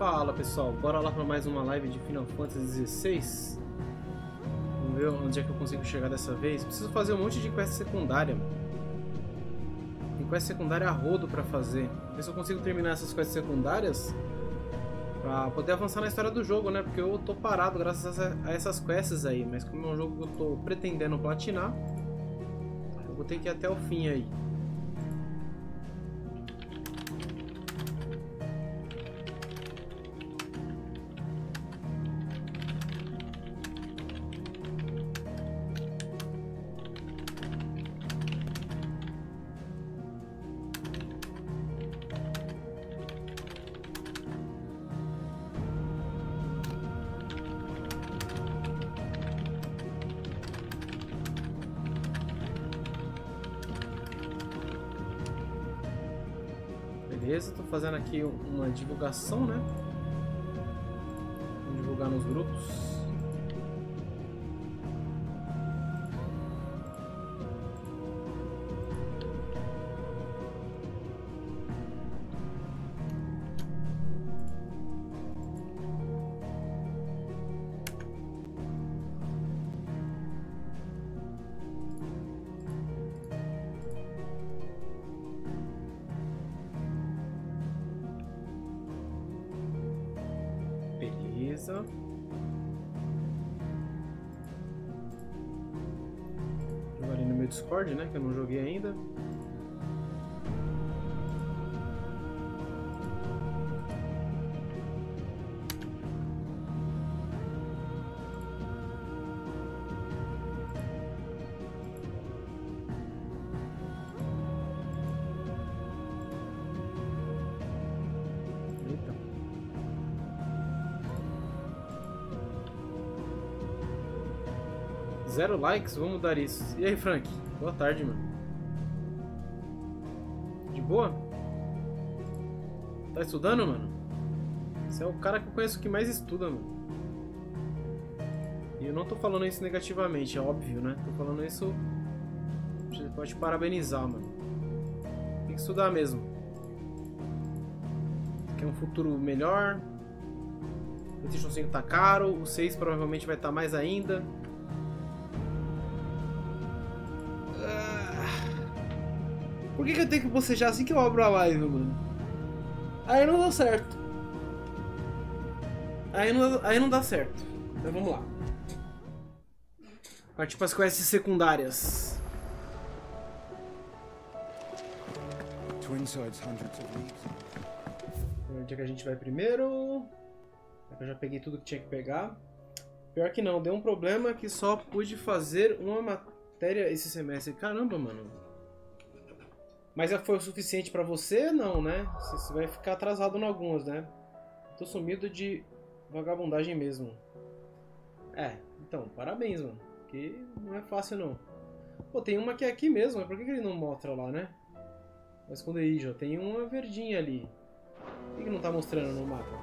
Fala pessoal, bora lá para mais uma live de Final Fantasy XVI. Vamos ver onde é que eu consigo chegar dessa vez. Preciso fazer um monte de quest secundária. Tem quest secundária a rodo para fazer. Ver se eu consigo terminar essas quests secundárias para poder avançar na história do jogo, né? Porque eu tô parado graças a essas quests aí. Mas como é um jogo que eu tô pretendendo platinar, eu vou ter que ir até o fim aí. Beleza, tô fazendo aqui uma divulgação, né? Vou divulgar nos grupos. Beleza. Jogarei no meu Discord, né? Que eu não joguei ainda. Zero likes, vamos mudar isso. E aí, Frank? Boa tarde, mano. De boa? Tá estudando, mano? Você é o cara que eu conheço que mais estuda, mano. E eu não tô falando isso negativamente, é óbvio, né? Tô falando isso... Você pode te parabenizar, mano. Tem que estudar mesmo. Quer um futuro melhor. O PlayStation 5 tá caro, o 6 provavelmente vai estar mais ainda. Por que eu tenho que bocejar assim que eu abro a live, mano? Aí não dá certo. Aí não dá certo. Então vamos lá. Partir para as quests secundárias. Onde é que a gente vai primeiro? Eu já peguei tudo que tinha que pegar. Pior que não, deu um problema que só pude fazer uma matéria esse semestre. Caramba, mano. Mas já foi o suficiente pra você? Não, né? Você vai ficar atrasado em algumas, né? Tô sumido de vagabundagem mesmo. É, então, parabéns, mano. Porque não é fácil, não. Pô, tem uma que é aqui mesmo. Mas por que ele não mostra lá, né? Vai esconder aí, já. Tem uma verdinha ali. Por que não tá mostrando no mapa?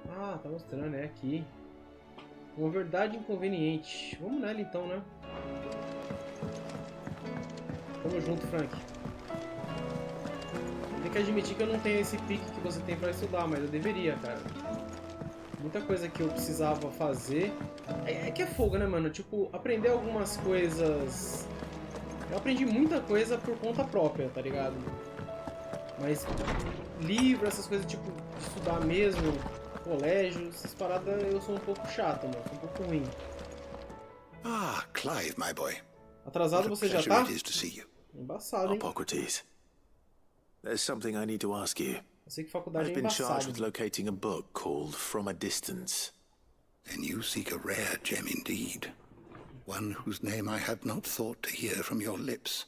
Ah, tá mostrando. É aqui. Uma verdade inconveniente. Vamos nela então, né? Tamo junto, Frank. Tem que admitir que eu não tenho esse pique que você tem pra estudar, mas eu deveria, cara. Muita coisa que eu precisava fazer. É que é fogo, né, mano? Tipo, aprender algumas coisas... Eu aprendi muita coisa por conta própria, tá ligado? Mas livro, essas coisas, tipo, de estudar mesmo... Colégio, essas paradas eu sou um pouco chato, mano. Sou um pouco ruim. Ah, Clive, my boy. Atrasado você já tá? Embaçado, hein? Hippocrates. There's something I need to ask you. Eu sei que faculdade I've é been charged embaçado. with locating a book called From a Distance. Then you seek a rare gem indeed. One whose name I had not thought to hear from your lips.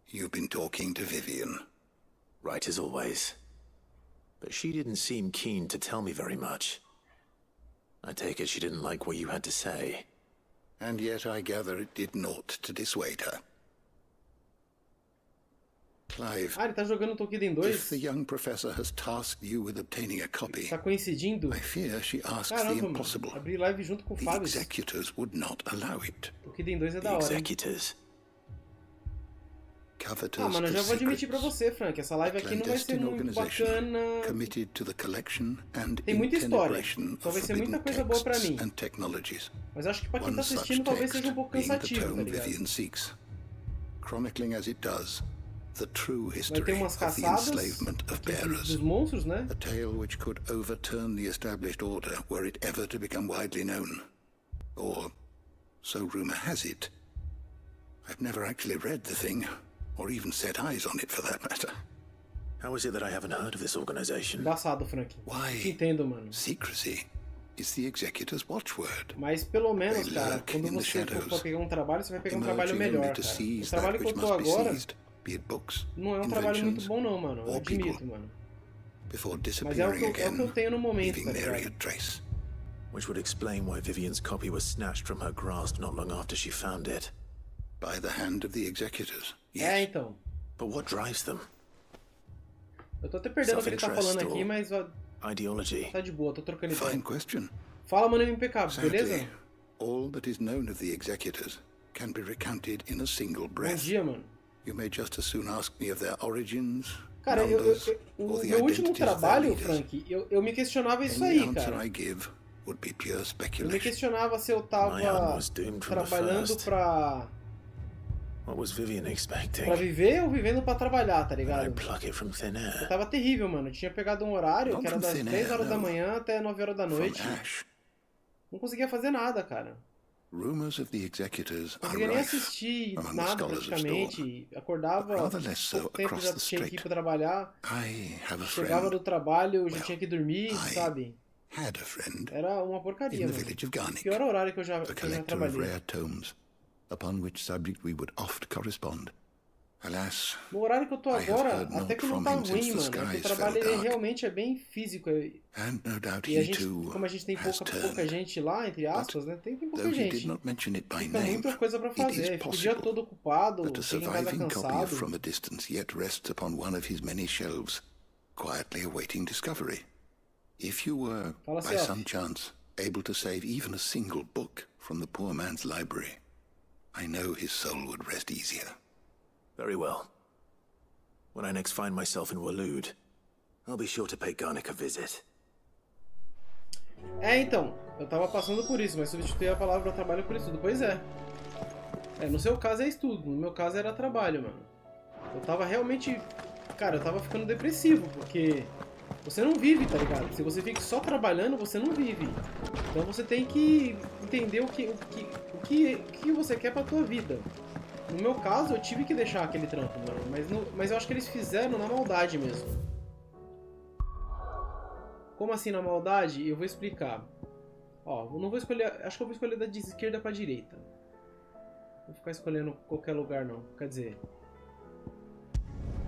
You've been talking to Vivian. Right as always. But she didn't seem keen to tell me very much. I take it she didn't like what you had to say. And yet I gather it did naught to dissuade her. Clive, ele tá jogando Tolkien 2? if the young professor has tasked you with obtaining a copy, tá coincidindo? I fear she asks Caramba, the impossible. Mano. Abri live junto com o The Fábio. executors would not allow it. Tolkien 2 é da The hora, executors? Ah, mano, eu já vou admitir pra você, Frank, essa live aqui não vai ser muito bacana. Tem muita história, então vai ser muita coisa boa pra mim. Mas eu acho que pra quem tá assistindo talvez seja um pouco cansativo, tá ligado? Vai ter umas caçadas aqui dos monstros, né? A tale which could overturn the established order were it ever to become widely known. Or, so rumor has it. I've never actually read the thing, or even set eyes on it for that matter. How is it that I haven't heard of this organization? Embaçado, Frank. Why? Te entendo, mano. Secrecy is the executor's watchword. Mas pelo menos, cara, quando você for pegar um trabalho, você vai pegar um trabalho melhor, cara. O trabalho que eu tô agora não é um trabalho muito bom não, mano. Eu admito, mano. Mas é o que eu tenho no momento, tá ligado? Which would explain why Vivian's copy was snatched from her grasp not long after she found it. By the hand of the executors. Yes. É, então. But what drives them? Eu tô até perdendo o que ele tá falando aqui, mas ideology. Tá de boa, tô trocando ideia. Fine question. Fala, mano, impecável, beleza? Sadly, all that is known of the executors can be recounted in a single breath. Bom dia, mano. You may just as soon ask me of their origins. Cara, o meu último trabalho, Frank, eu me questionava isso aí, cara. Eu me questionava se eu tava trabalhando pra viver ou vivendo pra trabalhar, tá ligado? Eu tava terrível, mano. Eu tinha pegado um horário que era das 10 horas da manhã até 9 horas da noite. Não conseguia fazer nada, cara. Não conseguia nem assistir nada praticamente. Acordava pouco tempo, já tinha que ir pra trabalhar. Chegava do trabalho, já tinha que dormir, sabe? Era uma porcaria, mano. Pior horário que eu já trabalhei. Upon which subject we would oft correspond. Alas, no horário que eu tô agora, até que não tá ruim, mano. Porque o trabalho ele realmente é bem físico. E a gente, como a gente tem pouca gente lá, entre aspas, né? Tem pouca gente. Fica muita coisa pra fazer. Fica o dia todo ocupado, chega em casa cansado. From a distance yet rests upon one of his many shelves, quietly awaiting discovery. If you were, by some chance, able to save even a single book from the poor man's library, I know his soul would rest easier. Very well. When I next find myself in Waloed, I'll be sure to pay Garnick a visit. É, então, eu tava passando por isso, mas substituí a palavra trabalho por estudo. Pois é. No seu caso é estudo, no meu caso era trabalho, mano. Eu tava realmente... Cara, eu tava ficando depressivo, porque... Você não vive, tá ligado? Se você fica só trabalhando, você não vive. Então você tem que entender o que você quer pra tua vida. No meu caso, eu tive que deixar aquele trampo, mano. Mas eu acho que eles fizeram na maldade mesmo. Como assim na maldade? Eu vou explicar. Ó, eu não vou escolher... Acho que eu vou escolher da esquerda pra direita. Não vou ficar escolhendo qualquer lugar, não. Quer dizer...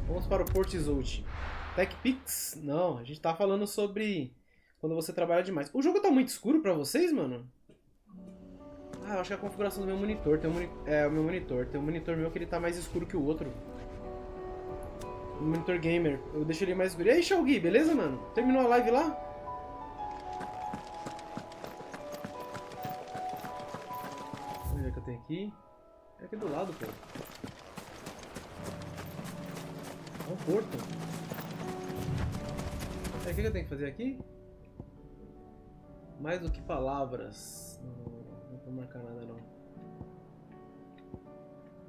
Vamos para o Processador. TechPix? Não, a gente tá falando sobre quando você trabalha demais. O jogo tá muito escuro pra vocês, mano? Ah, eu acho que é a configuração do meu monitor. O meu monitor. Tem um monitor meu que ele tá mais escuro que o outro. O monitor gamer. Eu deixo ele mais escuro. E aí, Xiaogui, beleza, mano? Terminou a live lá? Vamos ver o que eu tenho aqui. É aqui do lado, pô. É um porto. O que eu tenho que fazer aqui? Mais do que palavras. Não vou marcar nada não.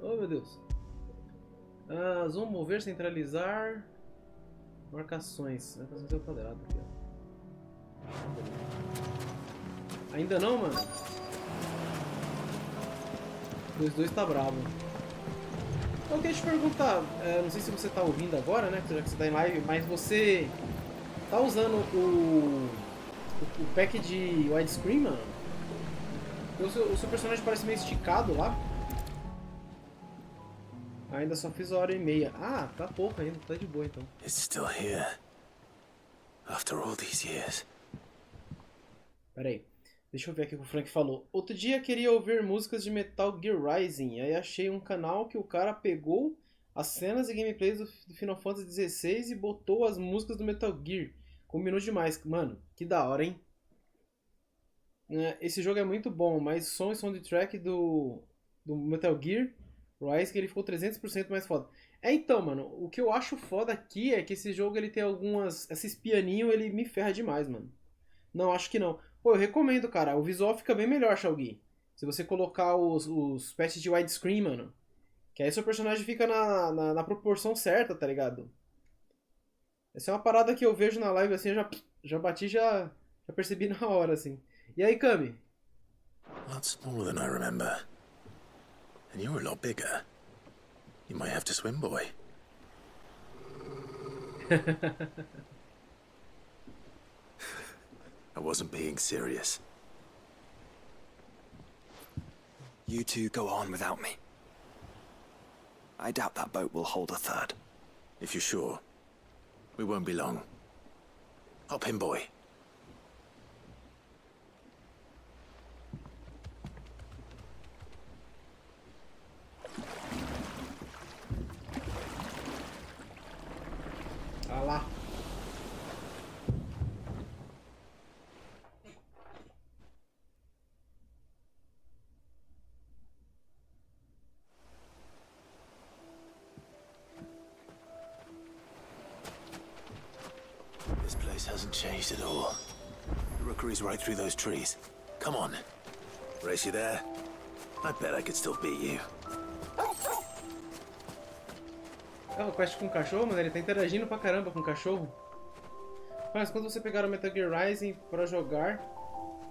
Oh meu Deus. Zoom, mover, centralizar. Marcações. Marcações é o quadrado aqui, ó. Ainda não, mano? 2 tá bravo. Eu queria te perguntar, não sei se você tá ouvindo agora, né? Já que você tá em live, mas você tá usando o pack de widescreen, mano? O seu personagem parece meio esticado lá. Ainda só fiz 1h30. Ah, tá pouco ainda, tá de boa então. It's still here. After all these years. Pera aí. Deixa eu ver aqui o que o Frank falou. Outro dia queria ouvir músicas de Metal Gear Rising. Aí achei um canal que o cara pegou as cenas e gameplays do Final Fantasy XVI e botou as músicas do Metal Gear. Combinou demais. Mano, que da hora, hein? Esse jogo é muito bom, mas som e soundtrack do Metal Gear Rise que ele ficou 300% mais foda. Então, mano, o que eu acho foda aqui é que esse jogo ele tem algumas... Esses pianinhos, ele me ferra demais, mano. Não, acho que não. Pô, eu recomendo, cara. O visual fica bem melhor, Shaugi. Se você colocar os patches de widescreen, mano. Que aí seu personagem fica na proporção certa, tá ligado? Essa é uma parada que eu vejo na live, assim, eu já bati, já percebi na hora, assim. E aí, Kami? A lot smaller than I remember. And you're a lot bigger. You might have to swim, boy. I wasn't being serious. You two go on without me. I doubt that boat will hold a third. If you're sure, we won't be long. Hop in, boy. Ah lá. This place hasn't changed at all. The rookery's right through those trees. Come on. Race you there? I bet I could still beat you. É uma quest com o cachorro, mas ele tá interagindo pra caramba com o cachorro. Mas quando você pegar o Metal Gear Rising pra jogar,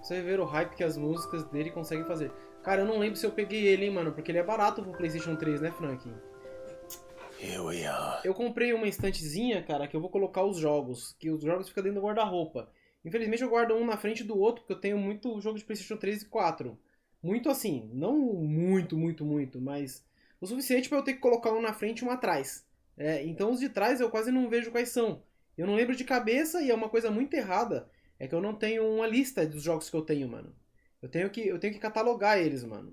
você vai ver o hype que as músicas dele conseguem fazer. Cara, eu não lembro se eu peguei ele, hein, mano, porque ele é barato pro PlayStation 3, né, Frank? Here we are. Eu comprei uma estantezinha, cara, que eu vou colocar os jogos, que os jogos ficam dentro do guarda-roupa. Infelizmente eu guardo um na frente do outro, porque eu tenho muito jogo de PlayStation 3 e 4. Muito assim, não muito, mas o suficiente pra eu ter que colocar um na frente e um atrás. Então os de trás eu quase não vejo quais são. Eu não lembro de cabeça e é uma coisa muito errada. É que eu não tenho uma lista dos jogos que eu tenho, mano. Eu tenho que catalogar eles, mano.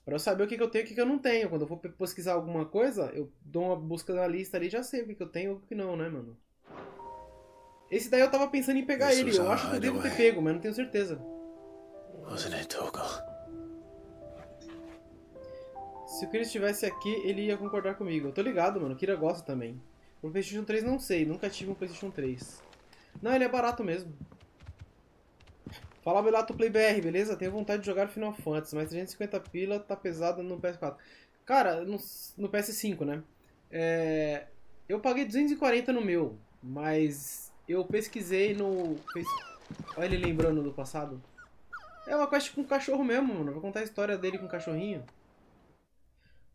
Pra eu saber o que eu tenho e o que eu não tenho. Quando eu for pesquisar alguma coisa, eu dou uma busca na lista ali e já sei o que eu tenho e o que não, né, mano? Esse daí eu tava pensando em pegar ele. Eu acho que eu devo ter pego, mas não tenho certeza. Wasn't it, Torgal? Se o Kira estivesse aqui, ele ia concordar comigo. Eu tô ligado, mano. O Kira gosta também. O PlayStation 3 não sei. Nunca tive um PlayStation 3. Não, ele é barato mesmo. Fala, Belato Play BR, beleza? Tenho vontade de jogar Final Fantasy, mas 350 pila tá pesado no PS4. Cara, no PS5, né? Eu paguei 240 no meu, mas eu pesquisei no... Olha ele lembrando do passado. É uma quest com o cachorro mesmo, mano. Vou contar a história dele com o cachorrinho.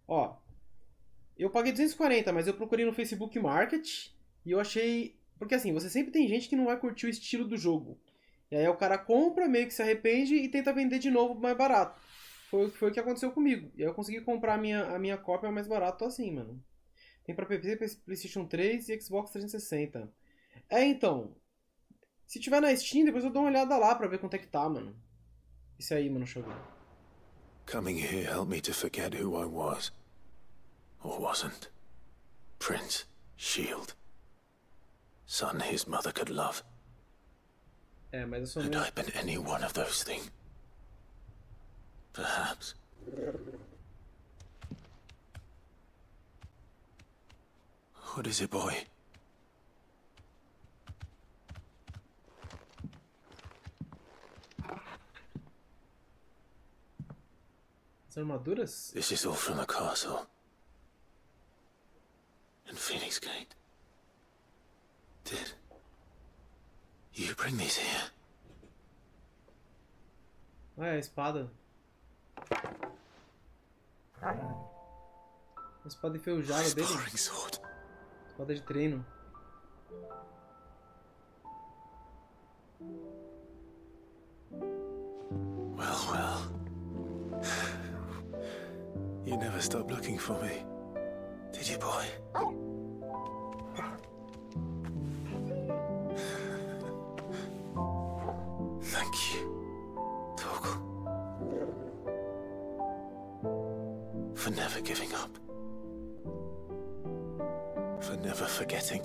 Ó, eu paguei 240, mas eu procurei no Facebook Market e eu achei... Porque assim, você sempre tem gente que não vai curtir o estilo do jogo. E aí o cara compra, meio que se arrepende e tenta vender de novo mais barato. Foi o que aconteceu comigo. E aí eu consegui comprar a minha cópia mais barato assim, mano. Tem pra PC, PlayStation 3 e Xbox 360. Então. Se tiver na Steam, depois eu dou uma olhada lá pra ver quanto é que tá, mano. Isso aí, mano, show. Coming here helped me to forget who I was. Or wasn't. Prince, Shield. Son his mother could love. Mas eu sou Had muito... I been any one of those things? Perhaps. What is it, boy? As armaduras? This is all from the castle. And Phoenix Gate. Did you bring these here? Ah, é a espada. A espada enferrujada dele. Sparring sword. Espada de treino. Well. You never stopped looking for me, did you, boy? Thank you, Torgal, for never giving up, for never forgetting.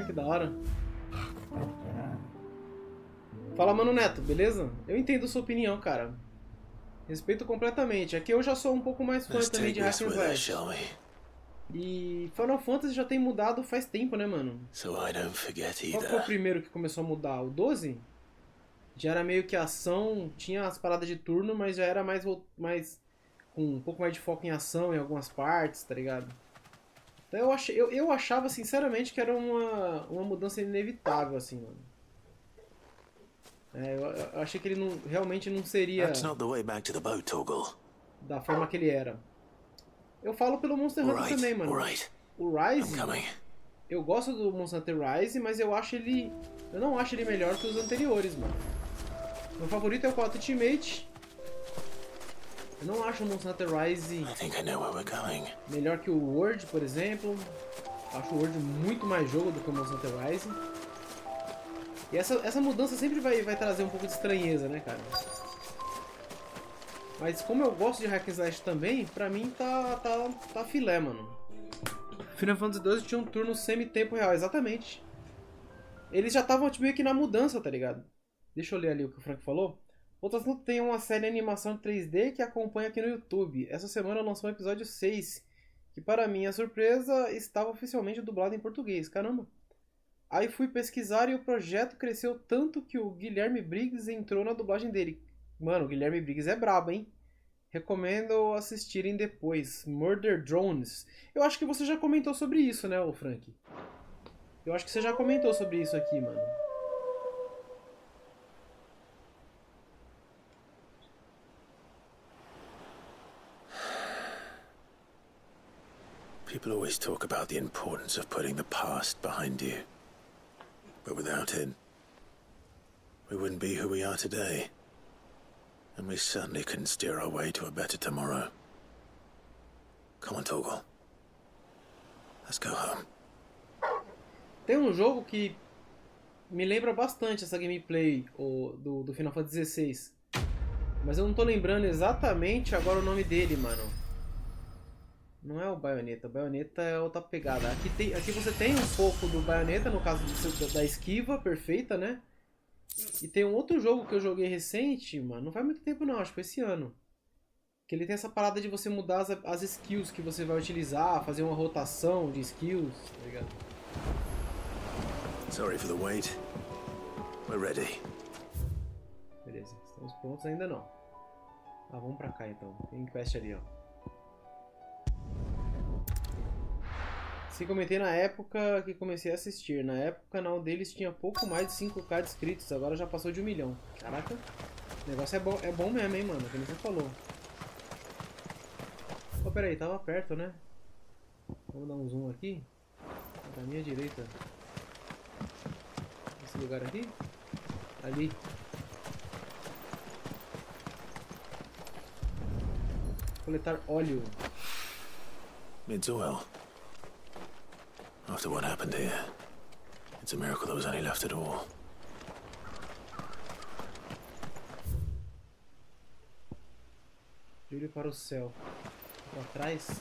Que da hora. Fala, Mano Neto, beleza? Eu entendo a sua opinião, cara. Respeito completamente. Aqui eu já sou um pouco mais fã Let's também take de this hack and with us, slash. shall we? E Final Fantasy já tem mudado faz tempo, né, mano? So I don't forget Qual foi o either. primeiro que começou a mudar? O 12? Já era meio que ação, tinha as paradas de turno, mas já era mais com um pouco mais de foco em ação em algumas partes, tá ligado? Então eu achava sinceramente que era uma mudança inevitável, assim, mano. Eu achei que ele realmente não seria That's not the way back to the boat, Torgal. da forma que ele era. Eu falo pelo Monster Hunter também, mano. Alright. O I'm Rise, coming. eu gosto do Monster Hunter Rise, mas eu não acho ele melhor que os anteriores, mano. Meu favorito é o 4 Ultimate. Eu não acho o Monster Hunter Rise I think I know where we're going. melhor que o World, por exemplo. Acho o World muito mais jogo do que o Monster Hunter Rise. E essa mudança sempre vai trazer um pouco de estranheza, né, cara? Mas como eu gosto de hack and slash também, pra mim tá filé, mano. Final Fantasy XII tinha um turno semi-tempo real, exatamente. Eles já estavam meio que na mudança, tá ligado? Deixa eu ler ali o que o Frank falou. Outro assunto, tem uma série de animação 3D que acompanha aqui no YouTube. Essa semana lançou o episódio 6, que para minha surpresa estava oficialmente dublado em português. Caramba! Aí fui pesquisar e o projeto cresceu tanto que o Guilherme Briggs entrou na dublagem dele. Mano, o Guilherme Briggs é brabo, hein? Recomendo assistirem depois. Murder Drones. Eu acho que você já comentou sobre isso, né, ô Frank? Eu acho que você já comentou sobre isso aqui, mano. People always talk about the importance of putting the past behind you. But without it, we wouldn't be who we are today. And we certainly couldn't steer our way to a better tomorrow. Come on, Torgal. Let's go home. Tem um jogo que me lembra bastante essa gameplay do Final Fantasy XVI. Mas eu não tô lembrando exatamente agora o nome dele, mano. Não é o Bayonetta. O Bayonetta é outra pegada. Aqui você tem um pouco do Bayonetta, no caso da esquiva perfeita, né? E tem um outro jogo que eu joguei recente, mano. Não faz muito tempo não, acho que foi esse ano. Que ele tem essa parada de você mudar as skills que você vai utilizar, fazer uma rotação de skills, tá ligado? Sorry for the wait. We're ready. Beleza, estamos prontos ainda não. Ah, vamos pra cá então. Tem quest ali, ó. Sim, comentei na época que comecei a assistir. Na época o canal deles tinha pouco mais de 5k de inscritos, agora já passou de 1 milhão. Caraca, o negócio é bom mesmo, hein, mano, como você falou. Oh, pera aí, tava perto, né? Vamos dar um zoom aqui. Da minha direita. Esse lugar aqui? Ali. Coletar óleo. Midsoil. After what happened here, it's a miracle there was any left at all. Brilho para o céu. Para trás.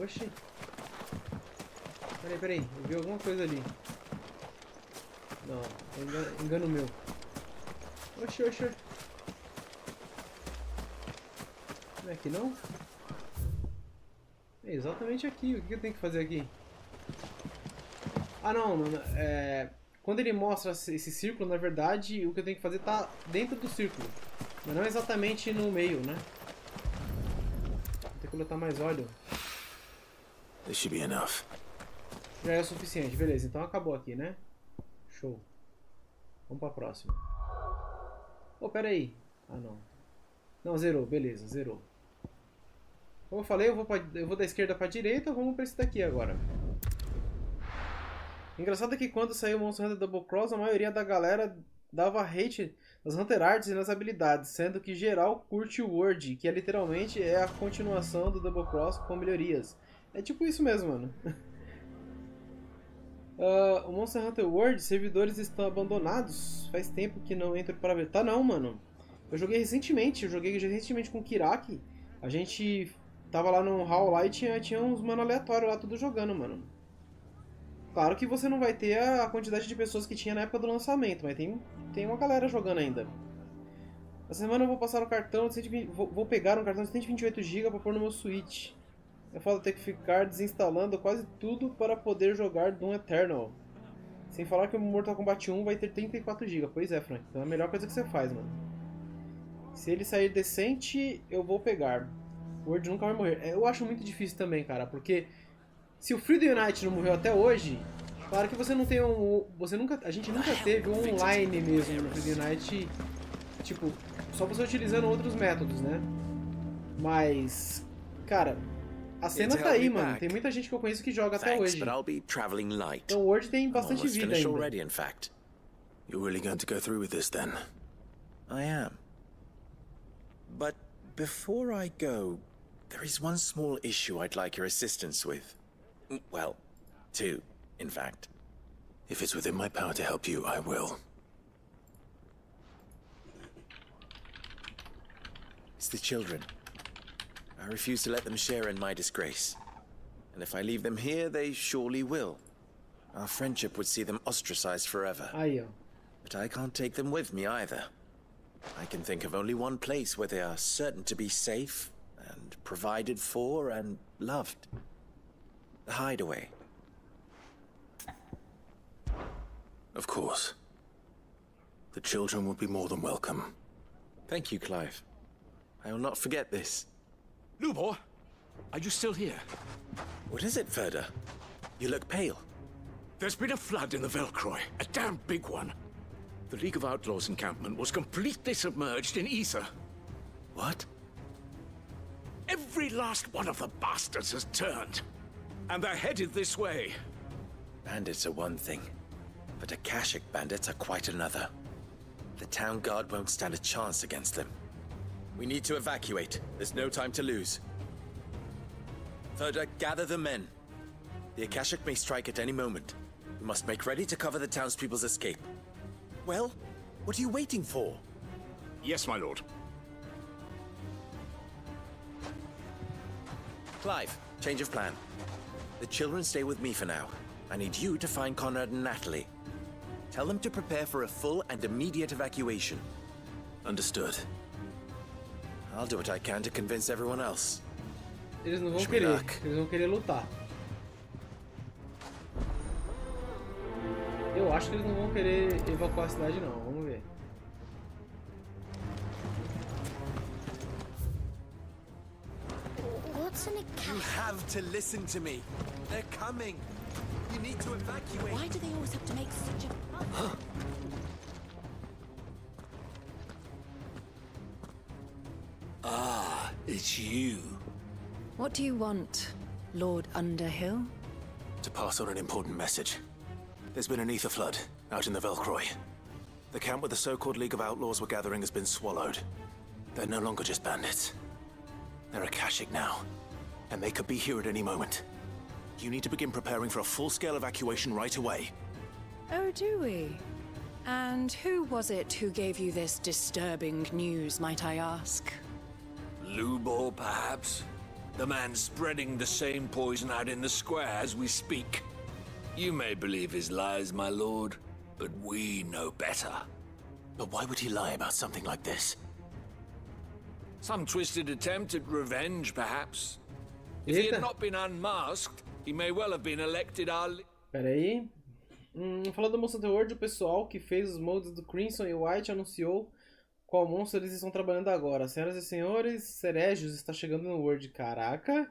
Oxi. Peraí, eu vi alguma coisa ali. Não, engano meu. Oxi. Não é aqui não? É exatamente aqui. O que eu tenho que fazer aqui? Ah não, quando ele mostra esse círculo, na verdade, o que eu tenho que fazer tá dentro do círculo. Mas não exatamente no meio, né? Vou ter que coletar mais óleo. This should be enough. Já é o suficiente, beleza. Então acabou aqui, né? Show. Vamos pra próxima. Oh, pera aí. Ah, não. Não, zerou. Beleza, zerou. Como eu falei, eu vou da esquerda pra direita. Vamos pra esse daqui agora. Engraçado é que quando saiu o Monster Hunter Double Cross, a maioria da galera dava hate nas Hunter Arts e nas habilidades, sendo que geral curte o World, que literalmente é a continuação do Double Cross com melhorias. É tipo isso mesmo, mano. O Monster Hunter World, servidores estão abandonados. Faz tempo que não entro para ver. Tá não, mano. Eu joguei recentemente com o Kiraki. A gente tava lá no hall lá e tinha uns mano aleatório lá tudo jogando, mano. Claro que você não vai ter a quantidade de pessoas que tinha na época do lançamento, mas tem uma galera jogando ainda. Essa semana eu vou passar o cartão de 120, vou pegar um cartão de 128 GB para pôr no meu Switch. É foda ter que ficar desinstalando quase tudo para poder jogar Doom Eternal. Sem falar que o Mortal Kombat 1 vai ter 34 GB. Pois é, Frank. Então é a melhor coisa que você faz, mano. Se ele sair decente, eu vou pegar. O Word nunca vai morrer. Eu acho muito difícil também, cara, porque se o Freedom Unite não morreu até hoje, claro que você não tem a gente nunca teve um online mesmo no Freedom Unite, tipo, só você utilizando outros métodos, né? Mas, cara, a cena tá aí, mano. Tem muita gente que eu conheço que joga até hoje. Então o Word tem bastante vida ainda. You're really going to go through with this then? I am. But before I go, there is one small issue I'd like your assistance with. Well, two, in fact. If it's within my power to help you, I will. It's the children. I refuse to let them share in my disgrace. And if I leave them here, they surely will. Our friendship would see them ostracized forever. Aí, ó. But I can't take them with me either. I can think of only one place where they are certain to be safe and provided for and loved. The hideaway. Of course. The children would be more than welcome. Thank you, Clive. I will not forget this. Lubor, are you still here? What is it, Ferda? You look pale. There's been a flood in the Velcroy, a damn big one. The League of Outlaws encampment was completely submerged in ether. What? Every last one of the bastards has turned, and they're headed this way. Bandits are one thing, but Akashic bandits are quite another. The town guard won't stand a chance against them. We need to evacuate. There's no time to lose. Ferda, gather the men. The Akashic may strike at any moment. We must make ready to cover the townspeople's escape. Well, what are you waiting for? Yes, my lord. Clive, change of plan. The children stay with me for now. I need you to find Conrad and Natalie. Tell them to prepare for a full and immediate evacuation. Understood. I'll do what I can to convince everyone else. Eles não vão querer. Eles vão querer lutar. Eu acho que eles não vão querer evacuar a cidade, não. Vamos ver. What's an You Akashic? have to listen to me. They're coming. You need to evacuate. Why do they always have to make such a... Ah, it's you. What do you want, Lord Underhill? To pass on an important message. There's been an ether flood out in the Velcroy. The camp where the so-called League of Outlaws were gathering has been swallowed. They're no longer just bandits. They're Akashic now, and they could be here at any moment. You need to begin preparing for a full-scale evacuation right away. Oh, do we? And who was it who gave you this disturbing news, might I ask? Lubor, perhaps? The man spreading the same poison out in the square as we speak. You may believe his lies, my lord, but we know better. But why would he lie about something like this? Some twisted attempt at revenge, perhaps. If he Eita. had not been unmasked, he may well have been elected our... Pera aí. Falando do Monster Hunter World, o pessoal que fez os mods do Crimson e White anunciou qual monstro eles estão trabalhando agora. Senhoras e senhores, Ceregios está chegando no World. Caraca!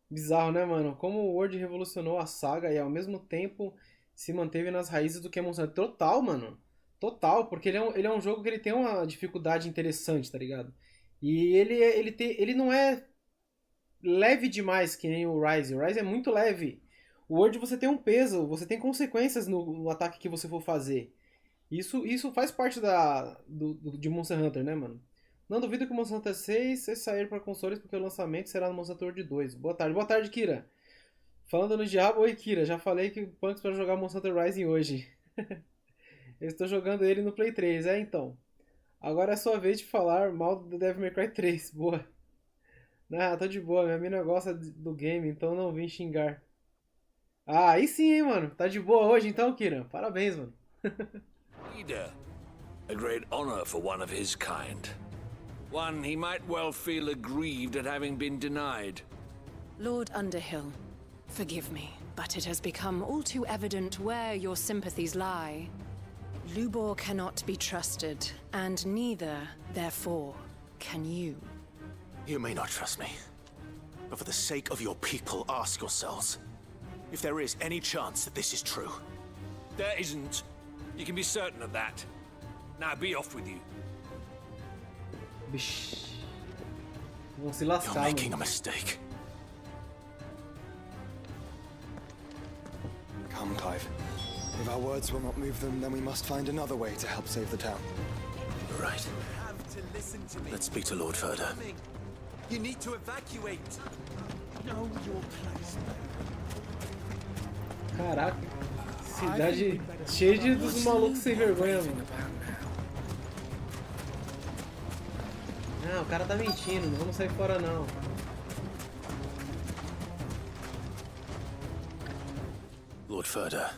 Bizarro, né, mano? Como o World revolucionou a saga e ao mesmo tempo se manteve nas raízes do que é Monster Hunter. Total, mano. Total, porque ele é um jogo que ele tem uma dificuldade interessante, tá ligado? E ele não é leve demais que nem o Rise. O Rise é muito leve. O World você tem um peso, você tem consequências no ataque que você for fazer. Isso faz parte de Monster Hunter, né, mano? Não duvido que o Monster Hunter 6 vai sair para consoles porque o lançamento será no Monster Hunter World 2. Boa tarde, Kira. Falando no diabo, oi, Kira. Já falei que o Punks para jogar Monster Hunter Rising hoje. Eu estou jogando ele no Play 3, então. Agora é sua vez de falar mal do Devil May Cry 3. Boa. Tô de boa. Minha mina gosta do game, então não vim xingar. Ah, aí sim, hein, mano. Tá de boa hoje então, Kira? Parabéns, mano. Leader. A great honor for one of his kind. One he might well feel aggrieved at having been denied. Lord Underhill, forgive me, but it has become all too evident where your sympathies lie. Lubor cannot be trusted, and neither, therefore, can you. You may not trust me, but for the sake of your people, ask yourselves if there is any chance that this is true. There isn't. You can be certain of that. Now be off with you. Bish. Vão se You're lascar, making a mano. mistake. Come, Clive. If our words will not move them, then we must find another way to help save the town. You're right. You have to listen to me. Let's speak to Lord Furder. You need to evacuate. Know your place. Caraca. Cidade cheia dos malucos sem vergonha, mano. Não, o cara tá mentindo. Não vamos sair fora, não. Lord Furder.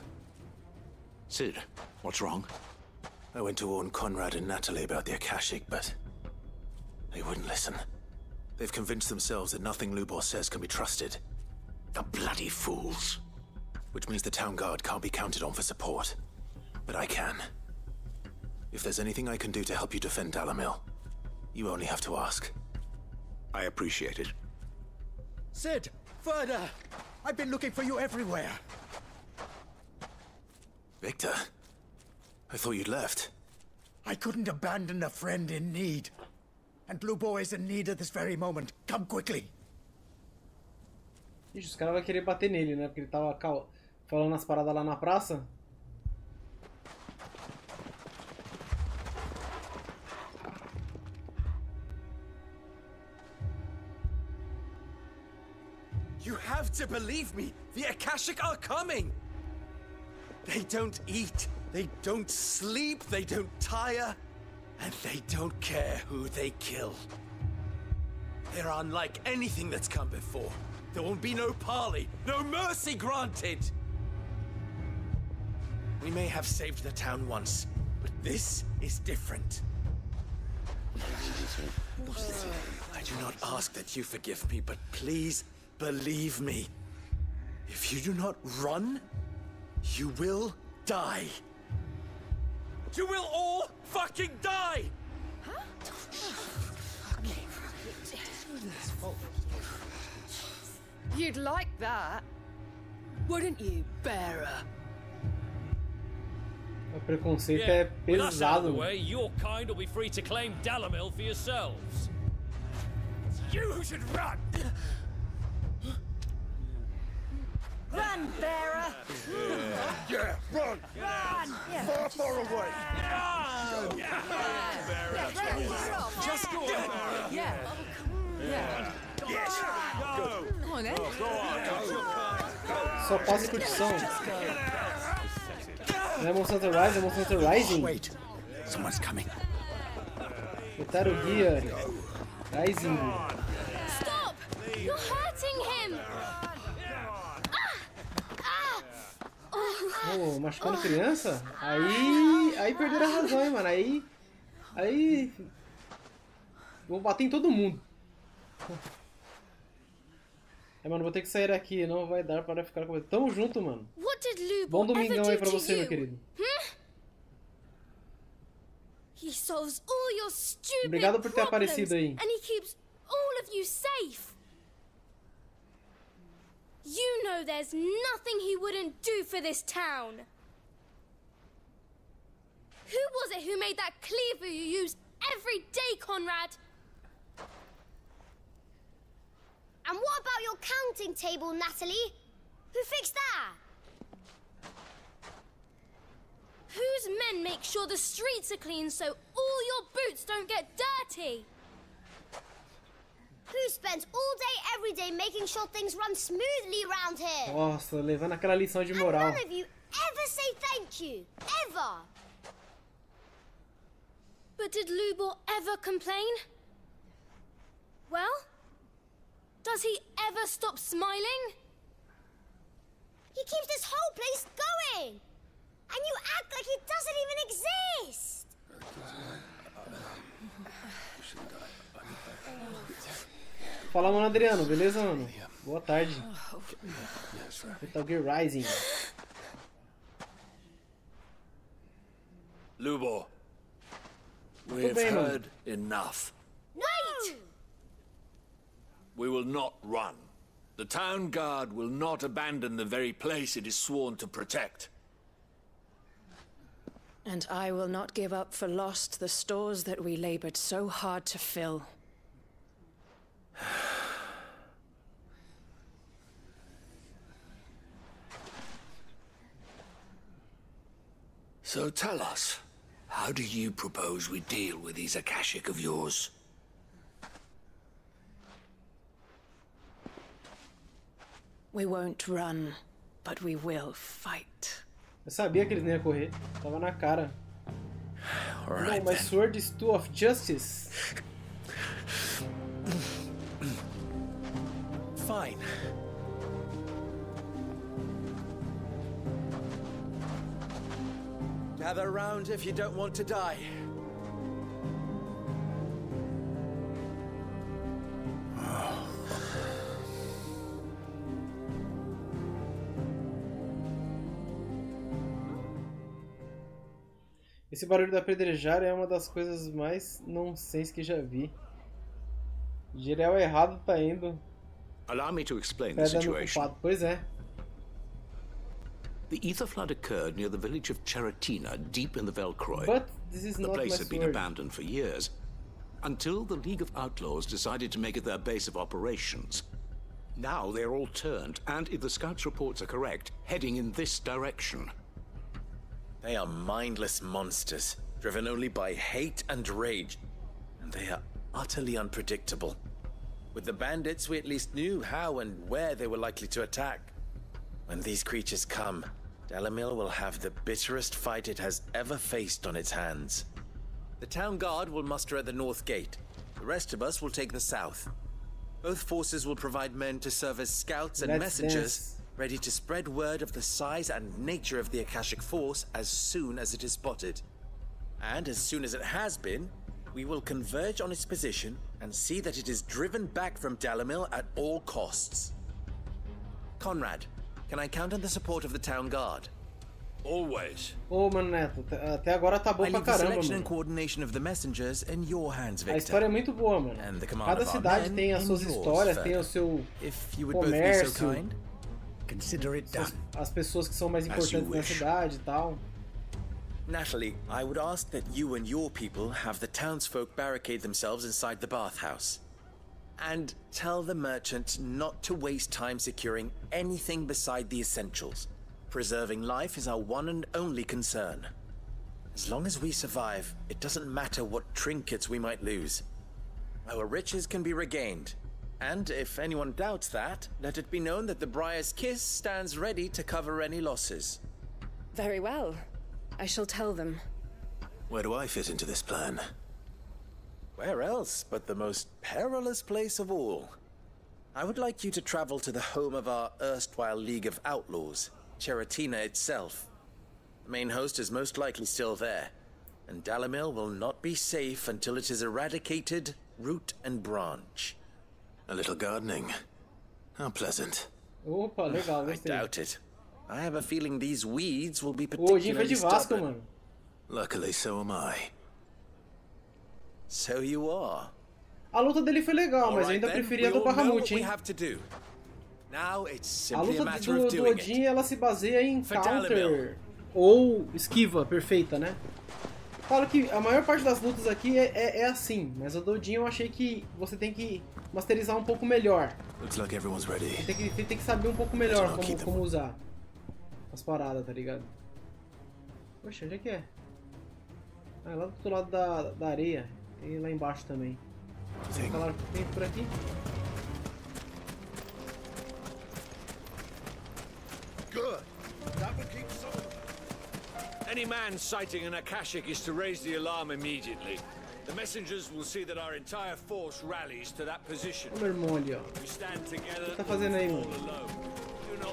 Sid, what's wrong? I went to warn Conrad and Natalie about the Akashic, but they wouldn't listen. They've convinced themselves that nothing Lubor says can be trusted. The bloody fools. Which means the town guard can't be counted on for support. But I can. If there's anything I can do to help you defend Dalamil, you only have to ask. I appreciate it. Sid! Further! I've been looking for you everywhere! Victor? I thought you'd left. I couldn't abandon a friend in need. And Blue Boy is in need at this very moment. Come quickly! Ixi, os caras vão querer bater nele, né? Porque ele tava falando as paradas lá na praça. You have to believe me. The Akashic are coming. They don't eat, they don't sleep, they don't tire, and they don't care who they kill. They're unlike anything that's come before. There won't be no parley, no mercy granted. We may have saved the town once, but this is different. I do not ask that you forgive me, but please believe me. If you do not run, you will die. You will all fucking die! You'd like that, wouldn't you, bearer? O preconceito é With us out of the pesado. way, your kind will be free to claim Dalamil for yourselves. You should run! Run, bearer! Yeah, run! Run! Far, far away! Just go ahead. Yeah. Yeah. Yes! Go! Come on, then. Só passa curtição. Não é Monster Hunter Rise, é Monster Hunter Rising. Wait. Someone's coming. Botaram o guia. Rising. Stop! You're hurting him! Oh, machucando criança? Aí perderam a razão, hein, mano. Aí vou bater em todo mundo. É, mano, vou ter que sair daqui, não vai dar para ficar com ele. Tamo junto, mano. What did Lubor Bom domingão ever aí do pra to você, meu you? querido. He solves all your stupid Obrigado por ter problems, aparecido aí. and he keeps all of you safe. You know there's nothing he wouldn't do for this town. Who was it who made that cleaver you use every day, Conrad? And what about your counting table, Natalie? Who fixed that? Whose men make sure the streets are clean so all your boots don't get dirty? Who spends all day, every day making sure things run smoothly around here? Nossa, levando aquela lição de moral. And none of you ever say thank you. Ever. But did Lubor ever complain? Well, does he ever stop smiling? He keeps this whole place going. And you act like it doesn't even exist. Fala, mano, Adriano, beleza, mano? Boa tarde. Metal Gear Rising. Lubor, we've heard enough. No! We will not run. The town guard will not abandon the very place it is sworn to protect. And I will not give up for lost the stores that we labored so hard to fill. So tell us, how do you propose we deal with these Akashic of yours? We won't run, but we will fight. Eu sabia que eles não iam correr. Tava na cara. Right, No, my sword is tool of justice. Fine. Gather around if you don't want to die. Esse barulho da pedrejar é uma das coisas mais nonsense que já vi. Geral errado tá indo. Allow me to explain the Pedra no situation. culpado. Pois é. The ether flood occurred near the village of Cheratina, deep in the Velcroy. But this is The not my place had been sword. abandoned for years, until the League of Outlaws decided to make it their base of operations. Now they're all turned, and if the scouts' reports are correct, heading in this direction. They are mindless monsters, driven only by hate and rage. And they are utterly unpredictable. With the bandits, we at least knew how and where they were likely to attack. When these creatures come, Dalamil will have the bitterest fight it has ever faced on its hands. The town guard will muster at the north gate. The rest of us will take the south. Both forces will provide men to serve as scouts and Let's messengers, dance. ready to spread word of the size and nature of the Akashic force as soon as it is spotted. And as soon as it has been, we will converge on its position and see that it is driven back from Dalamil at all costs. Conrad, can I count on the support of the town guard? Always. Ô, mano Neto, até agora tá bom I pra leave the caramba, selection and mano. coordination of the messengers in your hands, A Victor. história é muito boa, mano. And the command Cada of our cidade men tem as in suas yours, histórias, tem further. o seu If you would both be so comércio, kind. Consider it done. as pessoas que são mais As importantes you na wish. cidade e tal. Natalie, I would ask that you and your people have the townsfolk barricade themselves inside the bathhouse. And tell the merchant not to waste time securing anything beside the essentials. Preserving life is our one and only concern. As long as we survive, it doesn't matter what trinkets we might lose. Our riches can be regained. And if anyone doubts that, let it be known that the Briar's Kiss stands ready to cover any losses. Very well. I shall tell them. Where do I fit into this plan? Where else but the most perilous place of all? I would like you to travel to the home of our erstwhile League of Outlaws, Cheratina itself. The main host is most likely still there, and Dalamil will not be safe until it is eradicated, root and branch. A little gardening. How pleasant. Opa, legal, I gostei. doubt it. I have a feeling these weeds will be O Odin foi particularly de Vasco, stubborn. mano. Luckily, so am I. So you are. A luta dele foi legal, All mas eu right ainda then, preferia a we do all know what Bahamut, we hein? have to do. Now it's A simply a luta matter do of doing Odin, it. ela se baseia em For counter Dalamil. ou esquiva perfeita, né? Falo que a maior parte das lutas aqui é assim, mas a do Odin eu achei que você tem que masterizar um pouco melhor. Looks like everyone's ready. Tem que saber um pouco melhor como usar as paradas, tá ligado? Poxa, onde é que é? Ah, é lá do outro lado da areia. Tem lá embaixo também. Falaram que tem por aqui. Good. That would keep some of them. Any man sighting an Akashic is to raise the alarm immediately. The messengers will see that our entire force rallies to that position. Olha o meu irmão ali, ó. We stand together. O que tá fazendo aí, mano? All alone. Do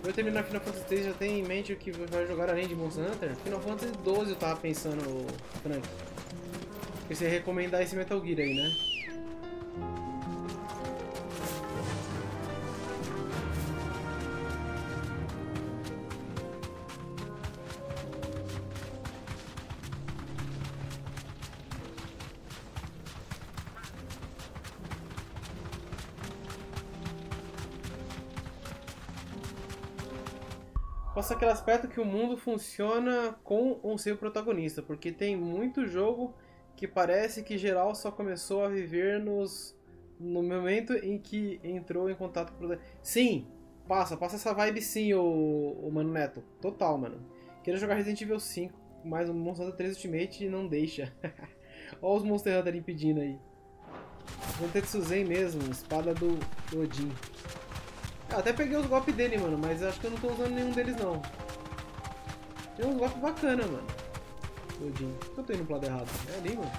Pra eu terminar Final Fantasy XVI, já tem em mente o que vai jogar além de Monster Hunter? Final Fantasy XII eu tava pensando, Frank. Porque você ia recomendar esse Metal Gear aí, né? Passa aquele aspecto que o mundo funciona com ou sem o protagonista, porque tem muito jogo que parece que geral só começou a viver no momento em que entrou em contato com o protagonista. Sim, passa essa vibe sim, o Mano Neto. Total, mano. Queria jogar Resident Evil 5, mas o Monster Hunter 3 Ultimate não deixa. Olha os Monster Hunter impedindo aí. Zantetsu Zen mesmo, espada do Odin. Eu até peguei os golpes dele, mano, mas acho que eu não tô usando nenhum deles, não. Tem uns golpes bacanas, mano. Odin. Por que eu tô indo pro lado errado? É ali, mano.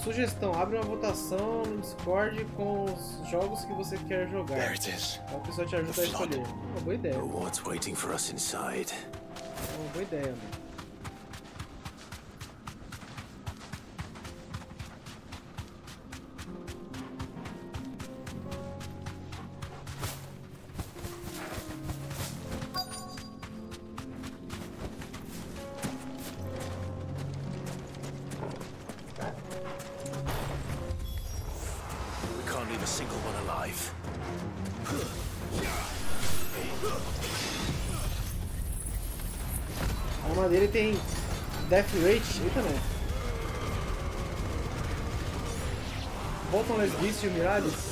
Sugestão, abre uma votação no Discord com os jogos que você quer jogar. There it is. Aí o pessoal te ajuda a escolher. Uma boa ideia. Rewards waiting for us inside. Uma boa ideia, mano. We can't leave a single one alive. A arma dele tem Death Rate. Eita, não. Bottomless Beast e o Mirales.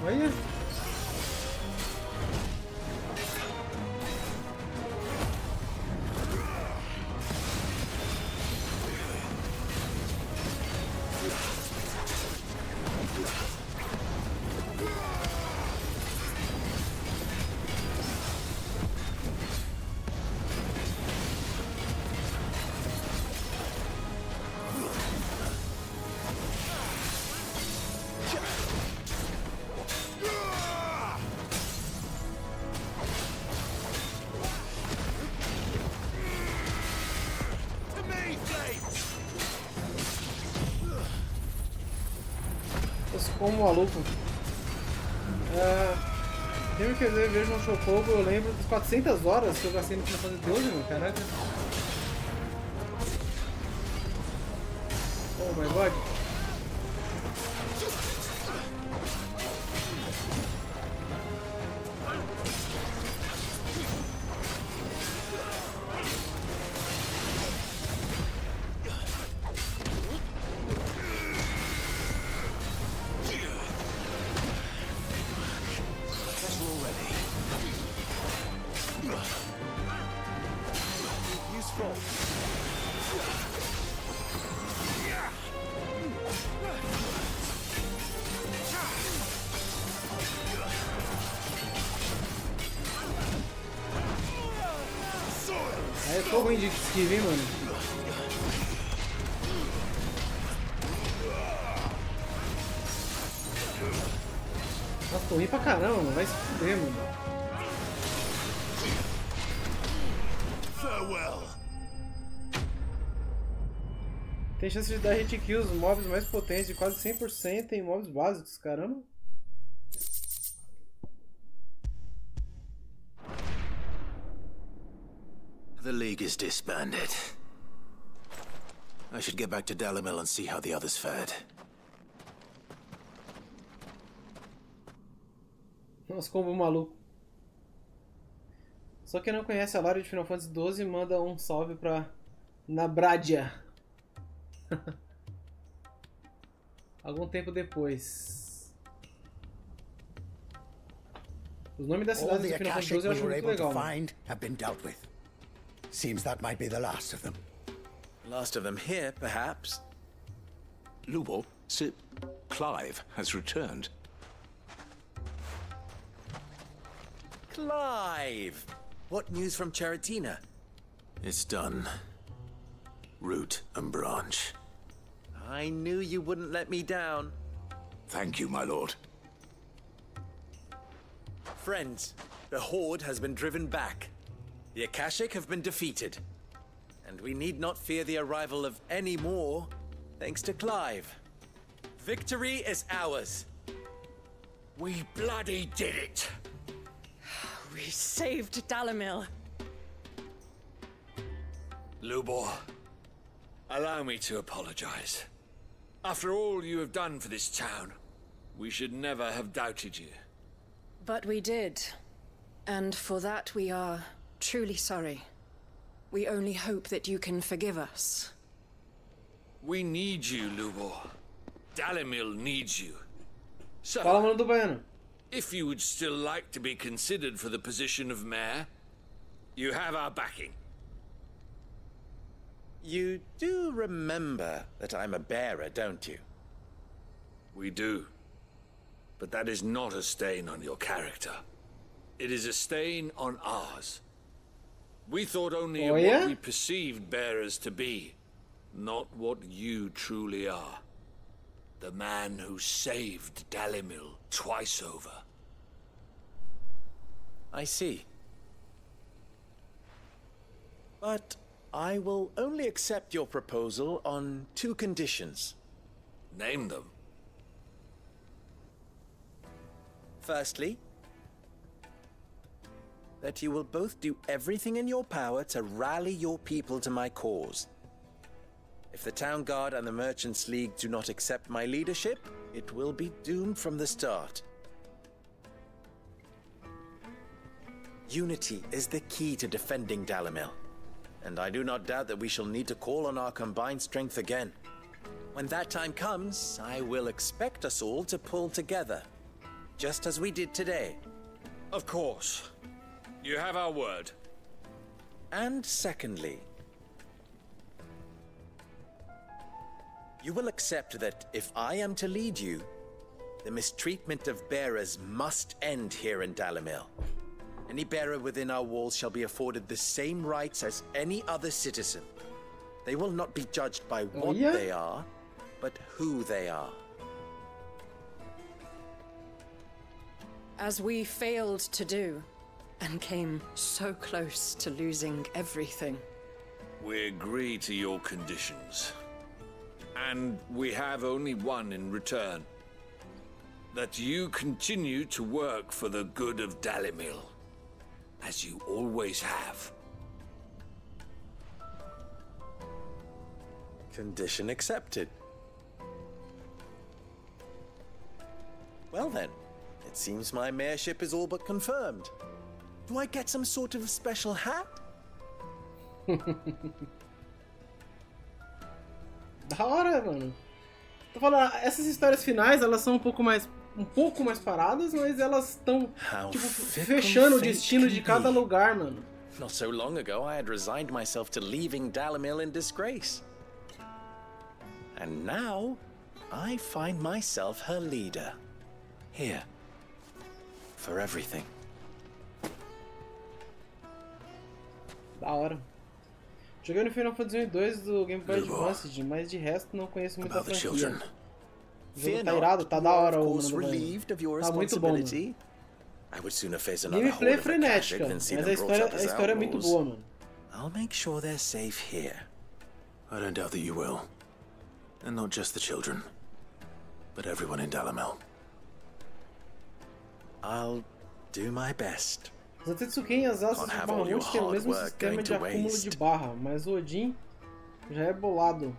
Olha. Como maluco. Sempre que eu vejo um Chocobo, eu lembro das 400 horas que eu gastei no Final Fantasy XII, mano. Caraca. Oh my god. Aí eu tô ruim de esquiva, hein, mano. Nossa, tô ruim pra caramba, mano. Vai se fuder, mano. Farewell. Tem chance de dar hit kill os mobs mais potentes de quase 100% em mobs básicos, caramba. The League is disbanded. I should get back to Dalimil and see how the others fared. Nossa, combo maluco. Só quem não conhece a lore de Final Fantasy XII manda um salve pra Nabradia. Algum tempo depois. Os nomes das cidades de Final Fantasy XII eu acho muito legal. Have been dealt with. Seems that might be the last of them. Last of them here, perhaps. Lubor, Sir Clive has returned. Clive! What news from Charatina? It's done. Root and branch. I knew you wouldn't let me down. Thank you, my lord. Friends, the Horde has been driven back. The Akashic have been defeated. And we need not fear the arrival of any more, thanks to Clive. Victory is ours. We bloody did it. We saved Dalimil. Lubor, allow me to apologize. After all you have done for this town, we should never have doubted you. But we did. And for that we are truly sorry. We only hope that you can forgive us. We need you, Lubor. Dalimil needs you. So, Fala, mano do Baiano. if you would still like to be considered for the position of mayor, you have our backing. You do remember that I'm a bearer, don't you? We do. But that is not a stain on your character. It is a stain on ours. We thought only of what we perceived bearers to be, not what you truly are. The man who saved Dalimil twice over. I see. But I will only accept your proposal on 2 conditions. Name them. Firstly, that you will both do everything in your power to rally your people to my cause. If the Town Guard and the Merchants League do not accept my leadership, it will be doomed from the start. Unity is the key to defending Dalimil, and I do not doubt that we shall need to call on our combined strength again. When that time comes, I will expect us all to pull together, just as we did today. Of course. You have our word. And secondly, you will accept that if I am to lead you, the mistreatment of bearers must end here in Dalimil. Any bearer within our walls shall be afforded the same rights as any other citizen. They will not be judged by what they are, but who they are. As we failed to do, and came so close to losing everything. We agree to your conditions. And we have only one in return. That you continue to work for the good of Dalimil, as you always have. Condition accepted. Well then, it seems my mayorship is all but confirmed. Do I get some sort of special hat? Da hora, mano. Tô falando, essas histórias finais, elas são um pouco mais paradas, mas elas estão tipo fechando o destino de cada lugar, mano. Not so long ago, I had resigned myself to leaving Dalimil in disgrace. And now, I find myself her leader. Here. For everything. Da hora. Joguei no Final Fantasy 2 do Game Boy Advance, mas de resto não conheço muito a franquia. O jogo tá irado, tá da hora o mano. Tá muito bom, mano. Gameplay é frenética, mas a história é muito boa, mano. I'll make sure they're safe here. I don't doubt that you will. And not just the children, but everyone in Dalamel. I'll do my best. Os Atetsuken e as alças de barra monte têm o mesmo sistema de acúmulo de barra, mas o Odin já é bolado,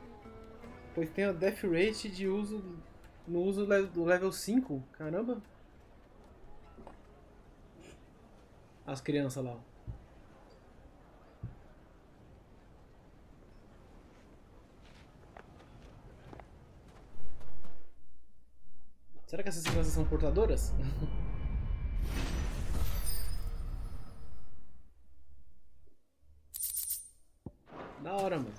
pois tem a death rate de uso no uso do level 5. Caramba! As crianças lá. Será que essas crianças são portadoras? Da hora, mano.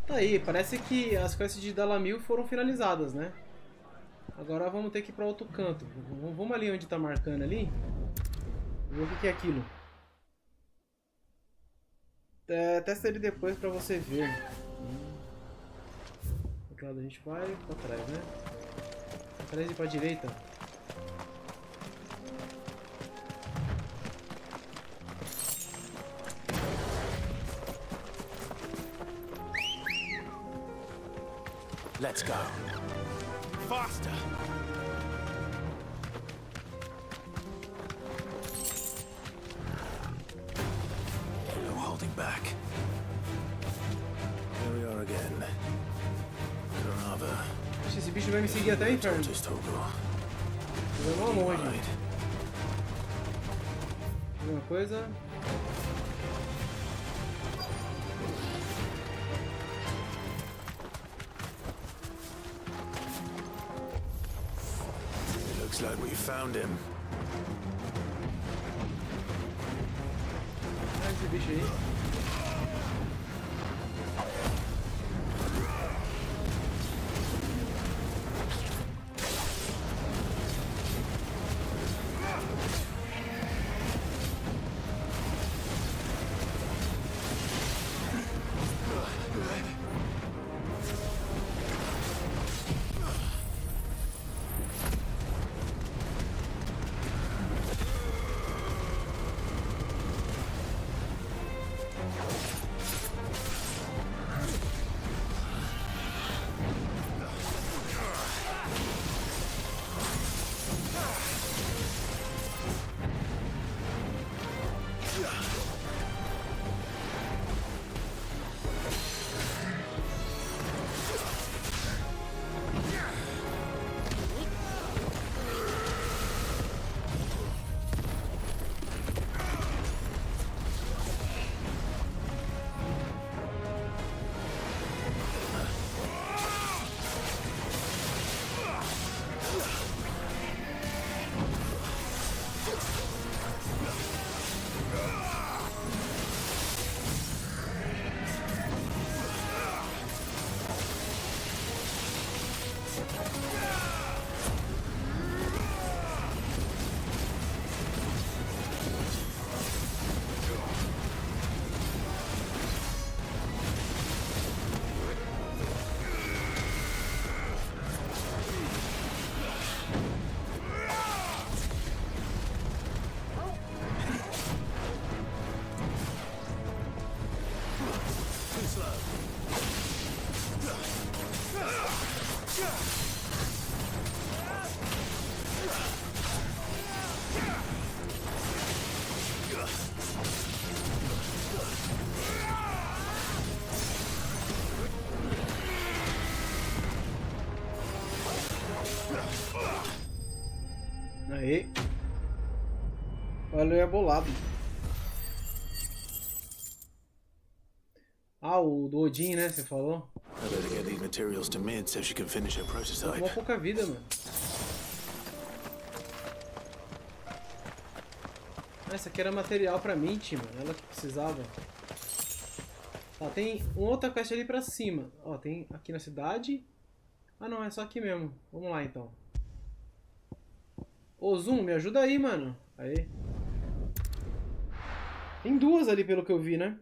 Tá aí, parece que as quests de Dalamil foram finalizadas, né? Agora vamos ter que ir pra outro canto. Vamos ali onde tá marcando ali. Ver o que é aquilo. Testa ele depois pra você ver. Do outro lado a gente vai pra trás, né? Pra trás e pra direita. Let's go. Faster! No holding back. Here we are again. Grava. Esse bicho vai me seguir até o inferno. Vai mal longe. Alguma coisa? Looks like we found him. Ah, esse bicho aí. Aí. Olha, é bolado. Ah, o do Odin, né? Você falou? I better get these materials to Mid so she can finish her prototype. Uma pouca vida, mano. Ah, isso aqui era material pra Mint, mano. Ela que precisava. Tá, tem uma outra quest ali pra cima. Ó, tem aqui na cidade. Ah, não, é só aqui mesmo. Vamos lá, então. Ô, Zoom, me ajuda aí, mano. Aí. Tem duas ali, pelo que eu vi, né?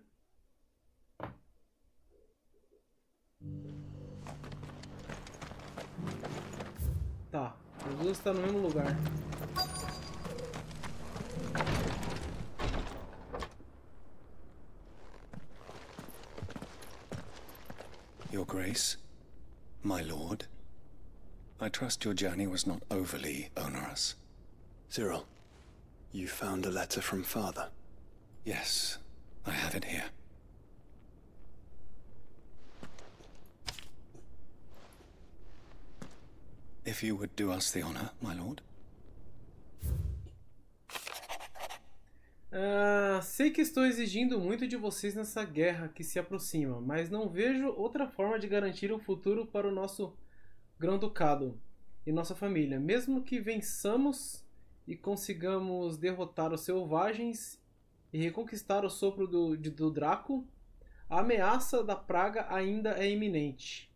Tá. As duas estão no mesmo lugar. Your Grace, my lord, I trust your journey was not overly onerous. Cyril, you found a letter from Father? Yes, I have it here. If you would do us the honor, my lord. Sei que estou exigindo muito de vocês nessa guerra que se aproxima, mas não vejo outra forma de garantir um futuro para o nosso grão-ducado e nossa família. Mesmo que vençamos e consigamos derrotar os selvagens e reconquistar o sopro do Draco, a ameaça da praga ainda é iminente.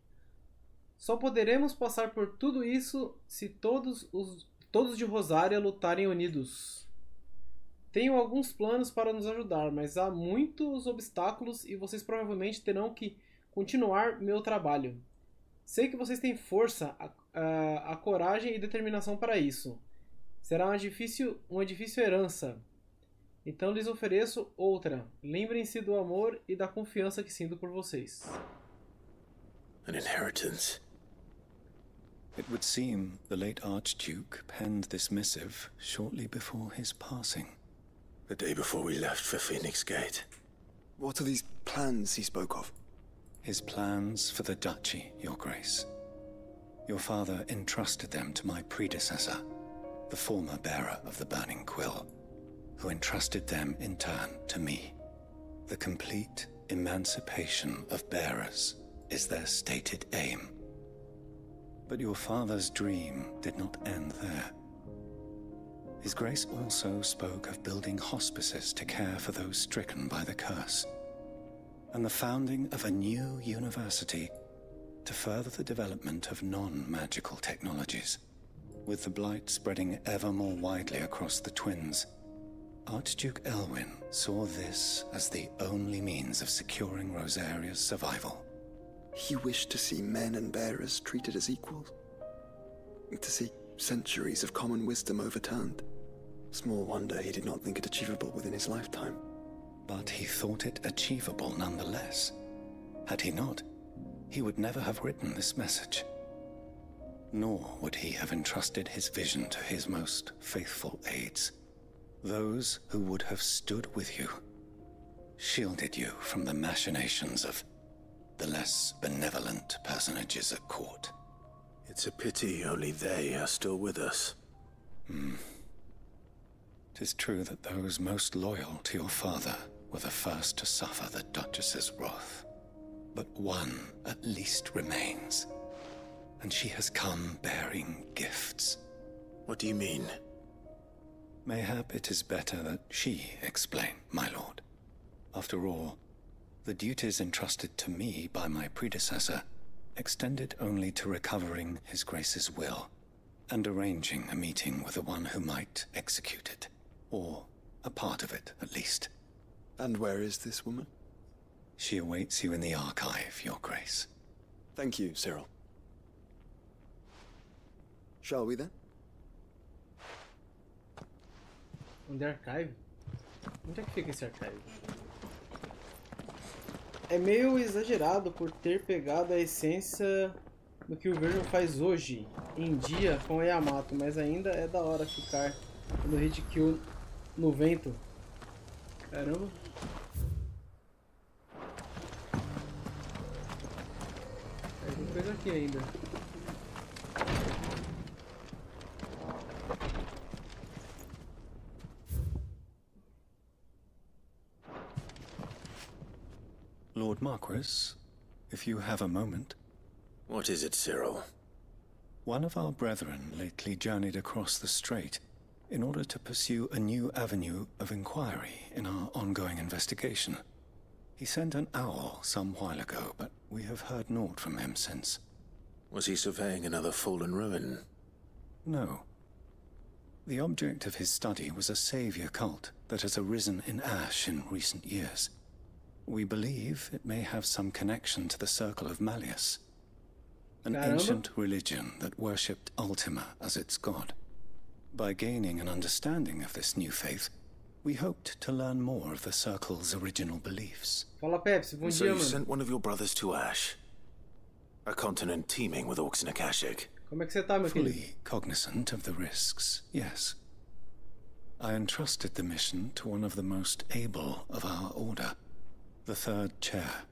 Só poderemos passar por tudo isso se todos de Rosária lutarem unidos. Tenho alguns planos para nos ajudar, mas há muitos obstáculos e vocês provavelmente terão que continuar meu trabalho. Sei que vocês têm força, a coragem e determinação para isso. Será uma difícil herança. Então lhes ofereço outra. Lembrem-se do amor e da confiança que sinto por vocês. An inheritance. It would seem the late Archduke penned this missive shortly before his passing. The day before we left for Phoenix Gate. What are these plans he spoke of? His plans for the duchy, Your Grace. Your father entrusted them to my predecessor, the former bearer of the Burning Quill, who entrusted them in turn to me. The complete emancipation of bearers is their stated aim. But your father's dream did not end there. His Grace also spoke of building hospices to care for those stricken by the curse, and the founding of a new university to further the development of non-magical technologies. With the blight spreading ever more widely across the twins, Archduke Elwyn saw this as the only means of securing Rosaria's survival. He wished to see men and bearers treated as equals. To see centuries of common wisdom overturned. Small wonder he did not think it achievable within his lifetime. But he thought it achievable nonetheless. Had he not, he would never have written this message. Nor would he have entrusted his vision to his most faithful aides, those who would have stood with you, shielded you from the machinations of the less benevolent personages at court. It's a pity only they are still with us. 'Tis true that those most loyal to your father were the first to suffer the Duchess's wrath. But one at least remains, and she has come bearing gifts. What do you mean? Mayhap it is better that she explain, my lord. After all, the duties entrusted to me by my predecessor extended only to recovering His Grace's will and arranging a meeting with the one who might execute it, or a part of it at least. And where is this woman? She awaits you in the archive, Your Grace. Thank you, Cyril. Shall we then? Onde é archive? Onde é que fica esse archive? É meio exagerado por ter pegado a essência do que o Virgil faz hoje em dia com a Yamato, mas ainda é da hora ficar no hit kill no vento. Caramba. Tem coisa aqui ainda. Lord Marquis, if you have a moment. What is it, Cyril? One of our brethren lately journeyed across the strait in order to pursue a new avenue of inquiry in our ongoing investigation. He sent an owl some while ago, but we have heard naught from him since. Was he surveying another fallen ruin? No. The object of his study was a savior cult that has arisen in Ash in recent years. We believe it may have some connection to the Circle of Malleus, an ancient religion that worshipped Ultima as its god. By gaining an understanding of this new faith, we hoped to learn more of the Circle's original beliefs. Fala, Pepsi, bom So dia, you mano. sent one of your brothers to Ash? A continent teeming with orcs and Akashic. Como é que você tá, meu querido? Fully cognizant of the risks, yes. I entrusted the mission to one of the most able of our order, the third chair,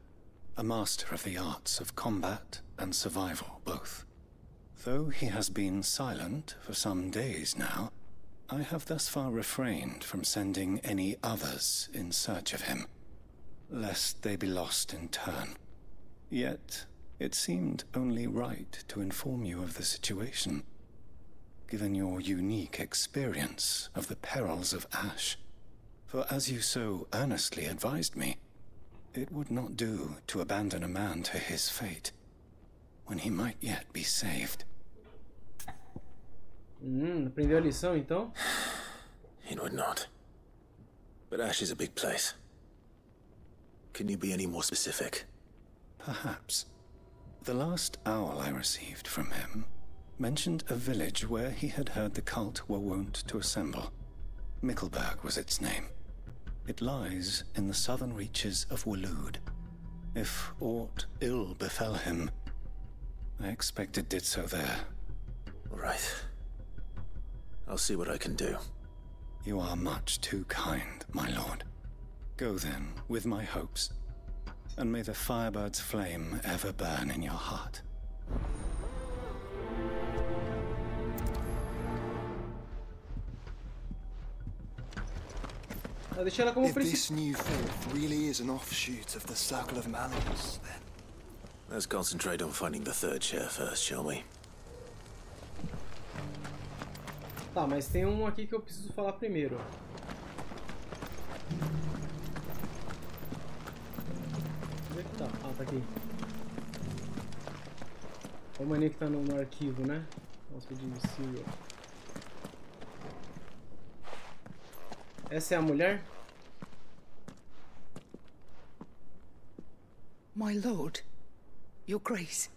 a master of the arts of combat and survival both. Though he has been silent for some days now, I have thus far refrained from sending any others in search of him, lest they be lost in turn. Yet, it seemed only right to inform you of the situation, given your unique experience of the perils of Ash. For as you so earnestly advised me, it would not do to abandon a man to his fate, when he might yet be saved. Aprendeu a lição, então? It would not. But Ash is a big place. Can you be any more specific? Perhaps. The last owl I received from him mentioned a village where he had heard the cult were wont to assemble. Mickleburg was its name. It lies in the southern reaches of Waloed. If aught ill befell him, I expect it did so there. Right. I'll see what I can do. You are much too kind, my lord. Go then, with my hopes, and may the firebird's flame ever burn in your heart. If this new faith really is an offshoot of the Circle of Malleus, then... Let's concentrate on finding the third chair first, shall we? Tá, mas tem um aqui que eu preciso falar primeiro. Onde é que tá? Ah, tá aqui. Olha o maninho que tá no arquivo, né? Vamos pedir serial. Essa é a mulher? My lord, your grace.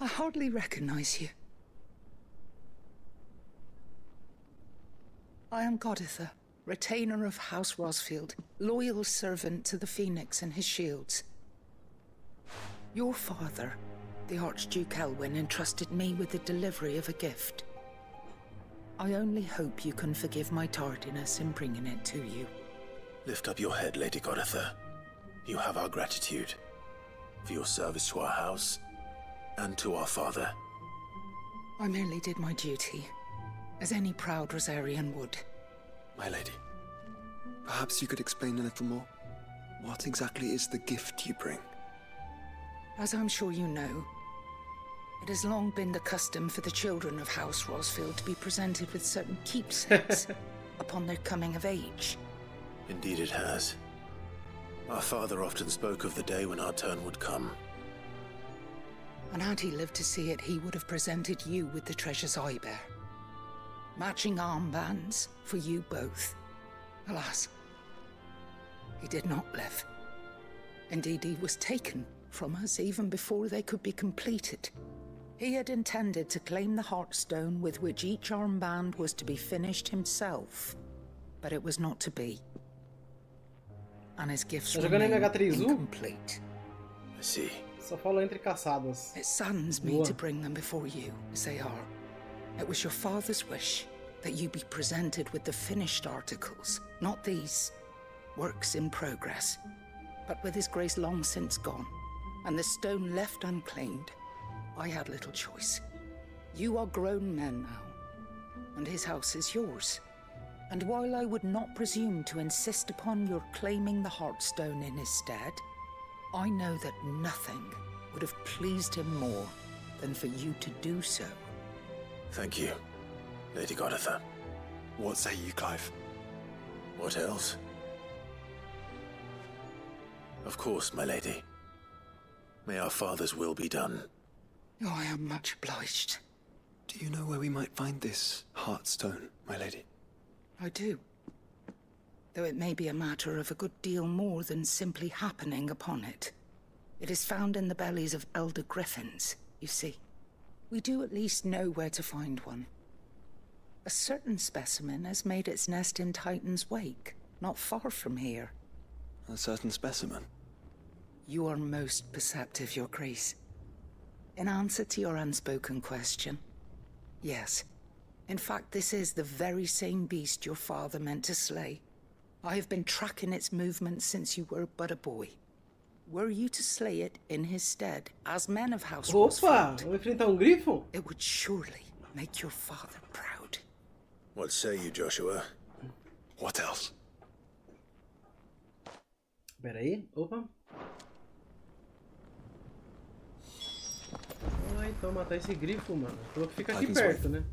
I hardly recognize you. I am Goditha, retainer of House Rosfield, loyal servant to the Phoenix and his shields. Your father, the Archduke Elwyn, entrusted me with the delivery of a gift. I only hope you can forgive my tardiness in bringing it to you. Lift up your head, Lady Goditha. You have our gratitude for your service to our house and to our father. I merely did my duty, as any proud Rosarian would. My lady, perhaps you could explain a little more? What exactly is the gift you bring? As I'm sure you know, it has long been the custom for the children of House Rosfield to be presented with certain keepsakes upon their coming of age. Indeed it has. Our father often spoke of the day when our turn would come. And had he lived to see it, he would have presented you with the treasures I bear. Matching armbands for you both. Alas, he did not live. Indeed, he was taken from us even before they could be completed. He had intended to claim the Heartstone with which each armband was to be finished himself, but it was not to be. And his gifts remain incomplete. I see. Só falo entre caçadas. It saddens me to bring them before you, as they are. It was your father's wish that you be presented with the finished articles, not these works in progress. But with his grace long since gone, and the stone left unclaimed, I had little choice. You are grown men now, and his house is yours. And while I would not presume to insist upon your claiming the Heartstone in his stead, I know that nothing would have pleased him more than for you to do so. Thank you, Lady Goditha. What say you, Clive? What else? Of course, my lady. May our father's will be done. Oh, I am much obliged. Do you know where we might find this Heartstone, my lady? I do. Though it may be a matter of a good deal more than simply happening upon it. It is found in the bellies of elder griffins, you see. We do at least know where to find one. A certain specimen has made its nest in Titan's Wake, not far from here. A certain specimen? You are most perceptive, Your Grace. In answer to your unspoken question, yes. In fact, this is the very same beast your father meant to slay. I have been tracking its movements since you were but a boy. Were you to slay it in his stead, as men of House Ross Opa, vou enfrentar um grifo? it would surely make your father proud. What say you, Joshua? What else? Pera aí, opa. Ah, então matar esse grifo, mano. Falou que fica aqui perto, né?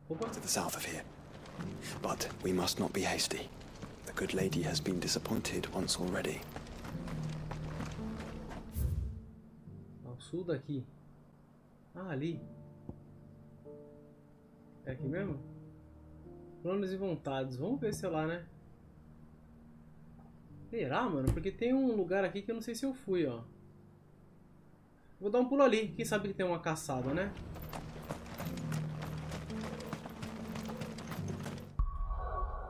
Opa. To the south of here. But we must not be hasty. The good lady has been disappointed once already. Ao sul daqui. Ah, ali. É aqui mesmo? Planos e vontades. Vamos ver se é lá, né? Será, mano? Porque tem um lugar aqui que eu não sei se eu fui, ó. Vou dar um pulo ali. Quem sabe que tem uma caçada, né?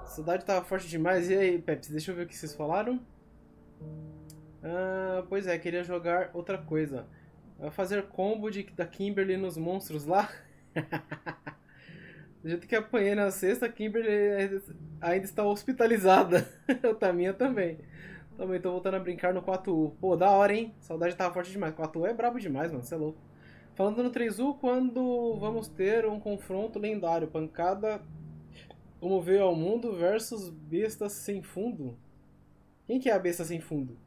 A cidade tava forte demais. E aí, Pepsi? Deixa eu ver o que vocês falaram. Ah, pois é, queria jogar outra coisa. Fazer combo da Kimberly nos monstros lá. Do jeito que apanhei na sexta, a Kimberly ainda está hospitalizada. A Taminha também. Também tô voltando a brincar no 4U. Pô, da hora, hein? Saudade tava forte demais. 4U é brabo demais, mano. Você é louco. Falando no 3U, quando vamos ter um confronto lendário. Pancada como veio ao mundo versus bestas sem fundo. Quem que é a besta sem fundo?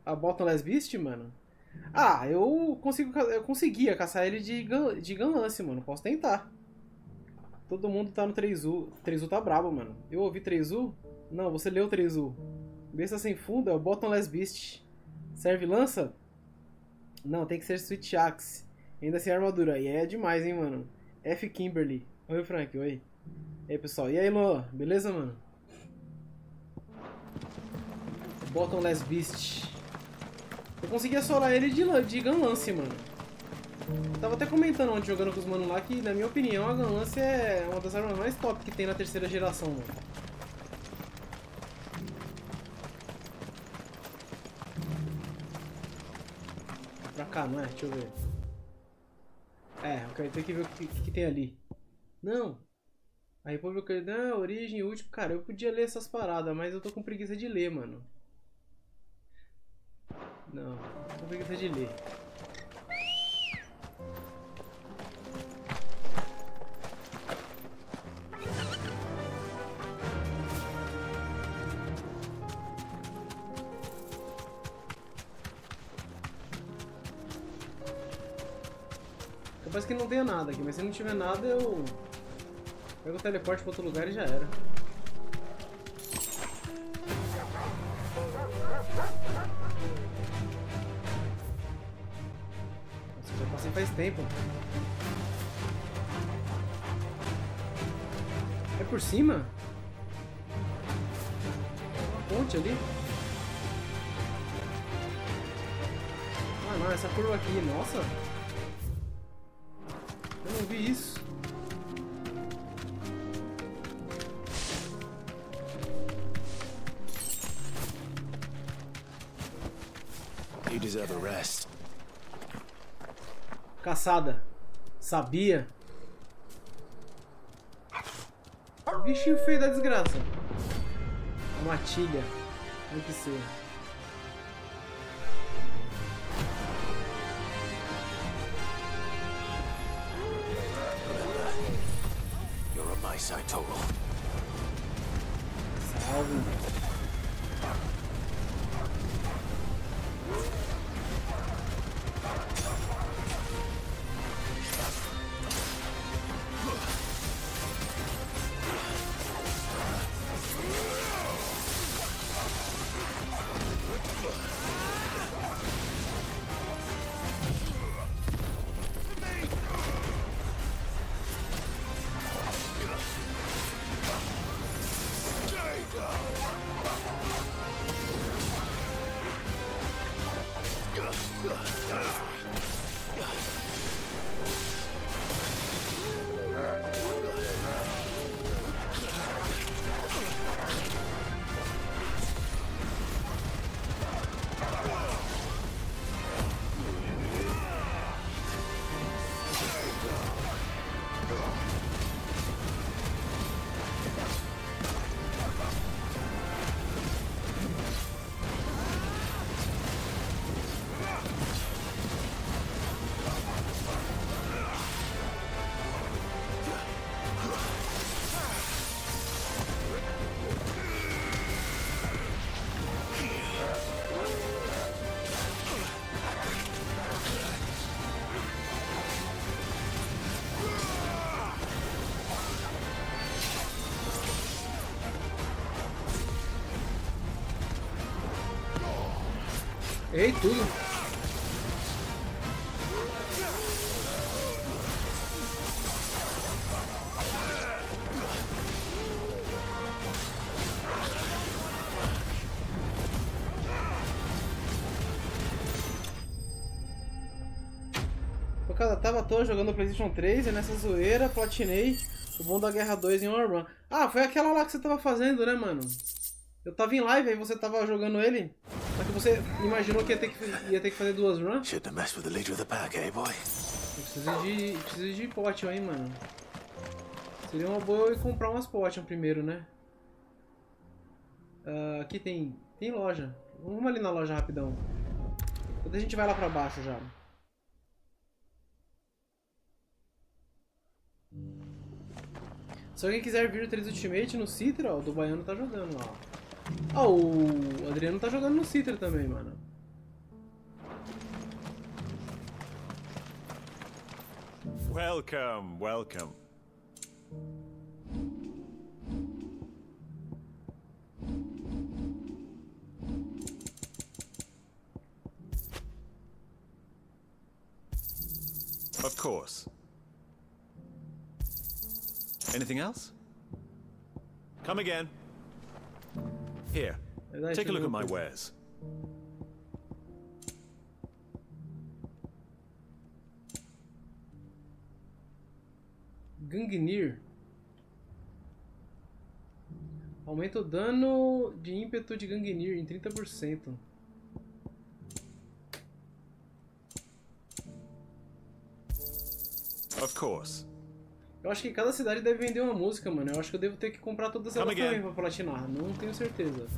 A Bottomless Beast, mano? Ah, eu conseguia caçar ele de ganlance, mano. Posso tentar. Todo mundo tá no 3U. 3U tá brabo, mano. Eu ouvi 3U? Não, você leu 3U. Besta sem fundo é o Bottomless Beast. Serve lança? Não, tem que ser Switch Axe. Ainda sem armadura. E é demais, hein, mano. F. Kimberly. Oi, Frank. Oi. E aí, pessoal. E aí, Luan? Beleza, mano? Bottomless Beast. Eu consegui assolar ele de gunlance, mano. Eu tava até comentando ontem, jogando com os manos lá, que, na minha opinião, a gunlance é uma das armas mais top que tem na terceira geração, mano. Pra cá, não é? Deixa eu ver. É, eu quero ter que ver o que tem ali. Não! A República... Não, origem, último... Cara, eu podia ler essas paradas, mas eu tô com preguiça de ler, mano. Não, tô com preguiça de ler. Capaz que não tenha nada aqui, mas se não tiver nada eu pego o teleporte pra outro lugar e já era. Nossa, já passei faz tempo. É por cima? Uma ponte ali? Ah não, essa curva aqui, nossa! Eu não vi isso. You deserve a rest. Caçada. Sabia. Bichinho feio da desgraça. A matilha. Tem que ser. You're on my side, Total. Salve. Errei tudo. Eu tava à toa jogando o PlayStation 3 e nessa zoeira platinei o bom da Guerra 2 em uma run. Ah, foi aquela lá que você tava fazendo, né, mano? Eu tava em live, aí você tava jogando ele, só que você imaginou que ia ter que fazer 2 runs. Shouldn't have messed with the leader of the pack, eh, boy? Eu preciso de potion aí, mano. Seria uma boa eu ir comprar umas potion primeiro, né? Aqui tem loja. Vamos ali na loja rapidão. Depois a gente vai lá pra baixo já. Se alguém quiser vir o 3 Ultimate no Citra, ó, o do Baiano tá jogando lá. Ah, o Adriano tá jogando no Citra também, mano. Welcome, welcome. Of course. Anything else? Come again. Here, take a look at my wares. Gungnir. Aumenta o dano de ímpeto de Gungnir em 30%. Of course. Eu acho que cada cidade deve vender uma música, mano. Eu acho que eu devo ter que comprar todas elas também pra platinar. Não tenho certeza.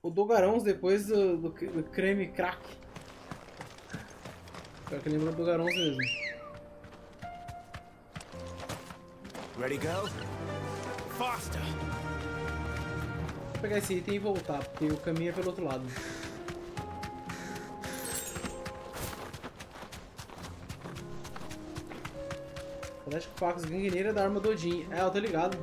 O Dogarons depois do creme crack. Pior que lembra do Dogarons mesmo. Ready, go? Faster! Vou pegar esse item e voltar, porque o caminho é pelo outro lado. Acho que o Pax Gangueira é da arma do Odin. É, eu tô ligado.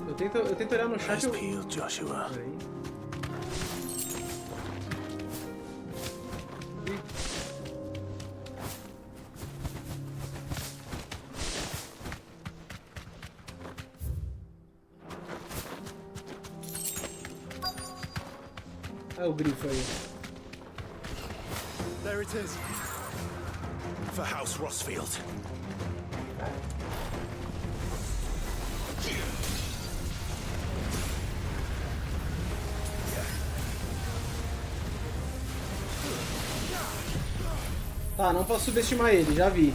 Eu tento olhar no chat. Joshua. É o grifo aí. There it is. For House Rossfield. Tá, não posso subestimar ele, já vi.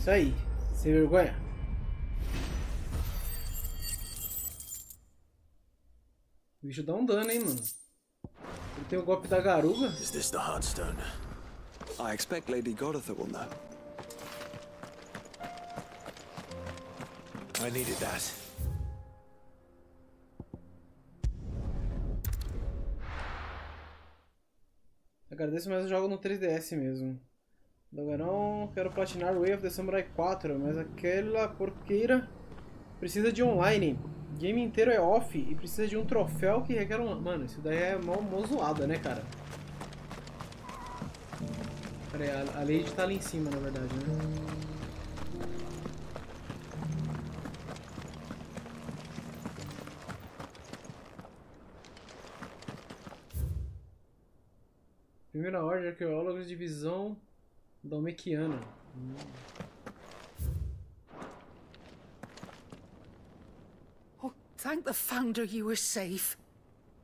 Isso aí, sem vergonha. O bicho dá um dano, hein, mano. Ele tem o golpe da garuga. Is this the Heartstone? I expect Lady Godotha will know. I needed that. Agradeço, mas eu jogo no 3DS mesmo. Dogarão, quero platinar Way of the Samurai 4, mas aquela porqueira precisa de online. O game inteiro é off e precisa de um troféu que requer um... Mano, isso daí é mó zoada, né, cara? Pera aí, a Lady tá ali em cima, na verdade, né? Primeira ordem, arqueólogos, divisão dalmequiana. Oh, thank the founder you were safe.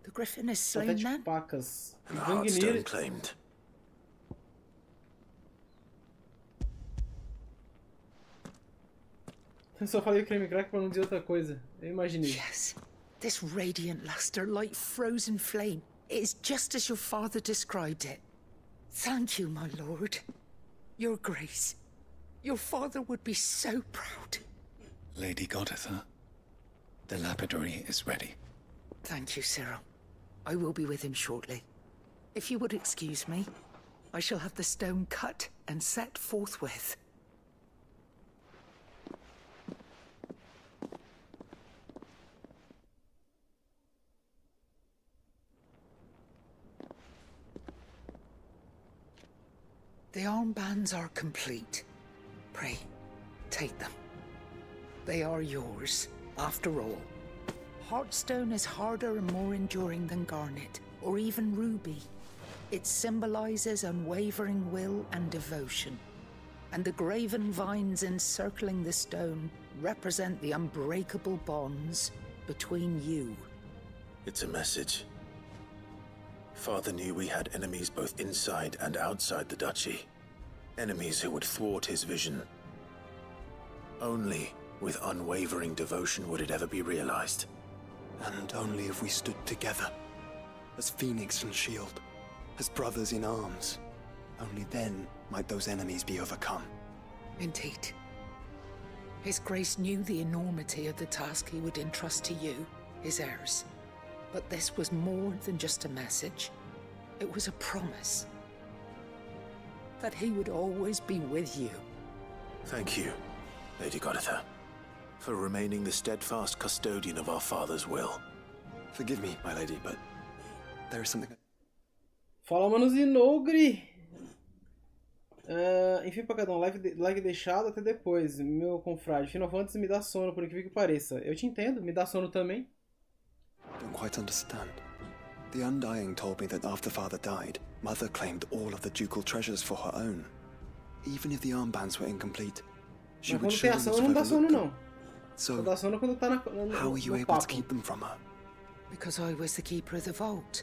The griffin is slain then. Pacas. And the Heartstone claimed. Eu só falei creme crack pra não dizer outra coisa. Eu imaginei. Yes, this radiant luster like frozen flame. It is just as your father described it. Thank you, my lord. Your grace. Your father would be so proud. Lady Godotha, the lapidary is ready. Thank you, Cyril. I will be with him shortly. If you would excuse me, I shall have the stone cut and set forthwith. The armbands are complete. Pray, take them. They are yours, after all. Heartstone is harder and more enduring than garnet, or even ruby. It symbolizes unwavering will and devotion. And the graven vines encircling the stone represent the unbreakable bonds between you. It's a message. Father knew we had enemies both inside and outside the duchy. Enemies who would thwart his vision. Only with unwavering devotion would it ever be realized. And only if we stood together, as Phoenix and Shield, as brothers in arms. Only then might those enemies be overcome. Indeed. His Grace knew the enormity of the task he would entrust to you, his heirs. But this was more than just a message. It was a promise. That he would always be with you. Thank you, Lady Godotha, for remaining the steadfast custodian of our father's will. Forgive me, my lady, but there is something... Fala, manos Inogre! Enfim, pra cada um, like deixado até depois, meu confrade. Final Fantasy me dá sono, por incrível que pareça. Eu te entendo, me dá sono também. Don't quite understand. The Undying told me that after Father died, Mother claimed all of the ducal treasures for her own. Even if the armbands were incomplete, she would surely not have overlooked them. So, how were you able to keep them from her? Because I was the keeper of the vault.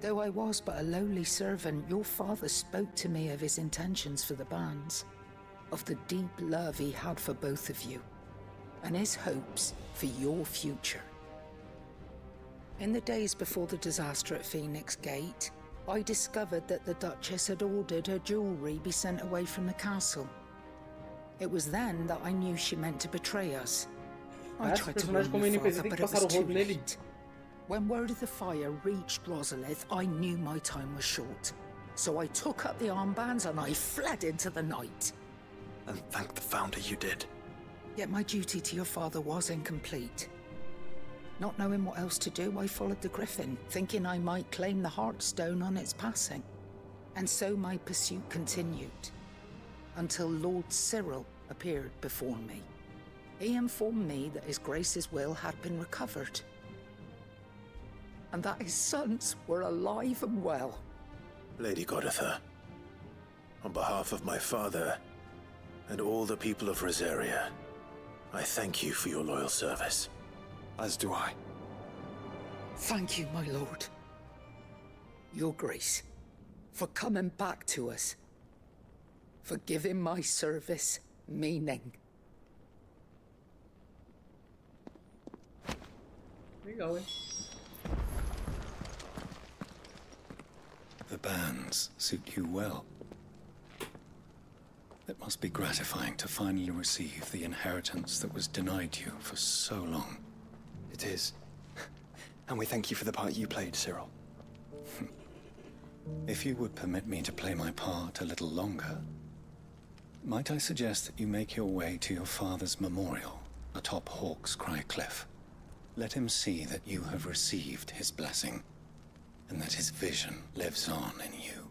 Though I was but a lowly servant, your father spoke to me of his intentions for the bands, of the deep love he had for both of you, and his hopes for your future. In the days before the disaster at Phoenix Gate, I discovered that the Duchess had ordered her jewelry be sent away from the castle. It was then that I knew she meant to betray us. I tried to warn your father, but it was too late. When word of the fire reached Rosalith, I knew my time was short. So I took up the armbands and I fled into the night. And thank the Founder you did. Yet my duty to your father was incomplete. Not knowing what else to do, I followed the Griffin, thinking I might claim the Heartstone on its passing. And so my pursuit continued, until Lord Cyril appeared before me. He informed me that His Grace's will had been recovered, and that his sons were alive and well. Lady Godotha, on behalf of my father and all the people of Rosaria, I thank you for your loyal service. As do I. Thank you, my lord. Your Grace, for coming back to us. for giving my service meaning. Legal, hein? The bands suit you well. It must be gratifying to finally receive the inheritance that was denied you for so long. It is. And we thank you for the part you played, Cyril. If you would permit me to play my part a little longer, might I suggest that you make your way to your father's memorial atop Hawk's Cry Cliff? Let him see that you have received his blessing, and that his vision lives on in you.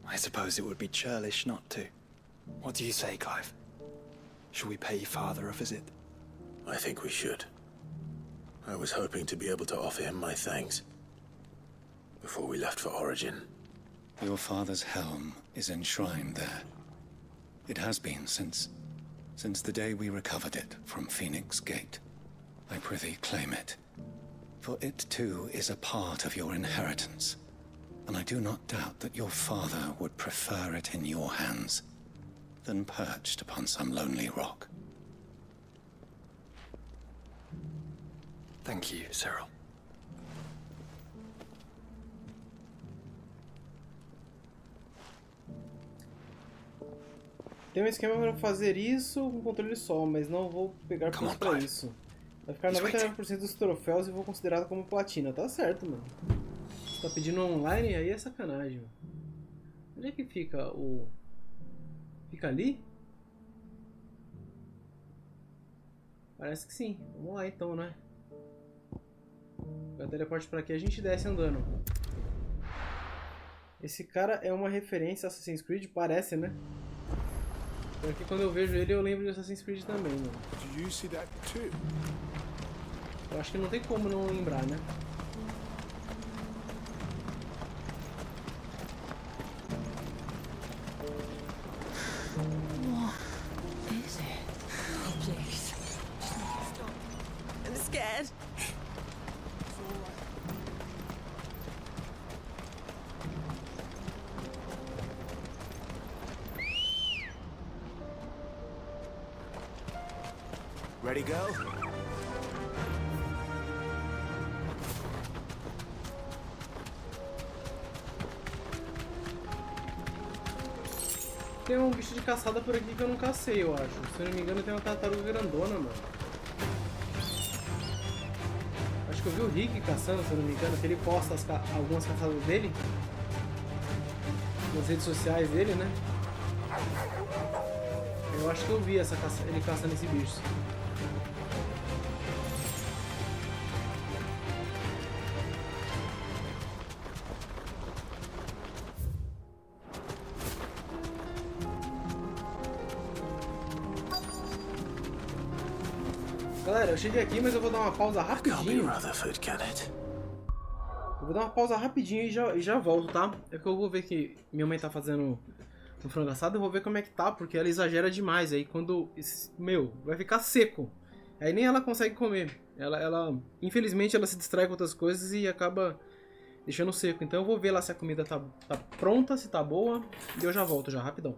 I suppose it would be churlish not to. What do you say, Clive? Should we pay Father a visit? I think we should. I was hoping to be able to offer him my thanks before we left for Origin. Your father's helm is enshrined there. It has been since the day we recovered it from Phoenix Gate. I prithee claim it, for it too is a part of your inheritance, and I do not doubt that your father would prefer it in your hands than perched upon some lonely rock. Thank you, Cyril. Tem um esquema para fazer isso com controle só, mas não vou pegar pontos para isso. Vai ficar 99% dos troféus e vou considerado como platina. Tá certo, mano. Você tá pedindo online? Aí é sacanagem, mano. Onde é que fica o... Fica ali? Parece que sim. Vamos lá então, né? Pegar teleporte pra aqui, a gente desce andando. Esse cara é uma referência a Assassin's Creed? Parece, né? Porque quando eu vejo ele, eu lembro de Assassin's Creed também, mano. Eu acho que não tem como não lembrar, né? Scared. Ready, go? Tem um bicho de caçada por aqui que eu não cacei, eu acho. Se eu não me engano, tem uma tartaruga grandona, mano. Acho que eu vi o Rick caçando, se eu não me engano, que ele posta algumas caçadas dele nas redes sociais dele, né? Eu acho que eu vi ele caçando esse bicho. Galera, eu cheguei aqui, mas eu vou dar uma pausa rapidinho. Eu vou dar uma pausa rapidinho e já volto, tá? É que eu vou ver que minha mãe tá fazendo um frango assado, eu vou ver como é que tá, porque ela exagera demais. Aí quando... Meu, vai ficar seco. Aí nem ela consegue comer. Infelizmente, ela se distrai com outras coisas e acaba deixando seco. Então eu vou ver lá se a comida tá pronta, se tá boa. E eu já volto já, rapidão.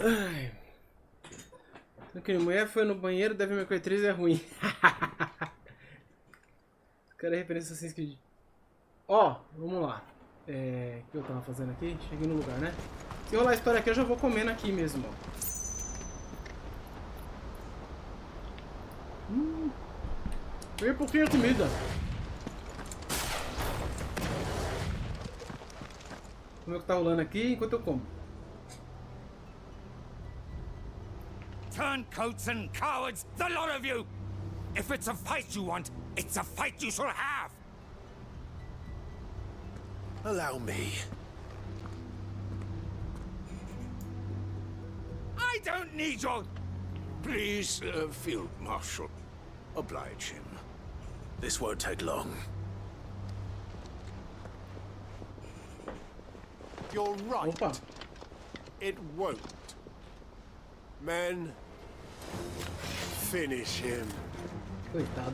Ai. Que mulher foi no banheiro, Devil May Cry 3 é ruim. Cara, referência Assassin's Creed. Ó, vamos lá. O que eu tava fazendo aqui? Cheguei no lugar, né? Se rolar a história aqui, eu já vou comendo aqui mesmo, ó. Veio pouquinho de comida. Como é que tá rolando aqui enquanto eu como? Turncoats and cowards, the lot of you! If it's a fight you want, it's a fight you shall have! Allow me. I don't need your... Please, Field Marshal, oblige him. This won't take long. You're right. Opa. It won't. Men, finish him. Coitado.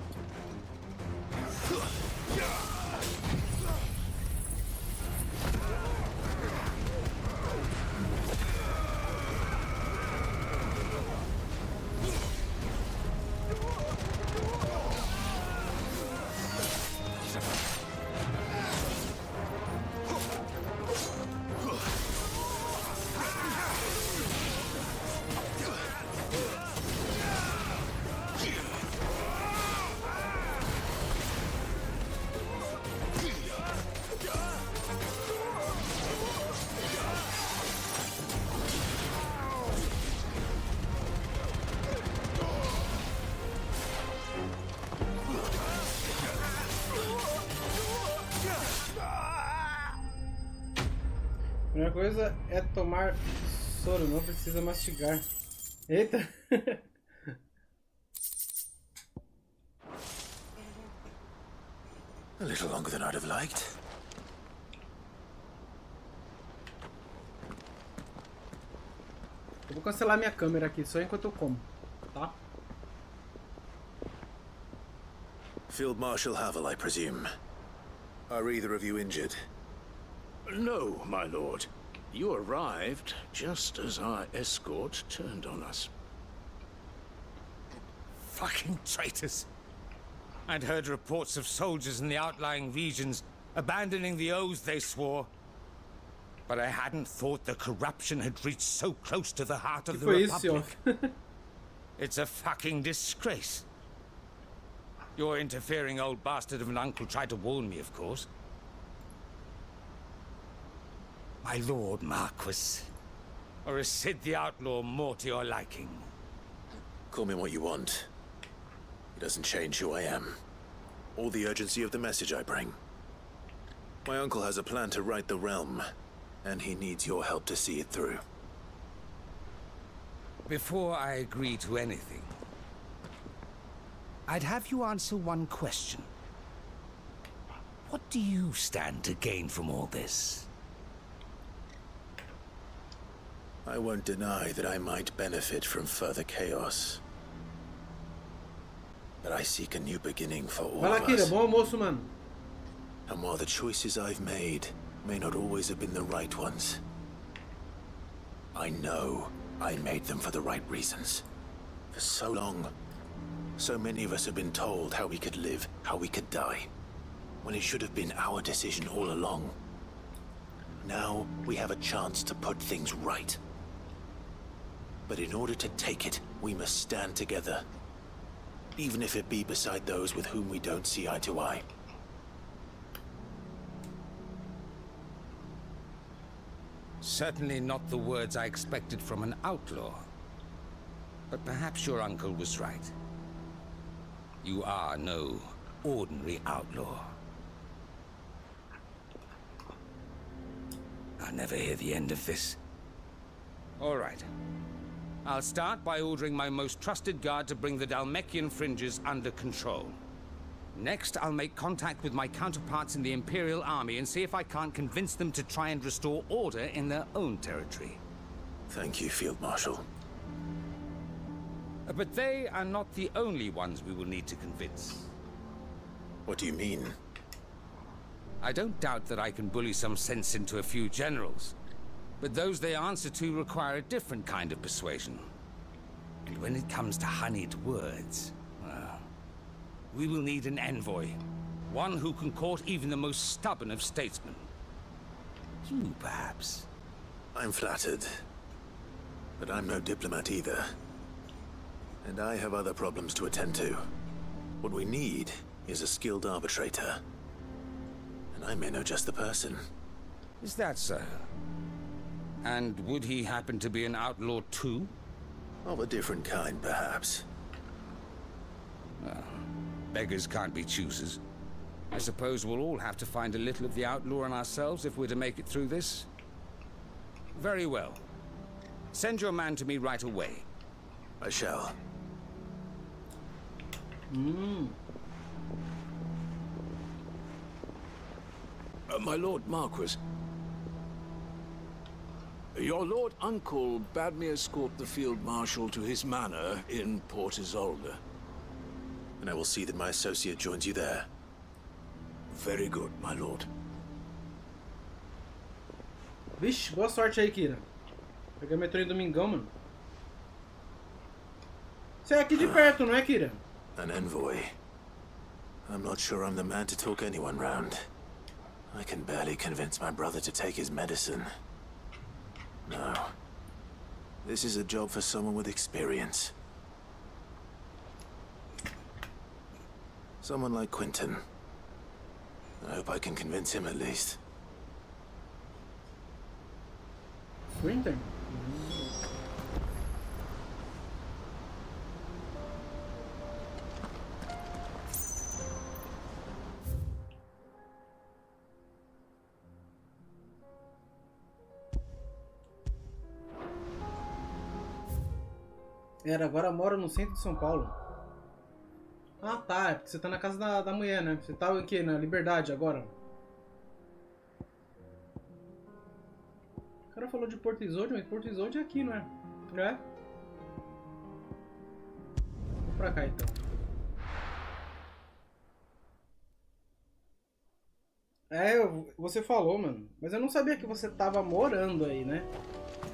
A primeira coisa é tomar soro, não precisa mastigar. Eita! A little longer than I'd have liked. Eu vou cancelar minha câmera aqui só enquanto eu como, tá? Field Marshal Havel, I presume. Are either of you injured? No, my lord. You arrived just as our escort turned on us. Fucking traitors! I'd heard reports of soldiers in the outlying regions abandoning the oaths they swore. But I hadn't thought the corruption had reached so close to the heart of the Republic. It's a fucking disgrace. Your interfering old bastard of an uncle tried to warn me, of course. My lord Marquis, or is Sid the Outlaw more to your liking? Call me what you want. It doesn't change who I am, or the urgency of the message I bring. My uncle has a plan to right the realm, and he needs your help to see it through. Before I agree to anything, I'd have you answer one question. What do you stand to gain from all this? I won't deny that I might benefit from further chaos. But I seek a new beginning for all Vai lá, of Kira, us. bom almoço, mano. And while the choices I've made may not always have been the right ones, I know I made them for the right reasons. For so long, so many of us have been told how we could live, how we could die, when it should have been our decision all along. Now we have a chance to put things right. But in order to take it, we must stand together. Even if it be beside those with whom we don't see eye to eye. Certainly not the words I expected from an outlaw. But perhaps your uncle was right. You are no ordinary outlaw. I'll never hear the end of this. All right. I'll start by ordering my most trusted guard to bring the Dhalmekian fringes under control. Next, I'll make contact with my counterparts in the Imperial Army and see if I can't convince them to try and restore order in their own territory. Thank you, Field Marshal. But they are not the only ones we will need to convince. What do you mean? I don't doubt that I can bully some sense into a few generals. But those they answer to require a different kind of persuasion. And when it comes to honeyed words, well, we will need an envoy. One who can court even the most stubborn of statesmen. You, perhaps? I'm flattered. But I'm no diplomat either. And I have other problems to attend to. What we need is a skilled arbitrator. And I may know just the person. Is that so? And would he happen to be an outlaw too? Of a different kind, perhaps. Well, beggars can't be choosers. I suppose we'll all have to find a little of the outlaw in ourselves if we're to make it through this. Very well. Send your man to me right away. I shall. My Lord Marquis. Your Lord Uncle bade me escort the Field Marshal to his manor in Port Isolde. And I will see that my associate joins you there. Very good, my lord. Vixe, boa sorte aí, Kira. Pegar metrô em domingão, mano. Você é aqui de perto, não é, Kira? An envoy. I'm not sure I'm the man to talk anyone round. I can barely convince my brother to take his medicine. No. This is a job for someone with experience. Someone like Quentin. I hope I can convince him at least. Quentin? Agora mora no centro de São Paulo. Ah, tá. É porque você tá na casa da mulher, né? Você tá aqui na Liberdade agora. O cara falou de Porto Isolde, mas Porto Isolde é aqui, não é? É? Vou pra cá, então. Você falou, mano. Mas eu não sabia que você tava morando aí, né?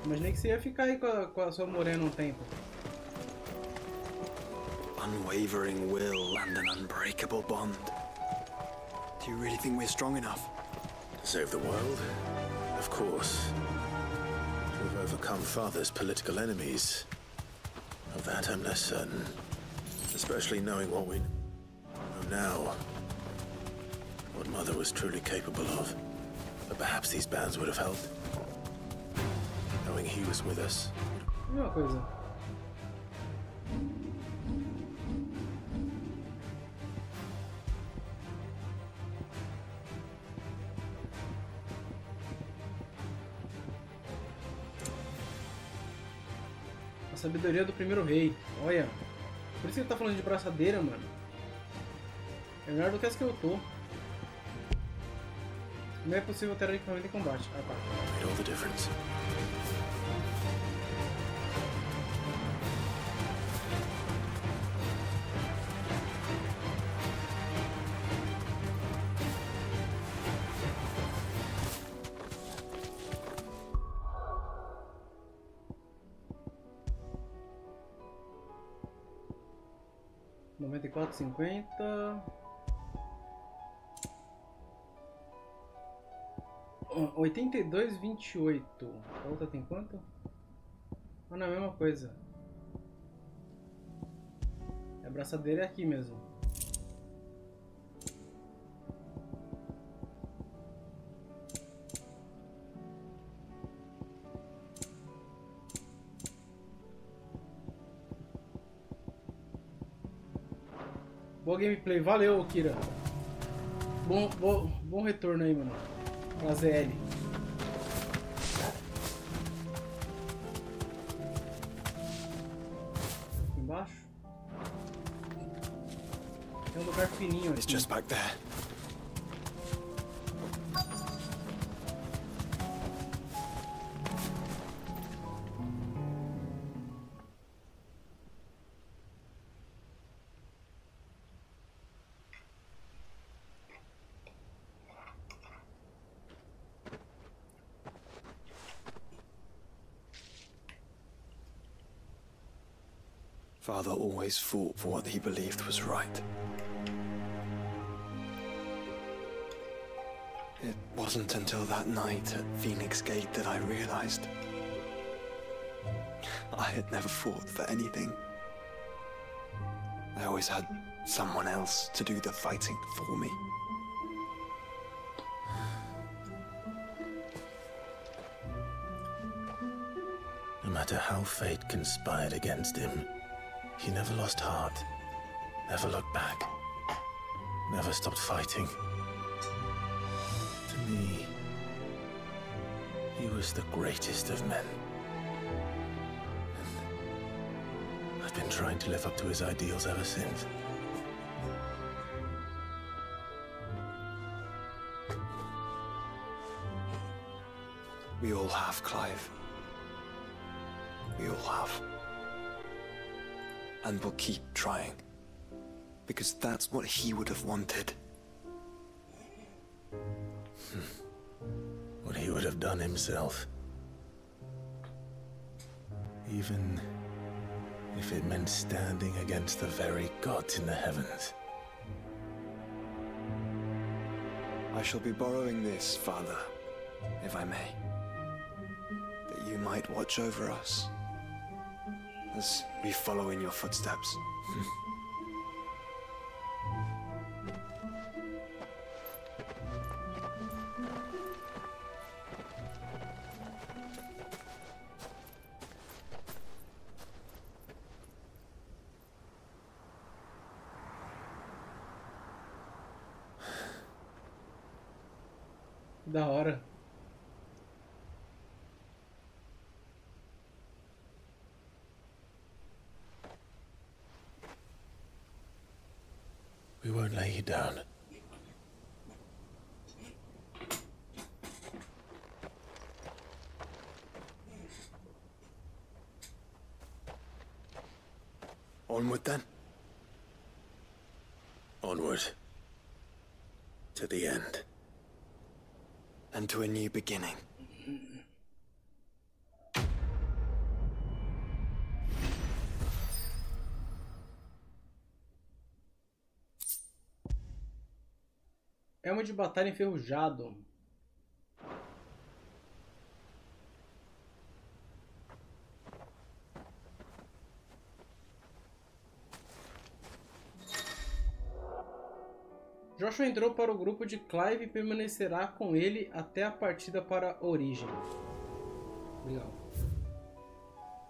Imaginei que você ia ficar aí com a sua morena um tempo. Unwavering will and an unbreakable bond. Do you really think we're strong enough? To save the world? Of course. To have overcome Father's political enemies. Of that I'm less certain. Especially knowing what we know now. What Mother was truly capable of. But perhaps these bands would have helped. Knowing he was with us. Uma coisa. A sabedoria do primeiro rei. Olha. Por isso que ele tá falando de braçadeira, mano. É melhor do que as que eu tô. Não é possível ter equipamento em combate. Ah, tá. Made all the difference. $94,50. 82,28. A outra tem quanto? Ah, não é a mesma coisa. A braçadeira é aqui mesmo. Boa gameplay, valeu, Kira. Bom retorno aí, mano. Pra ZL. Aqui embaixo. Tem um lugar fininho aqui. It's just back there. Father always fought for what he believed was right. It wasn't until that night at Phoenix Gate that I realized I had never fought for anything. I always had someone else to do the fighting for me. No matter how fate conspired against him, he never lost heart, never looked back, never stopped fighting. To me, he was the greatest of men. And I've been trying to live up to his ideals ever since. We all have, Clive. We all have. And we'll keep trying. Because that's what he would have wanted. What he would have done himself. Even if it meant standing against the very gods in the heavens. I shall be borrowing this, Father, if I may. That you might watch over us as we follow in your footsteps. Da hora. We won't lay you down. Onward then. Onward. To the end. And to a new beginning. Elmo de batalha enferrujado. Joshua entrou para o grupo de Clive e permanecerá com ele até a partida para a Origem. Legal.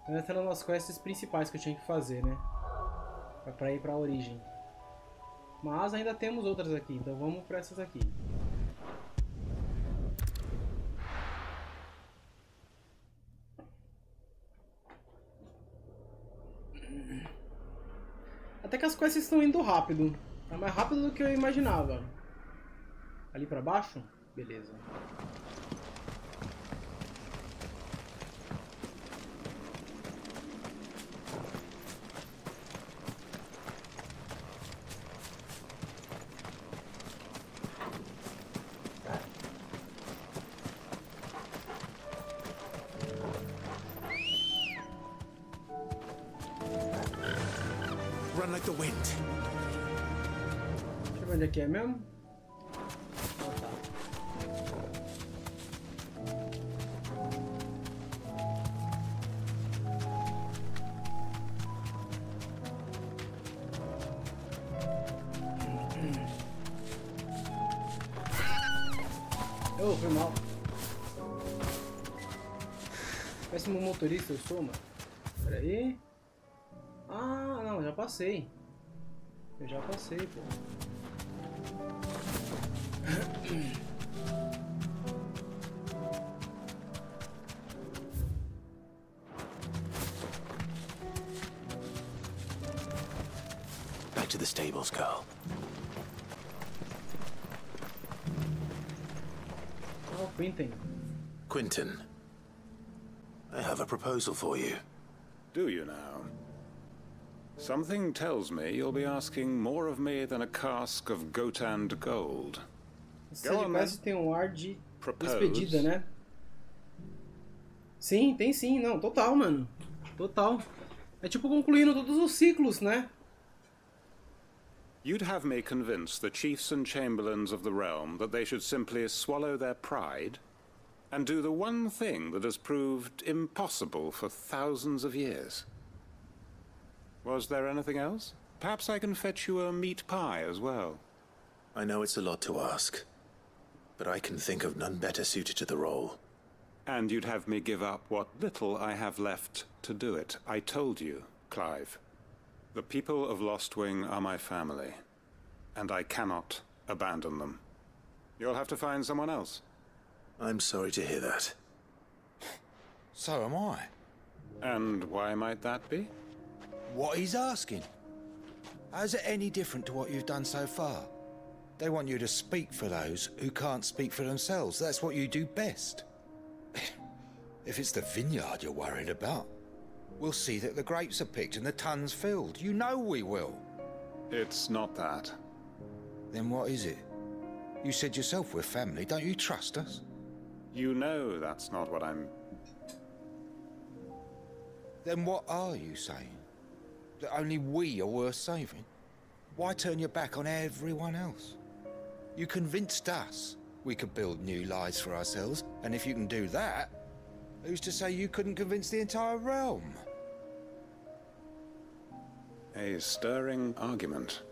Então essa era uma das quests principais que eu tinha que fazer, né? Para ir para a Origem. Mas ainda temos outras aqui, então vamos para essas aqui. Até que as quests estão indo rápido. Tá mais rápido do que eu imaginava. Ali pra baixo? Beleza. Run like the wind. Deixa eu ver onde é que é mesmo. Ah, tá. Oh, foi mal. Péssimo motorista eu sou, mano. Pera aí. Ah, não, já passei. Eu já passei, pô. Back to the stables, Carl. Oh, Quentin. Quentin, I have a proposal for you. Do you now? Something tells me you'll be asking more of me than a cask of Gotand gold. Essa quest tem um ar de despedida, né? Sim, tem sim, não, total, mano. Total. É tipo concluindo todos os ciclos, né? You'd have me convince the chiefs and chamberlains of the realm that they should simply swallow their pride and do the one thing that has proved impossible for thousands of years. Was there anything else? Perhaps I can fetch you a meat pie as well. I know it's a lot to ask, but I can think of none better suited to the role. And you'd have me give up what little I have left to do it. I told you, Clive. The people of Lostwing are my family, and I cannot abandon them. You'll have to find someone else. I'm sorry to hear that. So am I. And why might that be? What he's asking. How's it any different to what you've done so far? They want you to speak for those who can't speak for themselves. That's what you do best. If it's the vineyard you're worried about, we'll see that the grapes are picked and the tons filled. You know we will. It's not that. Then what is it? You said yourself we're family. Don't you trust us? You know that's not what I'm... Then what are you saying? That only we are worth saving? Why turn your back on everyone else? You convinced us we could build new lives for ourselves, and if you can do that, who's to say you couldn't convince the entire realm? A stirring argument.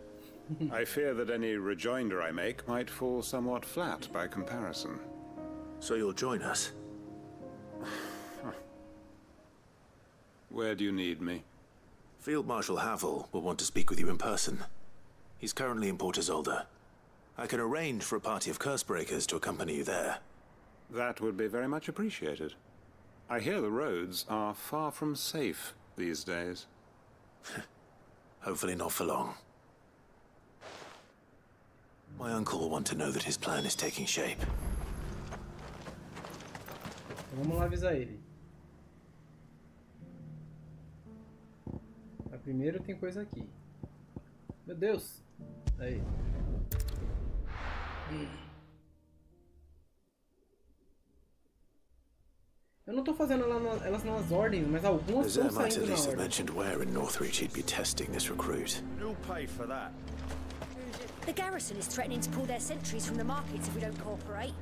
I fear that any rejoinder I make might fall somewhat flat by comparison. So you'll join us? Where do you need me? Field Marshal Havel will want to speak with you in person. He's currently in Port Isolde. I can arrange for a party of Cursebreakers to accompany you there. That would be very much appreciated. I hear the roads are far from safe these days. Hopefully not for long. My uncle will want to know that his plan is taking shape. Vamos lá avisar ele. Mas primeiro tem coisa aqui. Meu Deus! Aí. Eu não tô fazendo elas nas ordens, mas algumas estão might saindo at na least have ordem. mentioned where in Northreach he'd be testing this recruit. Who'll pay for that? The garrison is threatening to pull their sentries from the markets if we don't cooperate.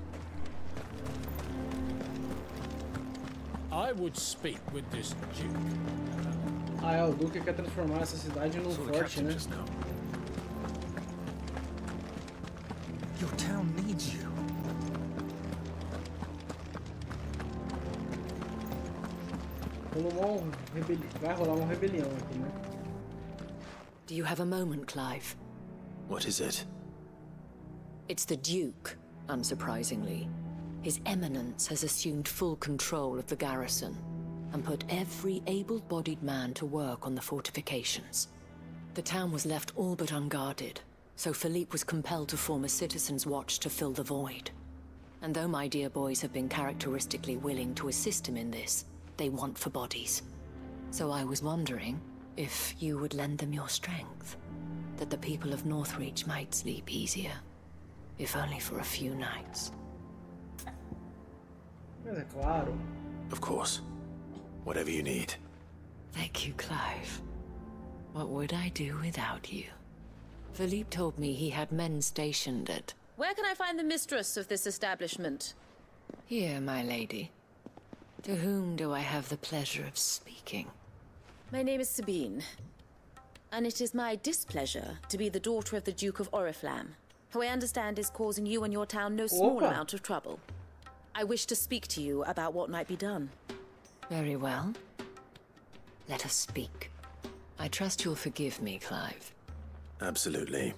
I would speak with this Duke. Ah, é, o Duque quer transformar essa cidade num forte, né? Your town needs you. Vai rolar uma rebelião aqui, né? Do you have a moment, Clive? What is it? It's the Duke, unsurprisingly. His Eminence has assumed full control of the garrison and put every able-bodied man to work on the fortifications. The town was left all but unguarded, so Philippe was compelled to form a citizen's watch to fill the void. And though my dear boys have been characteristically willing to assist him in this, they want for bodies. So I was wondering if you would lend them your strength, that the people of Northreach might sleep easier, if only for a few nights. Mas é claro. Of course. Whatever you need. Thank you, Clive. What would I do without you? Philippe told me he had men stationed at... Where can I find the mistress of this establishment? Here, my lady. To whom do I have the pleasure of speaking? My name is Sabine, and it is my displeasure to be the daughter of the Duke of Oriflamme, who I understand is causing you and your town no small amount of trouble. I wish to speak to you about what might be done. Very well. Let us speak. I trust you'll forgive me, Clive. Absolutely.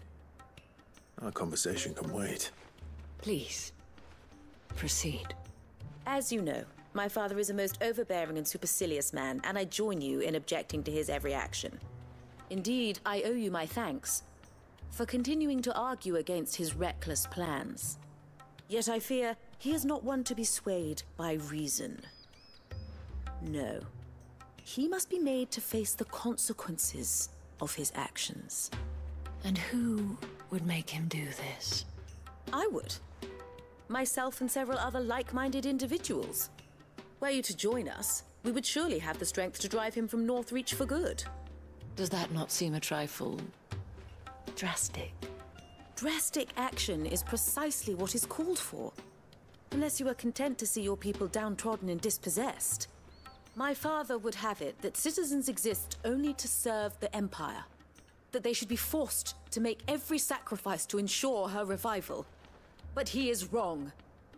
Our conversation can wait. Please, proceed. As you know, my father is a most overbearing and supercilious man, and I join you in objecting to his every action. Indeed, I owe you my thanks for continuing to argue against his reckless plans. Yet I fear he is not one to be swayed by reason. No. He must be made to face the consequences of his actions. And who would make him do this? I would. Myself and several other like-minded individuals. Were you to join us, we would surely have the strength to drive him from Northreach for good. Does that not seem a trifle drastic? Drastic action is precisely what is called for. Unless you are content to see your people downtrodden and dispossessed. My father would have it that citizens exist only to serve the Empire. That they should be forced to make every sacrifice to ensure her revival. But he is wrong.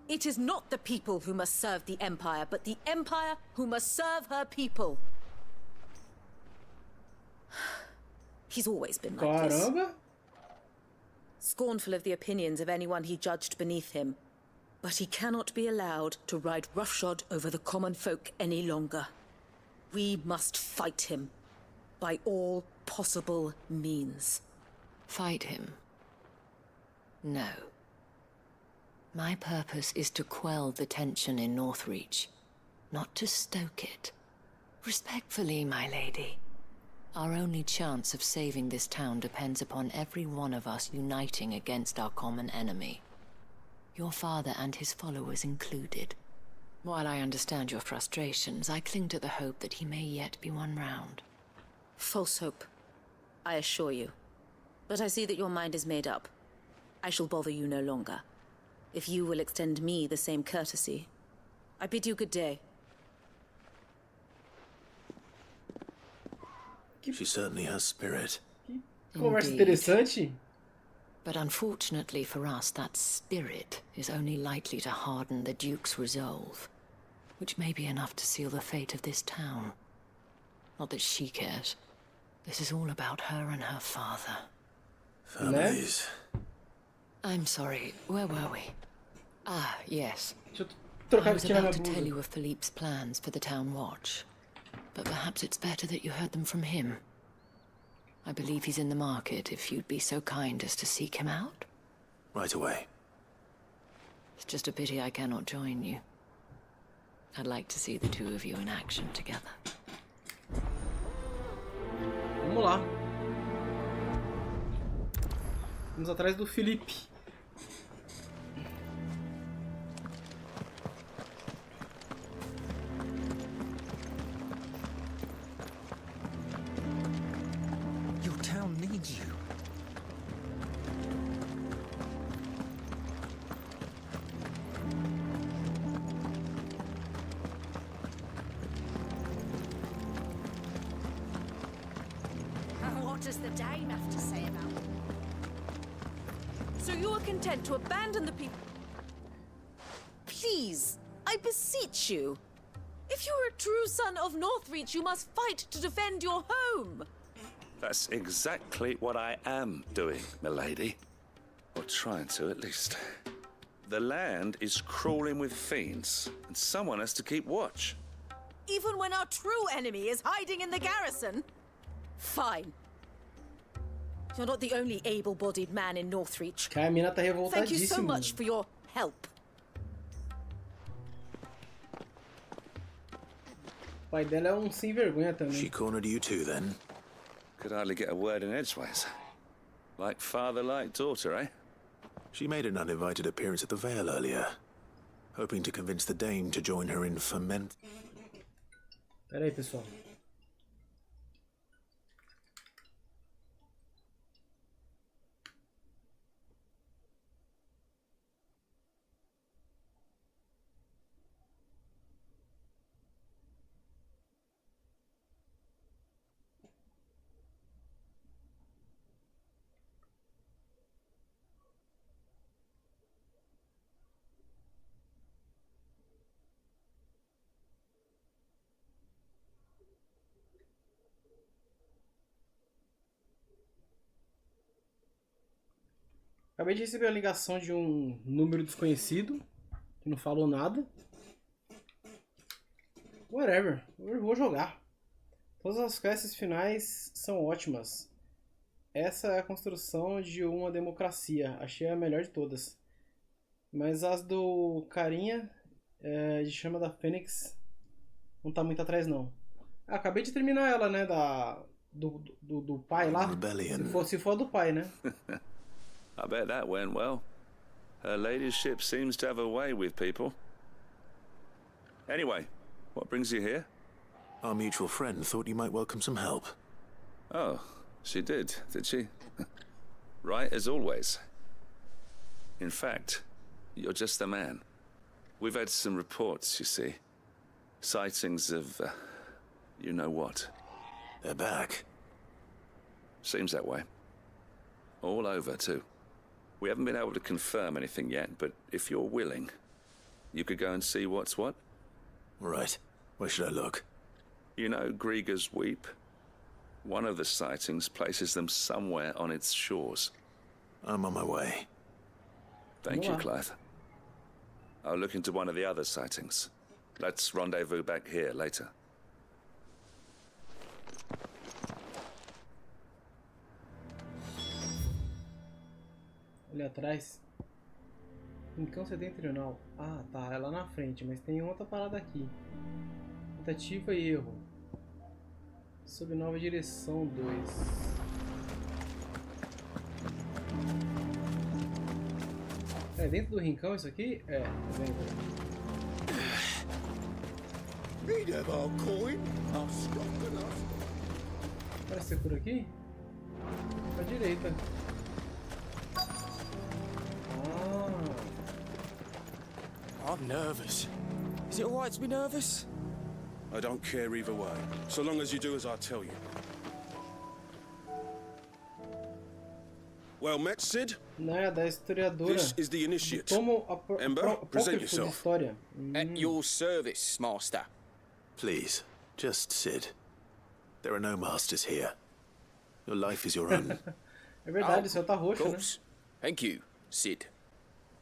It is not the people who must serve the Empire, but the Empire who must serve her people. He's always been like this. Scornful of the opinions of anyone he judged beneath him. But he cannot be allowed to ride roughshod over the common folk any longer. We must fight him by all possible means. Fight him? No. My purpose is to quell the tension in Northreach, not to stoke it. Respectfully, my lady. Our only chance of saving this town depends upon every one of us uniting against our common enemy. Your father and his followers included. While I understand your frustrations, I cling to the hope that he may yet be won round. False hope, I assure you. But I see that your mind is made up. I shall bother you no longer. If you will extend me the same courtesy, I bid you good day. She certainly has spirit. Conversa interessante. But unfortunately for us, that spirit is only likely to harden the Duke's resolve, which may be enough to seal the fate of this town. Not that she cares. This is all about her and her father. Families. I'm sorry, where were we? Ah, yes. I I was about to tell you of Philippe's plans for the town watch. But perhaps it's better that you heard them from him. I believe he's in the market, if you'd be so kind as to seek him out. Right away. It's just a pity I cannot join you. I'd like to see the two of you in action together. Vamos lá. Vamos atrás do Felipe. Your town needs you. What does the dame have to say about it? So you are content to abandon the people? Please, I beseech you. If you are a true son of Northreach, you must fight to defend your home. That's exactly what I am doing, milady. Or trying to, at least. The land is crawling with fiends, and someone has to keep watch. Even when our true enemy is hiding in the garrison? Fine. You're not the only able-bodied man in Northreach. A mina tá revoltadíssima. Thank you so much for your help. O pai dela é sem vergonha também. She cornered you too, then? Could hardly get a word in edgeways. Like father, like daughter, eh? She made an uninvited appearance at the Vale earlier, hoping to convince the dame to join her in ferment. Pera aí, pessoal. Acabei de receber a ligação de um número desconhecido, que não falou nada. Whatever, eu vou jogar. Todas as quests finais são ótimas. Essa é a construção de uma democracia, achei a melhor de todas. Mas as do carinha de Chama da Fênix não tá muito atrás não. Acabei de terminar ela, né, do pai lá. Se for do pai, né? I bet that went well. Her ladyship seems to have a way with people. Anyway, what brings you here? Our mutual friend thought you might welcome some help. Oh, she did she? Right as always. In fact, you're just the man. We've had some reports, you see. Sightings of, you know what. They're back. Seems that way. All over, too. We haven't been able to confirm anything yet, but if you're willing, you could go and see what's what. Right. Where should I look? You know Grieger's Weep? One of the sightings places them somewhere on its shores. I'm on my way. Thank you, Clive. I'll look into one of the other sightings. Let's rendezvous back here later. Ali atrás. Rincão setentrional. Ah, tá. É lá na frente, mas tem outra parada aqui. Tentativa e erro. Sob nova direção 2. É dentro do rincão isso aqui? É, tá vendo? Parece ser por aqui? Pra direita. I'm nervous. Is it alright to be nervous? I don't care either way, so long as you do as I tell you. Well met, Sid. Né, da historiadora. This is the initiate. Ember, present yourself. At your service, master. Please, just Sid. There are no masters here. Your life is your own. É verdade, o céu tá roxo, né? Thank you, Sid.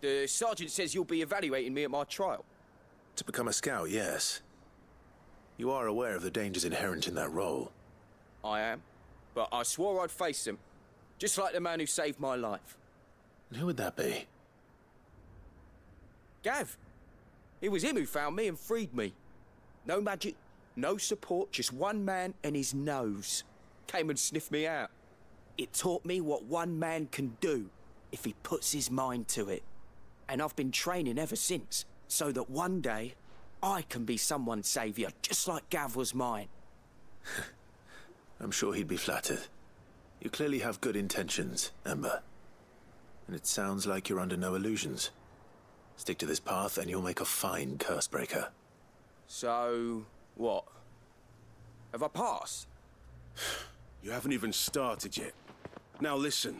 The sergeant says you'll be evaluating me at my trial. To become a scout, yes. You are aware of the dangers inherent in that role. I am, but I swore I'd face them, just like the man who saved my life. And who would that be? Gav. It was him who found me and freed me. No magic, no support, just one man and his nose. Came and sniffed me out. It taught me what one man can do if he puts his mind to it. And I've been training ever since, so that one day I can be someone's saviour, just like Gav was mine. I'm sure he'd be flattered. You clearly have good intentions, Ember. And it sounds like you're under no illusions. Stick to this path and you'll make a fine cursebreaker. So, what? Have I passed? You haven't even started yet. Now listen.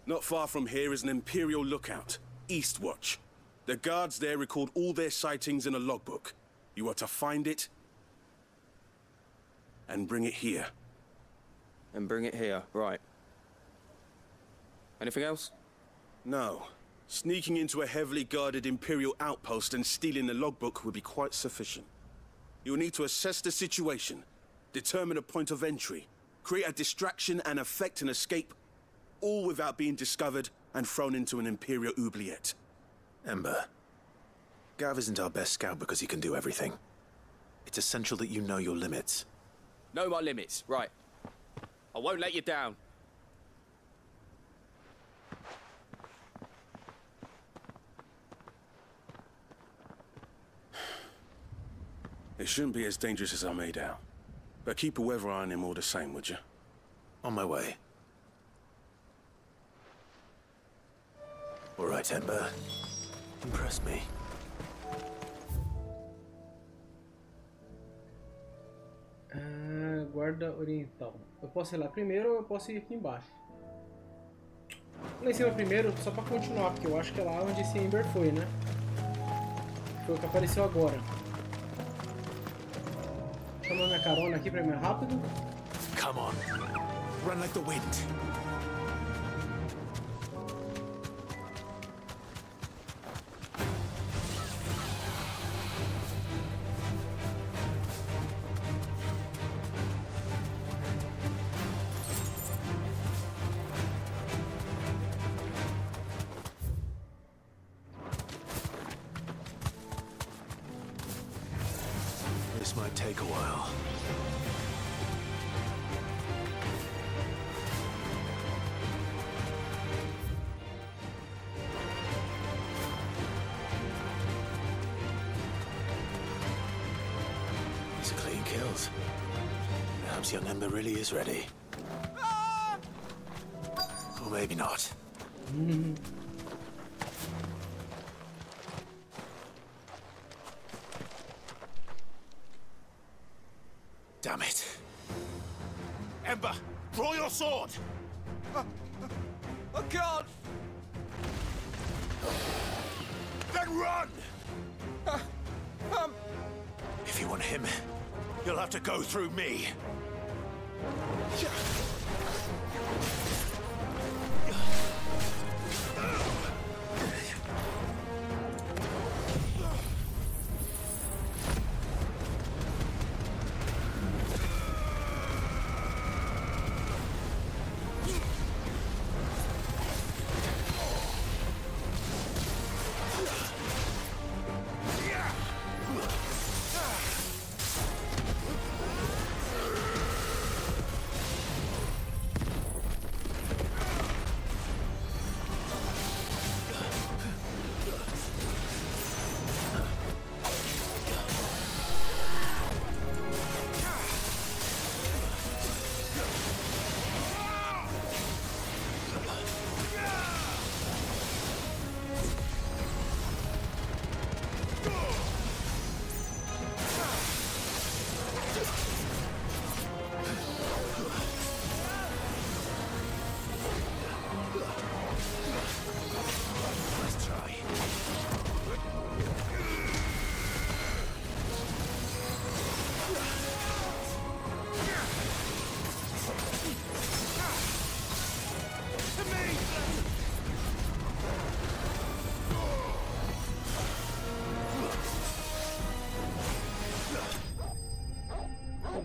Not far from here is an Imperial lookout, Eastwatch. The guards there record all their sightings in a logbook. You are to find it and bring it here. And bring it here, right. Anything else? No. Sneaking into a heavily guarded Imperial outpost and stealing the logbook would be quite sufficient. You'll need to assess the situation, determine a point of entry, create a distraction and effect an escape, all without being discovered and thrown into an Imperial oubliette. Ember, Gav isn't our best scout because he can do everything. It's essential that you know your limits. Know my limits, right. I won't let you down. It shouldn't be as dangerous as I made out. But keep a weather eye on him all the same, would you? On my way. All right, Ember. Impress me. Guarda oriental. Eu posso ir lá primeiro ou eu posso ir aqui embaixo? Vou lá em cima primeiro, só pra continuar, porque eu acho que é lá onde esse Ember foi, né? Foi o que apareceu agora. Chamando minha carona aqui pra ir mais rápido. Come on. Run like the wind. This might take a while. details. Perhaps young Ember really is ready. Or maybe not. Damn it. Ember, draw your sword! I can't! Then run! If you want him, you'll have to go through me.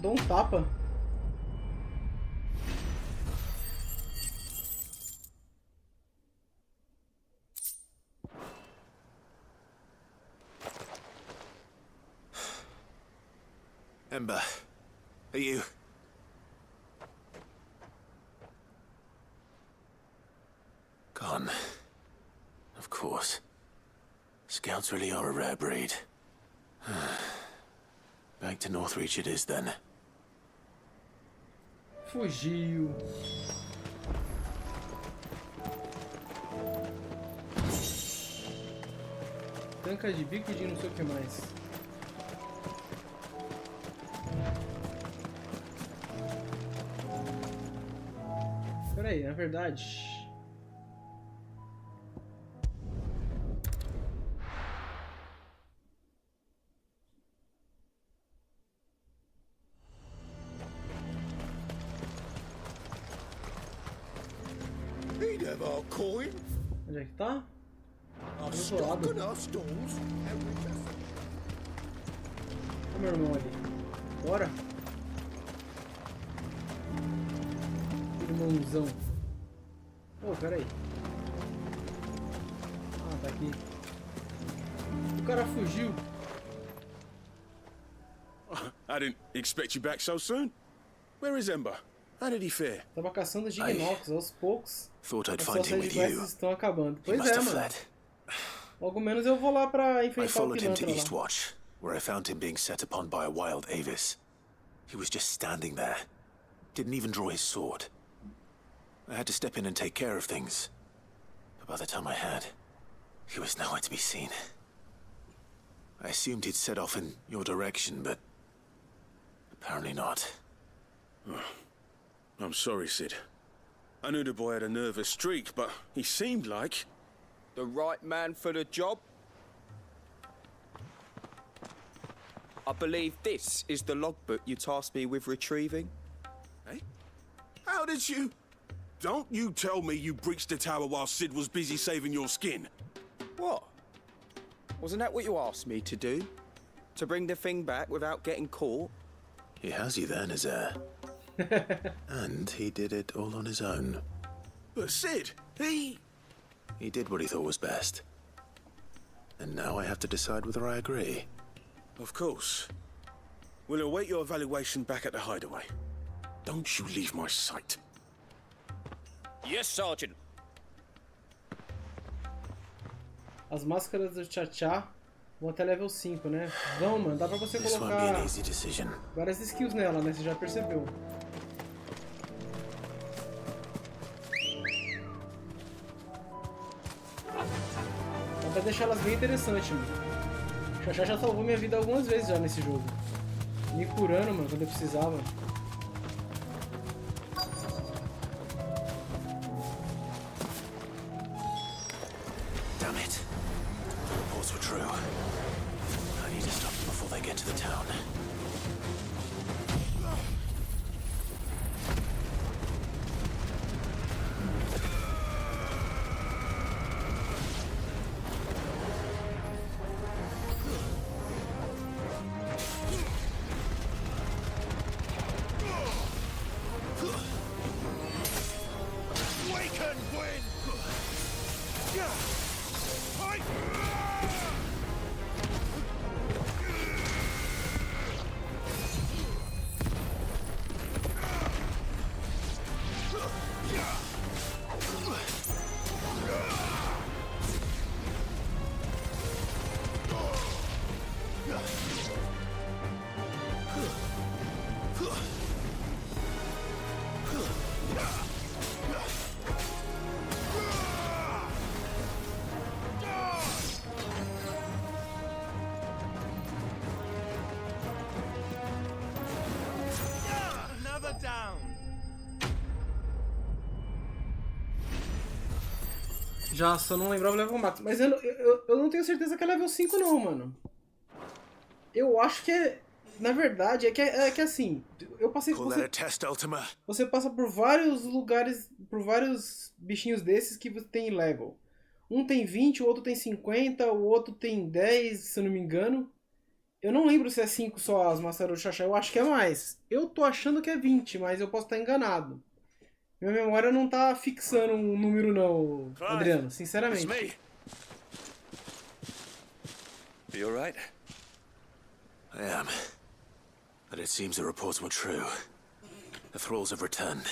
Dou um tapa. Ember, are you... Gone. Of course. Scouts really are a rare breed. Back to Northreach it is then. Fugiu. Tanca de bico de não sei o que mais. Peraí, na verdade... Onde é que tá? Do outro lado. Olha meu irmão ali. Bora. Irmãozão. Oh, peraí. Ah, tá aqui. O cara fugiu. I didn't expect you back so soon. Where is Ember? How did he fare? Tava caçando Gignox aos poucos. Thought I'd As find him with you. estão acabando. Pois must é, have mano. fled. Logo menos eu vou lá pra I enfrentar o followed him to pilantra lá. Eastwatch, where I found him being set upon by a wild Avis. He was just standing there. Didn't even draw his sword. I had to step in and take care of things. But by the time I had, he was nowhere to be seen. I assumed he'd set off in your direction, but apparently not. I'm sorry, Sid. I knew the boy had a nervous streak, but he seemed like... The right man for the job? I believe this is the logbook you tasked me with retrieving. Eh? How did you... Don't you tell me you breached the tower while Sid was busy saving your skin. What? Wasn't that what you asked me to do? To bring the thing back without getting caught? He has you then, his heir. And he did it all on his own. But Sid, he did what he thought was best. And now I have to decide whether I agree. Of course. We'll await your evaluation back at the hideaway. Don't you leave my sight. Yes, Sergeant. As máscaras do Tchá-Tchá Vamos até level 5, né? Vamos, mano. Dá pra você colocar várias skills nela, né? Você já percebeu. Dá pra deixar elas bem interessantes, mano. O Xaxá já salvou minha vida algumas vezes já nesse jogo. Me curando, mano, quando eu precisava. Damn it. The reports were true. I need to stop them before they get to the town. Já, só não lembrava o level max. Mas eu não tenho certeza que é level 5 não, mano. Eu acho que é... Na verdade, é que assim... Eu passei... Você passa por vários lugares... Por vários bichinhos desses que tem level. Um tem 20, o outro tem 50, o outro tem 10, se eu não me engano. Eu não lembro se é 5 só as maçarolas do Xaxá. Eu acho que é mais. Eu tô achando que é 20, mas eu posso estar enganado. Minha memória não tá fixando um número não, Adriano, sinceramente. You all right? I am. But it seems the reports were true. The thralls have returned.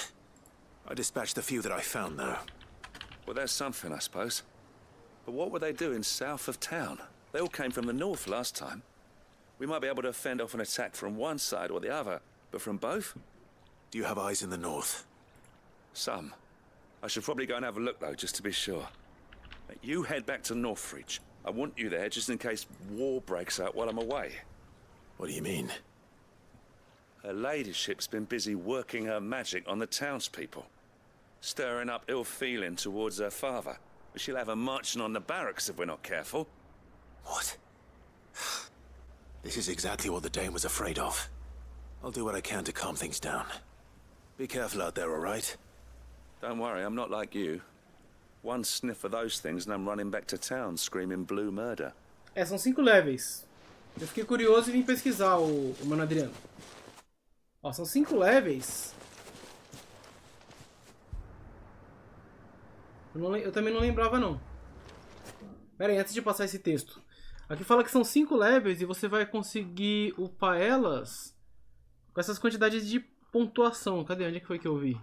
I dispatched the few that I found, though. Well, there's something, I suppose. But what were they doing south of town? They all came from the north last time. We might be able to fend off an attack from one side or the other, but from both? Do you have eyes in the north? Some. I should probably go and have a look, though, just to be sure. You head back to Northreach. I want you there just in case war breaks out while I'm away. What do you mean? Her ladyship's been busy working her magic on the townspeople, stirring up ill feeling towards her father. She'll have her marching on the barracks if we're not careful. What? This is exactly what the Dane was afraid of. I'll do what I can to calm things down. Be careful out there, all right? Don't worry, I'm not like you. One sniff of those things and I'm running back to town screaming blue murder. São 5 levels. Eu fiquei curioso e vim pesquisar o Mano Adriano. Ó, são 5 levels. Eu também não lembrava não. Pera aí, antes de passar esse texto. Aqui fala que são 5 levels e você vai conseguir upar elas com essas quantidades de pontuação. Cadê? Onde é que foi que eu vi?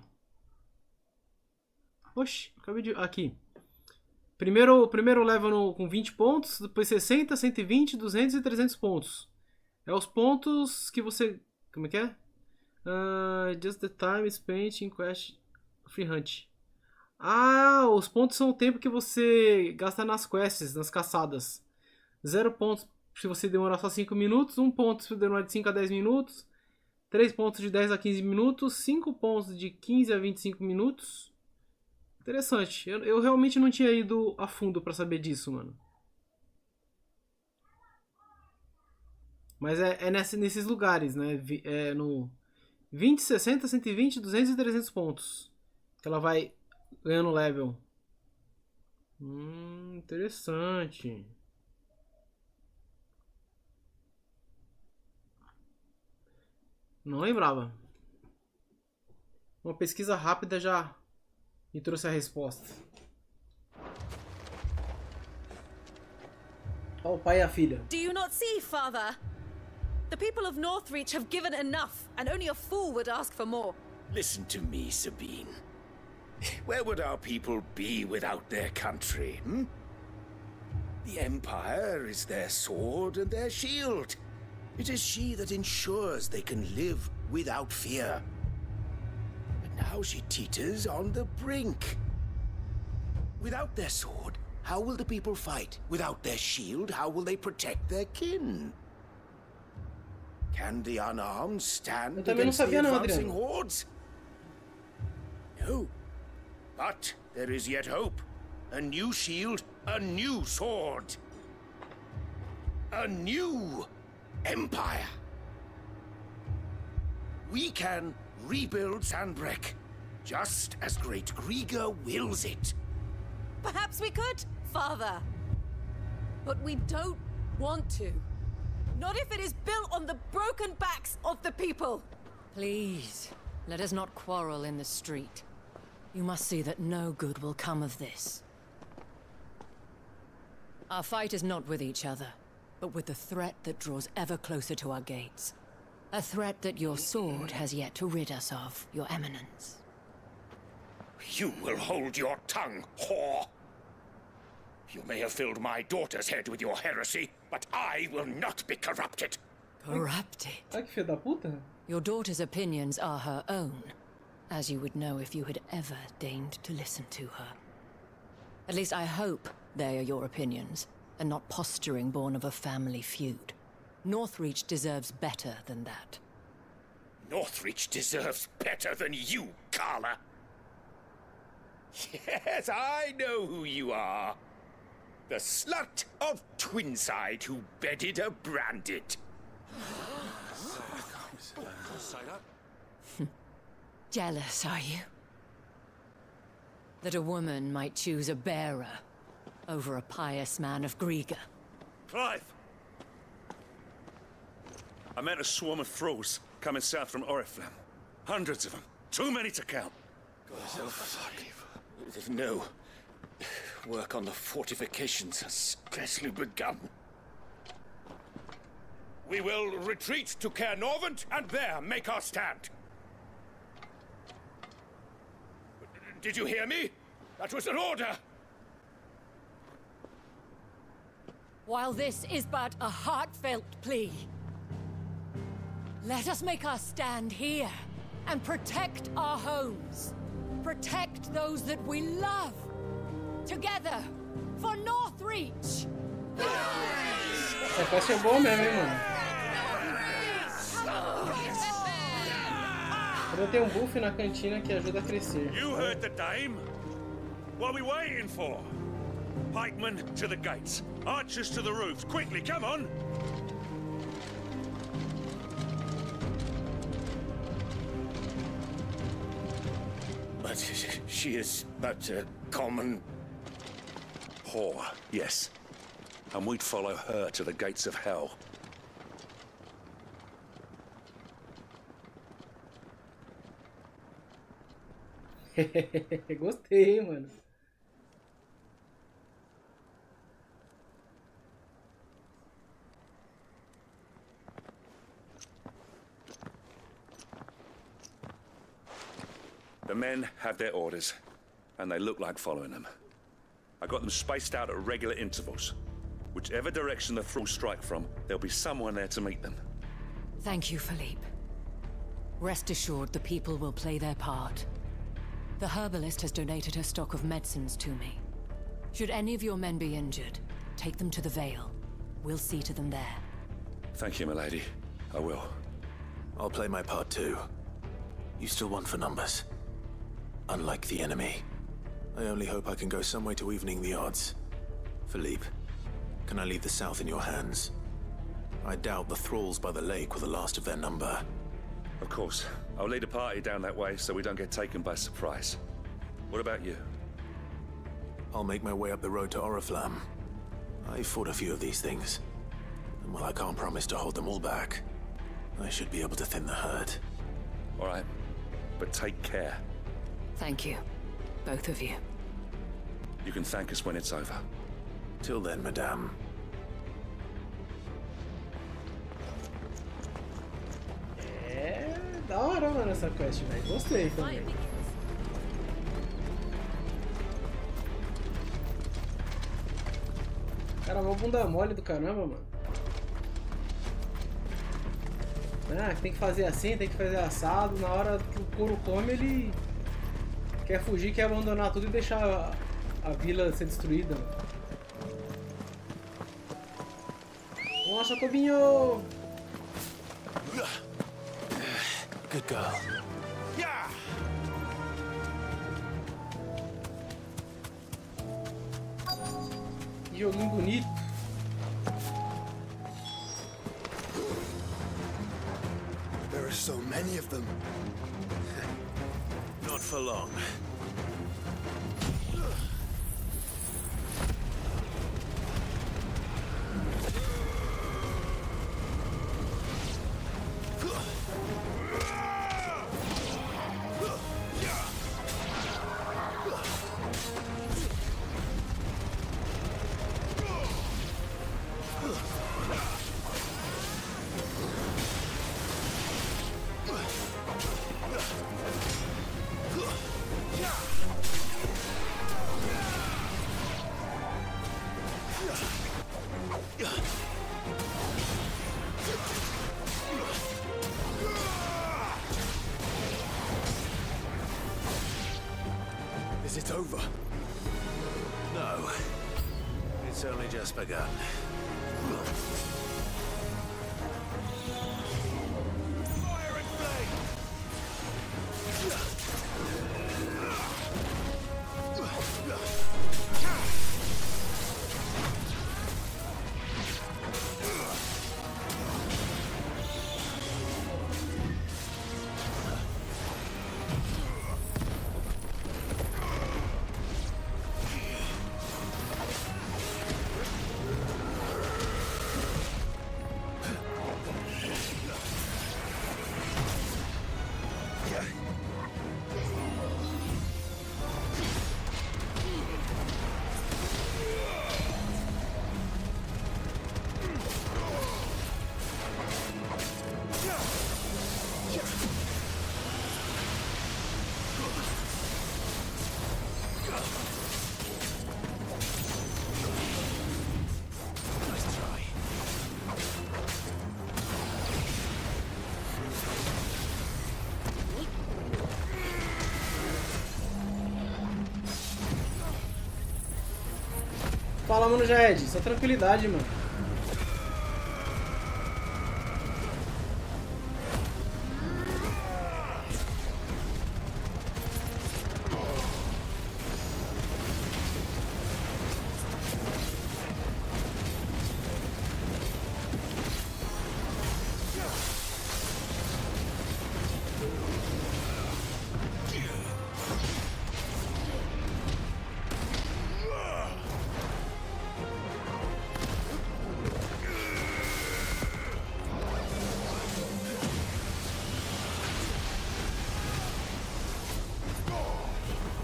Oxi, acabei de... Aqui. Primeiro level com 20 pontos, depois 60, 120, 200 e 300 pontos. É os pontos que você... Como é que é? Just the time spent in quest free hunt. Ah, os pontos são o tempo que você gasta nas quests, nas caçadas. 0 pontos se você demorar só 5 minutos, 1 ponto se você demorar de 5 a 10 minutos, 3 pontos de 10 a 15 minutos, 5 pontos de 15 a 25 minutos. Interessante. Eu realmente não tinha ido a fundo pra saber disso, mano. Mas é nesses lugares, né? É no 20, 60, 120, 200 e 300 pontos. Que ela vai ganhando level. Interessante. Não lembrava. Uma pesquisa rápida já me trouxe a resposta. Ó, o pai e a filha. Do you not see, father? The people of Northreach have given enough, and only a fool would ask for more. Listen to me, Sabine. Where would our people be without their country, The Empire is their sword and their shield. It is she that ensures they can live without fear. But now she teeters on the brink. Without their sword, how will the people fight? Without their shield, how will they protect their kin? Can the unarmed stand against the advancing hordes? No. But there is yet hope. A new shield, a new sword. A new empire. We can rebuild Sandbreck, just as Great Griga wills it. Perhaps we could, Father. But we don't want to. Not if it is built on the broken backs of the people. Please, let us not quarrel in the street. You must see that no good will come of this. Our fight is not with each other, but with the threat that draws ever closer to our gates. A threat that your sword has yet to rid us of, Your Eminence. You will hold your tongue, whore! You may have filled my daughter's head with your heresy, but I will not be corrupted. Corrupted? Ai, que filho da puta. Your daughter's opinions are her own, as you would know if you had ever deigned to listen to her. At least I hope they are your opinions, and not posturing born of a family feud. Northreach deserves better than that. Northreach deserves better than you, Carla. Yes, I know who you are. The slut of Twinside who bedded a Branded. Jealous, are you? That a woman might choose a bearer over a pious man of Griga. Clive! I met a swarm of thralls coming south from Oriflamme. Hundreds of them. Too many to count. No. Work on the fortifications has scarcely begun. We will retreat to Caer Norvent and there make our stand. Did you hear me? That was an order! While this is but a heartfelt plea, let us make our stand here and protect our homes. Protect those that we love. Together, for Northreach! Essa quest é boa mesmo, hein, mano? Eu tenho um buff na cantina que ajuda a crescer. You heard the dame? What are we waiting for? Pikemen to the gates. Archers to the roofs. Quickly, come on! But she is but a common... whore, yes. And we'd follow her to the gates of hell. Gostei, mano. The men have their orders, and they look like following them. I got them spaced out at regular intervals. Whichever direction the thralls strike from, there'll be someone there to meet them. Thank you, Philippe. Rest assured the people will play their part. The herbalist has donated her stock of medicines to me. Should any of your men be injured, take them to the Vale. We'll see to them there. Thank you, milady. I will. I'll play my part too. You still want for numbers. Unlike the enemy. I only hope I can go some way to evening the odds. Philippe, can I leave the south in your hands? I doubt the thralls by the lake were the last of their number. Of course. I'll lead a party down that way so we don't get taken by surprise. What about you? I'll make my way up the road to Oriflamme. I fought a few of these things. And while I can't promise to hold them all back, I should be able to thin the herd. All right. But take care. Thank you. Both of you. You can thank us when it's over. Till then, madame. É da hora, mano, essa quest, velho. Gostei também. Cara, mó bunda mole do caramba, mano. Ah, tem que fazer assim, tem que fazer assado. Na hora que o couro come, ele quer fugir, quer abandonar tudo e deixar a vila ser destruída. Vamos lá, Chacobinho! Good girl. Que joguinho bonito. There are so many of them. Not for long. Is it over? No. It's only just begun. Fire and flame! Fala, mano, Jaed. Só tranquilidade, mano.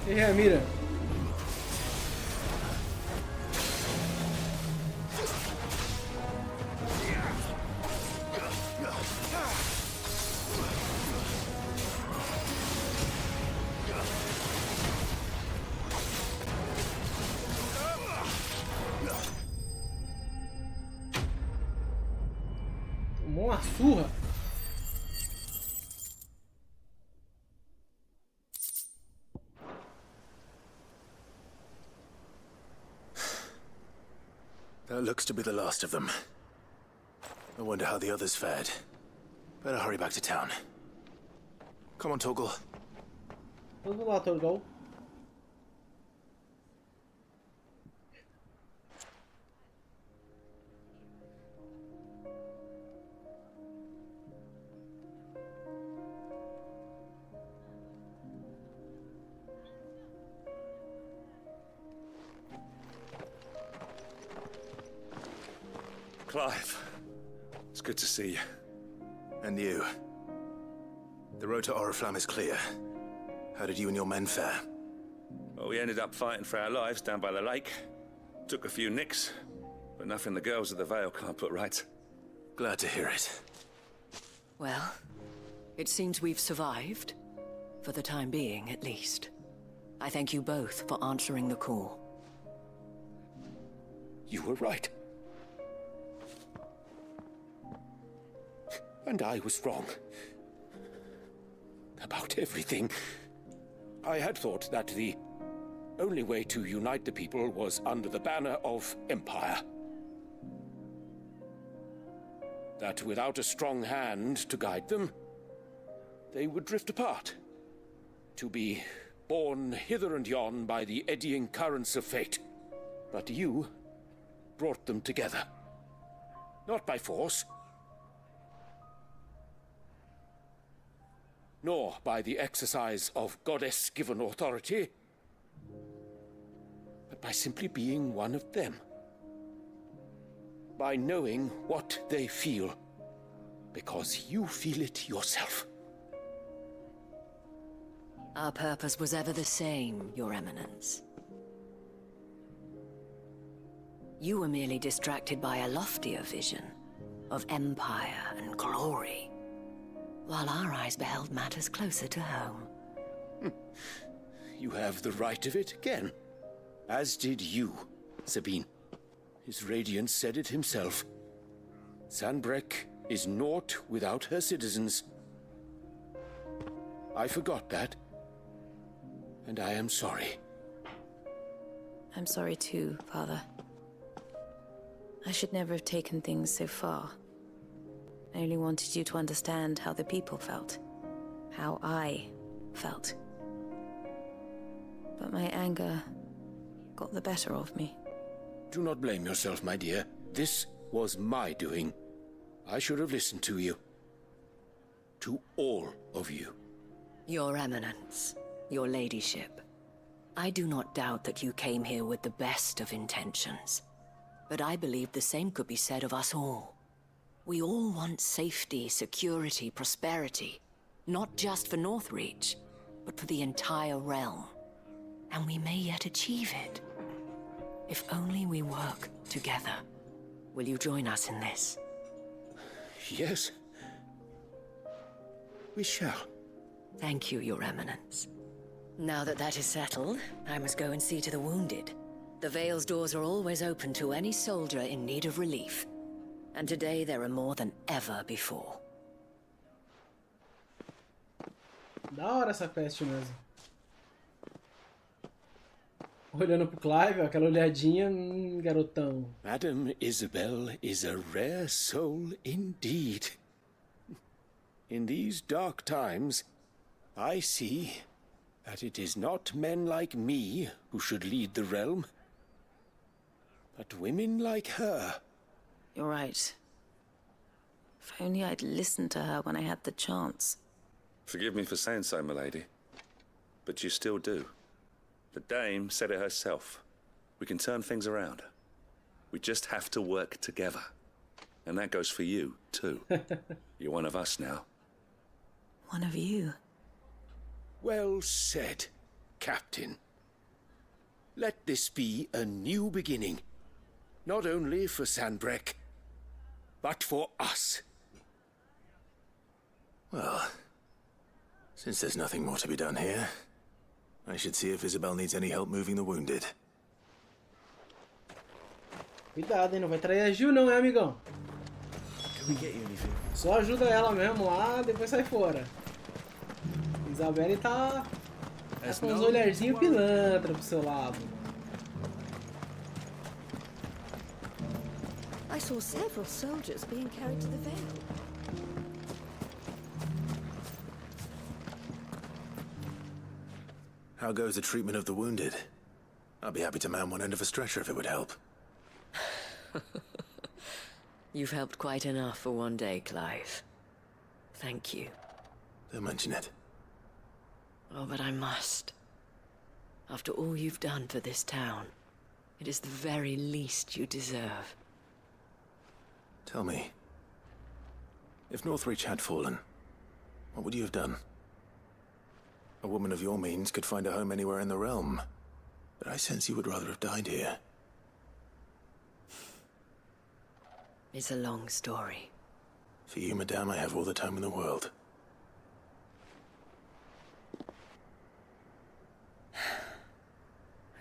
Errei a mira. Tomou uma surra. That looks to be the last of them. I wonder how the others fared. Better hurry back to town. Come on, Toggle. Vamos lá, Toggle. Clive, it's good to see you. And you. The road to Oriflamme is clear. How did you and your men fare? Well, we ended up fighting for our lives down by the lake. Took a few nicks, but nothing the girls of the Vale can't put right. Glad to hear it. Well, it seems we've survived. For the time being, at least. I thank you both for answering the call. You were right. And I was wrong. About everything. I had thought that the only way to unite the people was under the banner of Empire. That without a strong hand to guide them, they would drift apart. To be borne hither and yon by the eddying currents of fate. But you brought them together. Not by force, nor by the exercise of goddess-given authority, but by simply being one of them. By knowing what they feel, because you feel it yourself. Our purpose was ever the same, Your Eminence. You were merely distracted by a loftier vision of empire and glory, while our eyes beheld matters closer to home. You have the right of it again. As did you, Sabine. His radiance said it himself. Sanbreque is naught without her citizens. I forgot that. And I am sorry. I'm sorry too, Father. I should never have taken things so far. I only wanted you to understand how the people felt. How I felt. But my anger got the better of me. Do not blame yourself, my dear. This was my doing. I should have listened to you. To all of you. Your Eminence, your ladyship, I do not doubt that you came here with the best of intentions. But I believe the same could be said of us all. We all want safety, security, prosperity. Not just for Northreach, but for the entire realm. And we may yet achieve it. If only we work together. Will you join us in this? Yes. We shall. Thank you, Your Eminence. Now that that is settled, I must go and see to the wounded. The Vale's doors are always open to any soldier in need of relief. And today there are more than ever before. Da hora essa quest mesmo. Olhando pro Clive, aquela olhadinha, garotão. Madame Isabel is a rare soul indeed. In these dark times, I see that it is not men like me who should lead the realm, but women like her. You're right. If only I'd listened to her when I had the chance. Forgive me for saying so, milady, but you still do. The dame said it herself. We can turn things around. We just have to work together. And that goes for you, too. You're one of us now. One of you? Well said, Captain. Let this be a new beginning. Not only for Sanbreque, but for us. Well, since there's nothing more to be done here, I should see if Isabel needs any help moving the wounded. Cuidado, hein? Não vai trair a Gil não, né, amigão? Can we get you anything? Só ajuda ela mesmo lá, depois sai fora. Isabelle tá com uns olharzinhos pilantra pro seu lado. I saw several soldiers being carried to the Vale. How goes the treatment of the wounded? I'd be happy to man one end of a stretcher if it would help. You've helped quite enough for one day, Clive. Thank you. Don't mention it. Oh, but I must. After all you've done for this town, it is the very least you deserve. Tell me, if Northreach had fallen, what would you have done? A woman of your means could find a home anywhere in the realm, but I sense you would rather have died here. It's a long story. For you, madame, I have all the time in the world.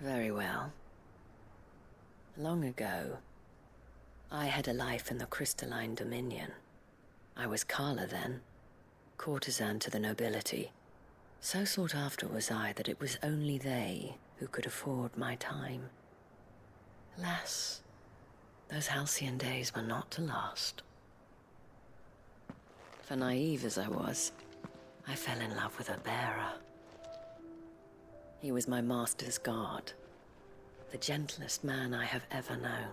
Very well. Long ago, I had a life in the crystalline dominion. I was Carla then, courtesan to the nobility. So sought after was I that it was only they who could afford my time. Alas, those halcyon days were not to last. For naive as I was, I fell in love with a bearer. He was my master's guard, the gentlest man I have ever known.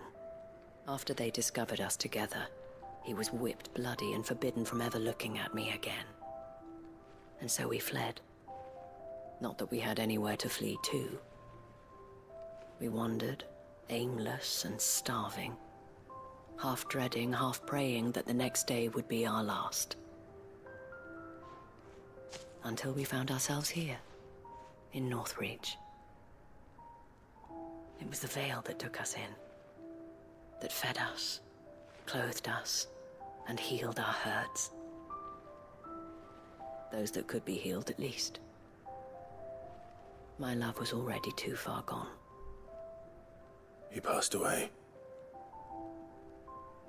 After they discovered us together, he was whipped bloody and forbidden from ever looking at me again. And so we fled. Not that we had anywhere to flee to. We wandered, aimless and starving, half dreading, half praying that the next day would be our last. Until we found ourselves here, in Northreach. It was the veil that took us in, that fed us, clothed us, and healed our hurts. Those that could be healed, at least. My love was already too far gone. He passed away.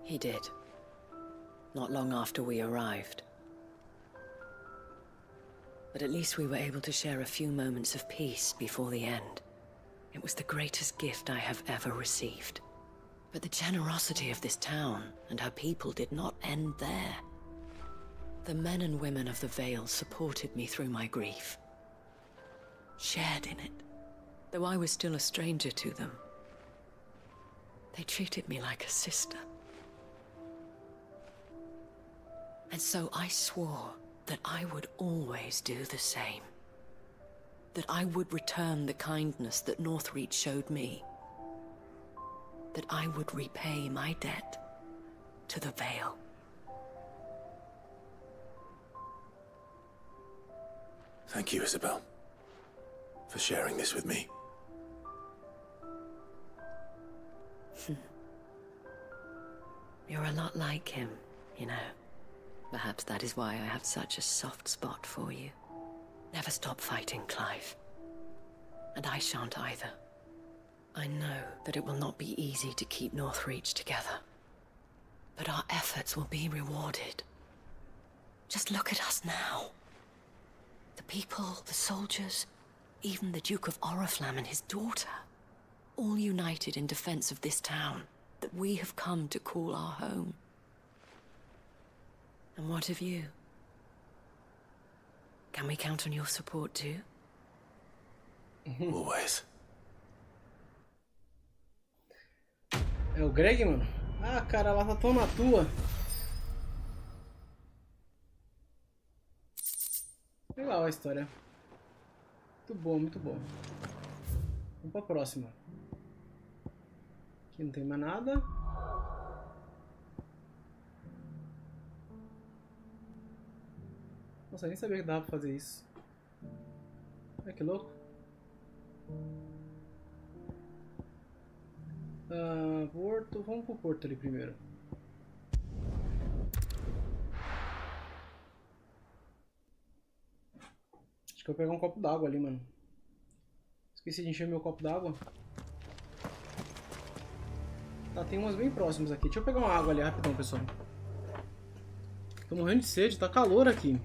He did. Not long after we arrived. But at least we were able to share a few moments of peace before the end. It was the greatest gift I have ever received. But the generosity of this town and her people did not end there. The men and women of the Vale supported me through my grief. Shared in it, though I was still a stranger to them. They treated me like a sister. And so I swore that I would always do the same. That I would return the kindness that Northreach showed me. That I would repay my debt to the Vale. Thank you, Isabel, for sharing this with me. You're a lot like him, you know. Perhaps that is why I have such a soft spot for you. Never stop fighting, Clive. And I shan't either. I know that it will not be easy to keep Northreach together. But our efforts will be rewarded. Just look at us now. The people, the soldiers, even the Duke of Oriflamme and his daughter. All united in defense of this town that we have come to call our home. And what of you? Can we count on your support too? Always. É o Greg, mano? Ah, cara, ela tá tão na tua. Legal a história. Muito bom, muito bom. Vamos pra próxima. Aqui não tem mais nada. Nossa, eu nem sabia que dava pra fazer isso. Ai, que louco. Porto. Vamos pro porto ali primeiro. Acho que eu vou pegar um copo d'água ali, mano. Esqueci de encher meu copo d'água. Tá, tem umas bem próximas aqui. Deixa eu pegar uma água ali rapidão, pessoal. Tô morrendo de sede, tá calor aqui.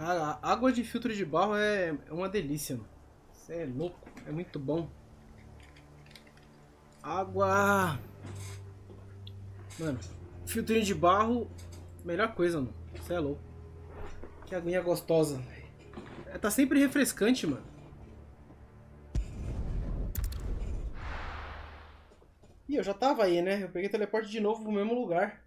Cara, a água de filtro de barro é uma delícia, mano. Isso é louco, é muito bom. Água... Mano, filtrinho de barro, melhor coisa, mano. Isso é louco. Que aguinha gostosa. Tá sempre refrescante, mano. Ih, eu já tava aí, né? Eu peguei teleporte de novo pro mesmo lugar.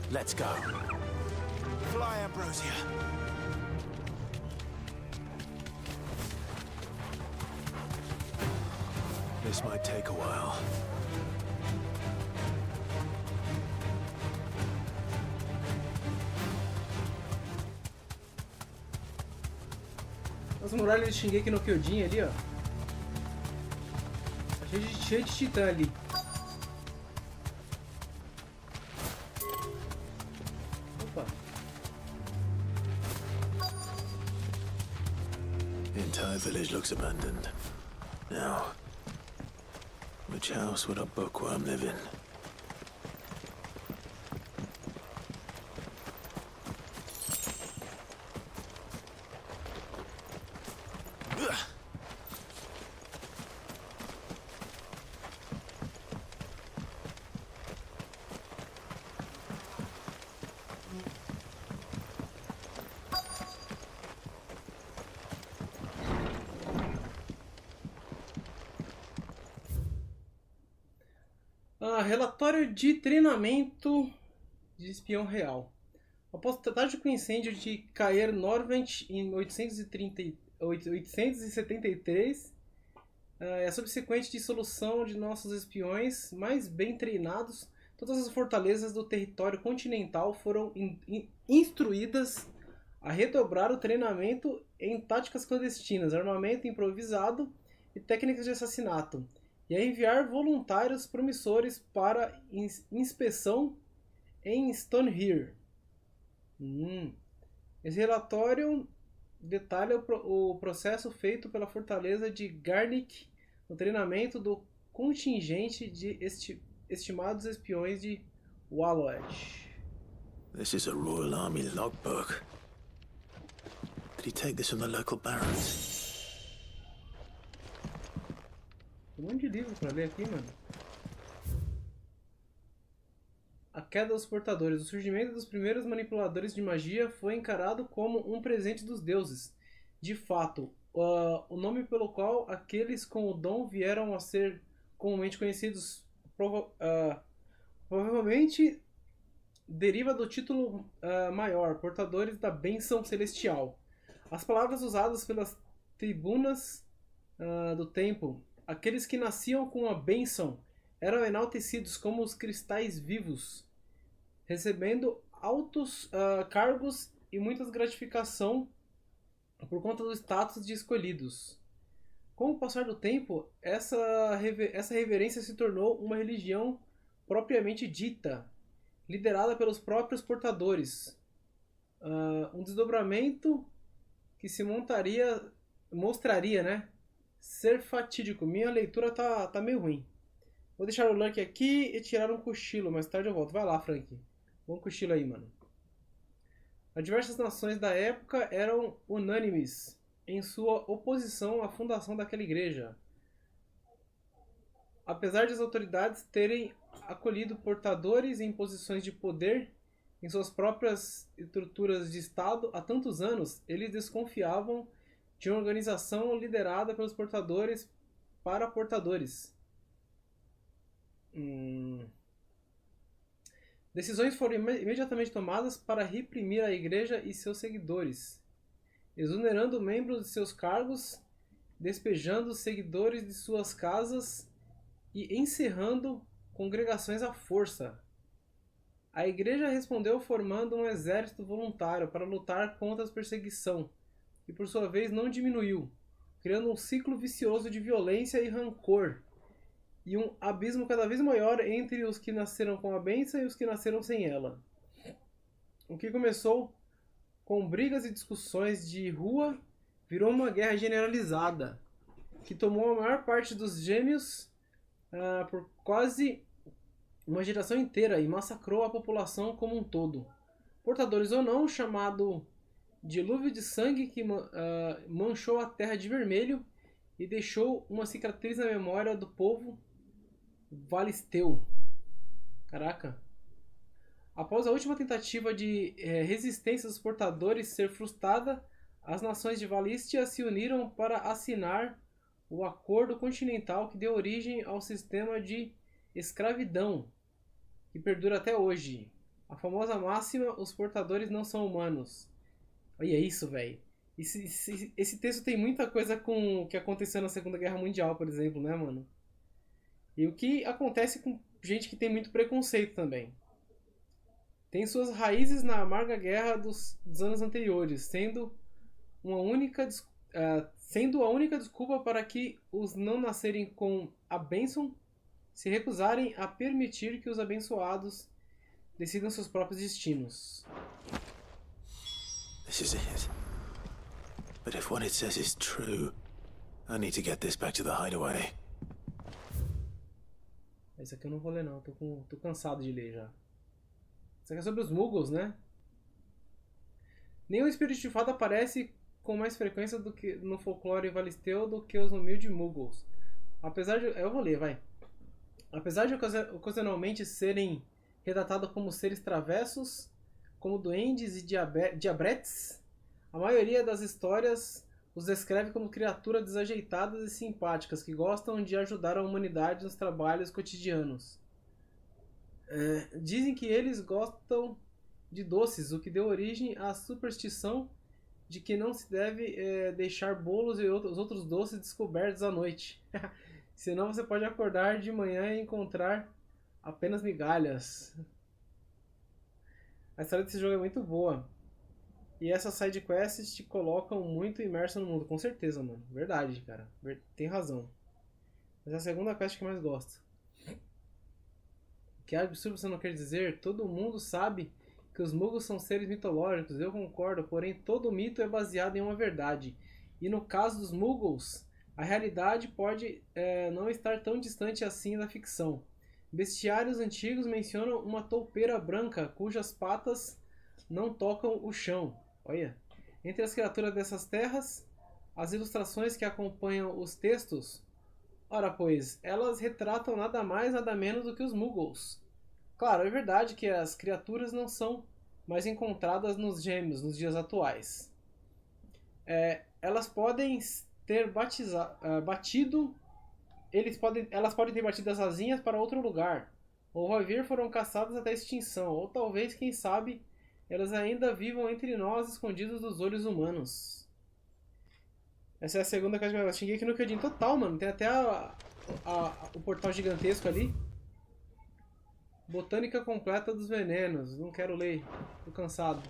Let's go. Fly, Ambrosia. This might take a while. As muralhas de Shingeki no Kyojin ali, ó. Tá cheio de titã ali. Opa. The entire village looks abandoned. Now, which house would a bookworm live in? Relatório de treinamento de espião real. Após o trágico incêndio de Caer Norvent em 873, a subsequente dissolução de nossos espiões mais bem treinados, todas as fortalezas do território continental foram instruídas a redobrar o treinamento em táticas clandestinas, armamento improvisado e técnicas de assassinato, e a enviar voluntários promissores para inspeção em Stonehere. Esse relatório detalha o processo feito pela fortaleza de Garnick no treinamento do contingente de estimados espiões de Wallowed. This is a Royal Army logbook. Did he take this from the local barons? Tem um monte de livro pra ler aqui, mano. A queda dos portadores. O surgimento dos primeiros manipuladores de magia foi encarado como um presente dos deuses. De fato, o nome pelo qual aqueles com o dom vieram a ser comumente conhecidos provavelmente deriva do título maior, portadores da bênção celestial. As palavras usadas pelas tribunas do templo, aqueles que nasciam com a bênção, eram enaltecidos como os cristais vivos, recebendo altos cargos e muitas gratificação por conta do status de escolhidos. Com o passar do tempo, essa reverência se tornou uma religião propriamente dita, liderada pelos próprios portadores. Um desdobramento que se mostraria, né, ser fatídico. Minha leitura tá meio ruim. Vou deixar o Lurk aqui e tirar um cochilo. Mais tarde eu volto. Vai lá, Frank. Bom cochilo aí, mano. As diversas nações da época eram unânimes em sua oposição à fundação daquela igreja. Apesar de as autoridades terem acolhido portadores em posições de poder em suas próprias estruturas de Estado há tantos anos, eles desconfiavam de uma organização liderada pelos portadores para portadores. Decisões foram imediatamente tomadas para reprimir a igreja e seus seguidores, exonerando membros de seus cargos, despejando os seguidores de suas casas e encerrando congregações à força. A igreja respondeu formando um exército voluntário para lutar contra a perseguição, e por sua vez não diminuiu, criando um ciclo vicioso de violência e rancor, e um abismo cada vez maior entre os que nasceram com a bênção e os que nasceram sem ela. O que começou com brigas e discussões de rua virou uma guerra generalizada. que tomou a maior parte dos gêmeos por quase uma geração inteira e massacrou a população como um todo. Portadores ou não, chamado dilúvio de sangue que manchou a terra de vermelho e deixou uma cicatriz na memória do povo valisteu. Caraca. Após a última tentativa de resistência dos portadores ser frustrada, as nações de Valistia se uniram para assinar o Acordo Continental que deu origem ao sistema de escravidão, que perdura até hoje. A famosa máxima, os portadores não são humanos. Olha isso, velho. Esse texto tem muita coisa com o que aconteceu na Segunda Guerra Mundial, por exemplo, né, mano? E o que acontece com gente que tem muito preconceito também. Tem suas raízes na amarga guerra dos anos anteriores, sendo a única desculpa para que os não nascerem com a bênção se recusarem a permitir que os abençoados decidam seus próprios destinos. This is it. But if what it says is true, I need to get this back to the hideaway. Esse aqui eu não vou ler não, tô cansado de ler já. Isso aqui é sobre os Muggles, né? Nenhum espírito de fada aparece com mais frequência do que no folclore valisteu do que os humildes Muggles. Apesar de... Eu vou ler, vai. Apesar de ocasionalmente serem retratados como seres travessos, como duendes e diabretes, a maioria das histórias os descreve como criaturas desajeitadas e simpáticas que gostam de ajudar a humanidade nos trabalhos cotidianos. Dizem que eles gostam de doces, o que deu origem à superstição de que não se deve deixar bolos e os outros doces descobertos à noite. Senão você pode acordar de manhã e encontrar apenas migalhas. A história desse jogo é muito boa. E essas sidequests te colocam muito imerso no mundo. Com certeza, mano. Verdade, cara. Tem razão. Mas é a segunda quest que eu mais gosto. Que absurdo você não quer dizer? Todo mundo sabe que os Muggles são seres mitológicos. Eu concordo, porém todo mito é baseado em uma verdade. E no caso dos Muggles, a realidade pode não estar tão distante assim da ficção. Bestiários antigos mencionam uma toupeira branca cujas patas não tocam o chão. Olha. Entre as criaturas dessas terras, as ilustrações que acompanham os textos, ora pois, elas retratam nada mais nada menos do que os Muggles. Claro, é verdade que as criaturas não são mais encontradas nos gêmeos nos dias atuais. Elas podem ter batido... Elas podem ter batido as asinhas para outro lugar, ou vai ver foram caçadas até a extinção, ou talvez, quem sabe, elas ainda vivam entre nós escondidos dos olhos humanos. Essa é a segunda coisa que eu xinguei aqui no Kyojin total, mano. Tem até o portal gigantesco ali. Botânica completa dos venenos. Não quero ler, tô cansado.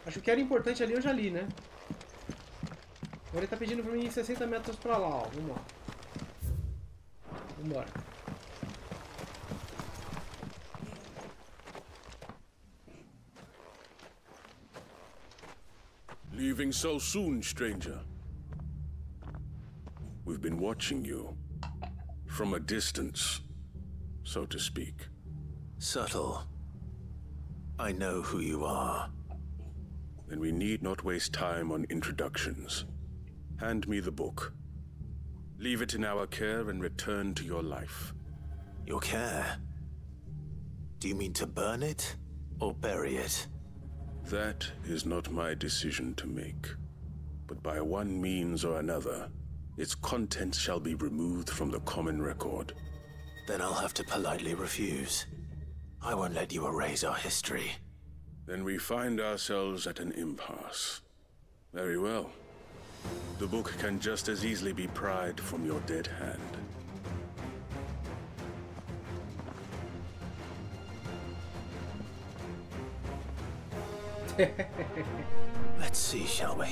Acho que era importante ali, eu já li, né? Agora ele tá pedindo pra mim 60 metros pra lá, ó. Vamos lá. Vambora. Leaving so soon, stranger? We've been watching you. From a distance, so to speak. Subtle. I know who you are. Then we need not waste time on introductions. Hand me the book. Leave it in our care and return to your life. Your care? Do you mean to burn it or bury it? That is not my decision to make. But by one means or another, its contents shall be removed from the common record. Then I'll have to politely refuse. I won't let you erase our history. Then we find ourselves at an impasse. Very well. The book can just as easily be pried from your dead hand. Let's see, shall we?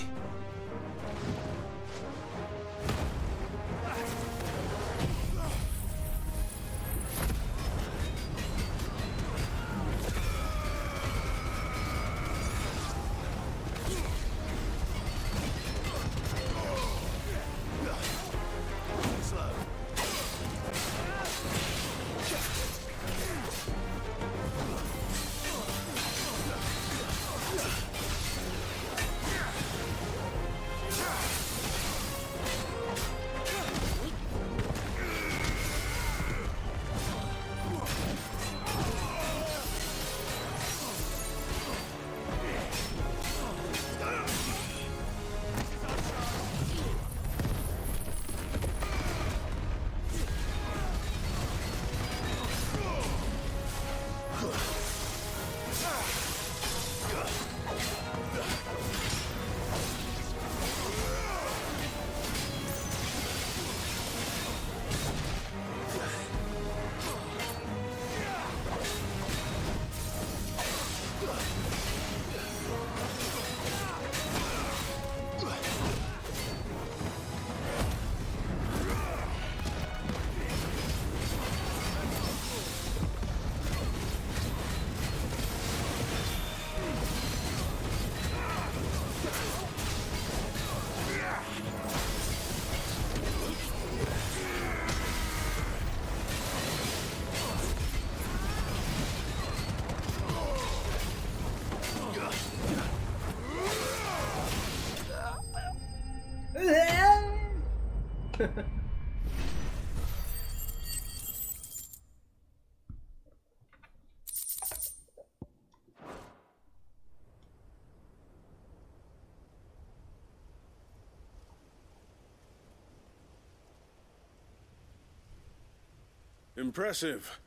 Impressive.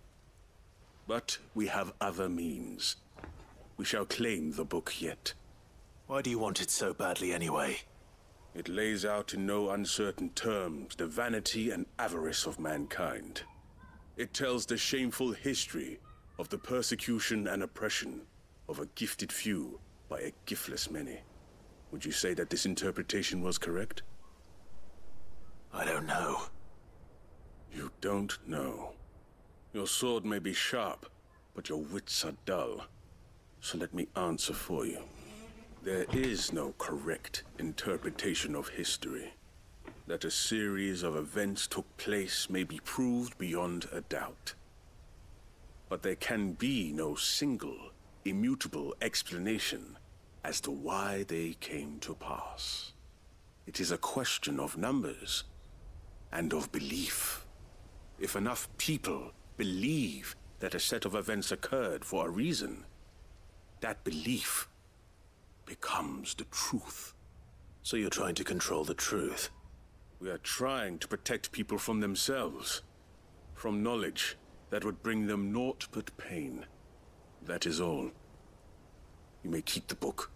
But we have other means. We shall claim the book yet. Why do you want it so badly anyway? It lays out in no uncertain terms the vanity and avarice of mankind. It tells the shameful history of the persecution and oppression of a gifted few by a giftless many. Would you say that this interpretation was correct? I don't know. You don't know. Your sword may be sharp, but your wits are dull. So let me answer for you. There is no correct interpretation of history. That a series of events took place may be proved beyond a doubt. But there can be no single, immutable explanation as to why they came to pass. It is a question of numbers and of belief. If enough people believe that a set of events occurred for a reason, that belief becomes the truth. So you're trying to control the truth? We are trying to protect people from themselves, from knowledge that would bring them naught but pain. That is all. You may keep the book,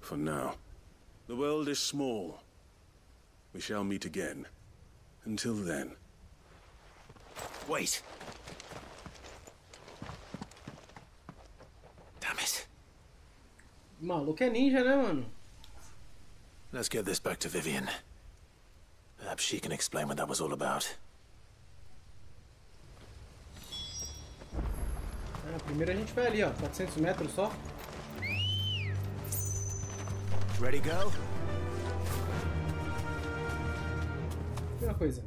for now. The world is small. We shall meet again. Until then. Wait! Damn it. Maluco é ninja, né, mano? Let's get this back to Vivian. Perhaps she can explain what that was all about. Primeiro a gente vai ali, ó. 400 metros só. Ready, go? Primeira coisa.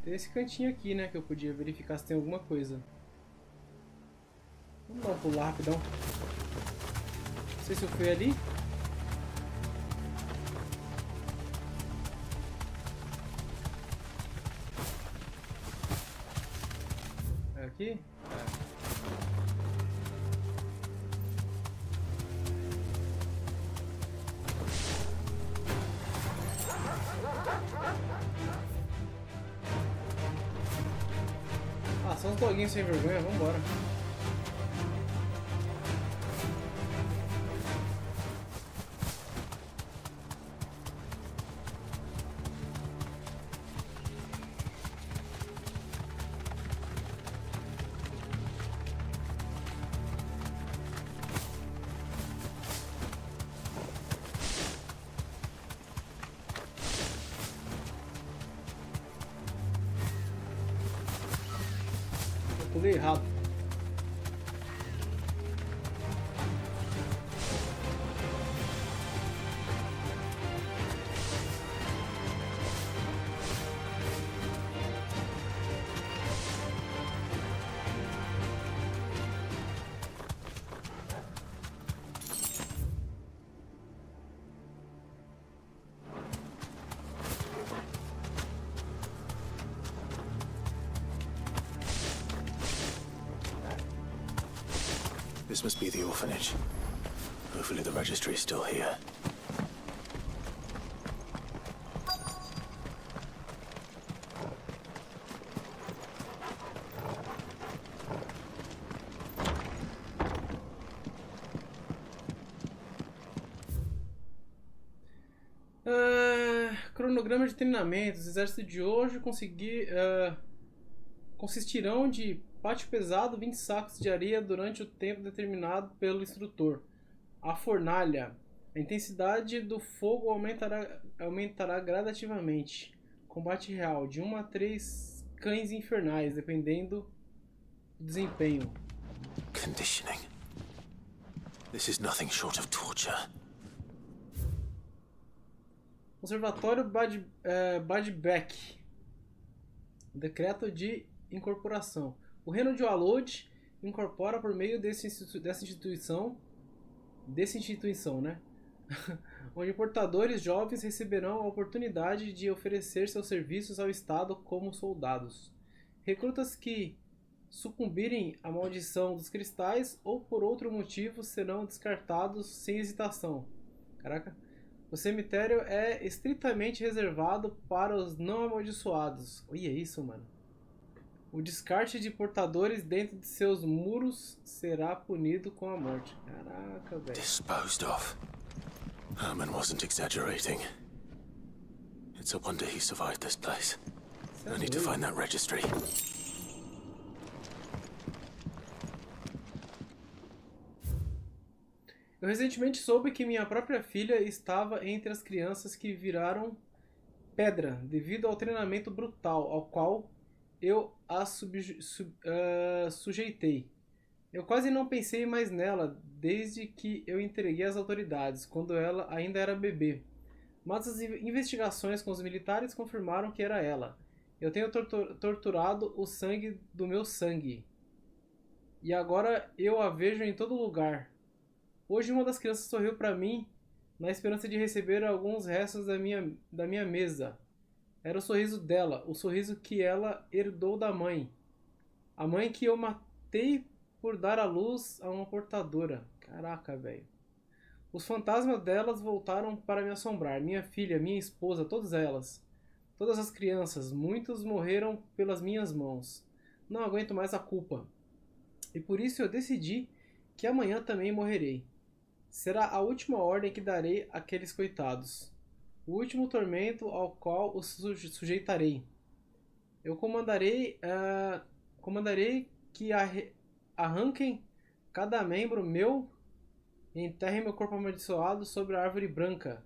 Tem esse cantinho aqui, né? Que eu podia verificar se tem alguma coisa. Vamos dar um pulo rapidão. Não sei se eu fui ali. É aqui? É. Ah, são os doguinhos sem vergonha, vambora. Pulei errado. This must be the orphanage. Hopefully the registry is still here. Cronograma de treinamento. Os exércitos de hoje consistirão de pátio pesado, 20 sacos de areia durante o tempo determinado pelo instrutor. A fornalha. A intensidade do fogo aumentará gradativamente. Combate real, de 1 a 3 cães infernais, dependendo do desempenho. Conditioning. This is nothing short of torture. Conservatório Badbeck. Decreto de incorporação. O reino de Ajude incorpora por meio dessa instituição, né? onde portadores jovens receberão a oportunidade de oferecer seus serviços ao Estado como soldados. Recrutas que sucumbirem à maldição dos cristais ou por outro motivo serão descartados sem hesitação. Caraca. O cemitério é estritamente reservado para os não amaldiçoados. Olha isso, mano. O descarte de portadores dentro de seus muros será punido com a morte. Caraca, velho. Disposed of. Herman wasn't exaggerating. It's a wonder he survived this place. I need to find that registry. Eu recentemente soube que minha própria filha estava entre as crianças que viraram pedra devido ao treinamento brutal ao qual eu a sujeitei. Eu quase não pensei mais nela desde que eu entreguei às autoridades, quando ela ainda era bebê. Mas as investigações com os militares confirmaram que era ela. Eu tenho torturado o sangue do meu sangue. E agora eu a vejo em todo lugar. Hoje uma das crianças sorriu para mim na esperança de receber alguns restos da minha mesa. Era o sorriso dela, o sorriso que ela herdou da mãe. A mãe que eu matei por dar à luz a uma portadora. Caraca, velho. Os fantasmas delas voltaram para me assombrar. Minha filha, minha esposa, todas elas. Todas as crianças, muitos morreram pelas minhas mãos. Não aguento mais a culpa. E por isso eu decidi que amanhã também morrerei. Será a última ordem que darei àqueles coitados. O último tormento ao qual os sujeitarei. Eu comandarei que arranquem cada membro meu e enterrem meu corpo amaldiçoado sobre a árvore branca,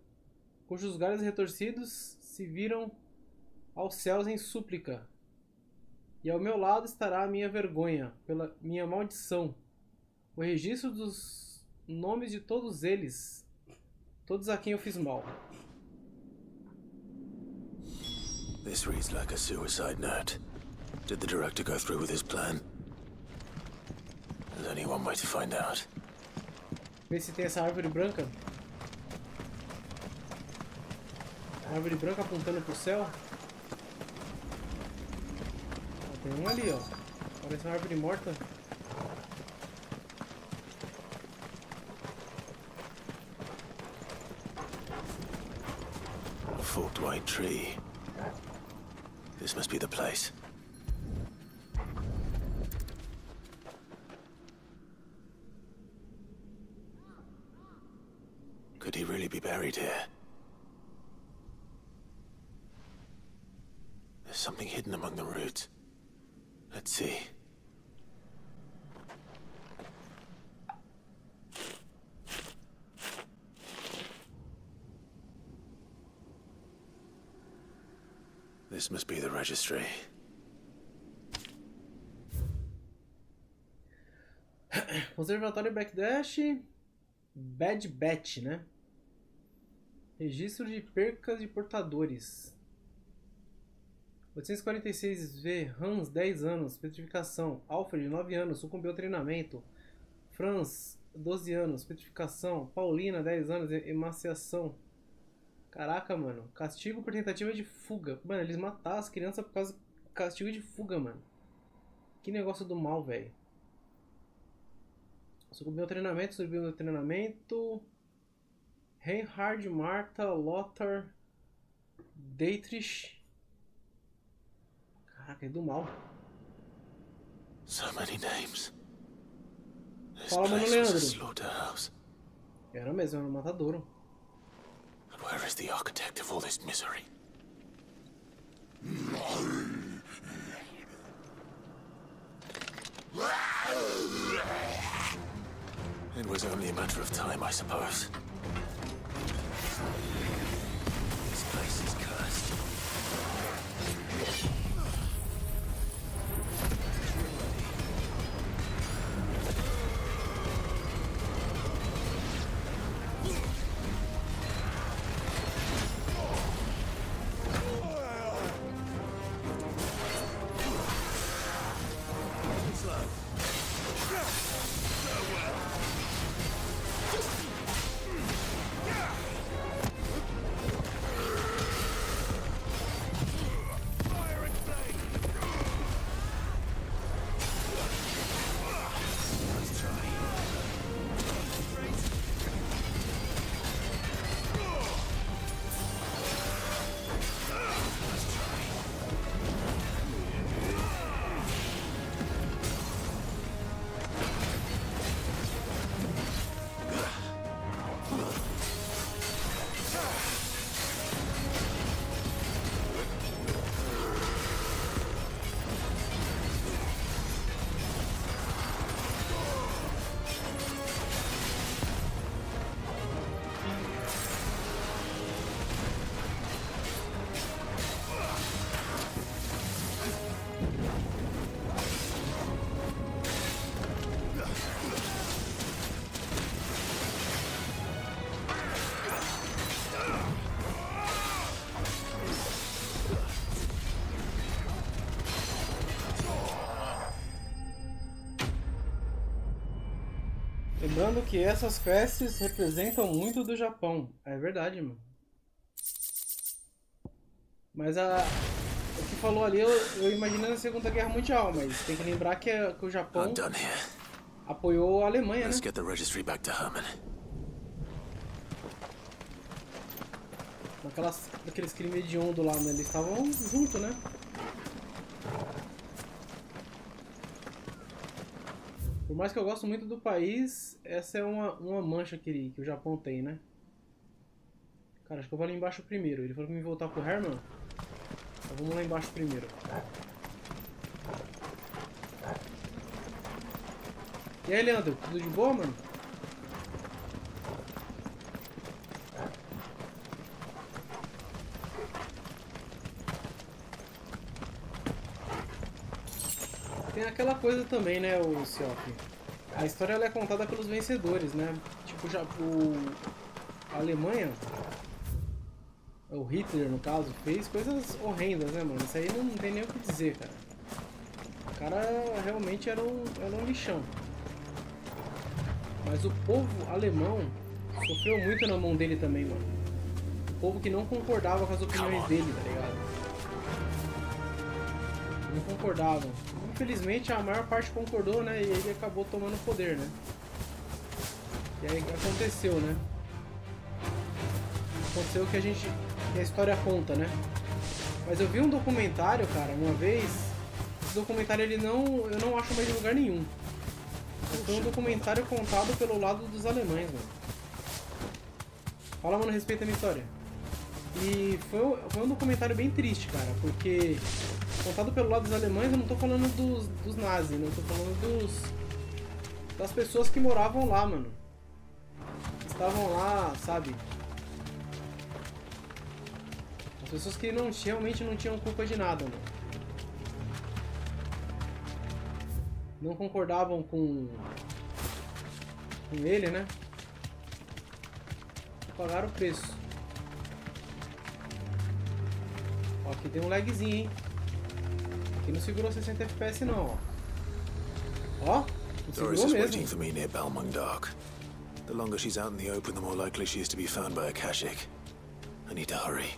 cujos galhos retorcidos se viram aos céus em súplica. E ao meu lado estará a minha vergonha, pela minha maldição, o registro dos nomes de todos eles, todos a quem eu fiz mal. This reads like a suicide note. Did the director go through with his plan? There's only one way to find out. Vê se tem essa árvore branca. Árvore branca apontando pro céu. Tem um ali, ó. Parece uma árvore morta. A forked white tree. This must be the place. Could he really be buried here? There's something hidden among the roots. Let's see. This must be the registry. Observatório Backdash. Bad Batch, né? Registro de percas de portadores. 846V, Hans, 10 anos, petrificação. Alfred, 9 anos, sucumbiu ao treinamento. Franz, 12 anos, petrificação. Paulina, 10 anos, emaciação. Caraca, mano. Castigo por tentativa de fuga. Mano, eles mataram as crianças por causa do castigo de fuga, mano. Que negócio do mal, velho. Sucumbiu ao treinamento, subiu ao treinamento. Reinhard, Martha, Lothar, Dietrich. Caraca, é do mal. So many names. Fala, mano, Leandro. Era mesmo, era um matadouro. But where is the architect of all this misery? It was only a matter of time, I suppose. This place is cursed. Lembrando que essas quests representam muito do Japão. É verdade, mano. Mas o que falou ali, eu imaginei na Segunda Guerra Mundial, mas tem que lembrar que o Japão apoiou a Alemanha, né? Naqueles crimes hediondos lá, né? Eles estavam juntos, né? Por mais que eu gosto muito do país, essa é uma mancha que o Japão tem, né? Cara, acho que eu vou lá embaixo primeiro. Ele falou que me voltar pro Herman. Então vamos lá embaixo primeiro. E aí, Leandro? Tudo de boa, mano? Tem aquela coisa também, né, o Seop? A história ela é contada pelos vencedores, né? Tipo, a Alemanha, o Hitler, no caso, fez coisas horrendas, né, mano? Isso aí não tem nem o que dizer, cara. O cara realmente era um lixão. Mas o povo alemão sofreu muito na mão dele também, mano. O povo que não concordava com as opiniões dele, tá ligado? Não concordavam. Infelizmente a maior parte concordou, né? E ele acabou tomando o poder, né? E aí aconteceu, né? Aconteceu o que a história conta, né? Mas eu vi um documentário, cara, uma vez. Esse documentário eu não acho mais em lugar nenhum. Foi um documentário contado pelo lado dos alemães, mano. Fala, mano, respeita a minha história. E foi um documentário bem triste, cara, porque contado pelo lado dos alemães, eu não tô falando dos nazis, né? Eu tô falando das pessoas que moravam lá, mano. Estavam lá, sabe? As pessoas que realmente não tinham culpa de nada, mano. Não concordavam com ele, né? Pagaram o preço. Ó, aqui tem um lagzinho, hein? Aqui não segurou 60 FPS não, ó. Ó, não segurou mesmo. Waiting for me near Balmung Dock. The longer she's out in the open, the more likely she is to be found by a Kashik. I need to hurry.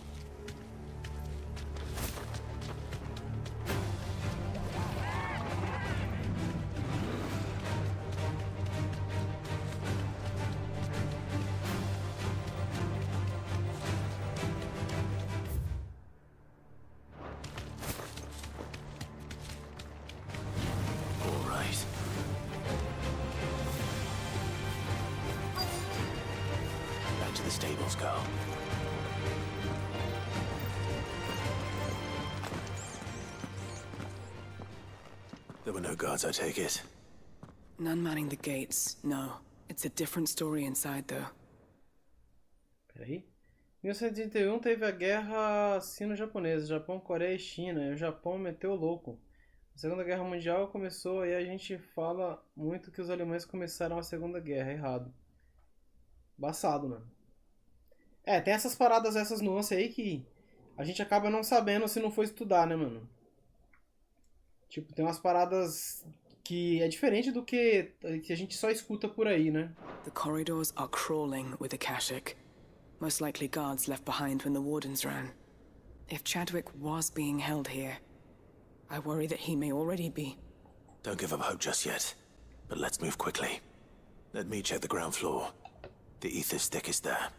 There were no guards, I take it. None manning the gates, no. It's a different story inside, though. Peraí. Em 1931 teve a guerra sino-japonesa, Japão, Coreia e China, e o Japão meteu o louco. A Segunda Guerra Mundial começou e a gente fala muito que os alemães começaram a Segunda Guerra, errado. Embaçado, mano. É, tem essas paradas, essas nuances aí que a gente acaba não sabendo se não for estudar, né, mano? Tipo, tem umas paradas que é diferente do que a gente só escuta por aí, né? The corridors are crawling with the Kashik. Most likely guards left behind when the wardens ran. If Chadwick was being held here, I worry that he may already be. Don't give up hope just yet, but let's move quickly. Let me check the ground floor. The ether's stick is there.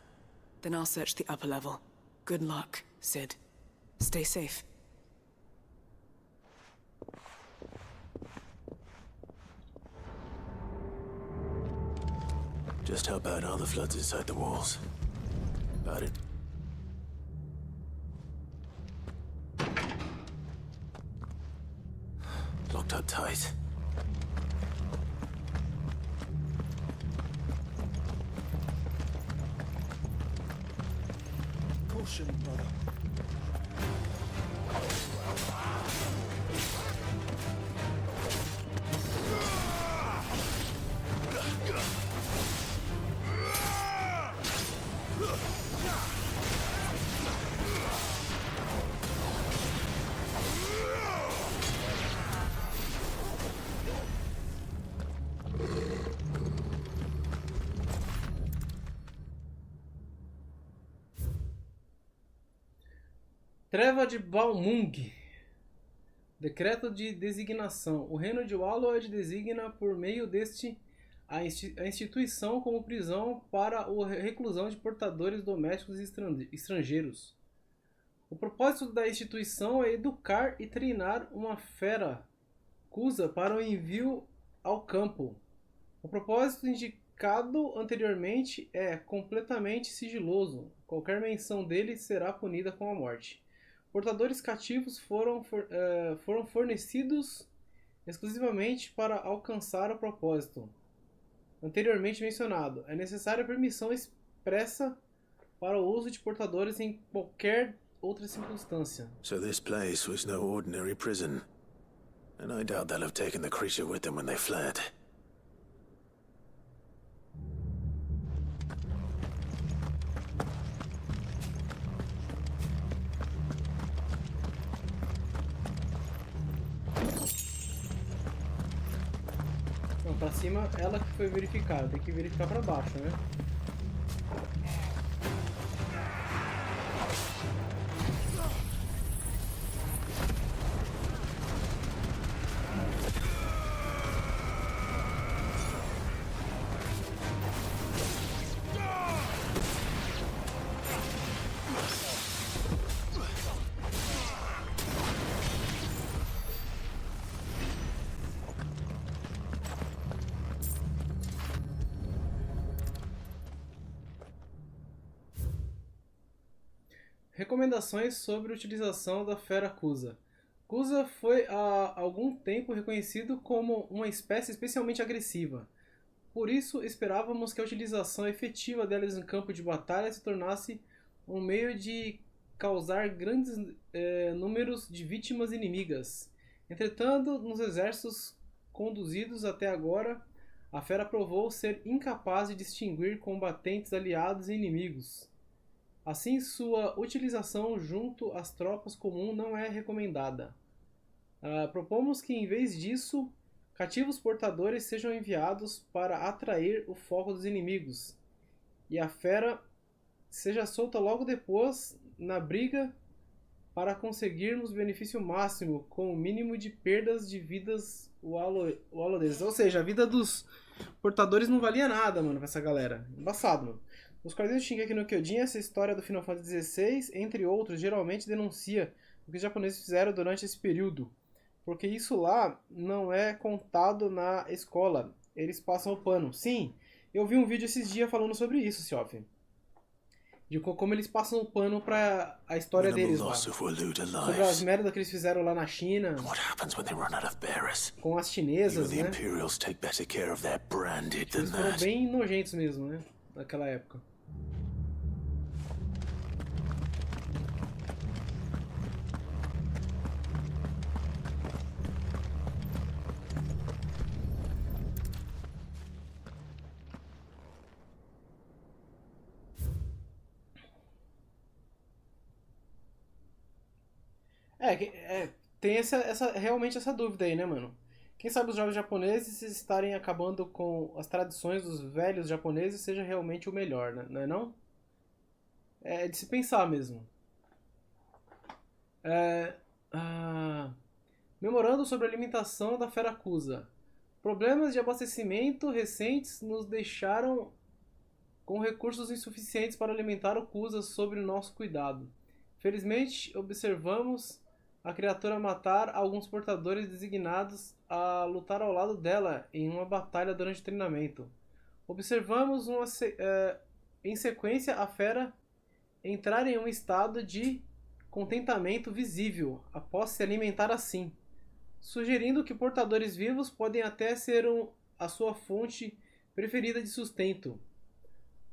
Then I'll search the upper level. Good luck, Sid. Stay safe. Just how bad are the floods inside the walls? About it. Locked up tight. Caution, brother. Treva de Balmung. Decreto de designação. O reino de Wallowed designa por meio deste a instituição como prisão para a reclusão de portadores domésticos estrangeiros. O propósito da instituição é educar e treinar uma fera Kusa para o envio ao campo. O propósito indicado anteriormente é completamente sigiloso. Qualquer menção dele será punida com a morte. Portadores cativos foram fornecidos exclusivamente para alcançar o propósito anteriormente mencionado. É necessária permissão expressa para o uso de portadores em qualquer outra circunstância. So this place was no ordinary prison, and I doubt they'll have taken the creature with them when they fled. Pra cima, ela que foi verificada. Tem que verificar pra baixo, né? Recomendações sobre a utilização da fera Kusa. Kusa foi há algum tempo reconhecido como uma espécie especialmente agressiva. Por isso, esperávamos que a utilização efetiva delas em campo de batalha se tornasse um meio de causar grandes números de vítimas inimigas. Entretanto, nos exércitos conduzidos até agora, a fera provou ser incapaz de distinguir combatentes aliados e inimigos. Assim, sua utilização junto às tropas comuns não é recomendada. Propomos que, em vez disso, cativos portadores sejam enviados para atrair o foco dos inimigos, e a fera seja solta logo depois na briga para conseguirmos benefício máximo com o mínimo de perdas de vidas wallodeses. Ou seja, a vida dos portadores não valia nada, mano, pra essa galera. Embaçado, mano. Os quadrinhos de Shingeki no Kyojin, essa história do Final Fantasy XVI, entre outros, geralmente denuncia o que os japoneses fizeram durante esse período. Porque isso lá não é contado na escola. Eles passam o pano. Sim, eu vi um vídeo esses dias falando sobre isso, Siof. De como eles passam o pano pra a história deles lá. Sobre as merdas que eles fizeram lá na China. Com as chinesas, né? Eles foram bem nojentos mesmo, né? Naquela época. Tem realmente essa dúvida aí, né, mano? Quem sabe os jovens japoneses estarem acabando com as tradições dos velhos japoneses seja realmente o melhor, né? Não é não? É de se pensar mesmo. Memorando sobre a alimentação da fera Kusa. Problemas de abastecimento recentes nos deixaram com recursos insuficientes para alimentar o Kusa sob o nosso cuidado. Felizmente, observamos a criatura matar alguns portadores designados a lutar ao lado dela em uma batalha durante o treinamento. Observamos em sequência a fera entrar em um estado de contentamento visível após se alimentar assim, sugerindo que portadores vivos podem até ser a sua fonte preferida de sustento.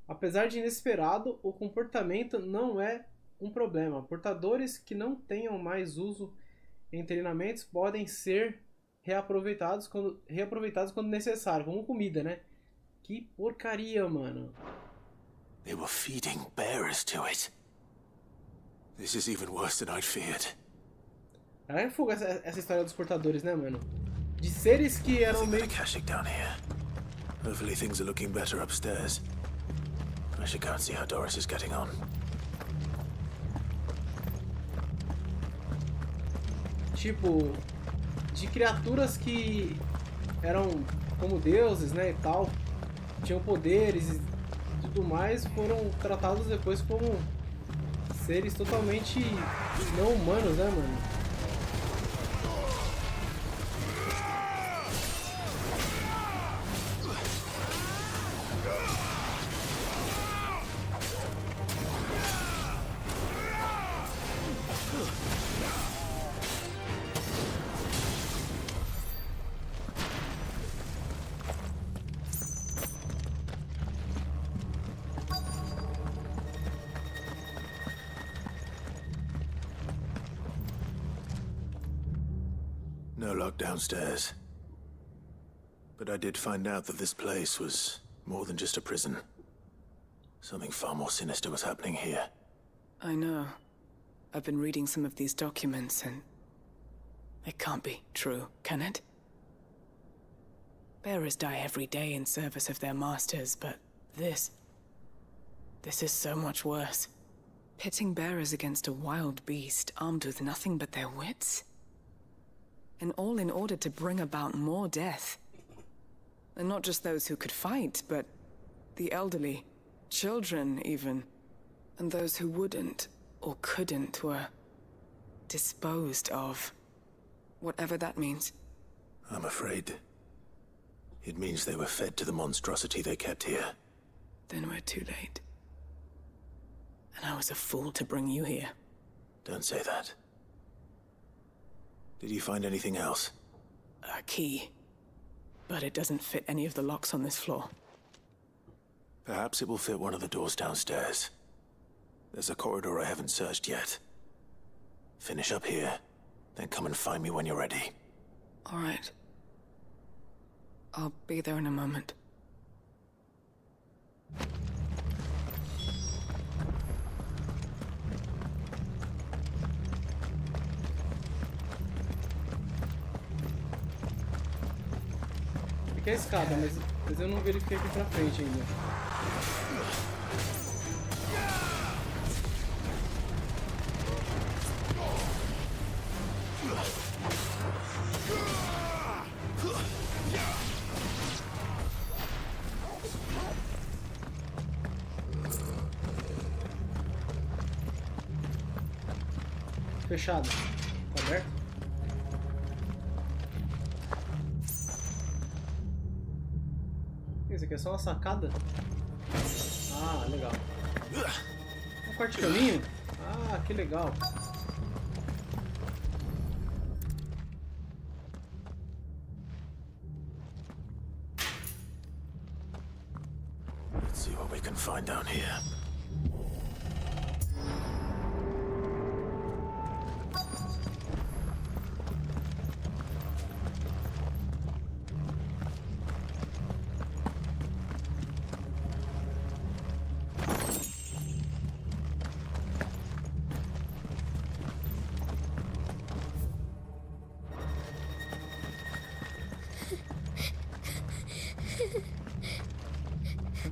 Apesar de inesperado, o comportamento não é um problema. Portadores que não tenham mais uso em treinamentos podem ser reaproveitados quando necessário, como comida, né? Que porcaria, mano. They were feeding bearers to it. This is even worse than I'd feared. É fogo essa história dos portadores, né, mano? De seres que eram meio... down here. Hopefully things are looking better upstairs. I should go and see how Doris is getting on. tipo, de criaturas que eram como deuses, né, e tal, tinham poderes e tudo mais, foram tratados depois como seres totalmente não humanos, né, mano? No lock downstairs. But I did find out that this place was more than just a prison. Something far more sinister was happening here. I know. I've been reading some of these documents and... it can't be true, can it? Bearers die every day in service of their masters, but this is so much worse. Pitting bearers against a wild beast armed with nothing but their wits? And all in order to bring about more death. And not just those who could fight, but the elderly, children even, and those who wouldn't or couldn't were disposed of. Whatever that means. I'm afraid it means they were fed to the monstrosity they kept here. Then we're too late. And I was a fool to bring you here. Don't say that. Did you find anything else? A key. But it doesn't fit any of the locks on this floor. Perhaps it will fit one of the doors downstairs. There's a corridor I haven't searched yet. Finish up here, then come and find me when you're ready. All right. I'll be there in a moment. Aqui é a escada, mas eu não verifiquei aqui pra frente ainda. Fechado. Tá aberto? Isso aqui é só uma sacada? Ah, legal. Um quarto de caminho? Ah, que legal. Let's see what we can find down here.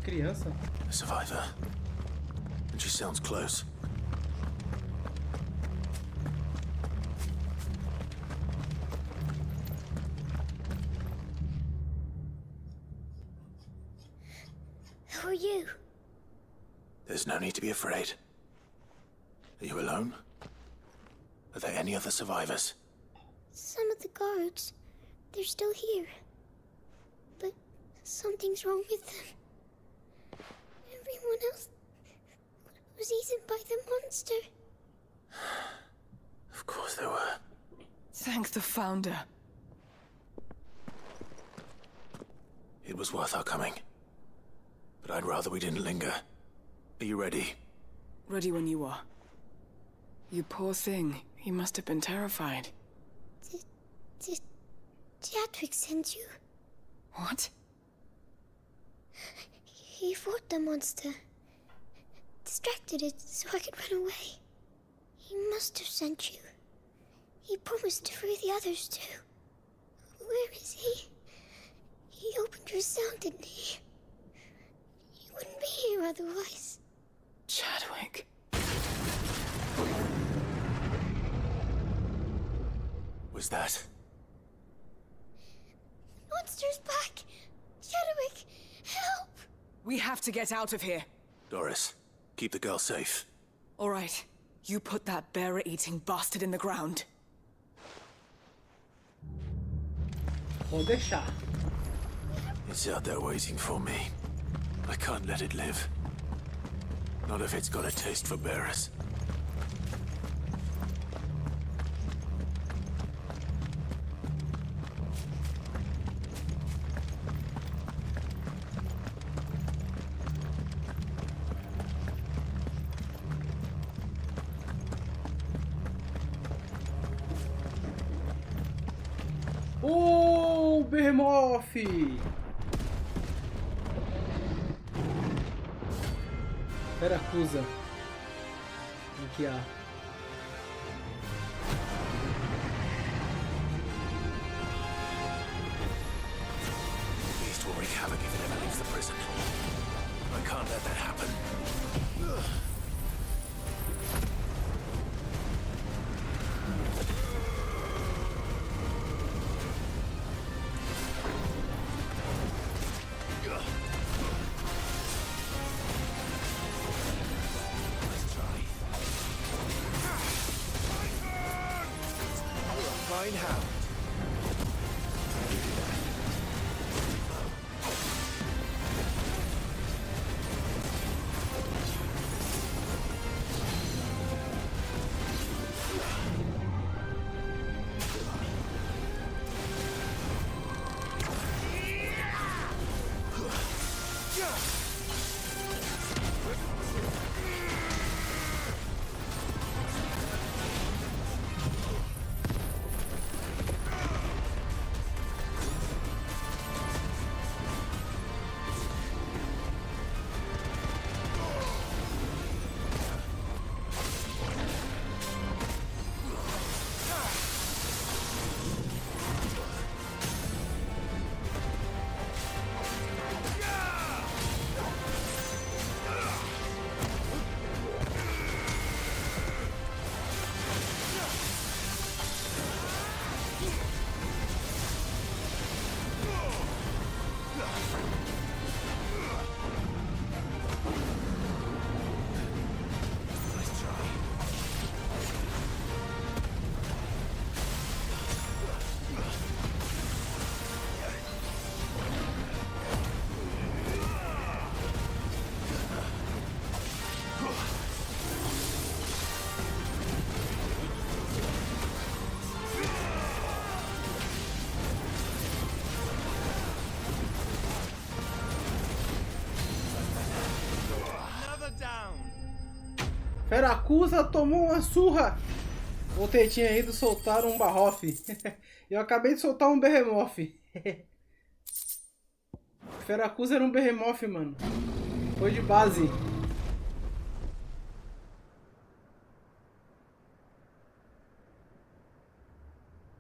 Criança? A survivor. And she sounds close. Who are you? There's no need to be afraid. Are you alone? Are there any other survivors? Some of the guards. They're still here. But something's wrong with them. Everyone else was eaten by the monster. Of course there were. Thank the Founder. It was worth our coming. But I'd rather we didn't linger. Are you ready? Ready when you are. You poor thing. He must have been terrified. Did Chadwick send you? What? He fought the monster. Distracted it so I could run away. He must have sent you. He promised to free the others too. Where is he? He opened your cell, didn't he? He wouldn't be here otherwise. Chadwick. was that? Monster's back! Chadwick, help! We have to get out of here. Doris, keep the girl safe. All right. You put that bearer-eating bastard in the ground. Vou deixar. It's out there waiting for me. I can't let it live. Not if it's got a taste for bearers. Oh, Behemoth! Veracusa. Aqui, ó. Beast will wreak havoc if it ever leaves the prison. I can't let that happen. Fine hound. Veracusa tomou uma surra! O tinha ido soltar um Barrof. Eu acabei de soltar um Behemoth. Veracusa era um Behemoth, mano. Foi de base.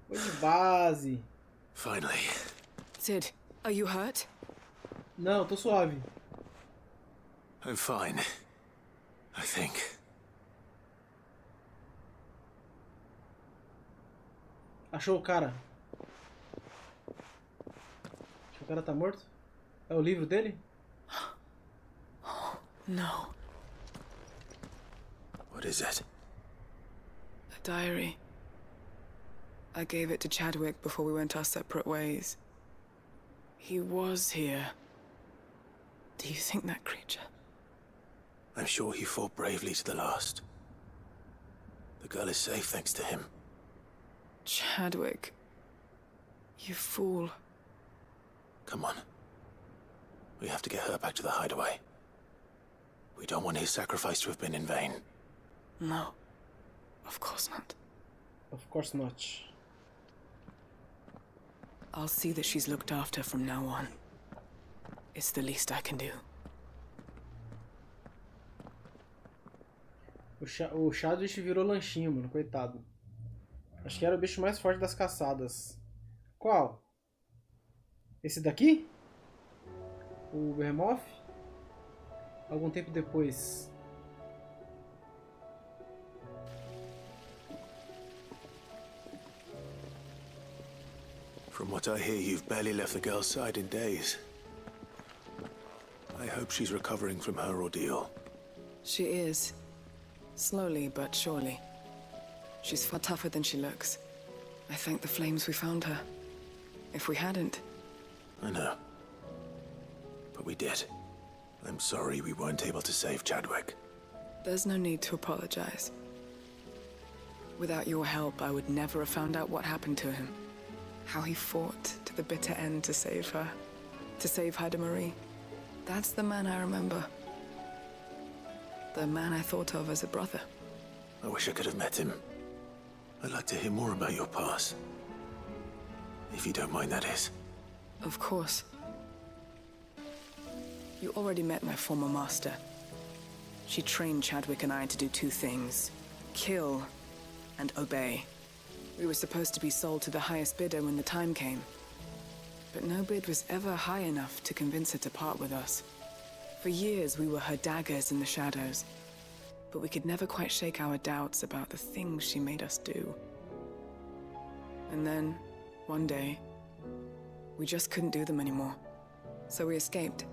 Foi de base. Finally. Sid, are you hurt? Não, tô suave. I'm fine. I think. Achou o cara. Acho que o cara tá morto. É o livro dele? No. What is it? A diary. I gave it to Chadwick before we went our separate ways. He was here. Do you think that creature? I'm sure he fought bravely to the last. The girl is safe thanks to him. Chadwick. You fool. Come on. We have to get her back to the hideaway. We don't want his sacrifice to have been in vain. No. Of course not. Of course not. I'll see that she's looked after from now on. It's the least I can do. O Chadwick virou lanchinho, mano. Coitado. Acho que era o bicho mais forte das caçadas. Qual? Esse daqui? O Behemoth? Algum tempo depois. From what I hear, you've barely left the girl's side in days. I hope she's recovering from her ordeal. She is. Slowly but surely. She's far tougher than she looks. I thank the flames we found her. If we hadn't... I know. But we did. I'm sorry we weren't able to save Chadwick. There's no need to apologize. Without your help, I would never have found out what happened to him. How he fought to the bitter end to save her. To save Haida Marie. That's the man I remember. The man I thought of as a brother. I wish I could have met him. I'd like to hear more about your past. If you don't mind, that is. Of course. You already met my former master. She trained Chadwick and I to do two things. Kill and obey. We were supposed to be sold to the highest bidder when the time came. But no bid was ever high enough to convince her to part with us. For years we were her daggers in the shadows. But we could never quite shake our doubts about the things she made us do. And then, one day, we just couldn't do them anymore. So we escaped.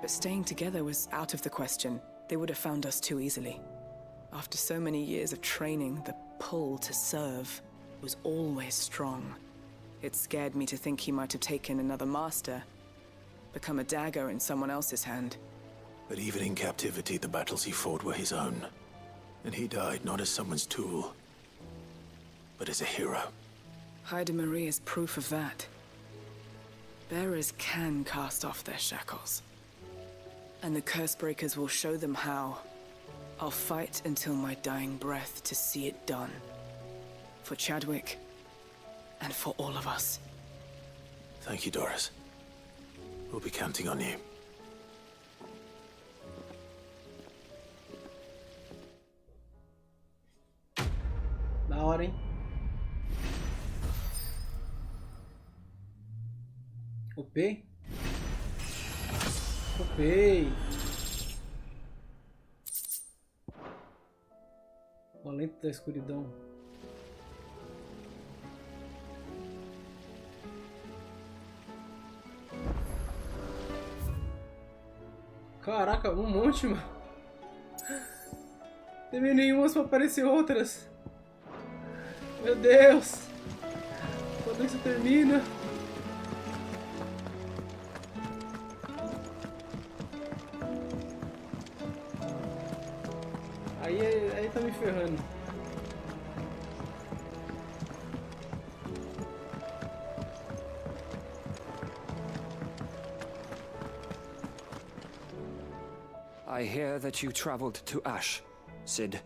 But staying together was out of the question. They would have found us too easily. After so many years of training, the pull to serve was always strong. It scared me to think he might have taken another master, become a dagger in someone else's hand. But even in captivity, the battles he fought were his own. And he died not as someone's tool, but as a hero. Haida Marie is proof of that. Bearers can cast off their shackles. And the Cursebreakers will show them how. I'll fight until my dying breath to see it done. For Chadwick, and for all of us. Thank you, Doris. We'll be counting on you. Da hora, hein? Upei? Upei! O alento da escuridão. Caraca, um monte, mano. Teve nenhumas pra aparecer outras. Meu Deus! Quando isso termina? Aí tá me ferrando. I hear that you traveled to Ash, Sid.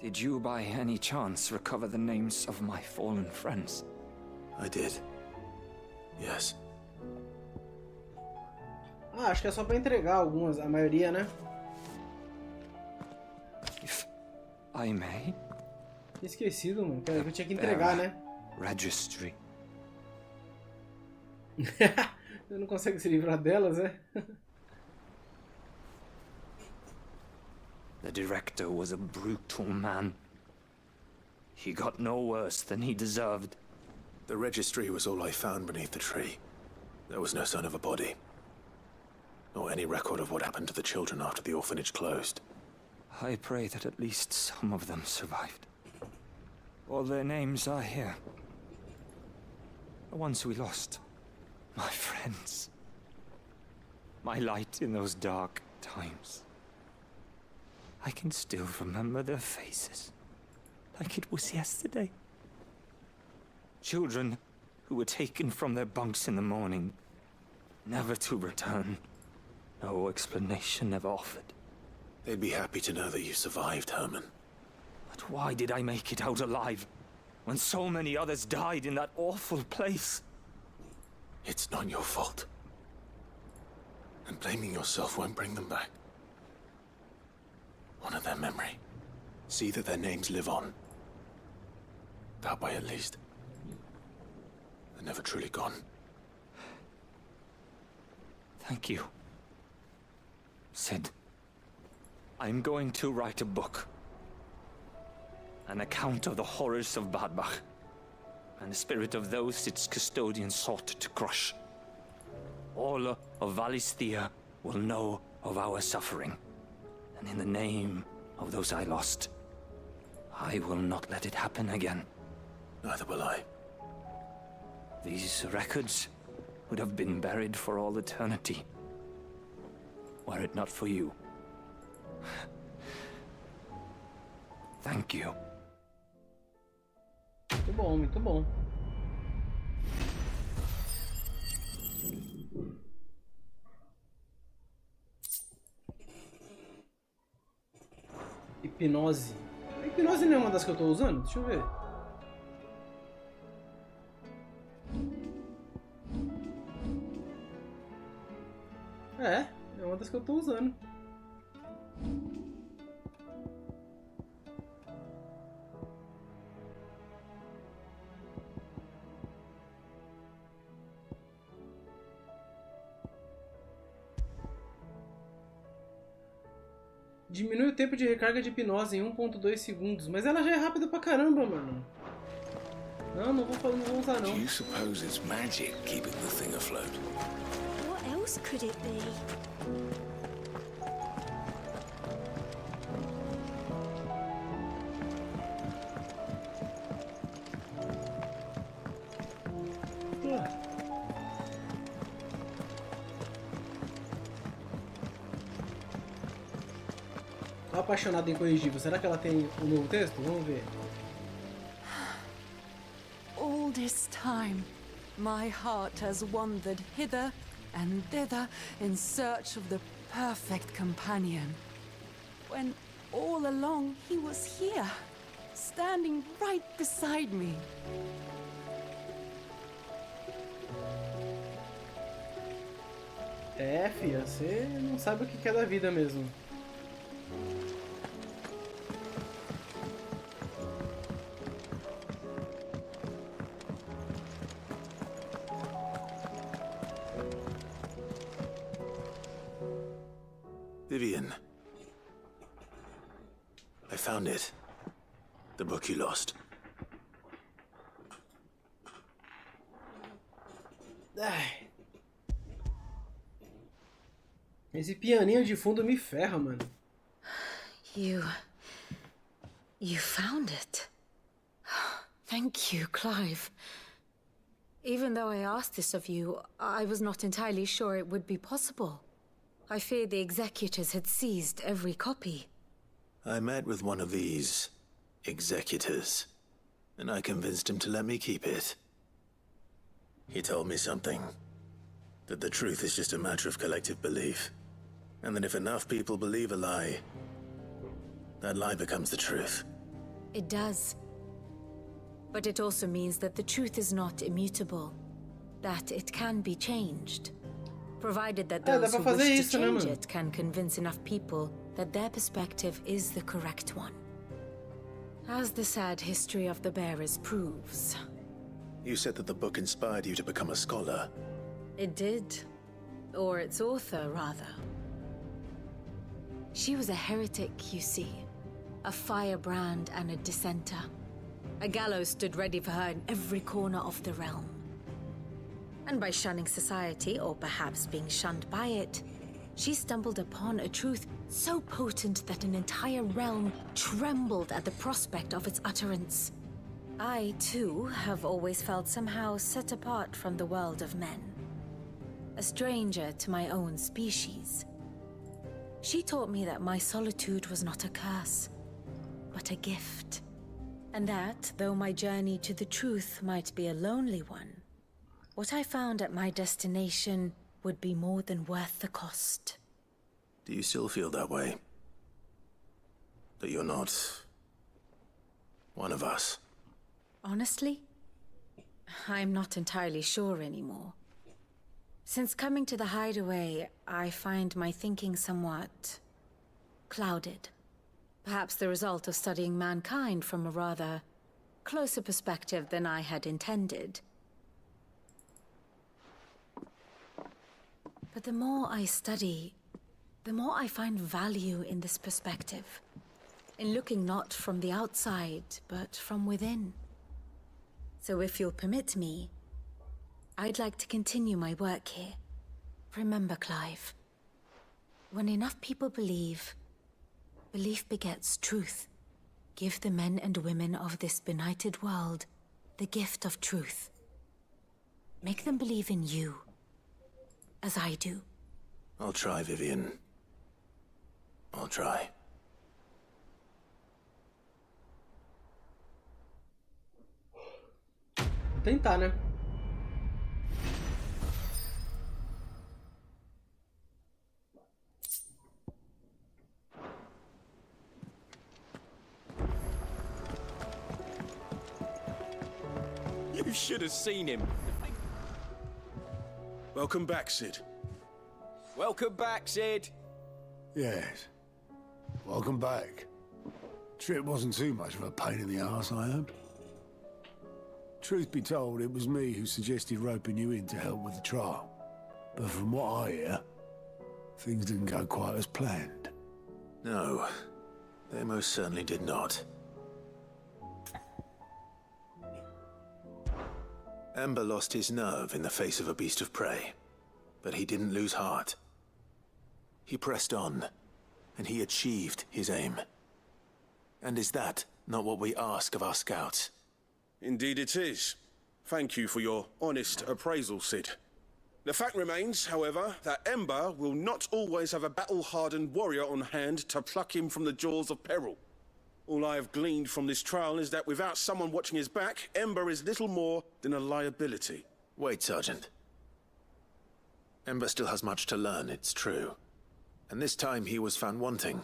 Did you by any chance recover the names of my fallen friends? I did. Yes. Ah, acho que é só pra entregar algumas, a maioria, né? If I may? Esquecido, mano. Que eu tinha que entregar, né? Registry. Você não consegue se livrar delas, né? The director was a brutal man. He got no worse than he deserved. The registry was all I found beneath the tree. There was no sign of a body. Nor any record of what happened to the children after the orphanage closed. I pray that at least some of them survived. All their names are here. The ones we lost. My friends. My light in those dark times. I can still remember their faces, like it was yesterday. Children who were taken from their bunks in the morning, never to return. No explanation ever offered. They'd be happy to know that you survived, Herman. But why did I make it out alive, when so many others died in that awful place? It's not your fault. And blaming yourself won't bring them back. Honor their memory. See that their names live on. That way, at least. They're never truly gone. Thank you. Sid, I'm going to write a book. An account of the horrors of Badbach. and the spirit of those its custodian sought to crush. All of Valisthea will know of our suffering, and in the name of those I lost, I will not let it happen again. Neither will I. These records would have been buried for all eternity, were it not for you. Thank you. Muito bom, muito bom. Hipnose. A hipnose não é uma das que eu tô usando? Deixa eu ver. É uma das que eu tô usando. Diminui o tempo de recarga de hipnose em 1.2 segundos. Mas ela já é rápida pra caramba, mano. Não vou usar não. Do you suppose it's magic keeping the thing afloat? What else could it be? Tô apaixonado em corrigível. Será que ela tem um novo texto? Vamos ver. All this time, my heart has wandered hither and thither in search of the perfect companion. When all along he was here, standing right beside me. É, filha, você não sabe o que é da vida mesmo. Vivian. I found it. The book you lost. Ai. Esse pianinho de fundo me ferra, mano. You found it. Thank you, Clive. Even though I asked this of you, I was not entirely sure it would be possible. I feared the executors had seized every copy. I met with one of these executors, and I convinced him to let me keep it. He told me something. That the truth is just a matter of collective belief. And that if enough people believe a lie, that lie becomes the truth. It does. But it also means that the truth is not immutable. That it can be changed. Provided that those who wish to change it can convince enough people that their perspective is the correct one. As the sad history of the bearers proves. You said that the book inspired you to become a scholar. It did. Or its author, rather. She was a heretic, you see. A firebrand and a dissenter. A gallows stood ready for her in every corner of the realm. And by shunning society, or perhaps being shunned by it, she stumbled upon a truth so potent that an entire realm trembled at the prospect of its utterance. I, too, have always felt somehow set apart from the world of men. A stranger to my own species. She taught me that my solitude was not a curse, but a gift. And that, though my journey to the truth might be a lonely one, what I found at my destination would be more than worth the cost. Do you still feel that way? That you're not one of us? Honestly, I'm not entirely sure anymore. Since coming to the hideaway, I find my thinking somewhat clouded. Perhaps the result of studying mankind from a rather closer perspective than I had intended. But the more I study, the more I find value in this perspective. In looking not from the outside, but from within. So if you'll permit me, I'd like to continue my work here. Remember, Clive, when enough people believe, belief begets truth. Give the men and women of this benighted world the gift of truth. Make them believe in you, as I do. I'll try, Vivian. I'll try. Vou tentar, né? You should have seen him. Welcome back, Sid. Welcome back, Sid. Yes. Welcome back. Trip wasn't too much of a pain in the arse, I hope. Truth be told, it was me who suggested roping you in to help with the trial. But from what I hear, things didn't go quite as planned. No, they most certainly did not. Ember lost his nerve in the face of a beast of prey, but he didn't lose heart. He pressed on, and he achieved his aim. And is that not what we ask of our scouts? Indeed it is. Thank you for your honest appraisal, Sid. The fact remains, however, that Ember will not always have a battle-hardened warrior on hand to pluck him from the jaws of peril. All I have gleaned from this trial is that without someone watching his back, Ember is little more than a liability. Wait, Sergeant. Ember still has much to learn, it's true. And this time he was found wanting.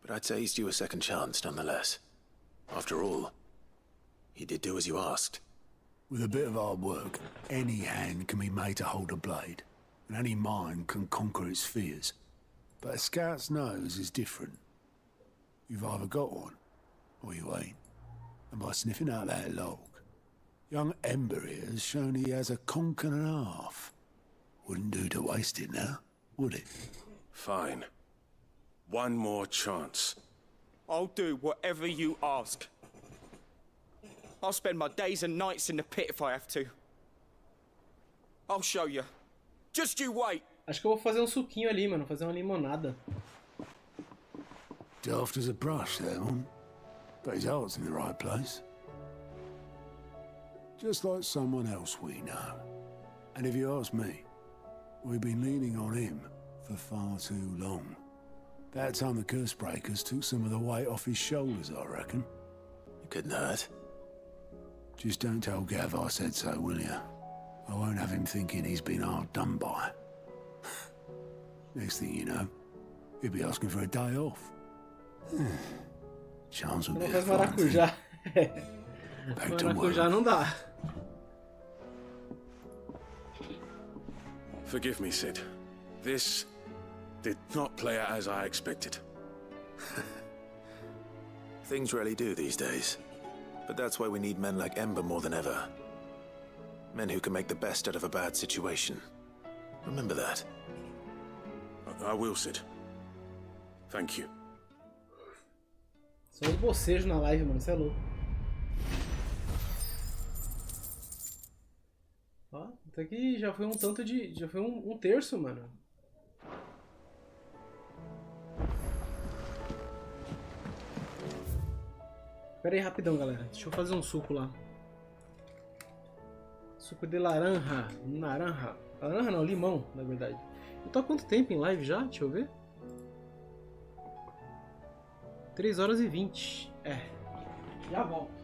But I'd say he's due a second chance, nonetheless. After all, he did do as you asked. With a bit of hard work, any hand can be made to hold a blade, and any mind can conquer its fears. But a scout's nose is different. You've either got one, or you ain't. And by sniffing out that log, young Ember here has shown he has a conch and a half. Wouldn't do to waste it now, would it? Fine. One more chance. I'll do whatever you ask. I'll spend my days and nights in the pit if I have to. I'll show you. Just you wait. Acho que eu vou fazer um suquinho ali, mano. Fazer uma limonada. Daft as a brush, that one. But his heart's in the right place. Just like someone else we know. And if you ask me, we've been leaning on him for far too long. That time the curse breakers took some of the weight off his shoulders, I reckon. It couldn't hurt. Just don't tell Gav I said so, will you? I won't have him thinking he's been hard done by. Next thing you know, he'll be asking for a day off. Chance would be a fine thing. Maracujá. Back to work. Maracujá não dá. Forgive me, Sid. This did not play out as I expected. Things rarely do these days. But that's why we need men like Ember more than ever. Men who can make the best out of a bad situation. Remember that. I will, Sid. Thank you. Só os bocejos na live, mano. Isso é louco. Ó, até que já foi um tanto de... Já foi um terço, mano. Pera aí, rapidão, galera. Deixa eu fazer um suco lá. Suco de laranja. Naranja. Laranja não, limão, na verdade. Eu tô há quanto tempo em live já? Deixa eu ver. 3 horas e 20. É. Já volto.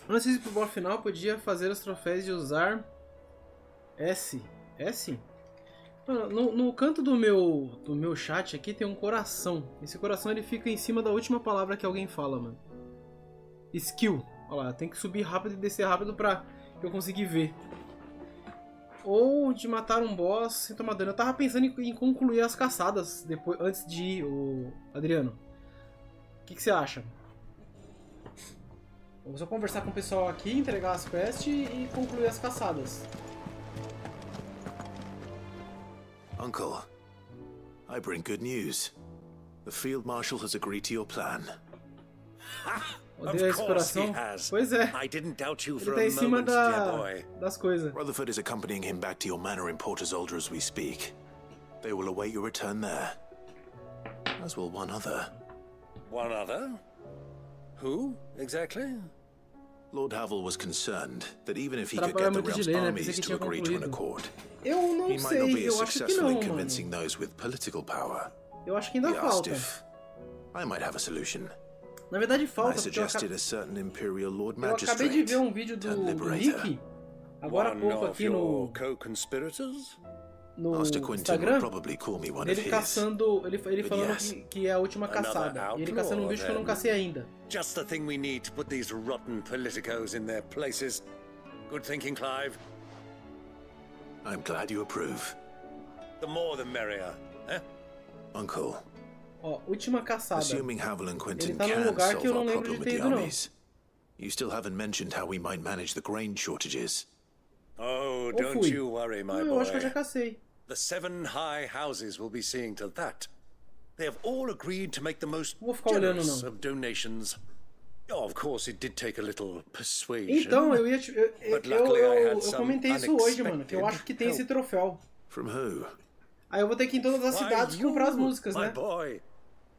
Antes de ir pro boss final, podia fazer os troféus e usar S. S? Mano, no canto do meu chat aqui tem um coração. Esse coração ele fica em cima da última palavra que alguém fala, mano. Skill. Olha lá, tem que subir rápido e descer rápido pra eu conseguir ver. Ou de matar um boss sem tomar dano. Eu tava pensando em concluir as caçadas depois, antes de ir, o Adriano. O que você acha? Vou só conversar com o pessoal aqui, entregar as quests e concluir as caçadas. Uncle, I bring good news. The Field Marshal has agreed to your plan. Odeio esse coração. Pois é. Ele tá em cima das coisas. Rutherford is accompanying him back to your manor in Port Isolde as we speak. They will await your return there. As will one other. One other? Who, exactly? Lord Havel was concerned that even if he could get the realm's armies to agree to an accord, he might not be as successful in convincing those with political power. Eu acho que ainda He asked falta. if I might have a solution. Na verdade falta, I porque suggested a certain Imperial Lord eu acabei de Magistrate ver um vídeo do Nick, agora há pouco aqui no Instagram, ele caçando, ele falando que é a última caçada, e ele caçando um bicho que eu não cacei ainda. Just the thing we need to put these rotten politicos in their places. Good thinking, Clive. I'm glad you approve. The more the merrier, eh? Uncle, Ó, última caçada. assuming Havel and Ele Quentin tá num can lugar que solve eu não our lembro problem de with ter the ido não. armies, you still haven't mentioned how we might manage the grain shortages. Oh, Ou don't fui. you worry, my Não, eu boy. acho que eu já cacei. The 7 high houses will be seeing to that. They have all agreed to make the most Vou ficar olhando generous não. of donations. Oh, of course, it did take a little persuasion. Então, eu ia But luckily I had eu some comentei isso hoje, mano, que eu acho que tem esse help. troféu. From who? Aí eu vou ter que ir em todas as cidades comprar as músicas, my né? boy.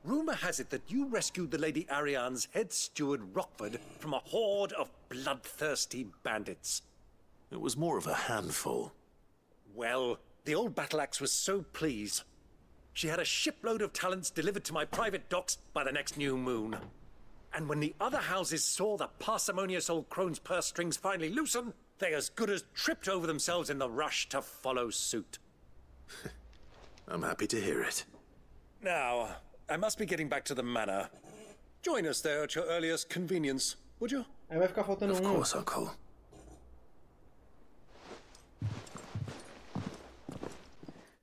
Rumor has it that you rescued the Lady Ariane's head steward Rockford from a horde of bloodthirsty bandits. It was more of a handful. Well, the old battle axe was so pleased. She had a shipload of talents delivered to my private docks by the next new moon. And when the other houses saw the parsimonious old crone's purse strings finally loosen, they as good as tripped over themselves in the rush to follow suit. I'm happy to hear it. Now, I must be getting back to the manor. Join us there at your earliest convenience, would you? Aí vai ficar faltando Of um. course, Uncle.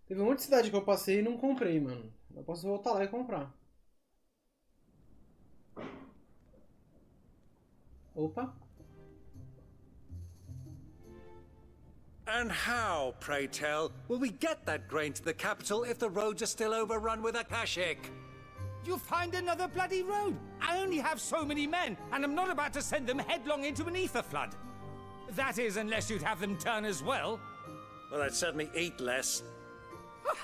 Teve um monte de cidade que eu passei e não comprei, mano. Eu posso voltar lá e comprar. Opa. And how, pray tell, will we get that grain to the capital if the roads are still overrun with Akashic? You'll find another bloody road. I only have so many men, and I'm not about to send them headlong into an ether flood. That is, unless you'd have them turn as well. Well, I'd certainly eat less.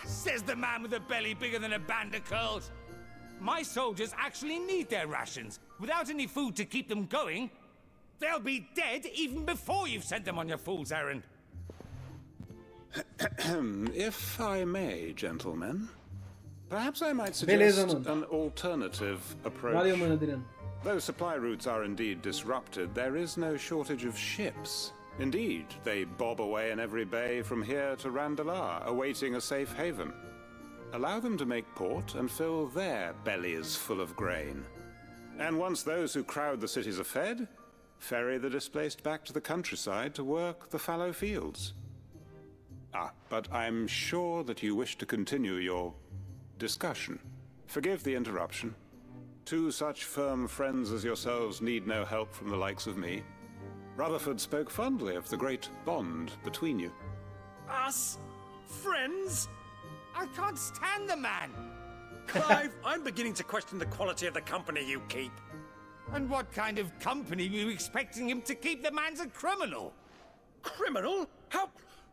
Says the man with a belly bigger than a band of curls. My soldiers actually need their rations. Without any food to keep them going, they'll be dead even before you've sent them on your fool's errand. If I may, gentlemen, perhaps I might Beleza, suggest mano. an alternative approach. Valeu, mano, Adriano. Though supply routes are indeed disrupted, there is no shortage of ships. Indeed, they bob away in every bay from here to Randalar, awaiting a safe haven. Allow them to make port and fill their bellies full of grain. And once those who crowd the cities are fed, ferry the displaced back to the countryside to work the fallow fields. Ah, but I'm sure that you wish to continue your discussion. Forgive the interruption. Two such firm friends as yourselves need no help from the likes of me. Rutherford spoke fondly of the great bond between you. Us? Friends? I can't stand the man. Clive, I'm beginning to question the quality of the company you keep. And what kind of company were you expecting him to keep? The man's a criminal. Criminal?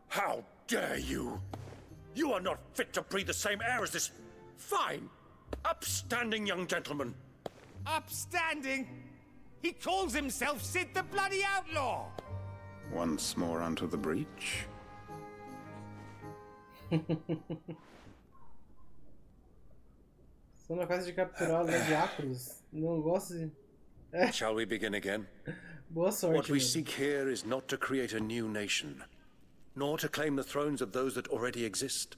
How dare you? You are not fit to breathe the same air as this fine, upstanding young gentleman. Upstanding? He calls himself Sid the Bloody Outlaw. Once more onto the breach. Estou na casa de capturar os diáconos. Não gosto de... Shall we begin again? Boa sorte, What we mano. seek here is not to create a new nation, nor to claim the thrones of those that already exist.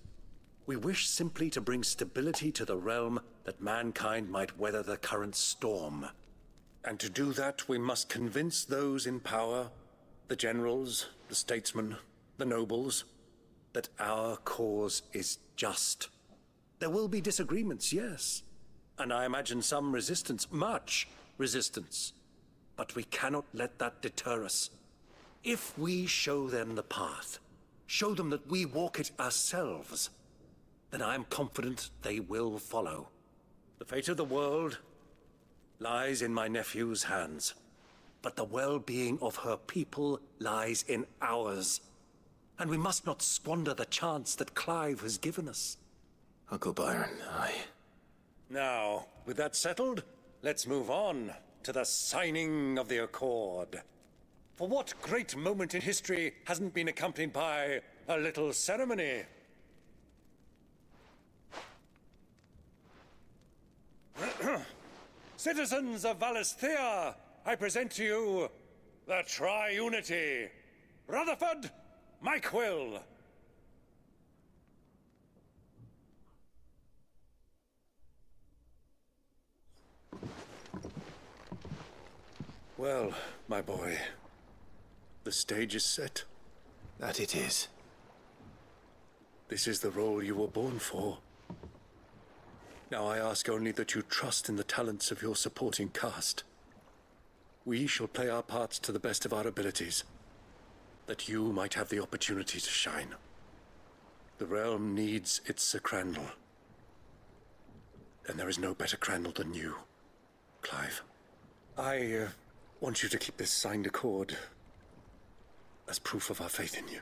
We wish simply to bring stability to the realm that mankind might weather the current storm. And to do that, we must convince those in power, the generals, the statesmen, the nobles, that our cause is just. There will be disagreements, yes. And I imagine some resistance, much resistance. But we cannot let that deter us. If we show them the path, show them that we walk it ourselves, then I am confident they will follow. The fate of the world lies in my nephew's hands, but the well-being of her people lies in ours. And we must not squander the chance that Clive has given us. Uncle Byron, Now, with that settled, let's move on to the signing of the Accord. For what great moment in history hasn't been accompanied by a little ceremony? Citizens of Valisthea, I present to you the Triunity. Rutherford, Mike Will. Well, my boy, the stage is set. That it is. This is the role you were born for. Now I ask only that you trust in the talents of your supporting cast. We shall play our parts to the best of our abilities, that you might have the opportunity to shine. The realm needs its Sir Crandall. And there is no better Crandall than you, Clive. I want you to keep this signed accord as proof of our faith in you.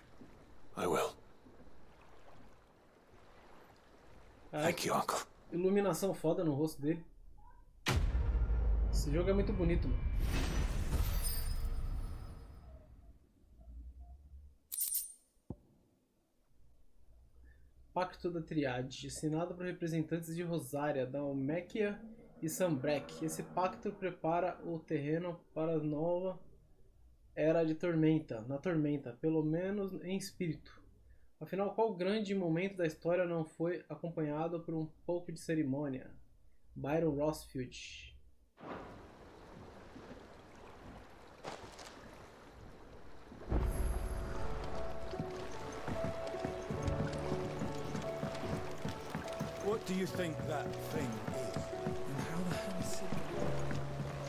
I will. Thank you, Uncle. Iluminação foda no rosto dele. Esse jogo é muito bonito, mano. Pacto da Triade, assinado por representantes de Rosária, da Alméquia e Sambrek. Esse pacto prepara o terreno para a nova era de Tormenta, na Tormenta, pelo menos em espírito. Afinal, qual grande momento da história não foi acompanhado por um pouco de cerimônia? Byron Rossfield. What do you think that thing is? And how the hell is it?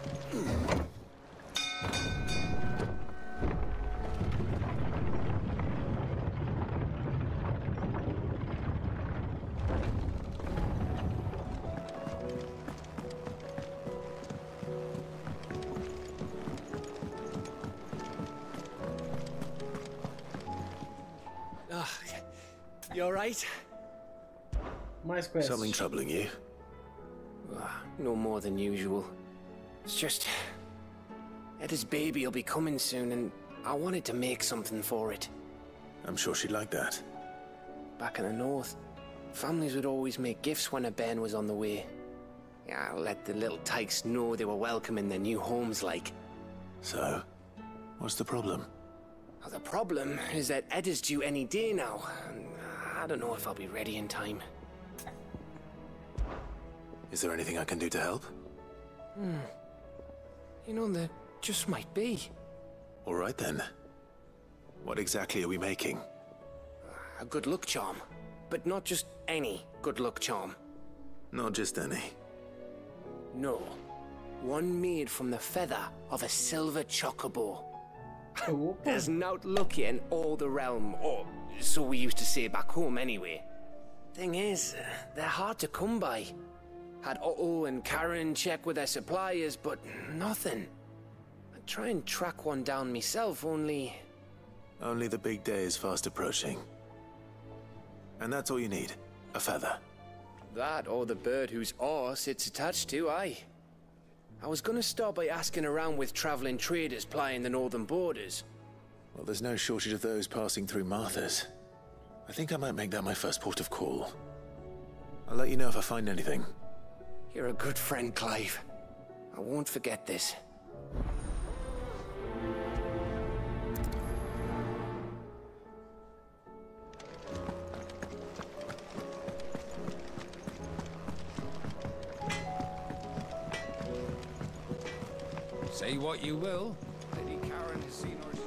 You alright? Mais quests. Something troubling you? No more than usual. It's just... Eda's baby will be coming soon and I wanted to make something for it. I'm sure she'd like that. Back in the north, families would always make gifts when a bairn was on the way. Yeah, let the little tykes know they were welcome in their new homes like. So, what's the problem? Well, the problem is that Eda's due any day now, and I don't know if I'll be ready in time. Is there anything I can do to help? You know, there just might be. All right then. What exactly are we making? A good luck charm. But not just any good luck charm. Not just any. No. One made from the feather of a silver chocobo. There's naught lucky in all the realm, or so we used to say back home anyway. Thing is, they're hard to come by. Had Otto and Karen check with their suppliers, but nothing. I'd try and track one down myself, only... Only the big day is fast approaching. And that's all you need, a feather. That, or the bird whose horse it's attached to, aye. I was gonna start by asking around with traveling traders plying the northern borders. Well, there's no shortage of those passing through Martha's. I think I might make that my first port of call. I'll let you know if I find anything. You're a good friend, Clive. I won't forget this. Say what you will. Lady Karen has seen us.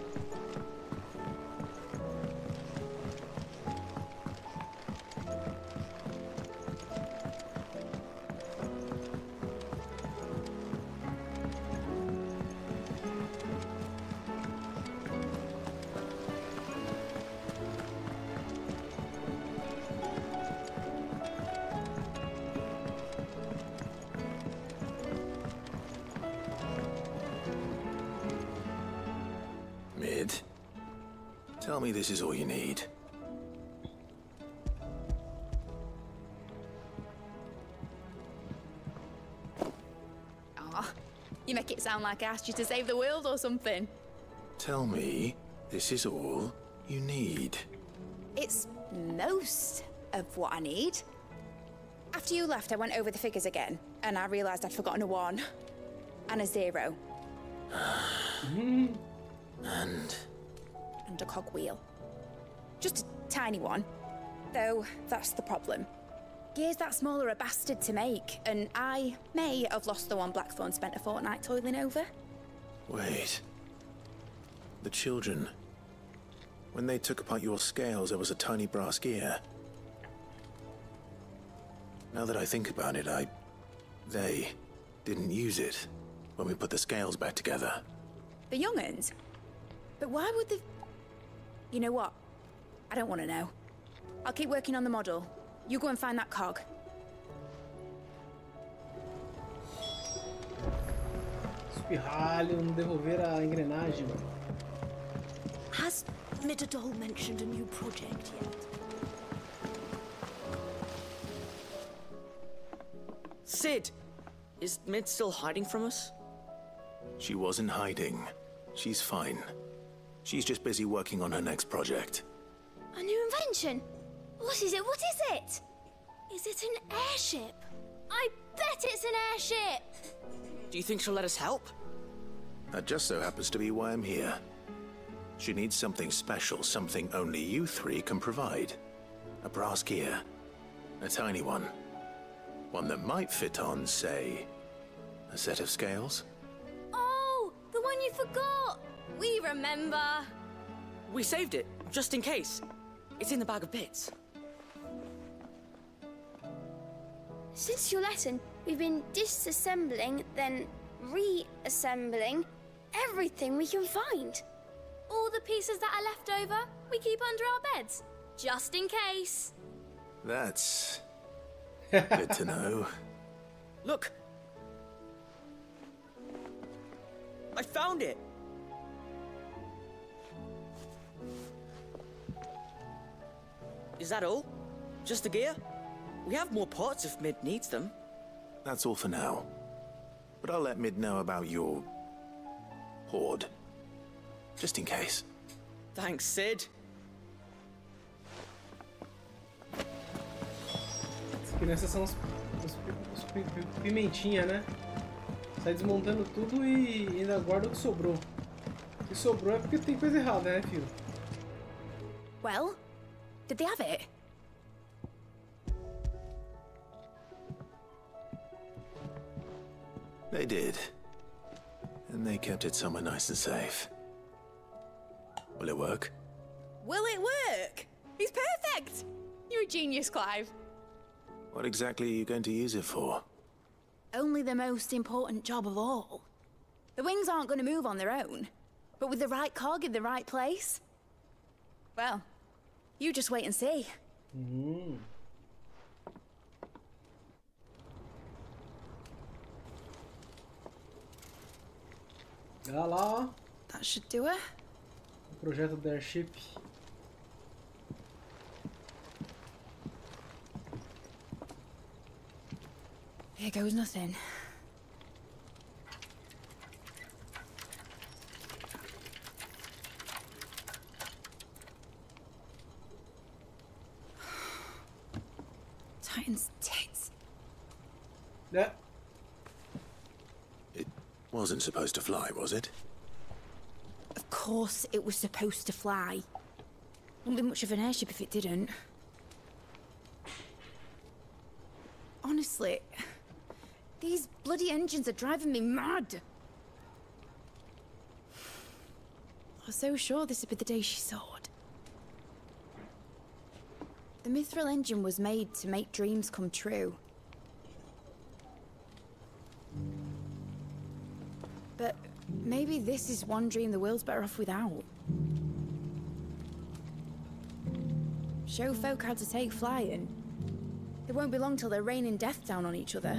Mid, tell me this is all you need. Aw, you make it sound like I asked you to save the world or something. Tell me this is all you need. It's most of what I need. After you left, I went over the figures again, and I realized I'd forgotten a 1 and a 0. And a cogwheel. Just a tiny one. Though, that's the problem. Gears that small are a bastard to make, and I may have lost the one Blackthorn spent a fortnight toiling over. wait. The children. When they took apart your scales, there was a tiny brass gear. Now that I think about it, they didn't use it when we put the scales back together. The young'uns? But why would they... You know what? I don't want to know. I'll keep working on the model. You go and find that cog. Espirralho, devolver a engrenagem. Has Mitadol mentioned a new project yet? Sid! Is Mid still hiding from us? She wasn't hiding. She's fine. She's just busy working on her next project. A new invention? What is it? What is it? Is it an airship? I bet it's an airship! Do you think she'll let us help? That just so happens to be why I'm here. She needs something special, something only you three can provide. A brass gear. A tiny one. One that might fit on, say, a set of scales? Oh, the one you forgot! We remember! We saved it, just in case. It's in the bag of bits. Since your lesson, we've been disassembling, then reassembling everything we can find. All the pieces that are left over, we keep under our beds, just in case. That's good to know. Look! I found it! Is that all? Just the gear? We have more parts if Mid needs them. That's all for now. But I'll let Mid know about your hoard. Just in case. Thanks, Sid. As crianças são os pimentinha, né? Sai desmontando tudo e ainda guarda o que sobrou. O que sobrou é porque tem coisa errada, né, filho? Well, did they have it? They did. And they kept it somewhere nice and safe. Will it work? Will it work? He's perfect! You're a genius, Clive. What exactly are you going to use it for? Only the most important job of all. The wings aren't going to move on their own. But with the right cog in the right place... Well, you just wait and see. Olha lá, ó. That should do it. O projeto da airship. Here goes nothing. Titan's tits. Yeah. Wasn't supposed to fly, was it? Of course it was supposed to fly. Wouldn't be much of an airship if it didn't. Honestly, these bloody engines are driving me mad. I was so sure this would be the day she soared. The Mithril engine was made to make dreams come true. But maybe this is one dream the world's better off without. Show folk how to take flying. It won't be long till they're raining death down on each other.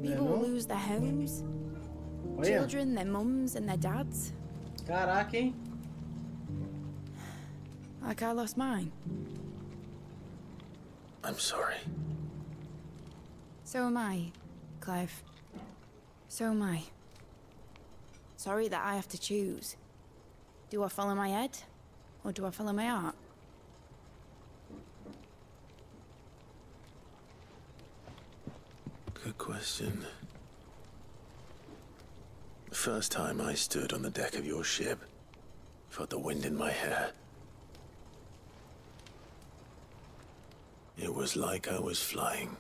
People will lose their homes. Children, their mums and their dads. Caraca, hein? Like I lost mine. I'm sorry. So am I, Clive. So am I. Sorry that I have to choose. Do I follow my head, or do I follow my heart? Good question. The first time I stood on the deck of your ship, felt the wind in my hair. It was like I was flying.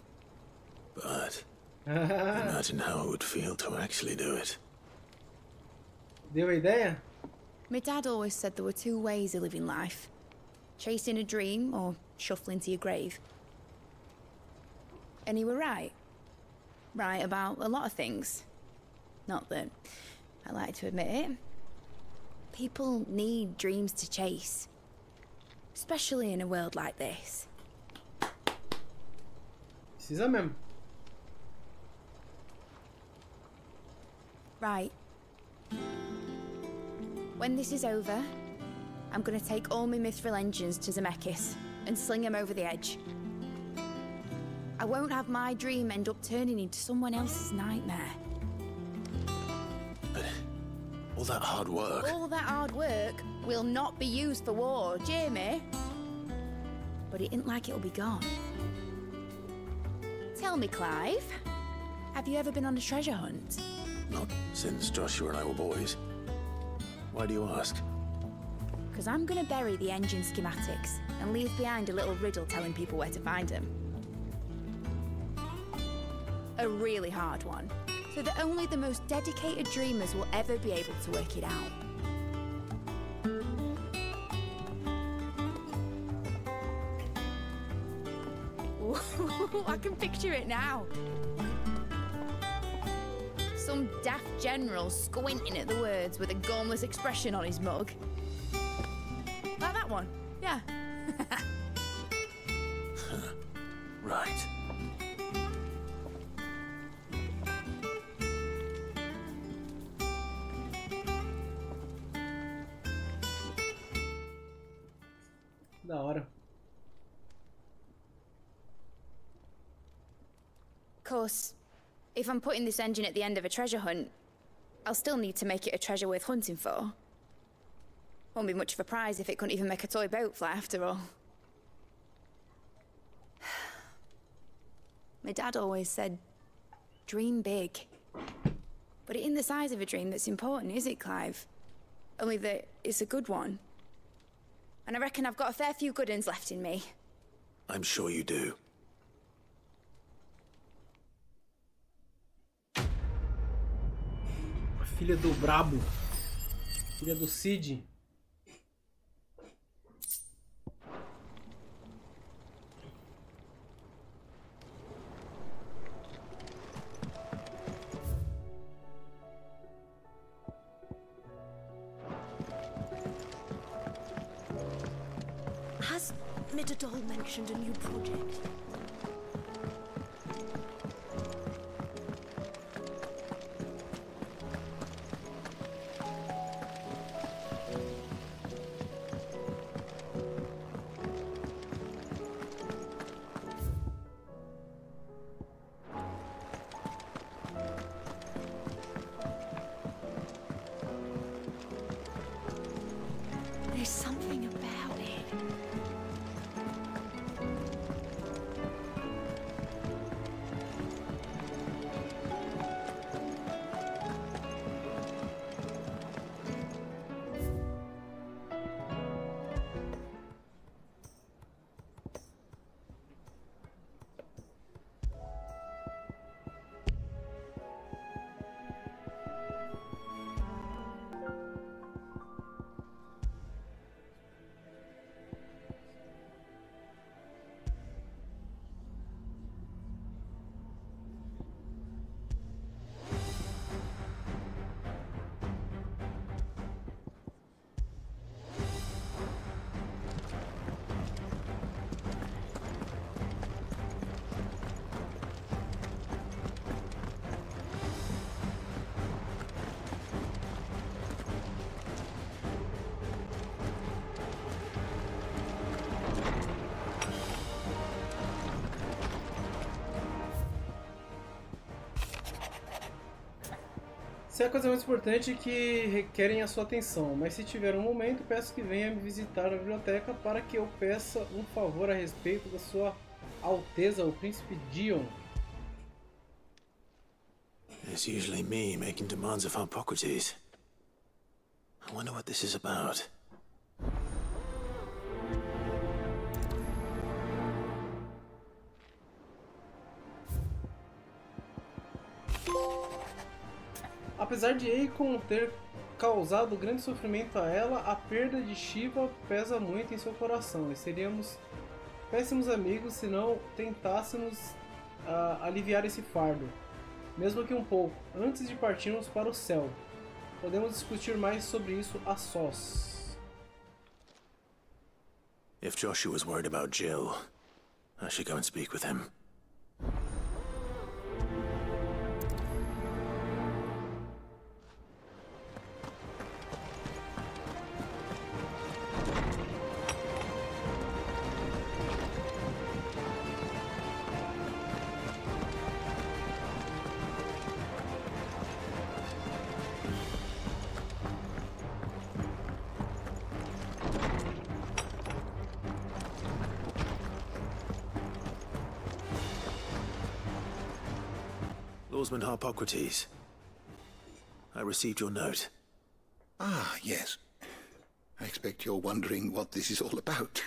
But imagine how it would feel to actually do it. Deu a ideia? My dad always said there were two ways of living life. Chasing a dream or shuffling to your grave. And he were right. Right about a lot of things. Not that I like to admit it. People need dreams to chase. Especially in a world like this. Precisa mesmo. Right. When this is over, I'm gonna take all my Mithril engines to Zemeckis and sling them over the edge. I won't have my dream end up turning into someone else's nightmare. But all that hard work... All that hard work will not be used for war, Jamie. But it ain't like it'll be gone. Tell me, Clive, have you ever been on a treasure hunt? Not since Joshua and I were boys. Why do you ask? Because I'm gonna bury the engine schematics and leave behind a little riddle telling people where to find them. A really hard one, so that only the most dedicated dreamers will ever be able to work it out. Ooh, I can picture it now. Some daft general squinting at the words with a gormless expression on his mug. Like that one, yeah. Right. Da hora. Of course, if I'm putting this engine at the end of a treasure hunt, I'll still need to make it a treasure worth hunting for. Won't be much of a prize if it couldn't even make a toy boat fly after all. My dad always said, dream big. But it ain't the size of a dream that's important, is it, Clive? Only that it's a good one. And I reckon I've got a fair few good uns left in me. I'm sure you do. A filha do Brabo. Filha do Cid. Has Midadol mentioned a new project? There's something about it. Isso é a coisa mais importante que requerem a sua atenção, mas se tiver um momento, peço que venha me visitar na biblioteca para que eu peça um favor a respeito da sua Alteza, o Príncipe Dion. It's usually me making demands of Hippocrates. I wonder what this is about. Apesar de Eikon ter causado grande sofrimento a ela, a perda de Shiva pesa muito em seu coração e seríamos péssimos amigos se não tentássemos aliviar esse fardo, mesmo que um pouco, antes de partirmos para o céu. Podemos discutir mais sobre isso a sós. If Joshua was worried about Jill, I should go and speak with him. Lawsman Hippocrates, I received your note. Ah, yes. I expect you're wondering what this is all about.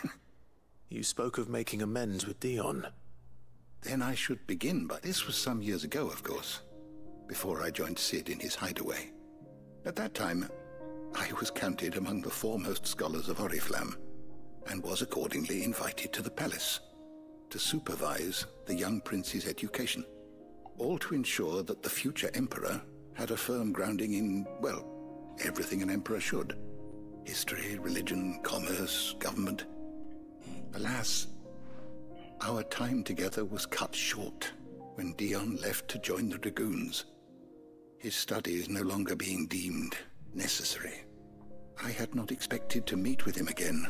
You spoke of making amends with Dion. Then I should begin by... This was some years ago, of course, before I joined Sid in his hideaway. At that time, I was counted among the foremost scholars of Oriflamme, and was accordingly invited to the palace to supervise the young prince's education. All to ensure that the future emperor had a firm grounding in, well, everything an emperor should. History, religion, commerce, government. Alas, our time together was cut short when Dion left to join the Dragoons. His studies no longer being deemed necessary. I had not expected to meet with him again,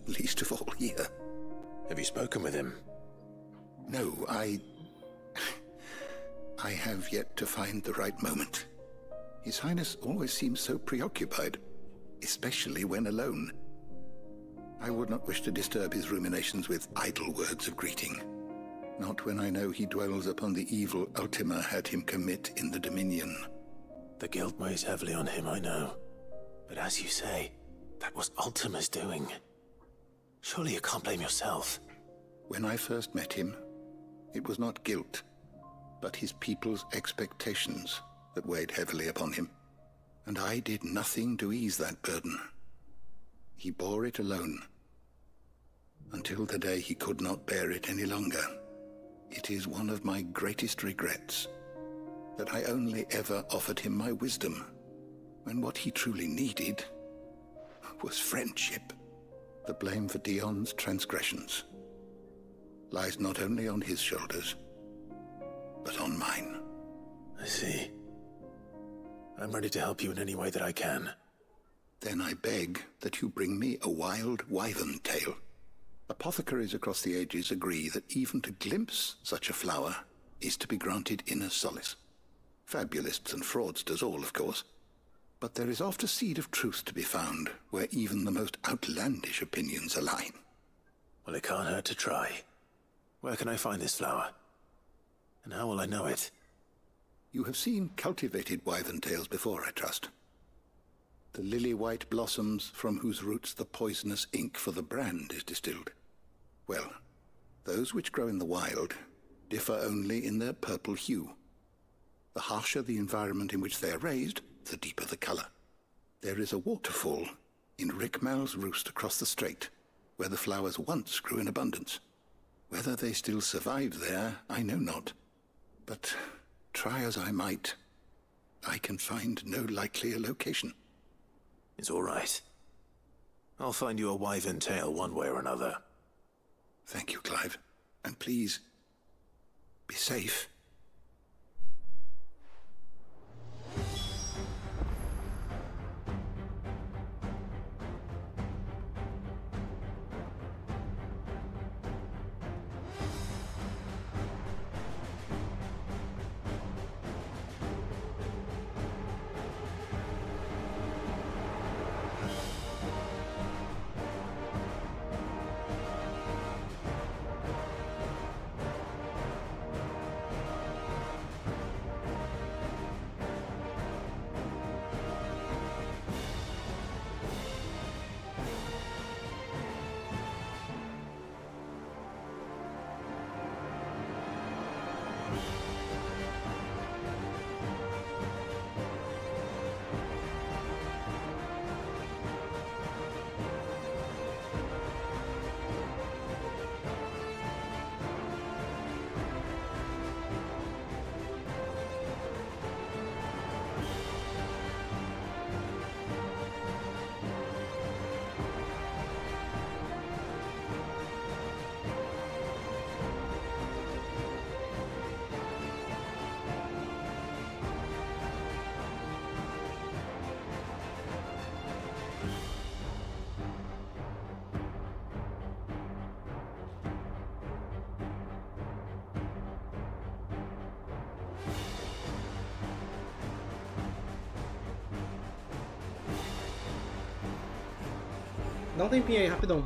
least of all here. Have you spoken with him? No, I have yet to find the right moment. His Highness always seems so preoccupied, especially when alone. I would not wish to disturb his ruminations with idle words of greeting. Not when I know he dwells upon the evil Ultima had him commit in the Dominion. The guilt weighs heavily on him, I know. But as you say, that was Ultima's doing. Surely you can't blame yourself. When I first met him, it was not guilt, but his people's expectations that weighed heavily upon him. And I did nothing to ease that burden. He bore it alone, until the day he could not bear it any longer. It is one of my greatest regrets, that I only ever offered him my wisdom, when what he truly needed was friendship. The blame for Dion's transgressions lies not only on his shoulders, but on mine. I see. I'm ready to help you in any way that I can. Then I beg that you bring me a wild wyvern tail. Apothecaries across the ages agree that even to glimpse such a flower is to be granted inner solace. Fabulists and fraudsters all, of course. But there is oft a seed of truth to be found where even the most outlandish opinions align. Well, it can't hurt to try. Where can I find this flower? And how will I know it? You have seen cultivated wyvern tails before, I trust. The lily-white blossoms from whose roots the poisonous ink for the brand is distilled. Well, those which grow in the wild differ only in their purple hue. The harsher the environment in which they are raised, the deeper the color. There is a waterfall in Rickmal's roost across the strait, where the flowers once grew in abundance. Whether they still survive there, I know not. But try as I might, I can find no likelier location. It's all right. I'll find you a wyvern tail one way or another. Thank you, Clive. And please, be safe. Dá um tempinho aí, rapidão.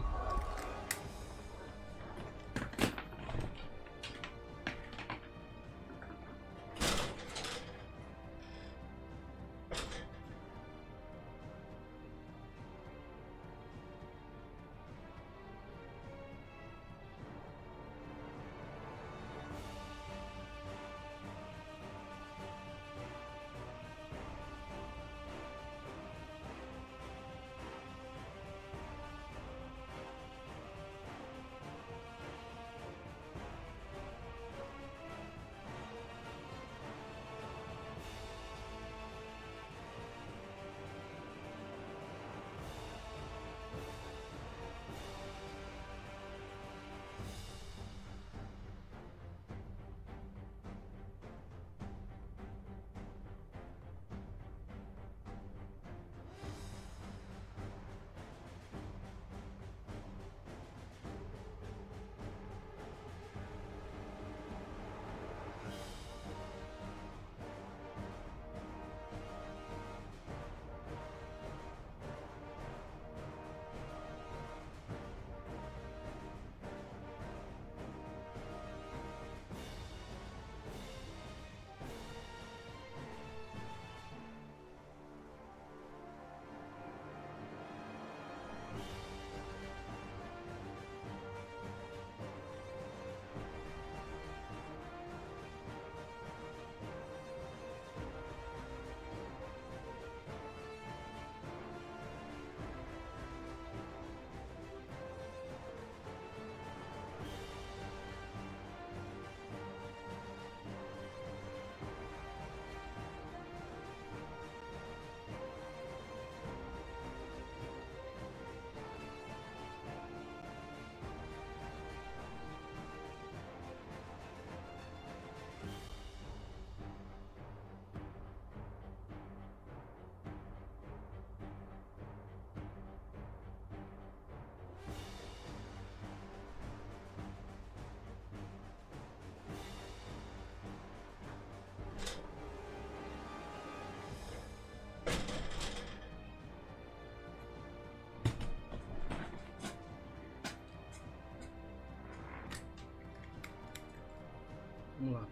Vamos lá.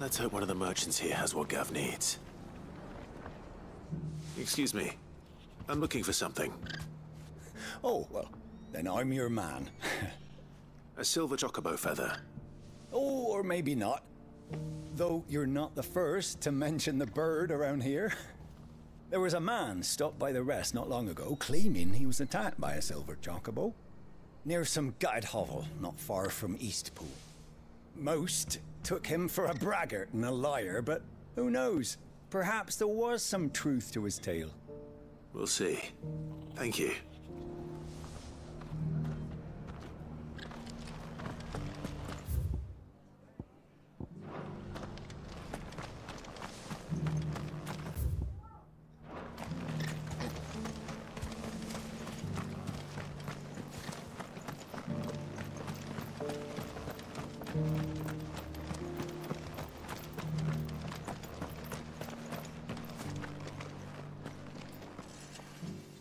Let's hope one of the merchants here has what Gav needs. Excuse me. I'm looking for something. Oh, well, then I'm your man. A silver chocobo feather. Oh, or maybe not. Though you're not the first to mention the bird around here. There was a man stopped by the rest not long ago claiming he was attacked by a silver chocobo near some gutted hovel not far from Eastpool. Most took him for a braggart and a liar, but who knows? Perhaps there was some truth to his tale. We'll see. Thank you.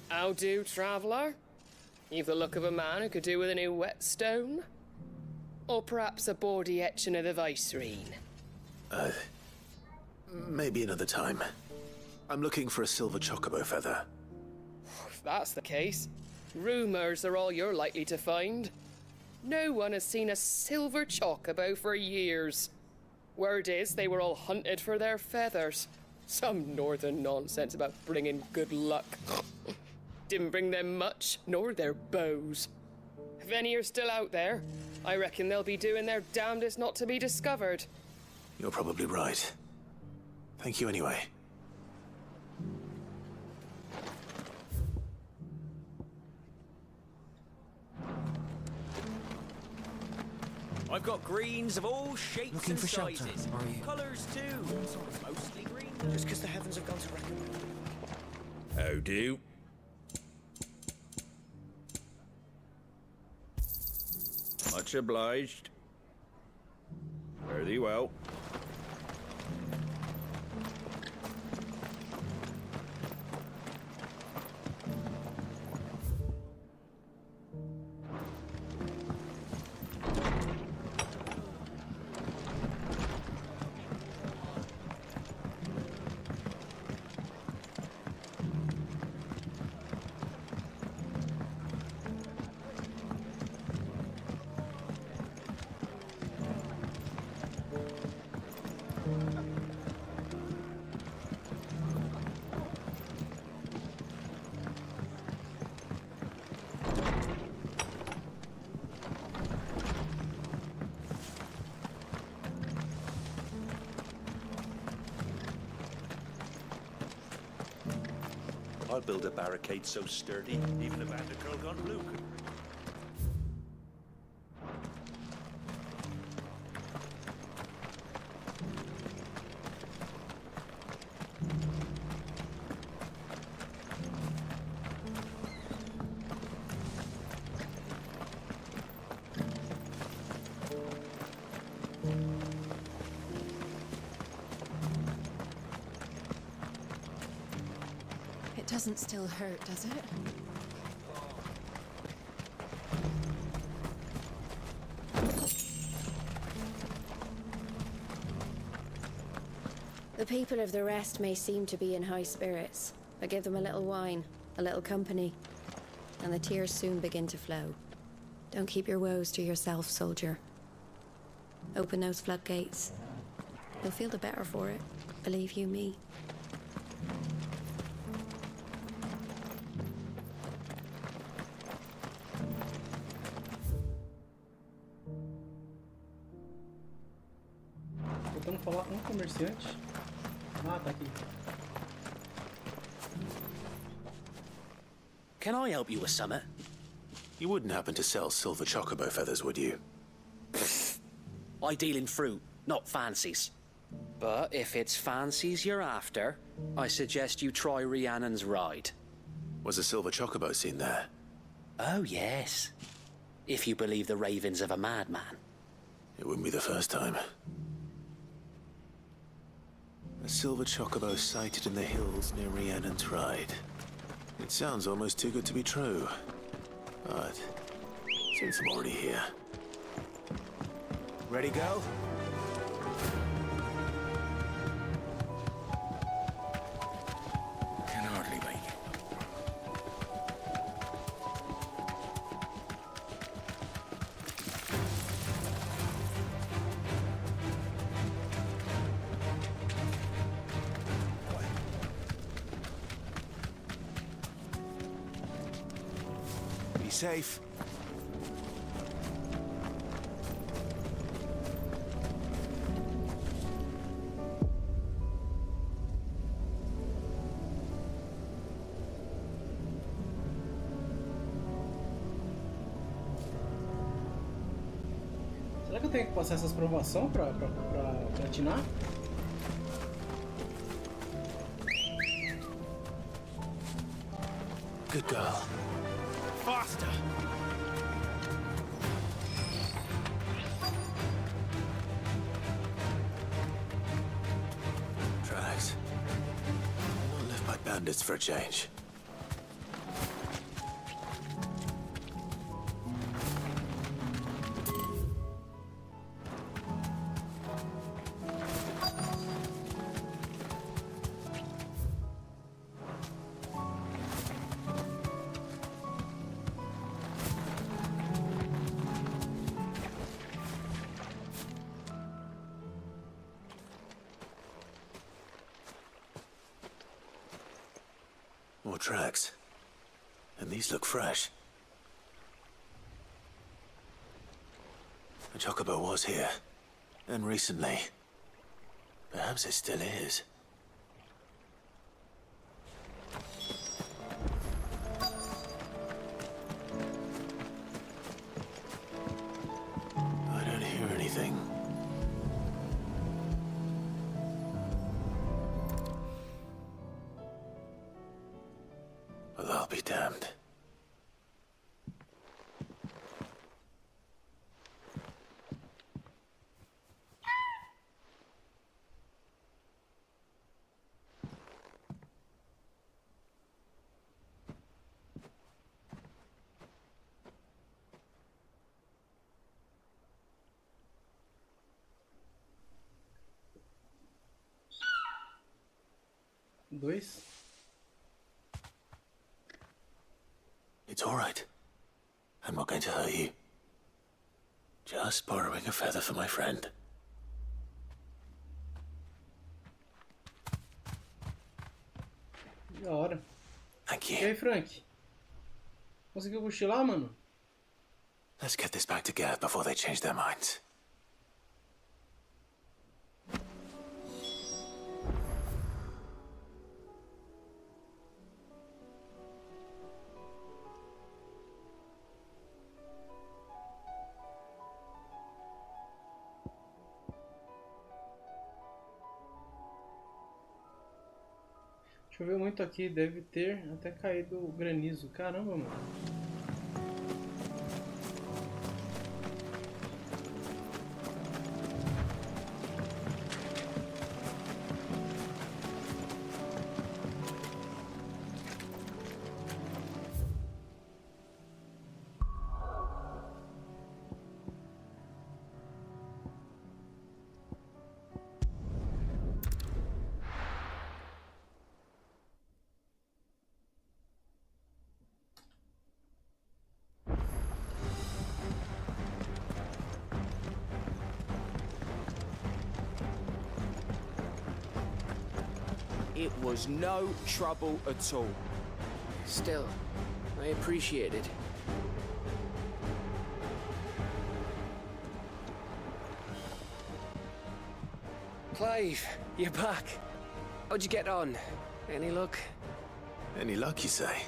How do, traveller? You've the look of a man who could do with a new whetstone? Or perhaps a bawdy etching of the Vicerine? Maybe another time. I'm looking for a silver chocobo feather. If that's the case, rumours are all you're likely to find. No one has seen a silver chocobo for years. Word is they were all hunted for their feathers. Some northern nonsense about bringing good luck. Didn't bring them much, nor their bows. If any are still out there, I reckon they'll be doing their damnedest not to be discovered. You're probably right. Thank you anyway. I've got greens of all shapes Looking and for shelter, sizes. are you? Colours too. Mostly green. Just because the heavens have gone to reckon. How do? Much obliged. Fare thee well. I'll build a barricade so sturdy, even a Vandercurl gone blue could. It doesn't still hurt, does it? The people of the rest may seem to be in high spirits, but give them a little wine, a little company, and the tears soon begin to flow. Don't keep your woes to yourself, soldier. Open those floodgates. You'll feel the better for it, believe you me. Tentando falar com um comerciante. Ah, tá aqui. Can I help you with something? You wouldn't happen to sell silver chocobo feathers, would you? I deal in fruit, not fancies. But if it's fancies you're after, I suggest you try Rhiannon's ride. Was a silver chocobo seen there? Oh, yes. If you believe the ravings of a madman. It wouldn't be the first time. A silver chocobo sighted in the hills near Rhiannon's Ride. It sounds almost too good to be true. But since I'm already here... Ready, go? Can hardly safe. Será que eu tenho que passar essas provações pra platinar? Good girl. Faster! Tracks. I won't live by bandits for a change. More tracks. And these look fresh. The chocobo was here. And recently. Perhaps it still is. I don't hear anything. Well, I'll be damned. Dois. It's all right. I'm not going to hurt you. Just borrowing a feather for my friend. Da hora. Thank you. E aí, Frank? Conseguiu cochilar, mano? Let's get this back to Gad before they change their minds. Choveu muito aqui, deve ter até caído granizo. Caramba, mano. It was no trouble at all. Still, I appreciate it. Clive, you're back. How'd you get on? Any luck? Any luck, you say?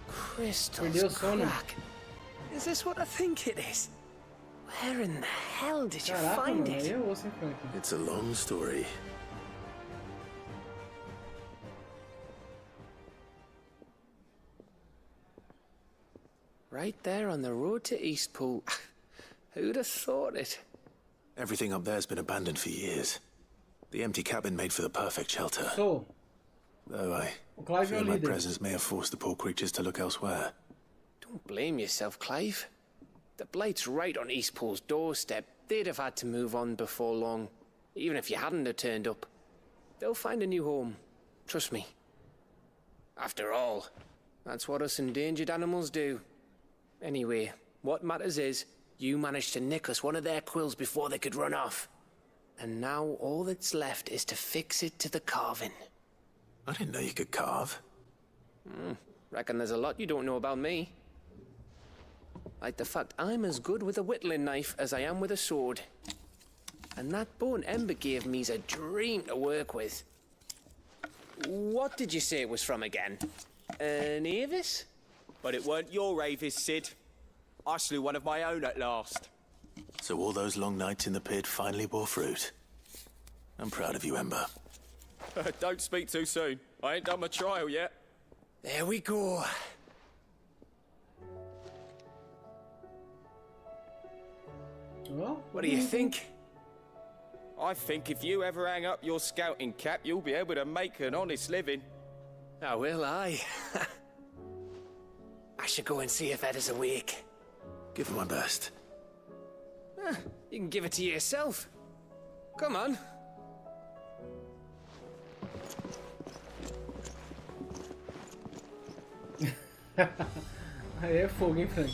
Crystals crack. Is this what I think it is? Where in the hell did you find it? It's a long story. Right there on the road to Eastpool. Who'd have thought it? Everything up there's been abandoned for years. The empty cabin made for the perfect shelter. So, though I Clive, fear my presence may have forced the poor creatures to look elsewhere. Don't blame yourself, Clive. The Blight's right on Eastpool's doorstep. They'd have had to move on before long, even if you hadn't have turned up. They'll find a new home. Trust me. After all, that's what us endangered animals do. Anyway, what matters is, you managed to nick us one of their quills before they could run off. And now all that's left is to fix it to the carving. I didn't know you could carve. Reckon there's a lot you don't know about me. Like the fact I'm as good with a whittling knife as I am with a sword. And that bone Ember gave me's a dream to work with. What did you say it was from again? An Avis? But it weren't your Avis, Sid. I slew one of my own at last. So all those long nights in the pit finally bore fruit. I'm proud of you, Ember. Don't speak too soon. I ain't done my trial yet. There we go. Well, what do you think? I think if you ever hang up your scouting cap, you'll be able to make an honest living. Oh, will I? I should go and see if Ed is awake. Give it my best. You can give it to yourself. Come on. Aí é fogo, hein, Frank?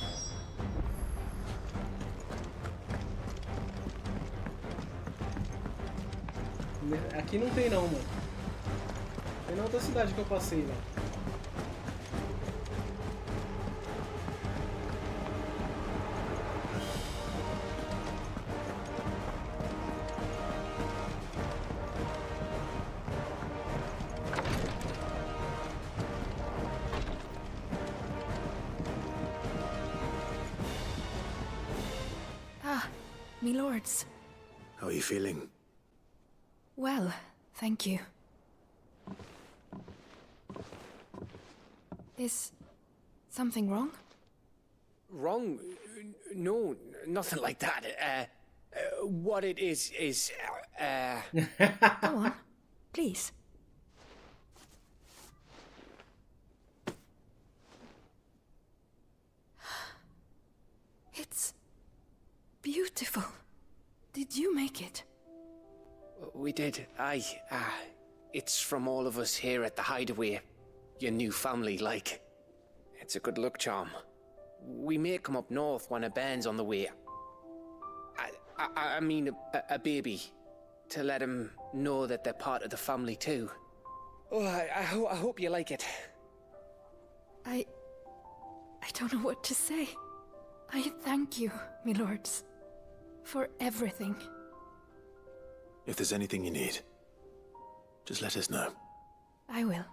Aqui não tem não, mano. Tem na outra cidade que eu passei lá. Me lords. How are you feeling? Well, thank you. Is something wrong? Wrong? No, nothing like that. What it is... Go on, please. It's beautiful. Did you make it? We did. It's from all of us here at the Hideaway. Your new family, like. It's a good luck charm. We may come up north when a band's on the way. I mean a baby. To let him know that they're part of the family too. Oh, I hope you like it. I don't know what to say. I thank you, my lords, for everything. If there's anything you need, just let us know. I will.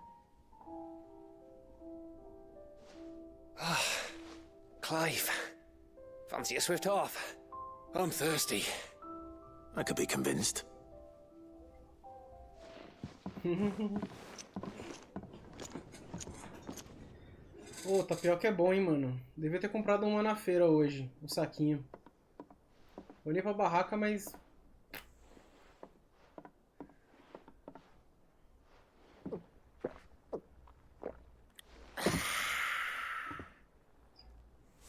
Clive, fancy a swift off? I'm thirsty. I could be convinced. Ô, tapioca é bom, hein, mano. Devia ter comprado uma na feira hoje, um saquinho. Olhei pra barraca, mas...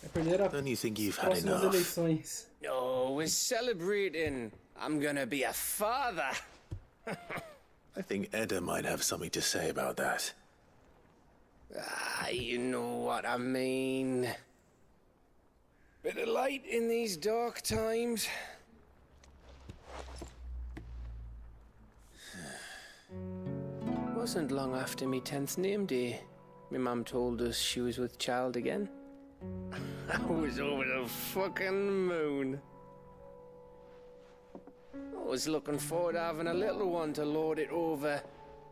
É perder a próximas eleições. Oh, we're celebrating. I'm gonna be a father. I think Edda might have something to say about that. You know what I mean. Bit of light in these dark times. Wasn't long after me 10th name day. My mum told us she was with child again. I was over the fucking moon. I was looking forward to having a little one to lord it over.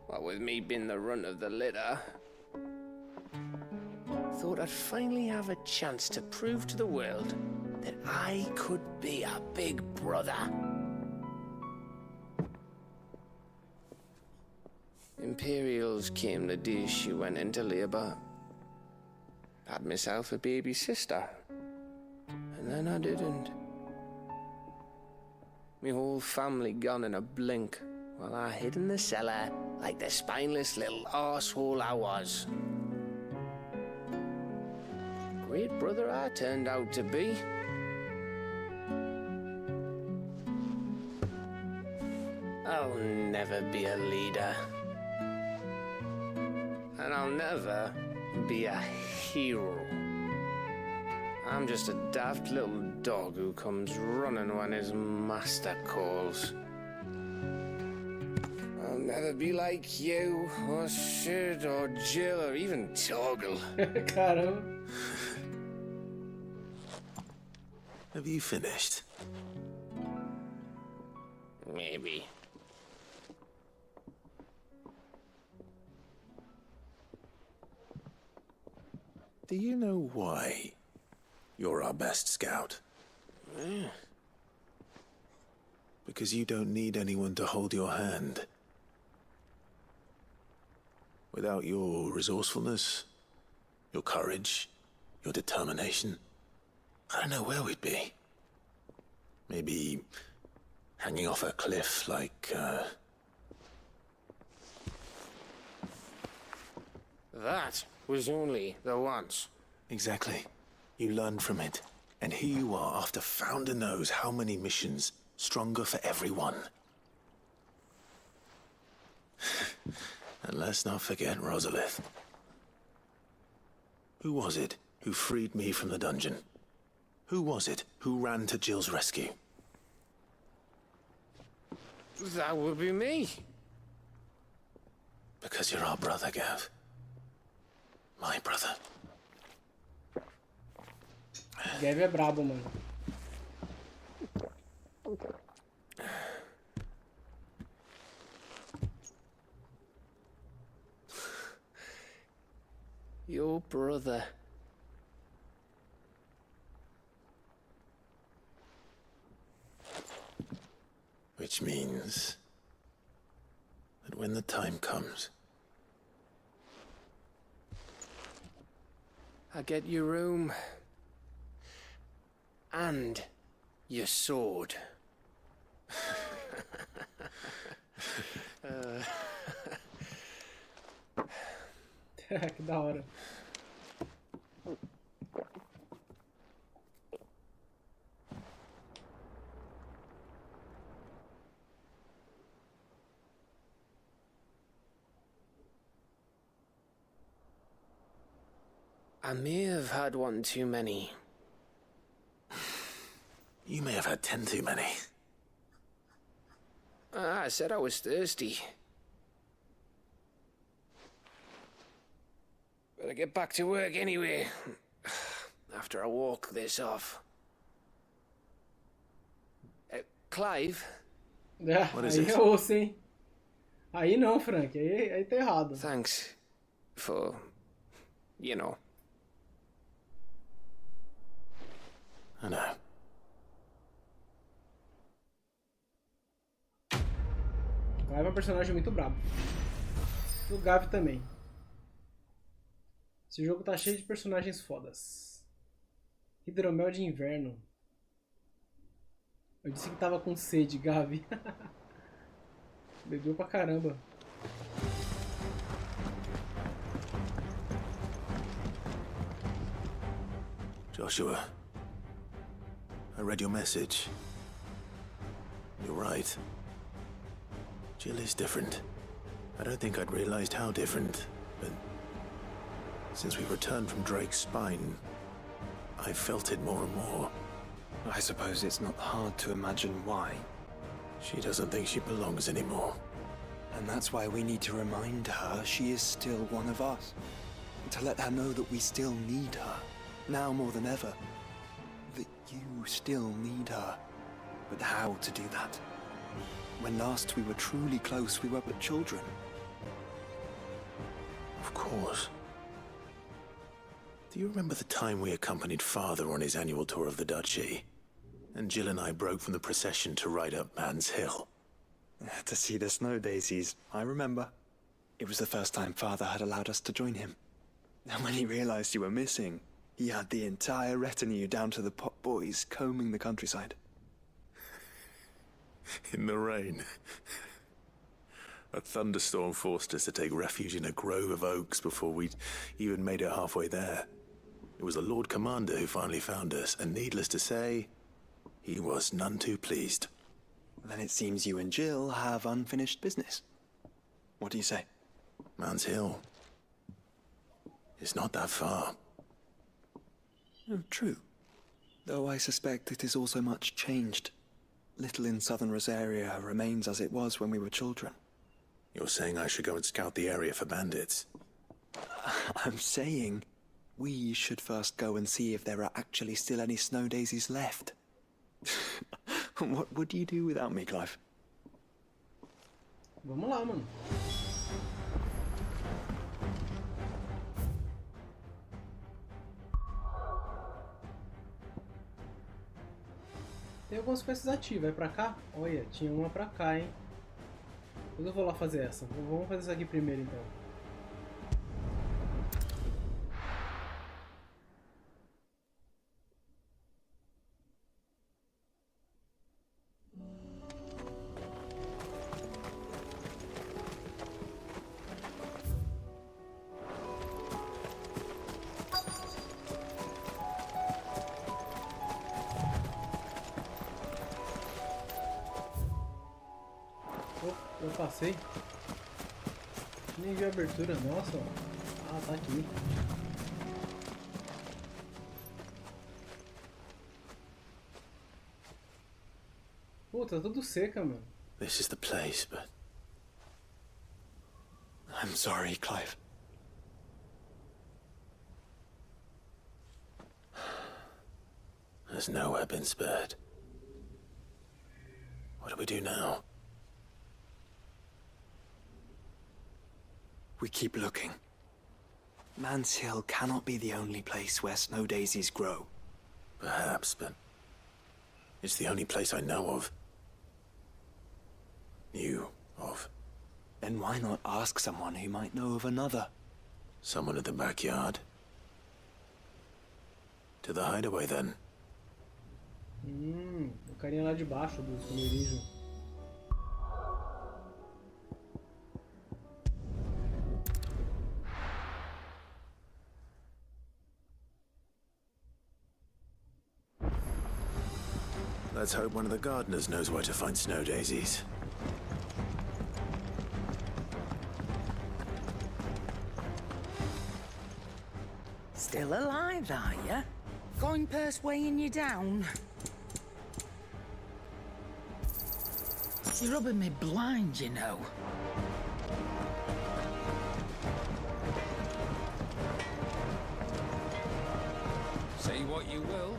What with me being the runt of the litter. Thought I'd finally have a chance to prove to the world that I could be a big brother. Imperials came the day she went into labour. Had myself a baby sister. And then I didn't. My whole family gone in a blink, while I hid in the cellar like the spineless little arsehole I was. Great brother I turned out to be. I'll never be a leader. And I'll never be a hero. I'm just a daft little dog who comes running when his master calls. never be like you, or Sid, or Jill, or even Toggle. Caramba. Have you finished? Maybe. Do you know why you're our best scout? Yeah. Because you don't need anyone to hold your hand. Without your resourcefulness, your courage, your determination, I don't know where we'd be. Maybe hanging off a cliff like, That was only the once. Exactly. You learned from it. And here you are after Founder knows how many missions, stronger for everyone. And let's not forget Rosalith. Who was it who freed me from the dungeon? Who was it who ran to Jill's rescue? That would be me. Because you're our brother, Gav. My brother. Gav é brabo, mano. Your brother. Which means that when the time comes, I get your room. And your sword. Que da hora. I may have had one too many. you may have had 10 too many. I said I was thirsty. Better get back to work anyway. After I walk this off. Clive? É, aí é osso, hein? Aí não, Frank. Aí tá errado. Thanks for, you know. I know. Clive é um personagem muito brabo. E o Gav também. Esse jogo tá cheio de personagens fodas. Hidromel de inverno. Eu disse que tava com sede, Gavi. Bebeu pra caramba. Joshua, I read your message. You're right. Jill is different. I don't think I'd realized how different, but since we returned from Drake's spine, I've felt it more and more. I suppose it's not hard to imagine why. She doesn't think she belongs anymore. And that's why we need to remind her she is still one of us. To let her know that we still need her, now more than ever. That you still need her. But how to do that? When last we were truly close, we were but children. Of course. Do you remember the time we accompanied Father on his annual tour of the Duchy? And Jill and I broke from the procession to ride up Man's Hill. To see the snow daisies, I remember. It was the first time Father had allowed us to join him. And when he realized you were missing, he had the entire retinue down to the pot boys combing the countryside. In the rain. A thunderstorm forced us to take refuge in a grove of oaks before we'd even made it halfway there. It was the Lord Commander who finally found us, and needless to say, he was none too pleased. Then it seems you and Jill have unfinished business. What do you say? Man's Hill. It's not that far. Oh, true. Though I suspect it is also much changed. Little in southern Rosaria remains as it was when we were children. You're saying I should go and scout the area for bandits? I'm saying we should first go and see if there are actually still any snow daisies left. What would you do without me, Clive? Vamos lá, mano. Tem algumas quests ativas. É pra cá? Olha, tinha uma pra cá, hein? Depois eu vou lá fazer essa. Vamos fazer essa aqui primeiro, então. Eu passei. Nem vi a abertura, nossa. Ah, tá aqui. Puta, tá tudo seca, mano. This is the place, but... I'm sorry, Clive. There's nowhere been spared. What do we do now? We keep looking. Man's Hill cannot be the only place where snow daisies grow. Perhaps, but it's the only place I know of. Knew of. Then why not ask someone who might know of another? Someone at the backyard. To the hideaway, then. O carinha lá de baixo do esconderijo. Let's hope one of the gardeners knows where to find snow daisies. Still alive, are you? Going purse weighing you down? You're rubbing me blind, you know. Say what you will.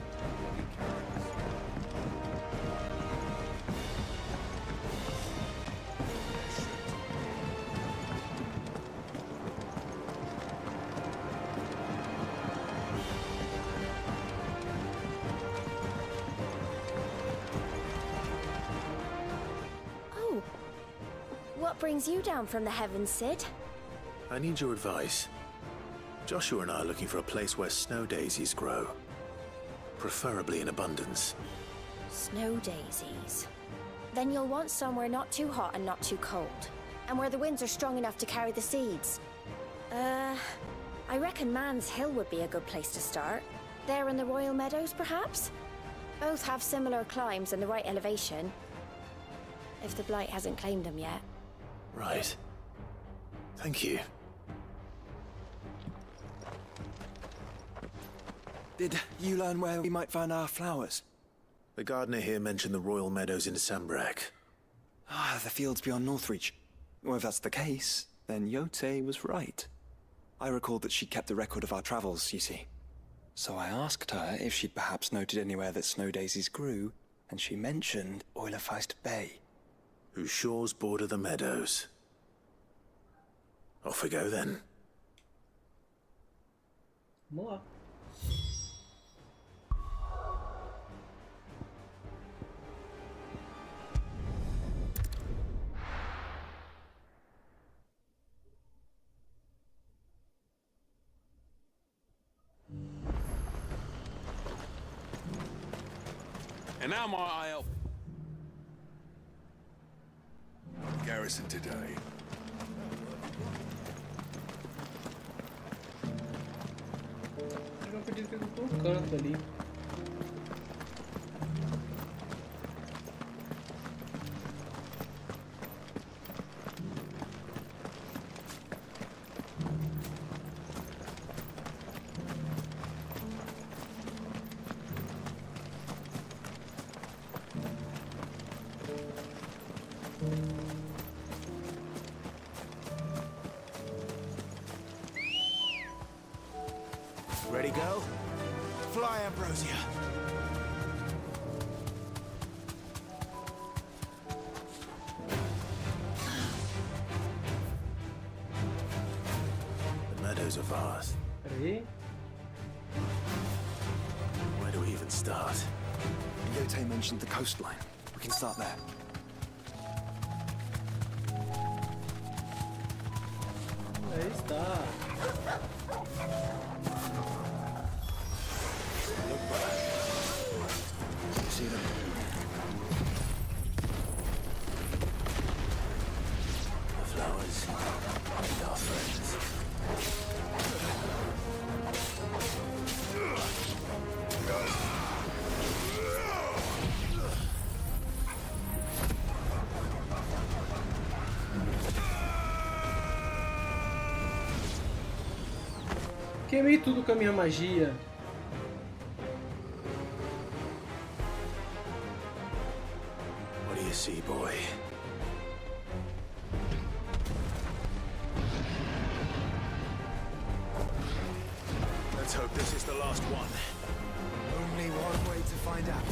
What brings you down from the heavens, Sid? I need your advice. Joshua and I are looking for a place where snow daisies grow. Preferably in abundance. Snow daisies. Then you'll want somewhere not too hot and not too cold. And where the winds are strong enough to carry the seeds. I reckon Man's Hill would be a good place to start. There in the Royal Meadows, perhaps? Both have similar climbs and the right elevation. If the Blight hasn't claimed them yet. Right. Thank you. Did you learn where we might find our flowers? The gardener here mentioned the Royal Meadows in Sambrak. Ah, the fields beyond Northreach. Well, if that's the case, then Yote was right. I recalled that she kept a record of our travels, you see. So I asked her if she'd perhaps noted anywhere that snow daisies grew, and she mentioned Oilefeist Bay. Whose shores border the meadows. Off we go then. Vamos lá. And now might I help? Garrison today. Eu não acredito que eu tô no canto ali. Ready, go? Fly, Ambrosia. The meadows are vast. Peraí. Where do we even start? Yote mentioned the coastline. We can start there. Aí está. You see them? The flowers and our friends. Queimei tudo com a minha magia. What do you see, boy? Let's hope this is the last one. Only one way to find out.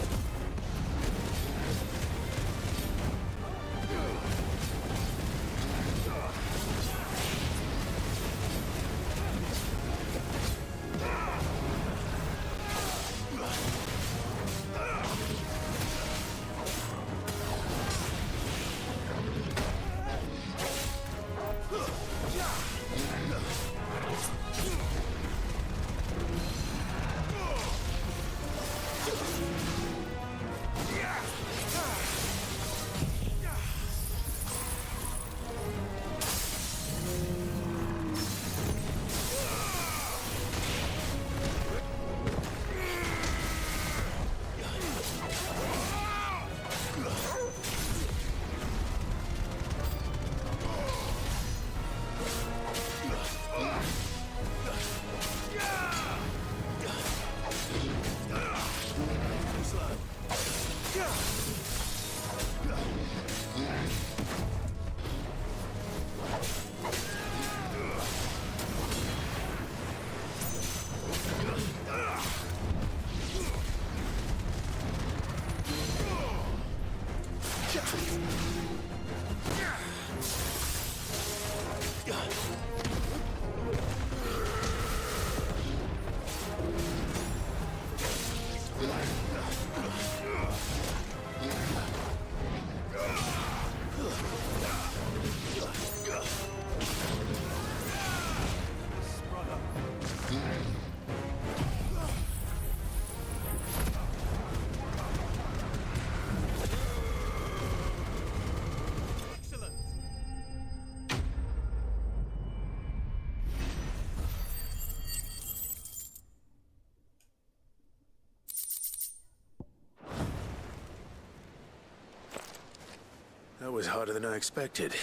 That was harder than I expected.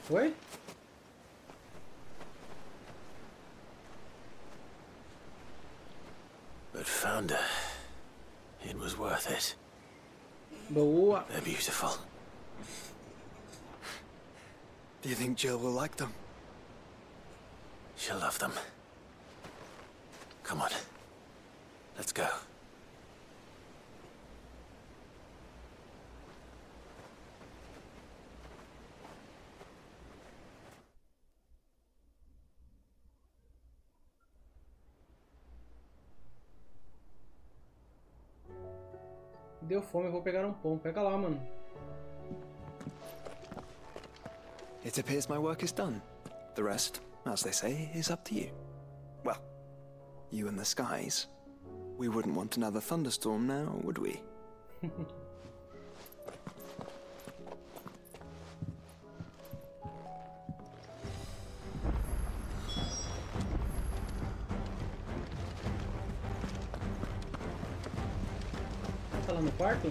Foi? But found her. It was worth it. Boa. They're beautiful. Do you think Jill will like them? She'll love them. Come on. Let's go. Deu fome, eu vou pegar um pão. Pega lá, mano. It appears my work is done. The rest, as they say, is up to you. Well, you and the skies. We wouldn't want another thunderstorm now, would we? Tá lá no quarto?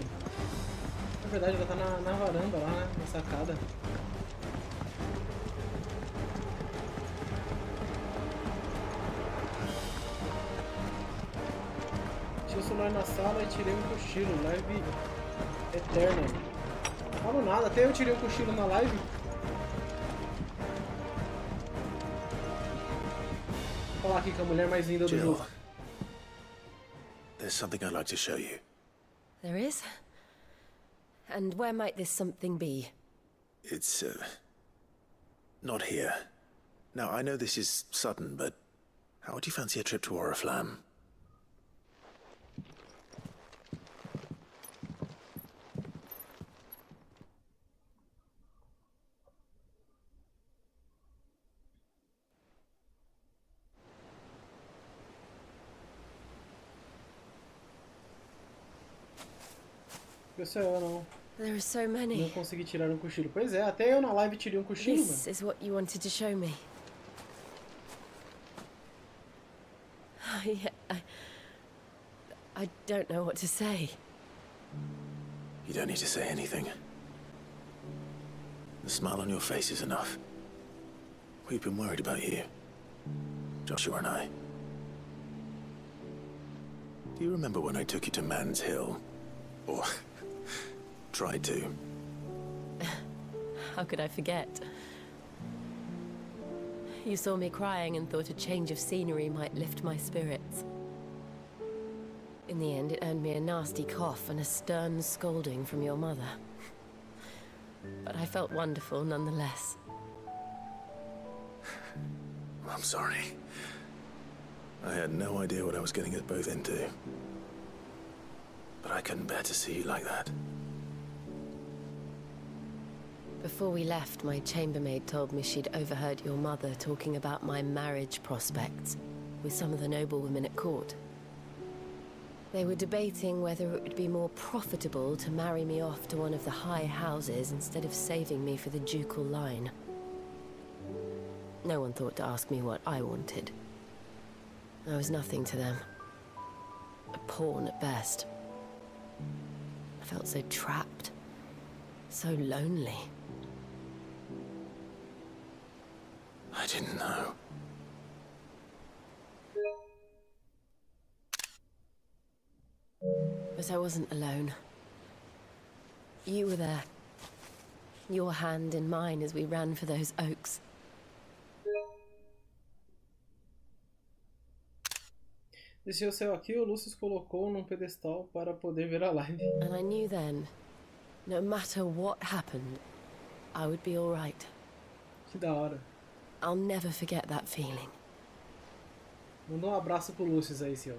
Na verdade, ela tá na varanda lá, né? Na sacada. Tirei o celular na sala e tirei um cochilo. Live eterna. Não falo nada, até eu tirei um cochilo na live. falar aqui com a mulher mais linda do Jill, jogo. there's something I'd like to show you. There is? And where might this something be? It's, not here. Now, I know this is sudden, but how would you fancy a trip to Oriflamme? Pessoal, não. There are so many. Não consegui tirar um cochilo. Pois é, até eu na live tirei um cochilo, mano. This is what you wanted to show me. I don't know what to say. You don't need to say anything. The smile on your face is enough. We've been worried about you, Joshua and I. Do you remember when I took you to Man's Hill? Or tried to? How could I forget? You saw me crying and thought a change of scenery might lift my spirits. In the end, it earned me a nasty cough and a stern scolding from your mother. But I felt wonderful nonetheless. I'm sorry. I had no idea what I was getting us both into. But I couldn't bear to see you like that. Before we left, my chambermaid told me she'd overheard your mother talking about my marriage prospects with some of the noblewomen at court. They were debating whether it would be more profitable to marry me off to one of the high houses instead of saving me for the ducal line. No one thought to ask me what I wanted. I was nothing to them. A pawn at best. I felt so trapped, so lonely. I didn't know. But I wasn't alone. You were there. Your hand in mine as we ran for those oaks. Desceu o céu aqui, o Lucius colocou num pedestal para poder ver a live. And I knew then, no matter what happened, I would be all right. Que da hora. I'll never forget that feeling. Manda um abraço pro Lucius aí, senhor.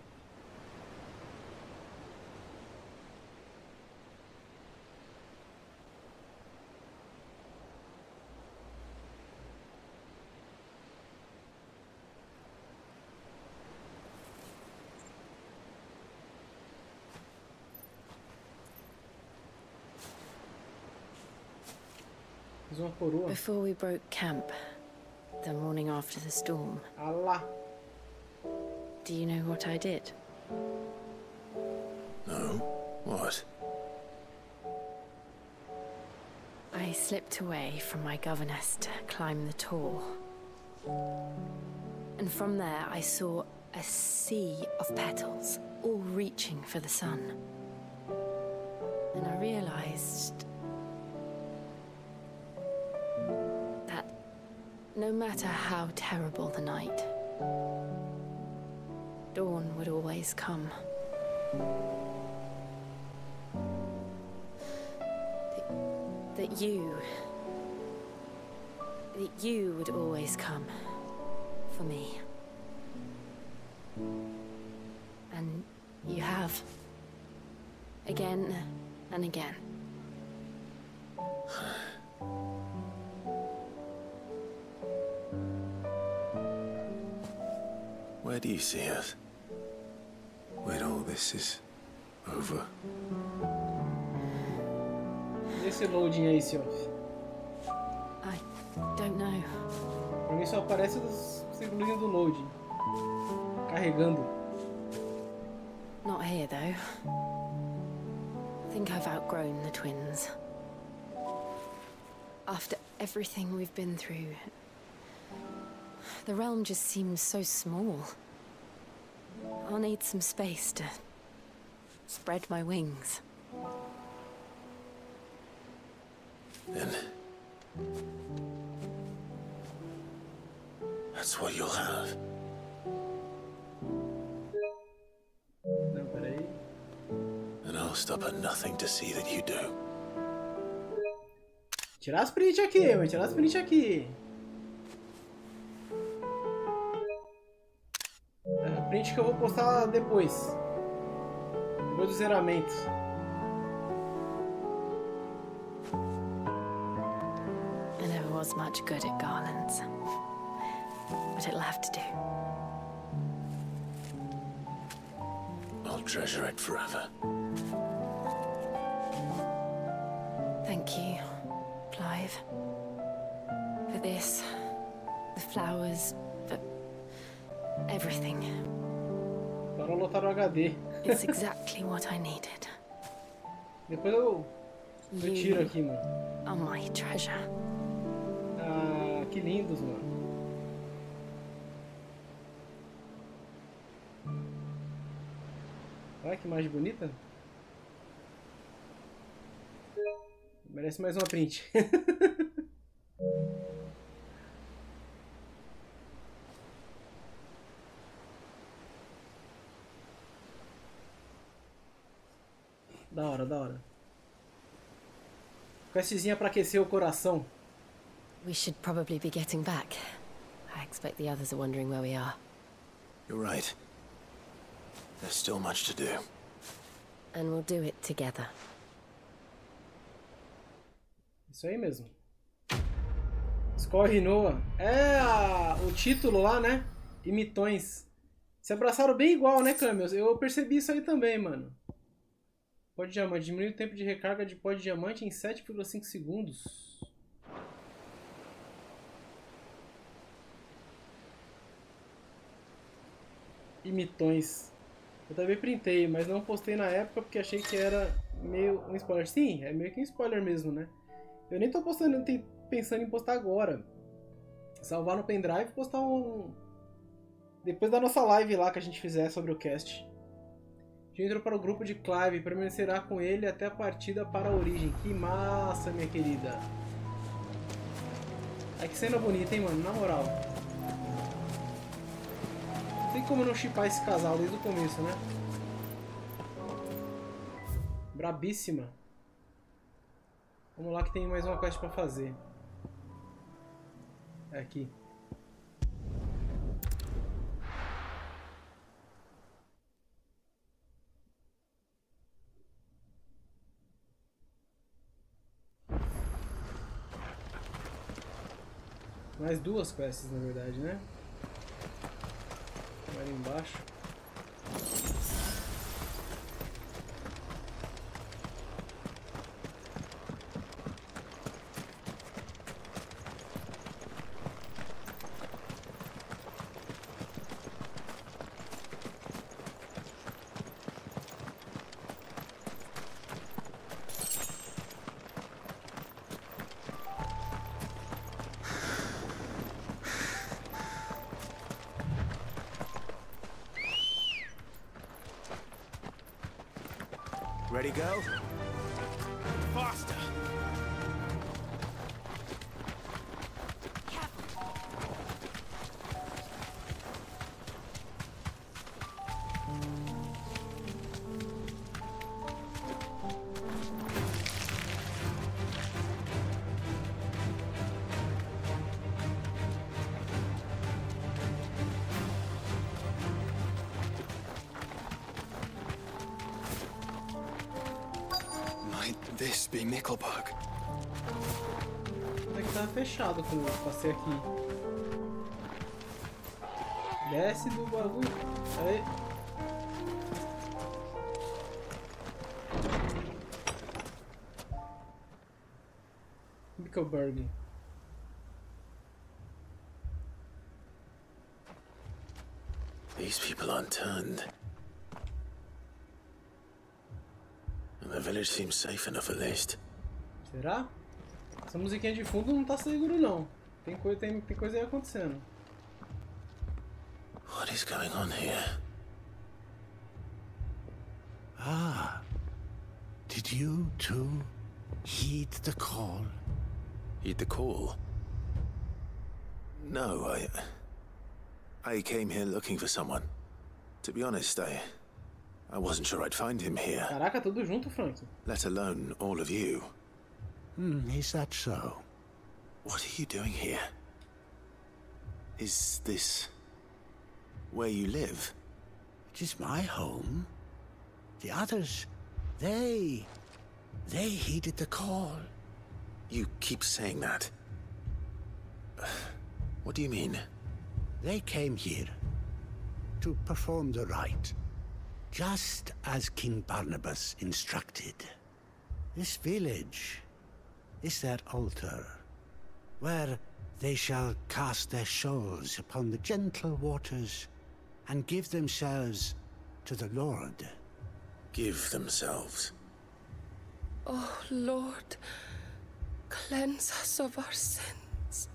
Before we broke camp, the morning after the storm. Allah. Do you know what I did? No? What? I slipped away from my governess to climb the tor. And from there I saw a sea of petals, all reaching for the sun. And I realized that no matter how terrible the night, dawn would always come. That you would always come for me. And you have. Again and again. Where do you see us? When all this is over? E esse loading aí, senhor? I don't know. Pra mim só aparece os símbolos do loading. Carregando. Not here, though. I think I've outgrown the twins. After everything we've been through, the realm just seems so small. I'll need some space to spread my wings. Then that's what you'll have. stop at nothing to see that you do. Tirar as print aqui, mano. Tirar as print aqui. É, print que eu vou postar depois. Depois do zeramento. I never was much good at garlands. But it'll have to do. I'll treasure it forever. Thank you, Clive. For this, the flowers, for everything. Para lotar o HD. It's exactly what I needed. Depois eu tiro aqui, mano. Are my treasure. Ah, que lindos, mano. Olha que imagem bonita. Merece mais uma print. Da hora, da hora. Questzinha pra aquecer o coração. We should probably be getting back. I expect the others are wondering where we are. You're right. There's still much to do. And we'll do it together. Isso aí mesmo. Escorre Noah. É o título lá, né? Imitões. Se abraçaram bem igual, né, Cameos? Eu percebi isso aí também, mano. Pó de diamante. Diminui o tempo de recarga de pó de diamante em 7,5 segundos. Imitões. Eu também printei, mas não postei na época porque achei que era meio um spoiler. Sim, é meio que um spoiler mesmo, né? Eu nem tô postando, pensando em postar agora. Salvar no pendrive e postar um... Depois da nossa live lá que a gente fizer sobre o cast. Já entrou para o grupo de Clive, permanecerá com ele até a partida para a origem. Que massa, minha querida. Ai, que cena bonita, hein, mano? Na moral. Não tem como não shippar esse casal desde o começo, né? Brabíssima. Vamos lá que tem mais uma quest pra fazer. É aqui. Mais duas quests, na verdade, né? Vai ali embaixo. Ready, go? Faster! This be Nickelbug. Até que tava fechado quando eu passei aqui. Desce do bagulho. Aí. Nickelbug. These people aren't turned. The village seems safe enough at least. Será? Essa musiquinha de fundo não tá seguro não. Tem coisa aí acontecendo. What is going on here? Ah. Did you too heed the call? Heed the call? No, I came here looking for someone. To be honest, I wasn't sure I'd find him here. Caraca, tudo junto, Frank. Let alone all of you. Is that so? What are you doing here? Is this where you live? It is my home. The others, they heeded the call. You keep saying that. What do you mean? They came here to perform the rite, just as King Barnabas instructed. This village is their altar, where they shall cast their souls upon the gentle waters and give themselves to the Lord. Give themselves? Oh, Lord, cleanse us of our sins.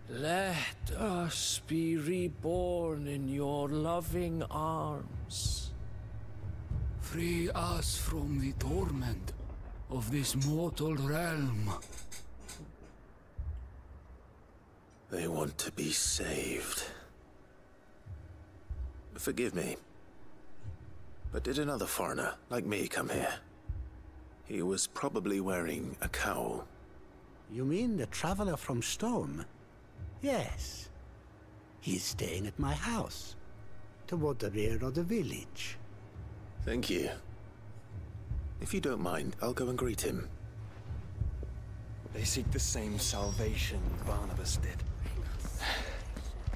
Let us be reborn in your loving arms. Free us from the torment of this mortal realm. They want to be saved. Forgive me, but did another foreigner like me come here? He was probably wearing a cowl. You mean the traveler from Stone? Yes. He's staying at my house, toward the rear of the village. Thank you. If you don't mind, I'll go and greet him. They seek the same salvation Barnabas did.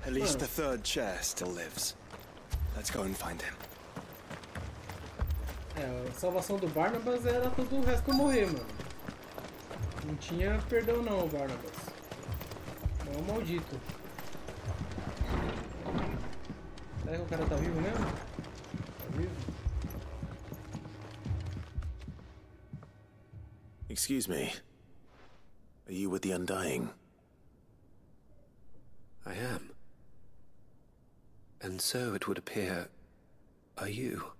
At least the third chair still lives. Let's go and find him. A salvação do Barnabas era todo o resto morrer, mano. Não tinha perdão não, Barnabas. É um maldito. Será que o cara tá vivo mesmo? Tá vivo? Excuse me. Are you with the Undying? I am. And so it would appear, are you?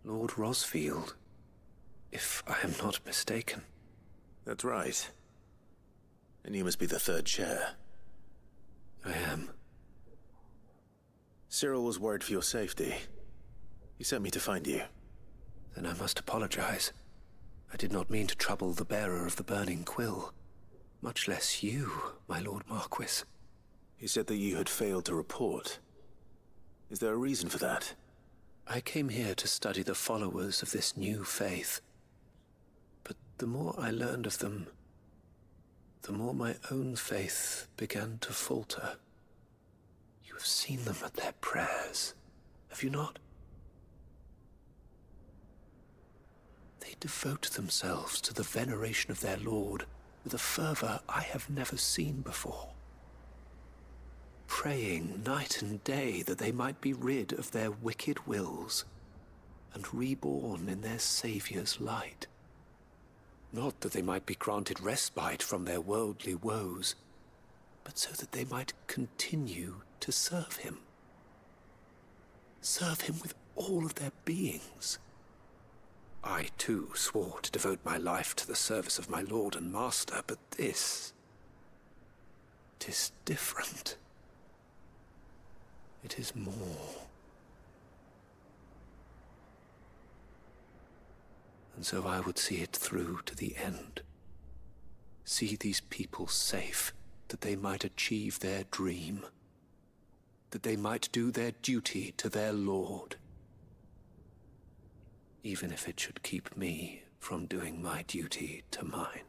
Lord Rosfield, if I am not mistaken. That's right. And you must be the third chair. I am. Cyril was worried for your safety. He sent me to find you. Then I must apologize. I did not mean to trouble the bearer of the burning quill. Much less you, my Lord Marquis. He said that you had failed to report. Is there a reason for that? I came here to study the followers of this new faith. But the more I learned of them, the more my own faith began to falter. You have seen them at their prayers, have you not? They devote themselves to the veneration of their Lord with a fervor I have never seen before. Praying night and day that they might be rid of their wicked wills and reborn in their Saviour's light. Not that they might be granted respite from their worldly woes, but so that they might continue to serve him. Serve him with all of their beings. I, too, swore to devote my life to the service of my Lord and Master, but this... 'tis different. It is more. And so I would see it through to the end. See these people safe, that they might achieve their dream. That they might do their duty to their Lord. Even if it should keep me from doing my duty to mine.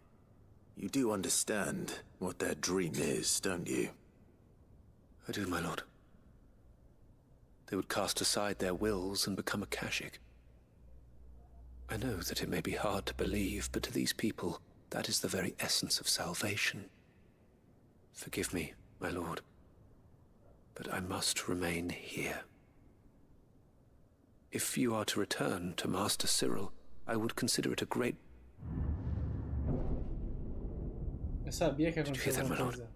You do understand what their dream is, don't you? I do, my lord. They would cast aside their wills and become a Kashik. I know that it may be hard to believe, but to these people, that is the very essence of salvation. Forgive me, my lord, but I must remain here. If you are to return to Master Cyril, I would consider it a great... Eu sabia que ia Did you hear acontecer that, my alguma lord? coisa.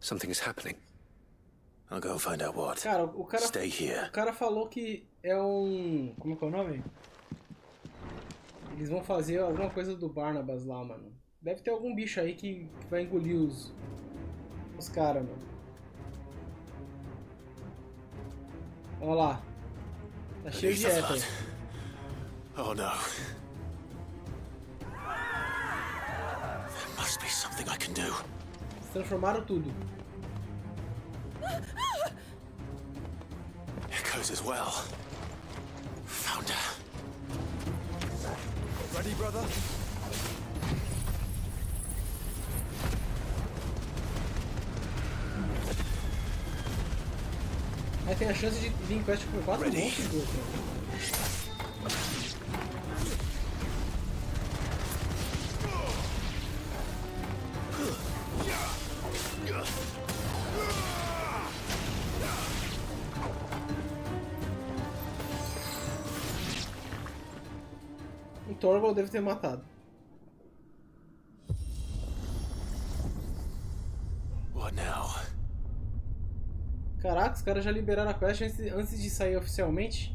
Something is happening. I'll go and find out what. Cara, o cara, Stay here. o cara falou que é um... Como é que é o nome? Eles vão fazer alguma coisa do Barnabas lá, mano. Deve ter algum bicho aí que vai engolir os caras, mano. Olha lá. Tá cheio de éter. Oh no. There must be something I can do. Se transformaram tudo. Echoes as well. Found her. Ready, brother? Aí tem a chance de vir quest com 4 monstros do outro. O Torvald deve ter matado. What now? Caraca, os caras já liberaram a quest antes de sair oficialmente.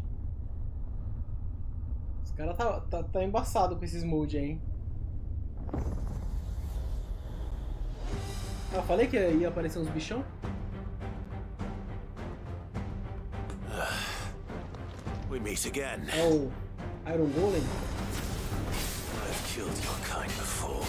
Os caras tá embaçado com esses moldes aí, hein? Ah, eu falei que ia aparecer uns bichão? We meet again. É o Iron Golem. I've killed your kind before.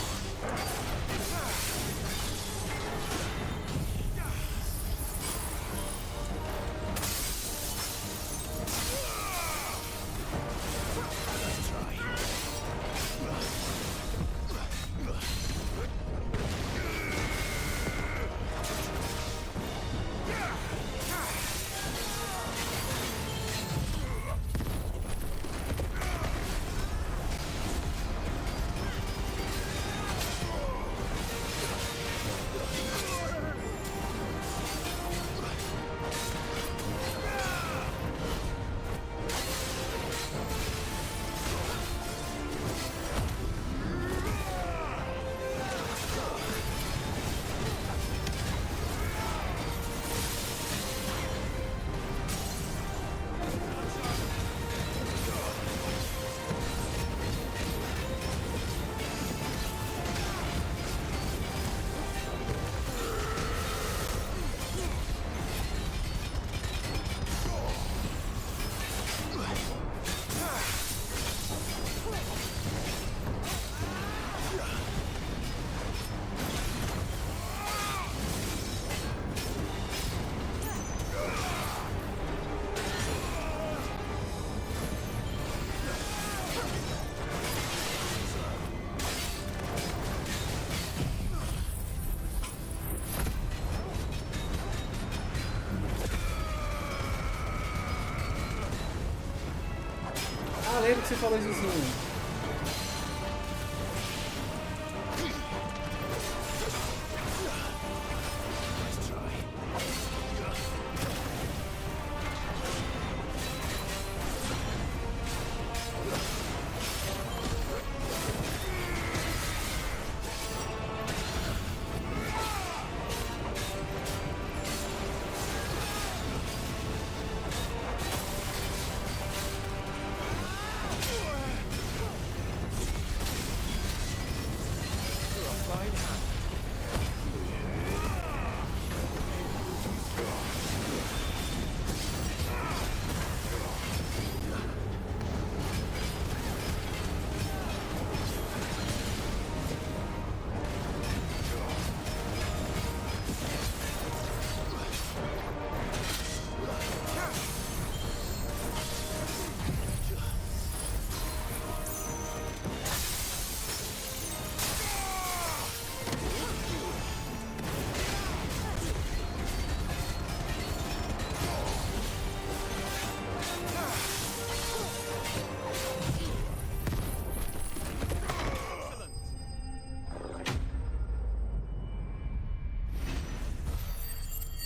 Ah, lembro que você falou isso assim.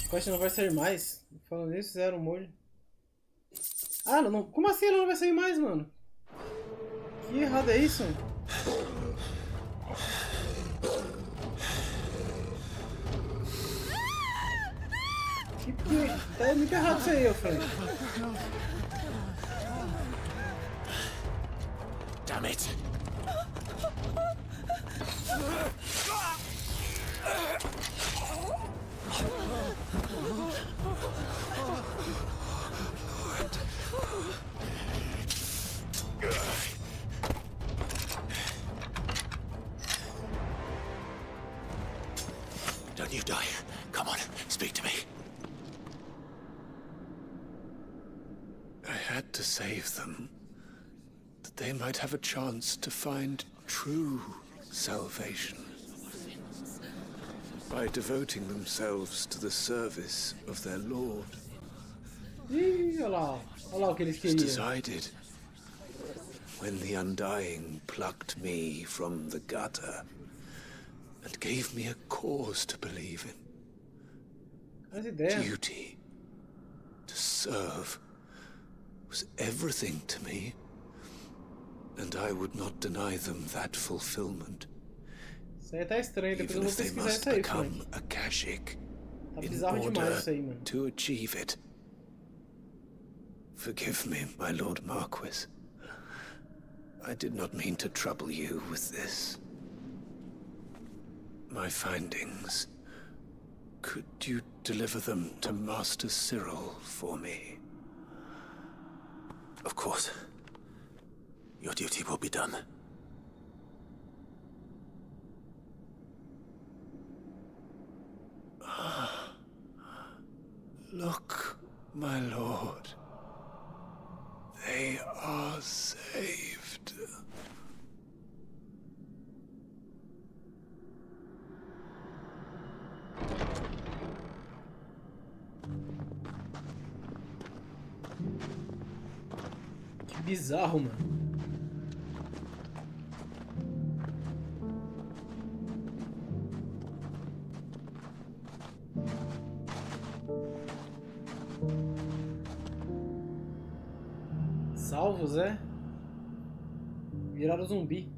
A quest não vai sair mais. Falando nisso, fizeram um molho. Ah, não, como assim ela não vai sair mais, mano? Que errado é isso? Tá muito errado isso aí, eu falei. Damn it. Don't you die. Come on, speak to me. I had to save them, that they might have a chance to find true salvation. By devoting themselves to the service of their Lord. Ih, olha lá o que eles It was queriam. decided when the Undying plucked me from the gutter and gave me a cause to believe in. As ideias. Duty to serve was everything to me, and I would not deny them that fulfillment. Isso aí tá estranho, depois eu Even vou if they pesquisar must isso aí, become Frank. a Kashik Tá in bizarro demais order isso aí, mano. to achieve it. Forgive me, my Lord Marquis. I did not mean to trouble you with this. My findings. Could you deliver them to Master Cyril for me? Of course. Your duty will be done. Look, my lord. They are saved. Que bizarro, mano. Salvos, é? Viraram zumbi.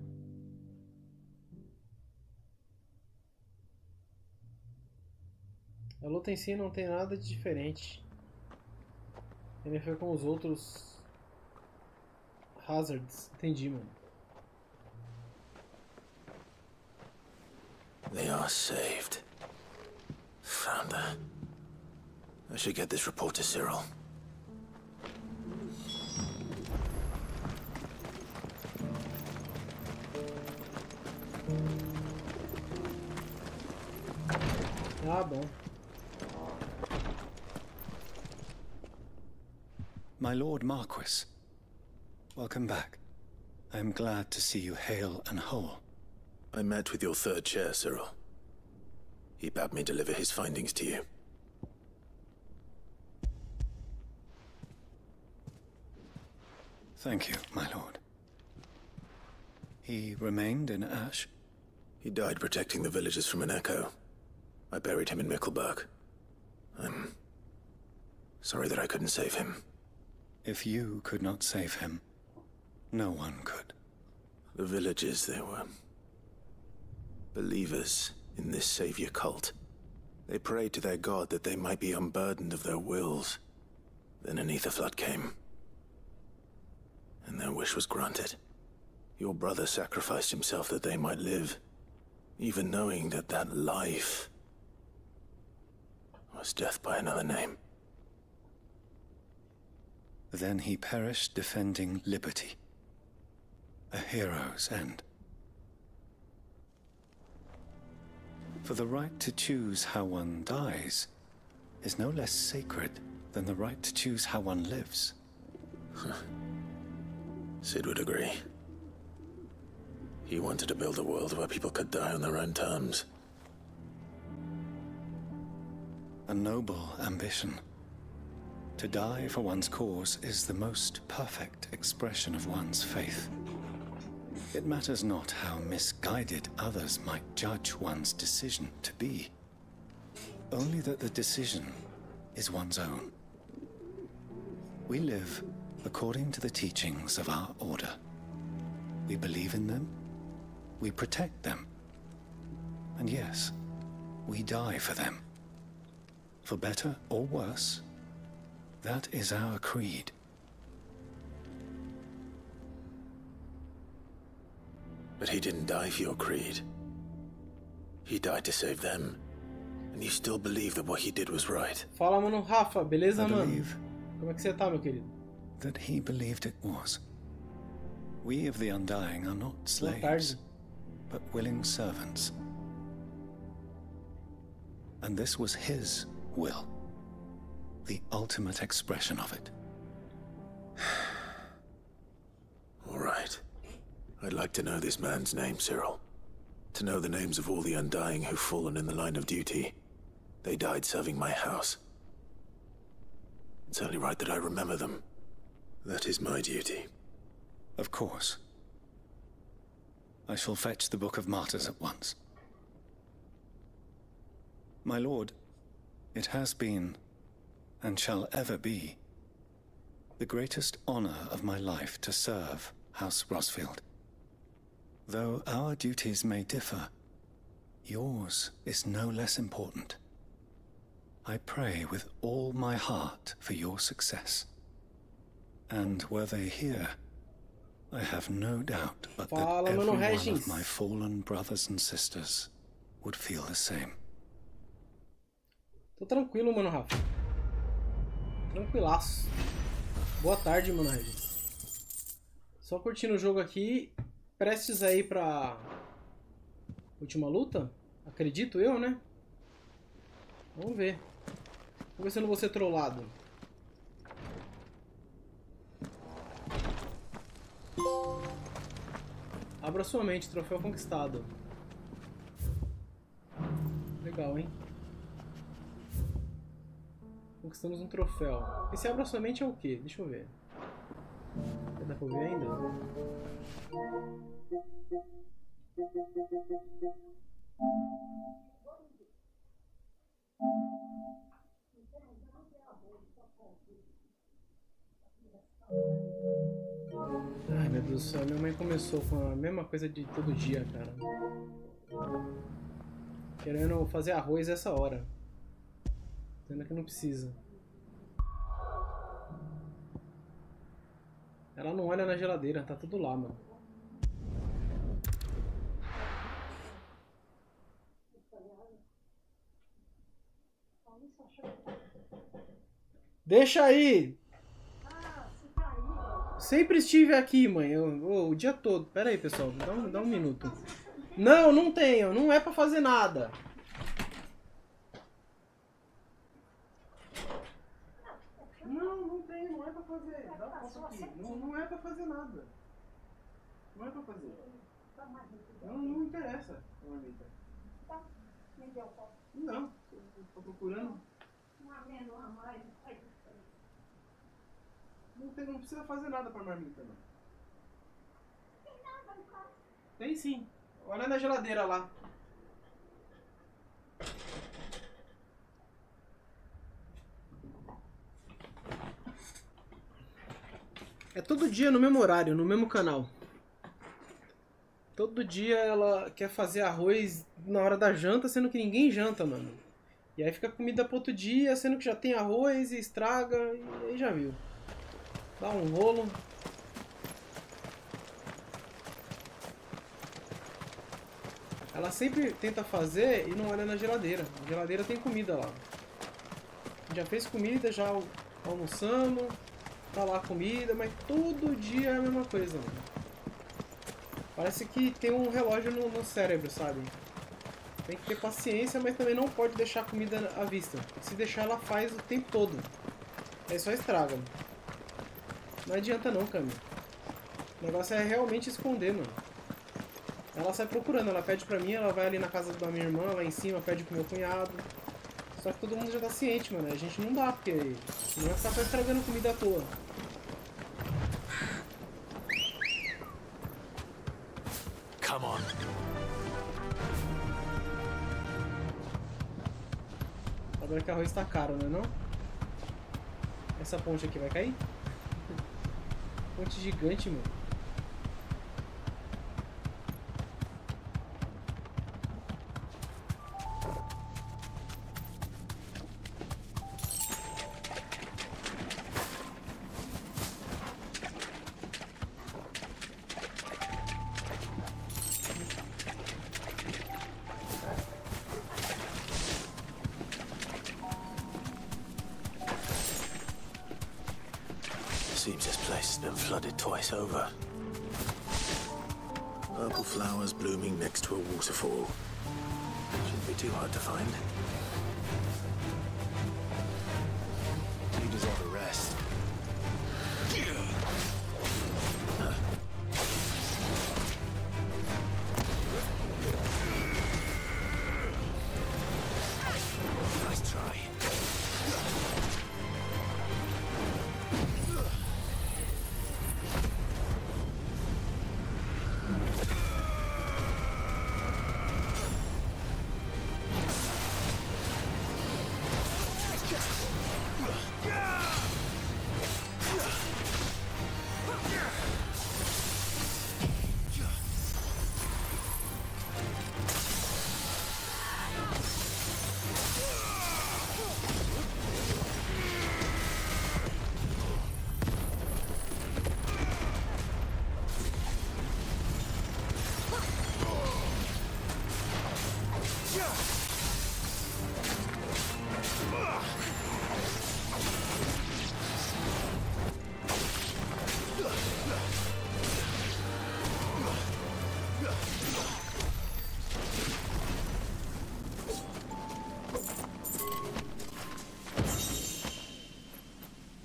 A luta em si não tem nada de diferente. Ele foi com os outros Hazards. Entendi, mano. They are saved. Founder. I should get this report to Cyril. Ah, bom. My Lord Marquis, welcome back. I am glad to see you hale and whole. I met with your third chair, Cyril. He bade me deliver his findings to you. Thank you, my lord. He remained in Ash? He died protecting the villagers from an echo. I buried him in Mickelberg. I'm sorry that I couldn't save him. If you could not save him, no one could. The villagers, they were believers in this savior cult. They prayed to their god that they might be unburdened of their wills. Then an ether flood came, and their wish was granted. Your brother sacrificed himself that they might live, even knowing that that life was death by another name. Then he perished defending liberty. A hero's end. For the right to choose how one dies is no less sacred than the right to choose how one lives. Sid would agree. He wanted to build a world where people could die on their own terms. A noble ambition. To die for one's cause is the most perfect expression of one's faith. It matters not how misguided others might judge one's decision to be. Only that the decision is one's own. We live according to the teachings of our order. We believe in them, we protect them, and yes, we die for them. For better or worse, that is our creed. But he didn't die for your creed. He died to save them. And you still believe that what he did was right. Fala, mano, Rafa, beleza, I mano? believe Como é que você tá, meu querido? that he believed it was. We of the Undying are not slaves, but willing servants. And this was his will. The ultimate expression of it. All right. I'd like to know this man's name, Cyril. To know the names of all the Undying who've fallen in the line of duty. They died serving my house. It's only right that I remember them. That is my duty. Of course. I shall fetch the Book of Martyrs at once. My lord, it has been, and shall ever be, the greatest honor of my life to serve House Rosfield. Though our duties may differ, yours is no less important. I pray with all my heart for your success. And were they here, I have no doubt but that every one of my fallen brothers and sisters would feel the same. Tô tranquilo, mano, Rafa. Tranquilaço. Boa tarde, mano, Regis. Só curtindo o jogo aqui. Prestes aí pra última luta? Acredito eu, né? Vamos ver. Vamos ver se eu não vou ser trollado. Abra sua mente, troféu conquistado. Legal, hein? Conquistamos um troféu. Esse abra sua mente é o quê? Deixa eu ver. Dá pra ver ainda? Ai, meu Deus do céu, minha mãe começou com a mesma coisa de todo dia, cara. Querendo fazer arroz essa hora. Sendo que não precisa. Ela não olha na geladeira, tá tudo lá, mano. Deixa aí! Sempre estive aqui, mãe. O dia todo. Pera aí, pessoal. Dá um minuto. Não, não tenho. Não é pra fazer nada. Não tenho. Não é pra fazer. Dá um passo aqui. Não é pra fazer nada. Não é pra fazer. Não interessa. Não. Tô procurando. Não precisa fazer nada pra marmita, não. Tem sim. Olha na geladeira lá. É todo dia no mesmo horário, no mesmo canal. Todo dia ela quer fazer arroz na hora da janta, sendo que ninguém janta, mano. E aí fica comida pro outro dia, sendo que já tem arroz e estraga, e aí já viu. Dá um rolo. Ela sempre tenta fazer e não olha na geladeira. A geladeira tem comida lá. Já fez comida, já almoçamos. Tá lá a comida, mas todo dia é a mesma coisa, mano. Parece que tem um relógio no cérebro, sabe? Tem que ter paciência, mas também não pode deixar a comida à vista. Se deixar, ela faz o tempo todo. Aí só estraga. Não adianta não, Kami. O negócio é realmente esconder, mano. Ela sai procurando, ela pede pra mim, ela vai ali na casa da minha irmã, lá em cima, pede pro meu cunhado. Só que todo mundo já tá ciente, mano. A gente não dá, porque não vai ficar só estragando comida à toa. Come on. Agora que arroz tá caro, não é não? Essa ponte aqui vai cair? Ponte gigante, mano. Seems this place has been flooded twice over. Purple flowers blooming next to a waterfall. Shouldn't be too hard to find. You deserve a rest. Nice try.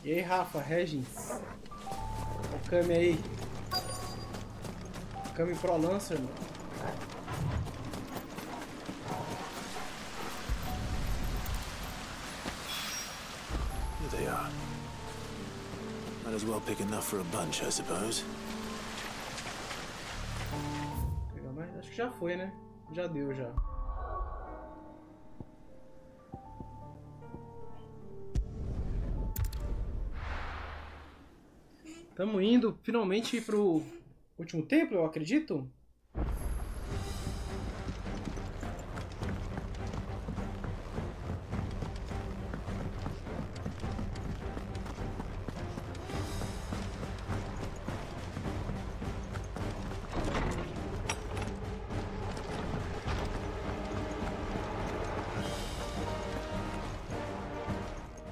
E aí, Rafa, Regis? O Kami aí. Kami Pro Lancer, mano. Here they are. Might as well pick enough for a bunch, I suppose. Pegar mais? Acho que já foi, né? Já deu, já. Estamos indo finalmente pro último templo, eu acredito.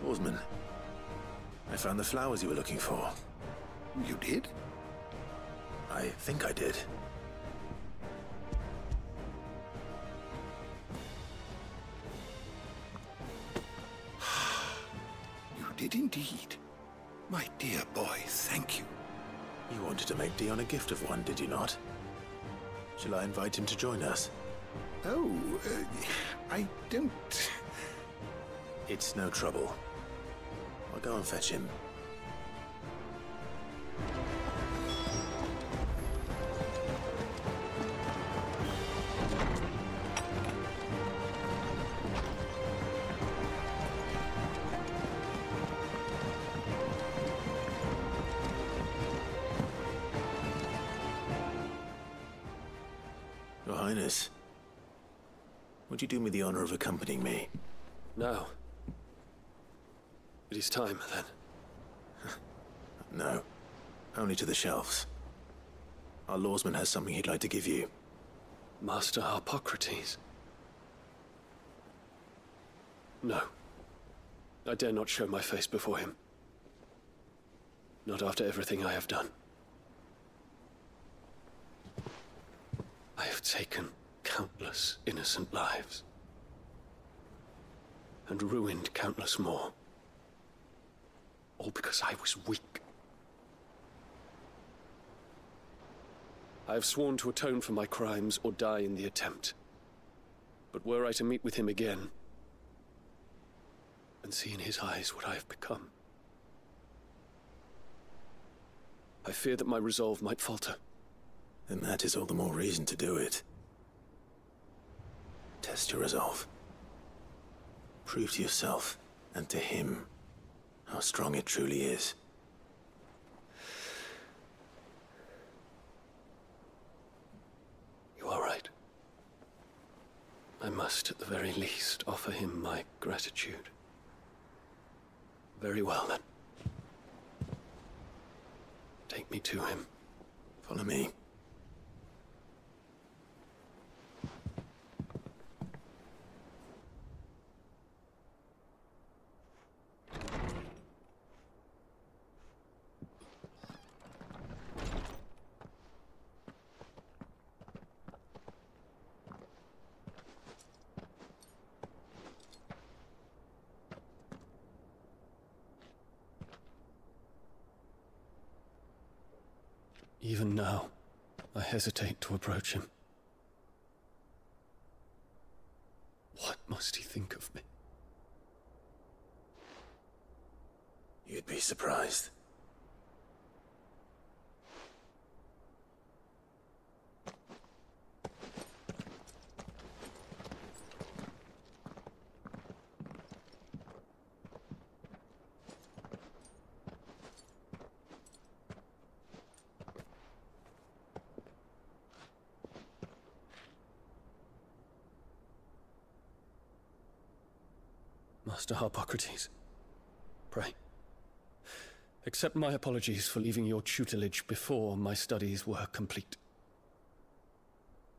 Oarsman, I found the flowers you were looking for. You did? I think I did. You did indeed. My dear boy, thank you. You wanted to make Dion a gift of one, did you not? Shall I invite him to join us? Oh, I don't... It's no trouble. I'll go and fetch him. Your Highness, would you do me the honor of accompanying me? No. It is time, then. No. Only to the shelves. Our lawsman has something he'd like to give you. Master Harpocrates. No. I dare not show my face before him. Not after everything I have done. I have taken countless innocent lives. And ruined countless more. All because I was weak. I have sworn to atone for my crimes or die in the attempt. But were I to meet with him again, and see in his eyes what I have become, I fear that my resolve might falter. Then that is all the more reason to do it. Test your resolve. Prove to yourself, and to him, how strong it truly is. You are right. I must, at the very least, offer him my gratitude. Very well, then. Take me to him. Follow me. Even now, I hesitate to approach him. What must he think of me? You'd be surprised. Master Harpocrates, pray, accept my apologies for leaving your tutelage before my studies were complete.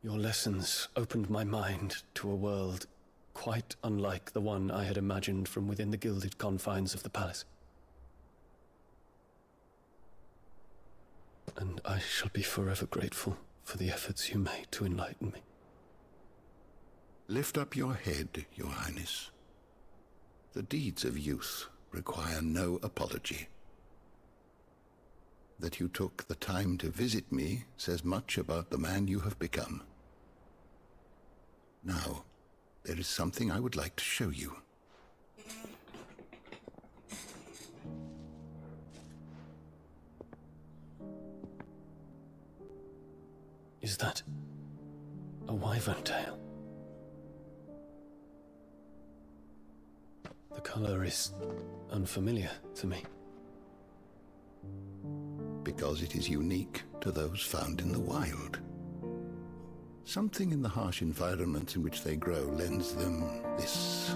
Your lessons opened my mind to a world quite unlike the one I had imagined from within the gilded confines of the palace. And I shall be forever grateful for the efforts you made to enlighten me. Lift up your head, Your Highness. The deeds of youth require no apology. That you took the time to visit me says much about the man you have become. Now, there is something I would like to show you. Is that a wyvern tail? The color is unfamiliar to me. Because it is unique to those found in the wild. Something in the harsh environments in which they grow lends them this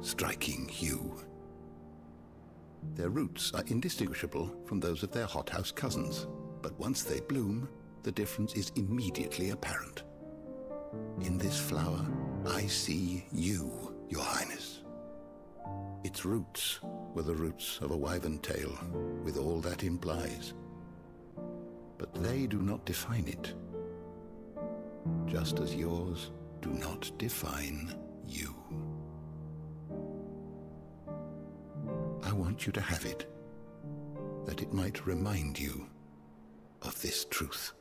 striking hue. Their roots are indistinguishable from those of their hothouse cousins, but once they bloom, the difference is immediately apparent. In this flower, I see you, Your Highness. Its roots were the roots of a wyvern tail, with all that implies. But they do not define it, just as yours do not define you. I want you to have it, that it might remind you of this truth.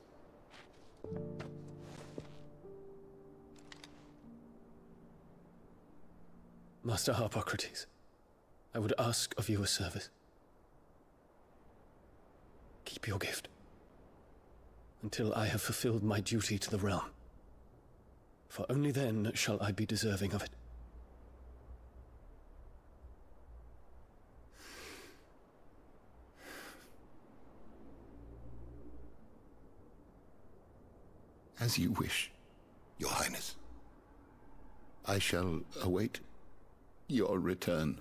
Master Harpocrates, I would ask of you a service. Keep your gift until I have fulfilled my duty to the realm, for only then shall I be deserving of it. As you wish, Your Highness. I shall await your return.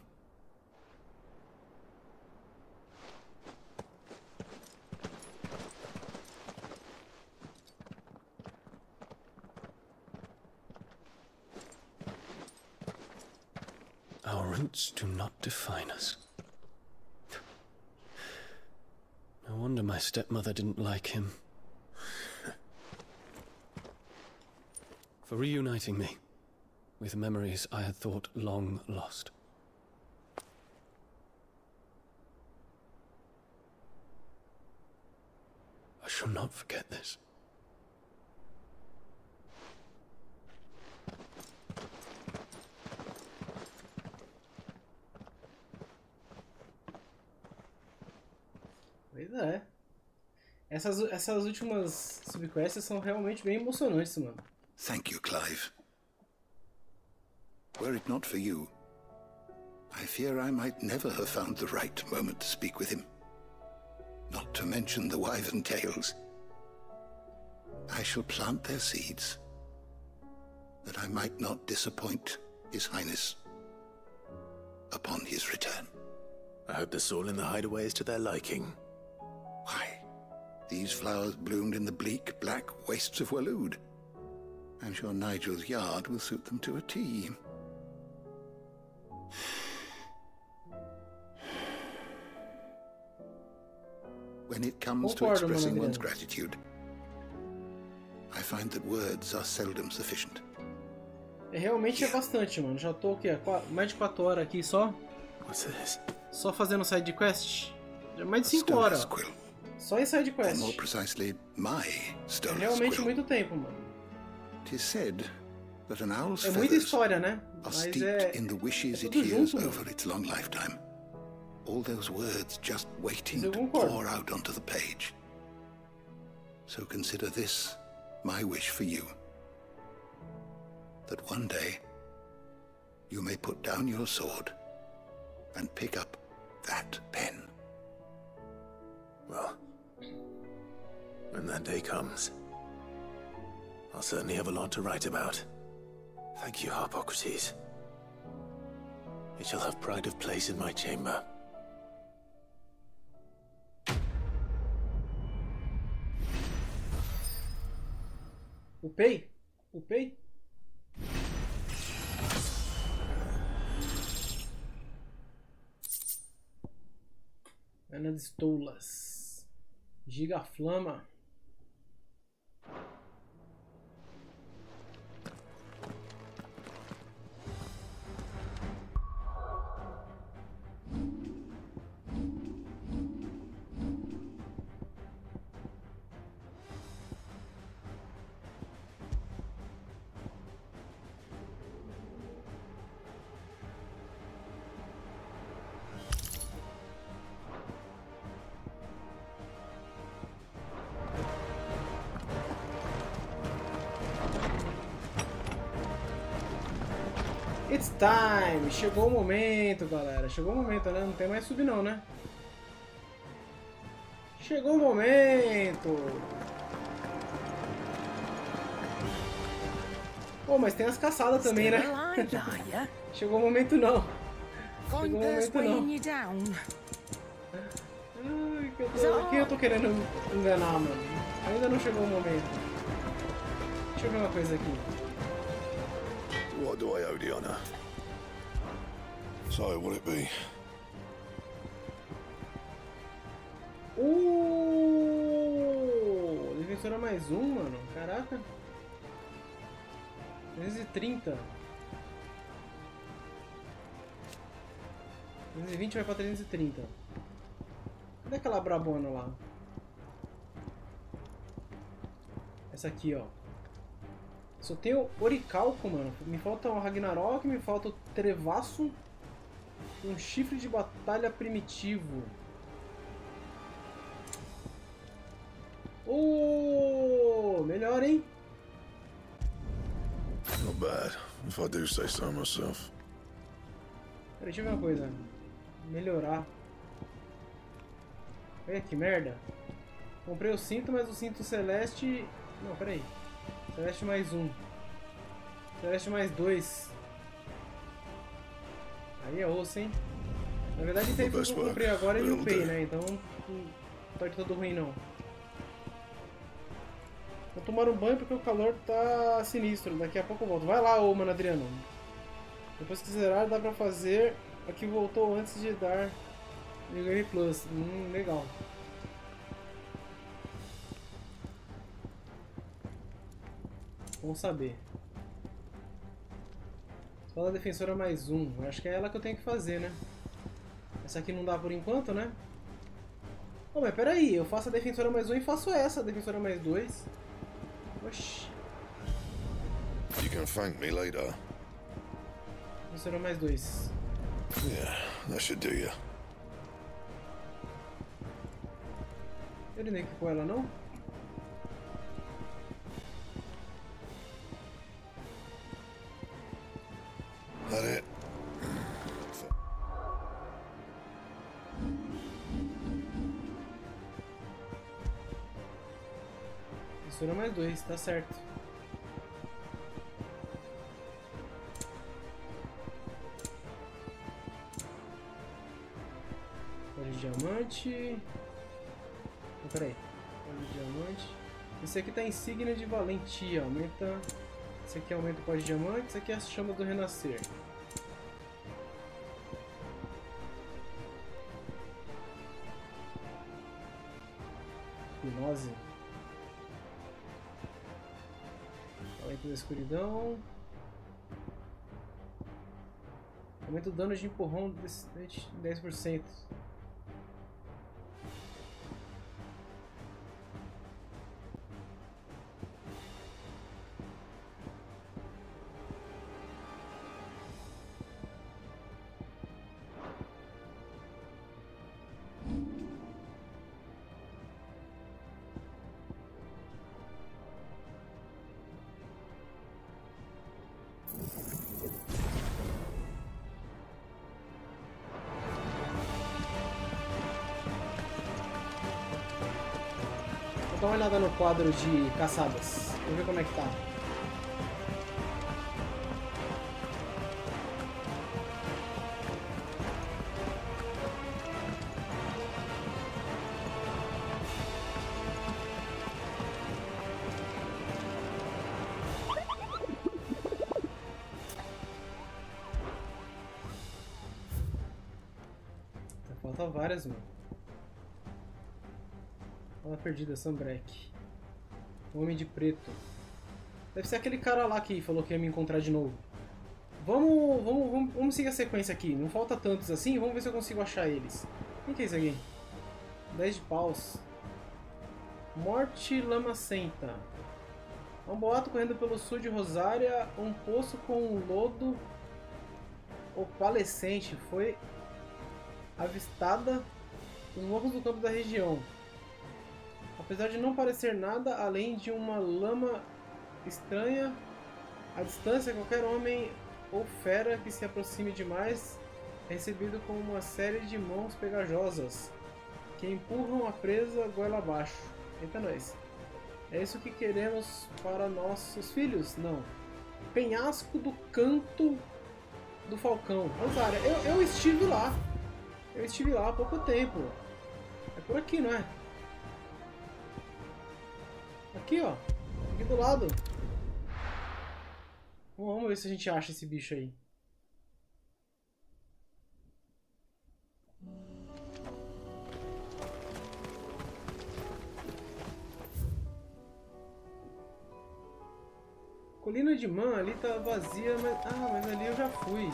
Our roots do not define us. No wonder my stepmother didn't like him. For reuniting me with memories I had thought long lost. I shall not forget this. Pois é. Essas últimas subquests são realmente bem emocionantes, mano. Thank you, Clive. Were it not for you, I fear I might never have found the right moment to speak with him. Not to mention the wyvern tales. I shall plant their seeds, that I might not disappoint His Highness upon his return. I hope the soil in the hideaway is to their liking. Why, these flowers bloomed in the bleak, black wastes of Waloed. I'm sure Nigel's yard will suit them to a T. When it comes to expressing one's gratitude, I find that words are seldom sufficient. Realmente é bastante, mano. Já tô aqui, mais de 4 horas aqui só. What's this? Só fazendo side quest. Já mais de 5 horas. Só em side or quest. more precisely, my É stolen realmente squirrel. muito tempo, mano. It is said that an owl's É muita feathers história, né? are Mas steeped in the wishes it tudo hears junto, over its long lifetime. All those words just waiting Eu to concordo. pour out onto the page. So consider this my wish for you. That one day you may put down your sword and pick up that pen. Well, when that day comes, I'll certainly have a lot to write about. Thank you, Harpocrates. It shall have pride of place in my chamber. Upei? Upei? Ana de Estoulas. Gigaflama. It's time! Chegou o momento, galera. Chegou o momento, né? Não tem mais subir não, né? Chegou o momento! Oh, mas tem as caçadas também, né? Chegou o momento não. Chegou o momento não. Ai, que eu tô querendo enganar, mano. Ainda não chegou o momento. Deixa eu ver uma coisa aqui. What do I owe the honor? So, will it be? Defensora mais um, mano. Caraca. 330. 320 vai pra 330. Cadê aquela brabona lá? Essa aqui, ó. Só tenho oricalco, mano. Me falta o Ragnarok, me falta o Trevaço e um chifre de batalha primitivo. Melhor, hein? Not bad, if I do say so myself. Peraí, deixa eu ver uma coisa. Melhorar. Olha que merda. Comprei o cinto, mas o cinto celeste... Não, peraí. Celeste mais um. Celeste mais dois. Aí é osso, hein? Na verdade, esse aí foi o que eu comprei agora e não upei, né? Então não tá de todo ruim, não. Vou tomar um banho porque o calor tá sinistro. Daqui a pouco eu volto. Vai lá, ô mano Adriano. Depois que zerar, dá pra fazer o que voltou antes de dar New Game Plus. Legal. Bom saber. Espada defensora mais um. Eu acho que é ela que eu tenho que fazer, né? Essa aqui não dá por enquanto, né? Oh, mas peraí, eu faço a defensora mais um e faço essa, a defensora mais dois. Oxi. You can thank me later. Defensora mais dois. Yeah, that should do you. Eu nem com ela, não? That it? Defensora mais dois, tá certo. Pode diamante. Oh, peraí. Pode diamante. Esse aqui tá insígnia de valentia. Aumenta. Esse aqui aumenta o pó de diamante. Esse aqui é as chamas do renascer. Hipnose. Aumento da escuridão. Aumenta o dano de empurrão de 10%. Vou dar uma olhada no quadro de caçadas. Vou ver como é que tá. Falta várias, mano. Fala perdida, Sambrek. Homem de preto. Deve ser aquele cara lá que falou que ia me encontrar de novo. Vamos seguir a sequência aqui. Não falta tantos assim. Vamos ver se eu consigo achar eles. Quem que é isso aqui? 10 de paus. Morte lamacenta. Um boato correndo pelo sul de Rosária. Um poço com um lodo opalescente foi avistada nos morros do campo da região. Apesar de não parecer nada além de uma lama estranha, à distância qualquer homem ou fera que se aproxime demais é recebido com uma série de mãos pegajosas que empurram a presa goela abaixo. Eita nós. É isso que queremos para nossos filhos? Não. Penhasco do Canto do Falcão. Rosária, eu estive lá. Eu estive lá há pouco tempo. É por aqui, não é? Aqui, ó. Aqui do lado. Vamos ver se a gente acha esse bicho aí. Colina de Man ali tá vazia, mas... Ah, mas ali eu já fui.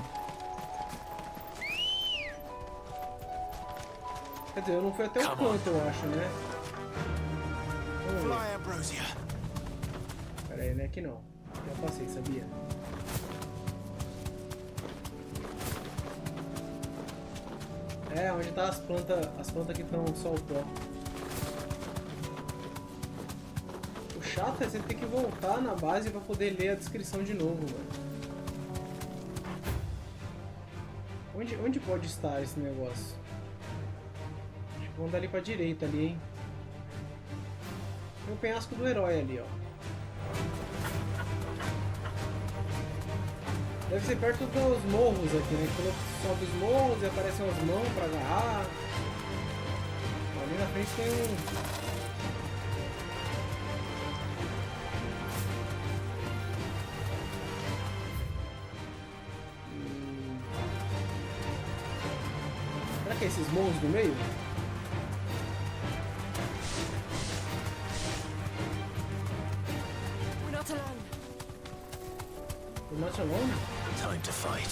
Quer dizer, eu não fui até o canto, eu acho, né? Pera aí, né? Aqui não. Já passei, sabia? É, onde tá as plantas que estão só o pó. O chato é você ter que voltar na base pra poder ler a descrição de novo, mano. Onde pode estar esse negócio? Acho que vamos dar ali pra direita ali, hein? Tem o penhasco do herói ali, ó. Deve ser perto dos morros aqui, né? Quando sobe os morros e aparecem as mãos pra agarrar. Ali na frente tem um... Será que é esses morros do meio? We're not alone? Time to fight.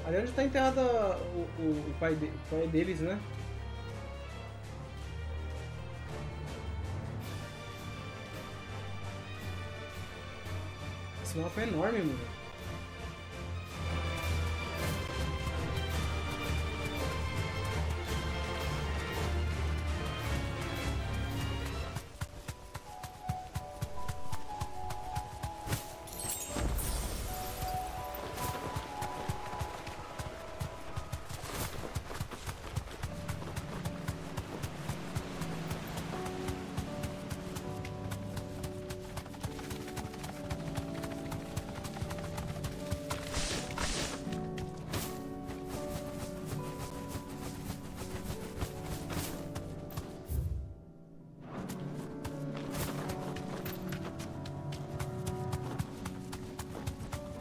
Ali onde está enterrado o pai deles, né? Esse mapa é enorme, mano.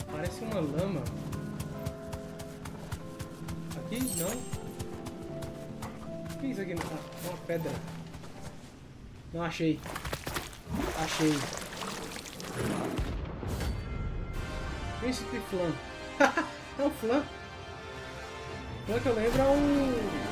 Parece uma lama. Aqui? Não. O que é isso aqui? Ah, uma pedra. Não, achei. Achei. Príncipe Flan. É o Flan. Pelo que eu lembro, é um...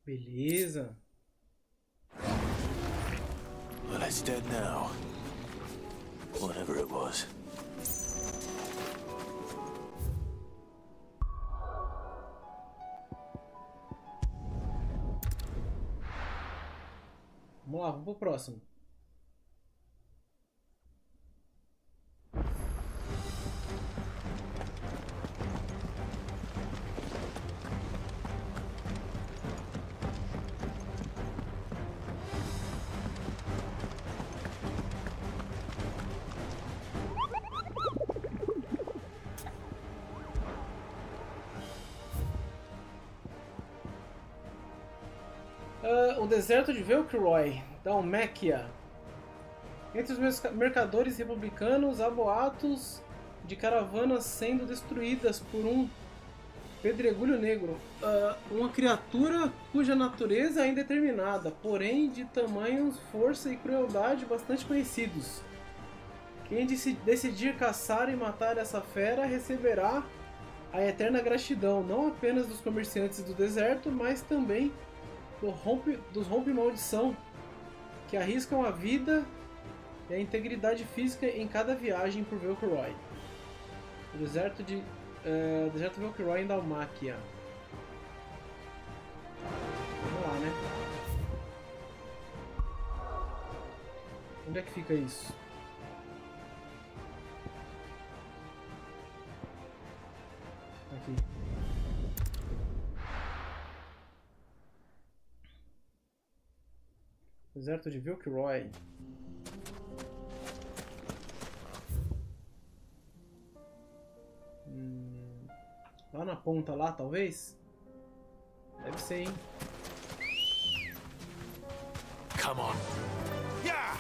Beleza. Well, it's dead now. Whatever it was. Vamos lá, vamos pro próximo. O deserto de Velcroy, da Alméquia. Entre os mercadores republicanos, há boatos de caravanas sendo destruídas por um pedregulho negro. Uma criatura cuja natureza é indeterminada, porém de tamanhos, força e crueldade bastante conhecidos. Quem decidir caçar e matar essa fera receberá a eterna gratidão, não apenas dos comerciantes do deserto, mas também dos rompe-maldição, que arriscam a vida e a integridade física em cada viagem por Velcroy. O deserto Velcroy em Dalmáquia. Vamos lá, né? Onde é que fica isso? Aqui. Deserto de Velcroy. Lá na ponta lá, talvez? Deve ser, hein? Come on. Yeah!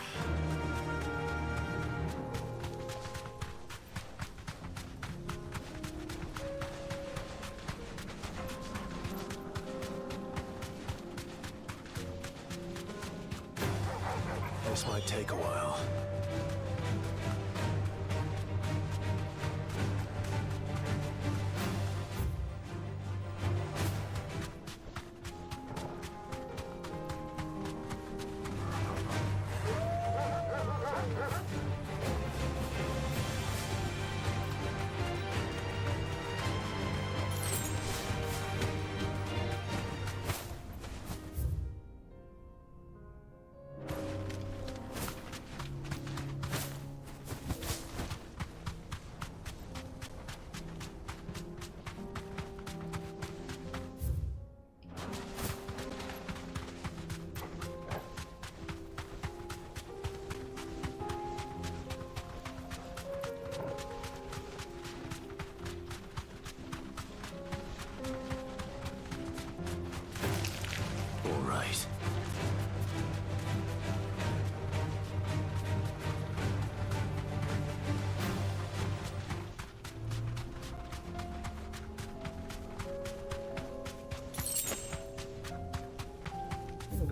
This might take a while.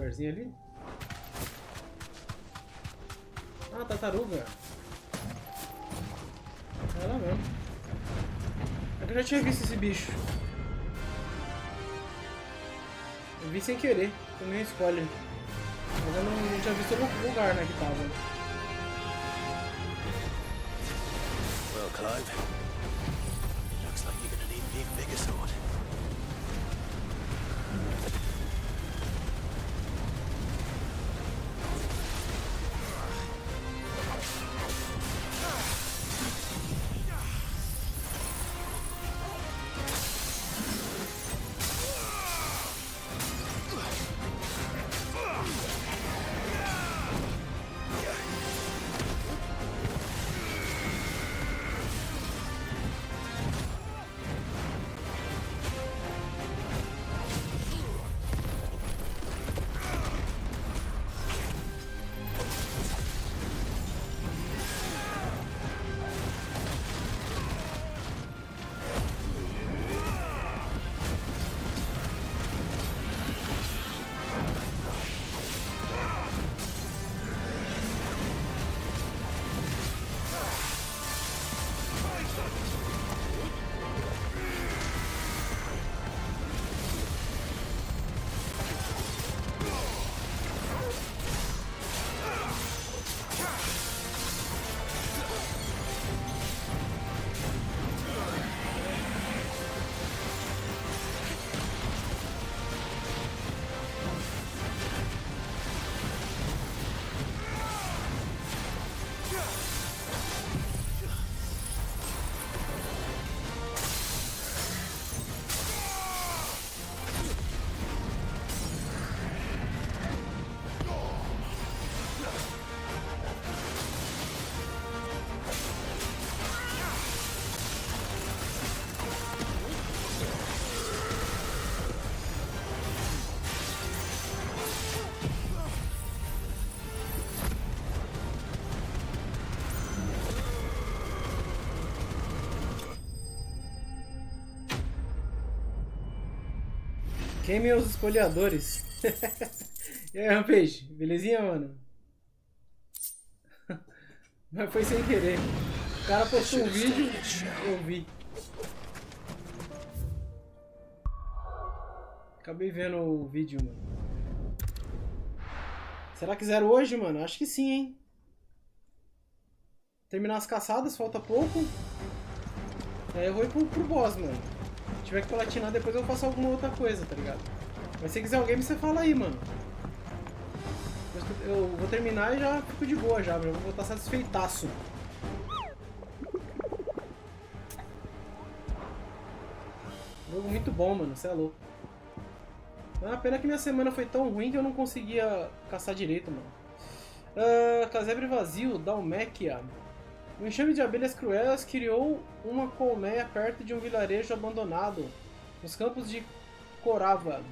lugarzinho ali. Ah, tartaruga. É lá mesmo. É que eu já tinha visto esse bicho. Eu vi sem querer, tomei um spoiler. Mas eu não tinha visto o lugar, né, que tava. Well, Clive, looks like you're gonna need an even bigger sword. Queimem os espoliadores. E aí, Rampage? Belezinha, mano? Mas foi sem querer. O cara postou um vídeo, eu vi. Acabei vendo o vídeo, mano. Será que zero hoje, mano? Acho que sim, hein? Terminar as caçadas, falta pouco. Aí eu vou ir pro boss, mano. Se tiver que platinar, depois eu faço alguma outra coisa, tá ligado? Mas se quiser alguém, você fala aí, mano. Eu vou terminar e já fico de boa já vou voltar satisfeitaço. Jogo muito bom, mano, você é louco. Ah, pena que minha semana foi tão ruim que eu não conseguia caçar direito, mano. Casebre vazio, Dalméquia. Um enxame de abelhas cruelas criou uma colmeia perto de um vilarejo abandonado, nos campos de Corava.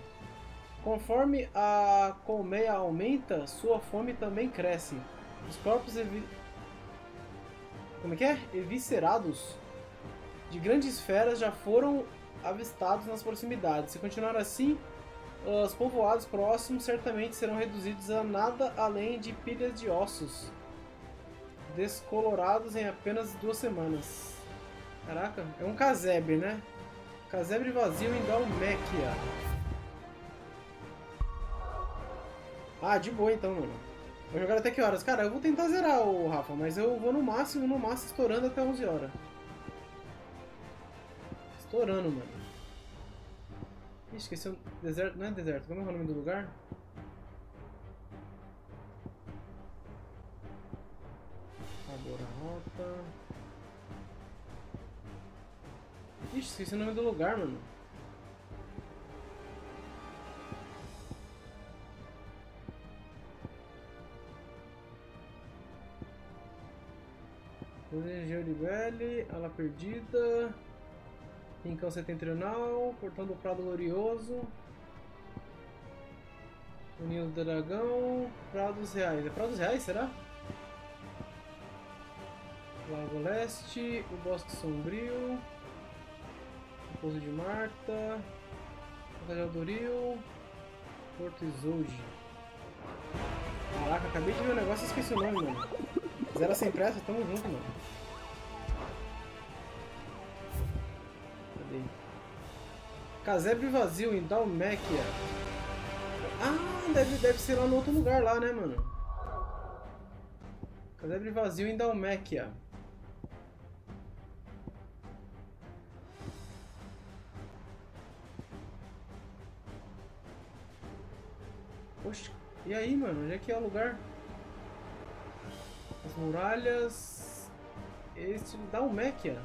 Conforme a colmeia aumenta, sua fome também cresce. Os corpos eviscerados de grandes feras já foram avistados nas proximidades. Se continuar assim, os povoados próximos certamente serão reduzidos a nada além de pilhas de ossos descolorados em apenas 2 semanas. Caraca, é um casebre, né? Casebre vazio em Dalméquia. Ah, de boa então, mano. Vou jogar até que horas? Cara, eu vou tentar zerar o Rafa, mas eu vou no máximo estourando até 11 horas. Estourando, mano. Ixi, esqueci o deserto. Não é deserto, como é o nome do lugar? Agora a rota. Ixi, esqueci o nome do lugar, mano. Região de Valley, Ala Perdida, Rincão Setentrional, Portão do Prado Glorioso, o Ninho do Dragão, Prados Reais. É Prados Reais, será? Lago Leste, o Bosque Sombrio, o Pouso de Marta, Porto de Aldoril, Porto Isolde. Caraca, acabei de ver um negócio e esqueci o nome, mano. Zero sem pressa, tamo junto, mano. Cadê? Casebre vazio em Dalmácia. Ah, deve ser lá no outro lugar lá, né, mano? Casebre vazio em Dalmácia. Poxa, e aí, mano? Onde é que é o lugar? As muralhas... Este... Dalmácia.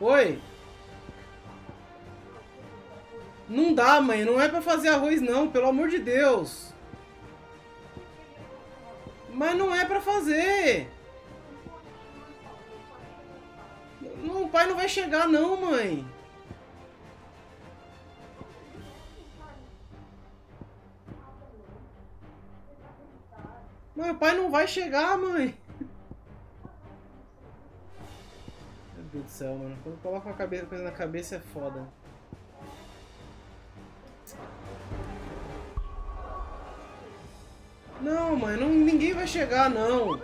Oi? Não dá, mãe. Não é pra fazer arroz, não. Pelo amor de Deus. Mas não é pra fazer. Não, o pai não vai chegar, não, mãe. Mãe, o pai não vai chegar, mãe. Meu Deus do céu, mano. Quando coloca uma coisa na cabeça é foda. Não, mãe, ninguém vai chegar, não.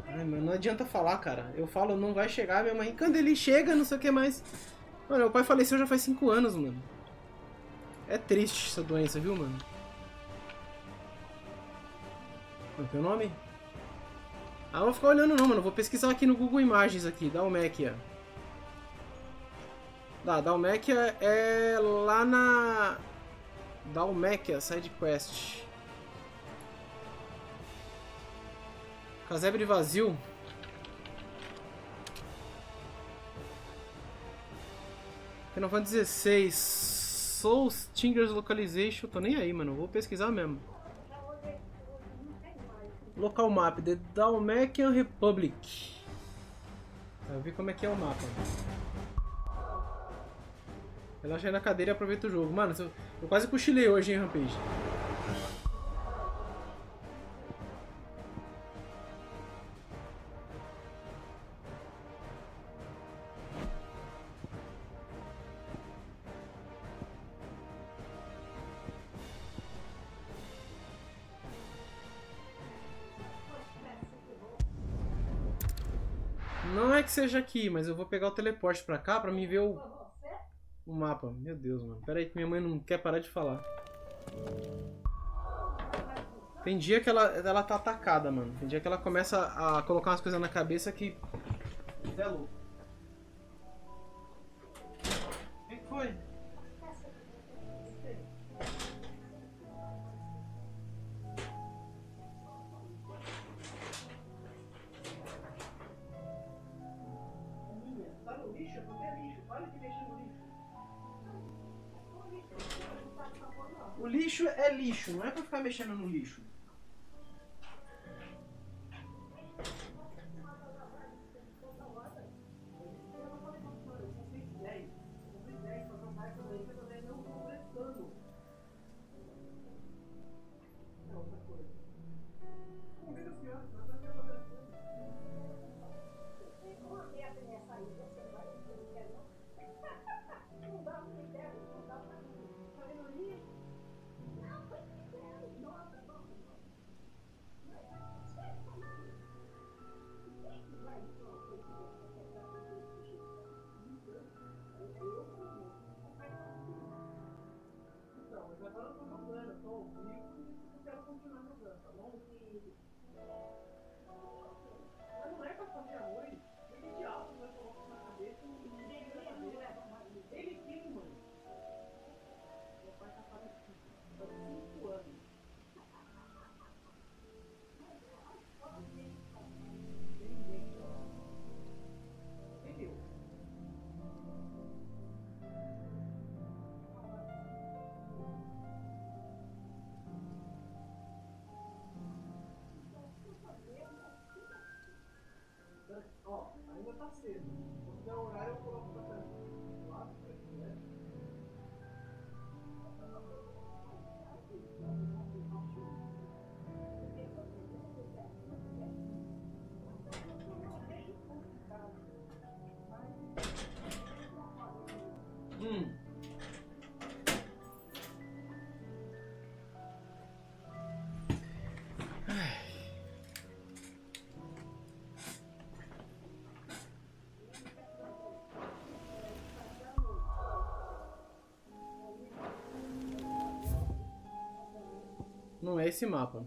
Ai, mano, não adianta falar, cara. Eu falo, não vai chegar, minha mãe. Quando ele chega, não sei o que mais. Mano, meu pai faleceu já faz 5 anos, mano. É triste essa doença, viu, mano? Qual é o teu nome? Ah, eu vou ficar olhando não, mano. Vou pesquisar aqui no Google Imagens aqui. Dalmácia. Dalmácia é lá na... Dalmácia, side quest. Casebre vazio. Final Fantasy XVI. Soul Stingers Localization. Tô nem aí, mano. Vou pesquisar mesmo. Local Map. The Dalmácian Republic. Pra ver como é que é o mapa. Relaxa aí na cadeira e aproveita o jogo. Mano, eu quase cochilei hoje em Rampage. Não é que seja aqui, mas eu vou pegar o teleporte pra cá pra me ver o mapa. Meu Deus, mano. Pera aí que minha mãe não quer parar de falar. Tem dia que ela tá atacada, mano. Tem dia que ela começa a colocar umas coisas na cabeça que... É louco. O que foi? Tá no lixo? Porque é lixo. Para de mexer no lixo. O lixo é lixo, não é pra ficar mexendo no lixo. Ó, ainda tá cedo. Se der horário eu coloco pra cá. Não é esse mapa.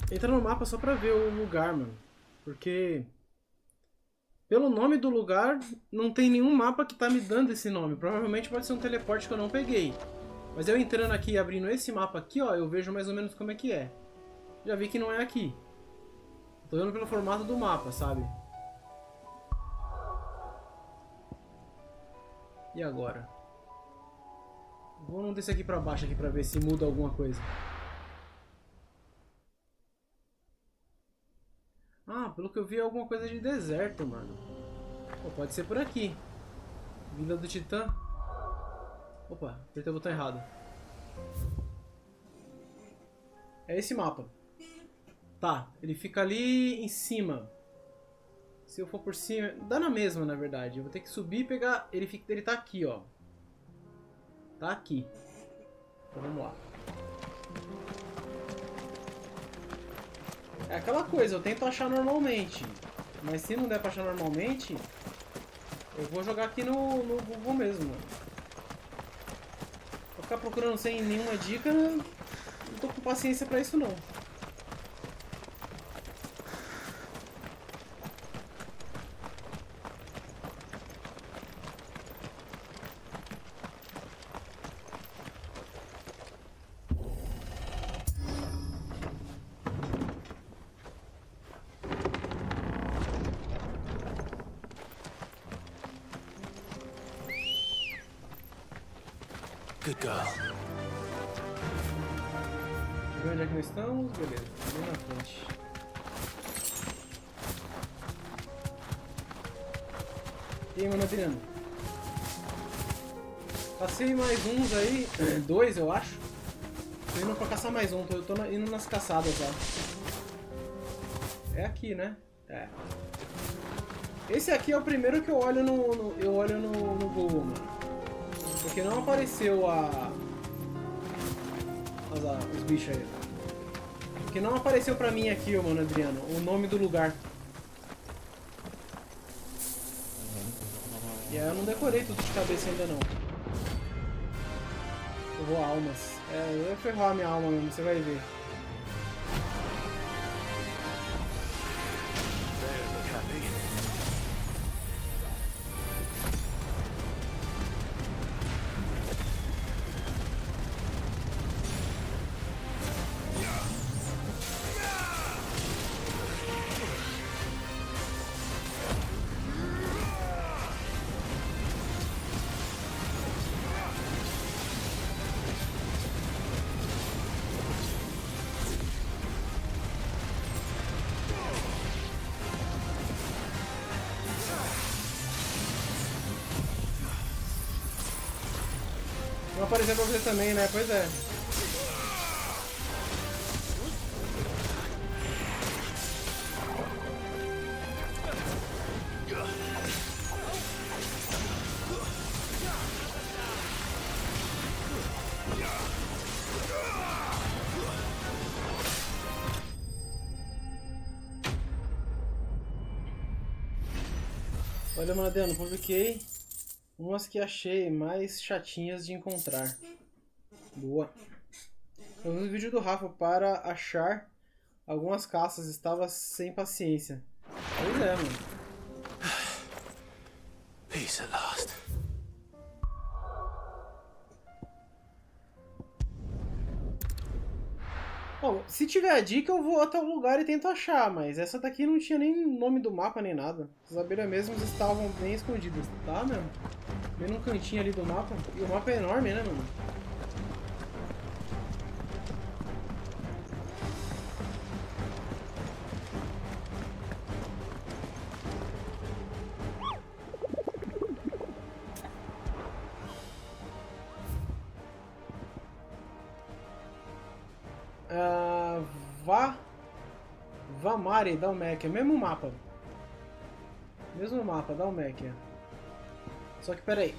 Entra no mapa só pra ver o lugar, mano. Porque pelo nome do lugar, não tem nenhum mapa que tá me dando esse nome. Provavelmente pode ser um teleporte que eu não peguei. Mas eu entrando aqui e abrindo esse mapa aqui, ó, eu vejo mais ou menos como é que é. Já vi que não é aqui. Tô vendo pelo formato do mapa, sabe? E agora? Vamos descer aqui pra baixo aqui pra ver se muda alguma coisa. Ah, pelo que eu vi é alguma coisa de deserto, mano. Pô, pode ser por aqui. Vila do Titã. Opa, apertei o botão errado. É esse mapa. Tá, ele fica ali em cima. Se eu for por cima... Dá na mesma, na verdade. Eu vou ter que subir e pegar... Ele tá aqui, ó. Tá aqui. Então vamos lá. É aquela coisa, eu tento achar normalmente. Mas se não der pra achar normalmente, eu vou jogar aqui no Google mesmo. Vou ficar procurando sem nenhuma dica, não tô com paciência pra isso não. Good girl. Onde é que nós estamos? Beleza, bem na frente. E aí, mano, Adriano? Cacei mais uns aí, 2 eu acho. Tô indo pra caçar mais um, tô indo nas caçadas lá. É aqui, né? É. Esse aqui é o primeiro que eu olho no Google, mano. Porque não apareceu os bichos aí. Porque não apareceu pra mim aqui, mano, Adriano, o nome do lugar. E aí eu não decorei tudo de cabeça ainda não. Eu vou almas. É, eu vou ferrar a minha alma mesmo, você vai ver. Não apareceu pra você também, né? Pois é. Olha, Madeno, publiquei umas que achei mais chatinhas de encontrar. Boa. Eu vi o vídeo do Rafa para achar algumas caças, estava sem paciência. Pois é, mano. Peace at last. Bom, se tiver a dica eu vou até o lugar e tento achar, mas essa daqui não tinha nem nome do mapa nem nada. As abelhas mesmas estavam bem escondidas, tá mesmo? Bem num cantinho ali do mapa. E o mapa é enorme, né, mano? Vamari, Dalmekia. Mesmo mapa. Mesmo mapa, Dalmekia. Só que peraí.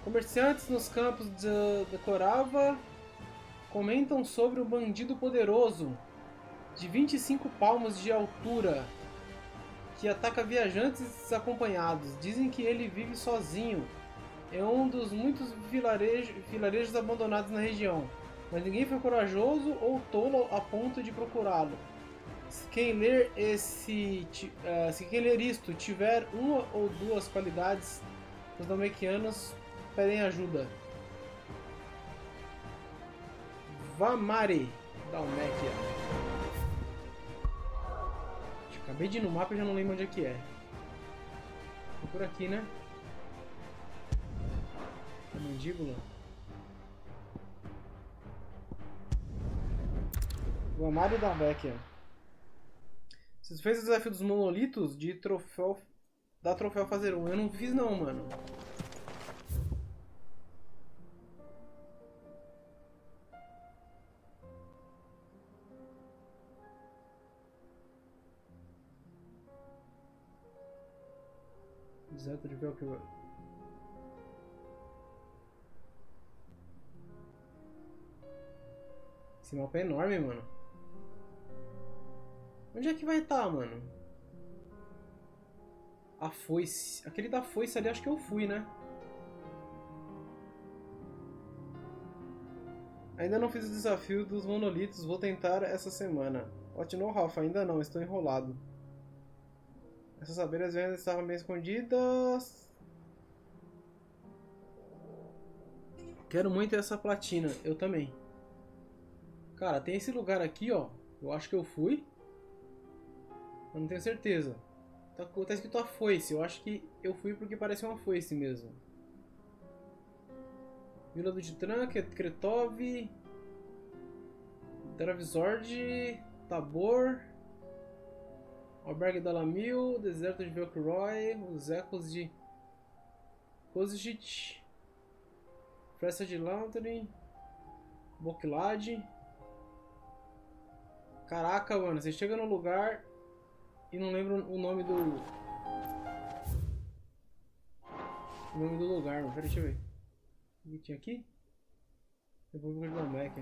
Comerciantes nos campos de Corava comentam sobre um bandido poderoso de 25 palmos de altura que ataca viajantes desacompanhados. Dizem que ele vive sozinho. É um dos muitos vilarejos abandonados na região. Mas ninguém foi corajoso ou tolo a ponto de procurá-lo. Se quem ler isto tiver uma ou duas qualidades, os Dalmekianos pedem ajuda. Vamari, Dalmekia. Acabei de ir no mapa e já não lembro onde é que é. Tô por aqui, né? A mandíbula. Vamari, Dalmekia. Você fez o desafio dos monolitos de troféu. Dá troféu fazer um. Eu não fiz não, mano. Desafio de ver o que eu... Esse mapa é enorme, mano. Onde é que vai estar, mano? A foice. Aquele da foice ali, acho que eu fui, né? Ainda não fiz o desafio dos monolitos. Vou tentar essa semana. Continuou, Rafa? Ainda não. Estou enrolado. Essas abelhas vendas estavam bem escondidas. Quero muito essa platina. Eu também. Cara, tem esse lugar aqui, ó. Eu acho que eu fui. Eu não tenho certeza. Tá escrito a foice. Eu acho que eu fui porque parece uma foice mesmo. Vila do Titã, Kretov, Dravizord, Tabor, Albergue da Lamil, Deserto de Velcroy, os Ecos de Kozjit, Fresta de Lantern, Boklad. Caraca, mano, você chega no lugar e não lembra o nome do... O nome do lugar, mano. Peraí, deixa eu ver. O que tinha aqui? Depois vou ajudar o Mac.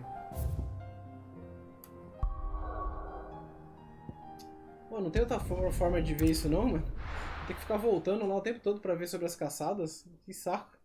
Pô, não tem outra forma de ver isso não, mano? Tem que ficar voltando lá o tempo todo pra ver sobre as caçadas. Que saco.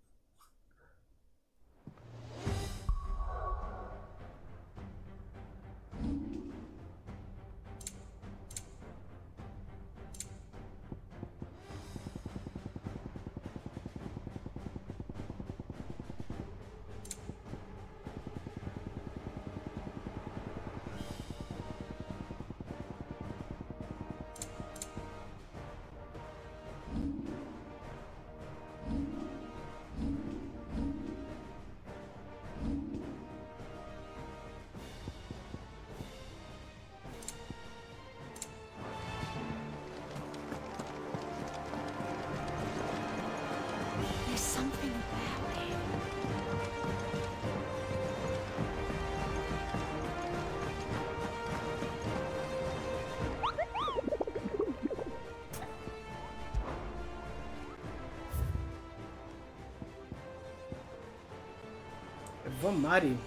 Vamari.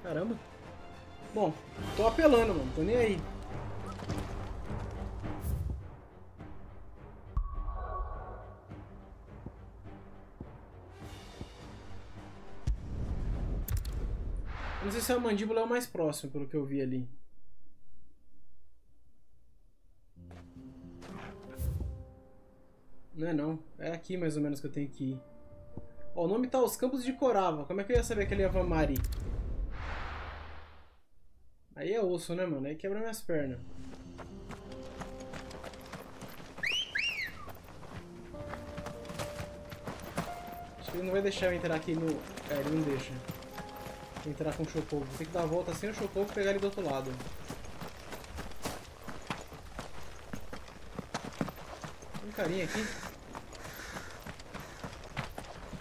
Caramba. Bom, tô apelando, mano. Tô nem aí. Não sei se a mandíbula é o mais próximo, pelo que eu vi ali. Não é não. É aqui mais ou menos que eu tenho que ir. Ó, o nome tá Os Campos de Corava. Como é que eu ia saber que ele é Vamari? Aí é osso, né, mano? Aí quebra minhas pernas. Acho que ele não vai deixar eu entrar aqui no... É, ele não deixa. Entrar com o Chocobo. Vou ter que dar a volta sem o Chocobo e pegar ele do outro lado. Tem um carinha aqui.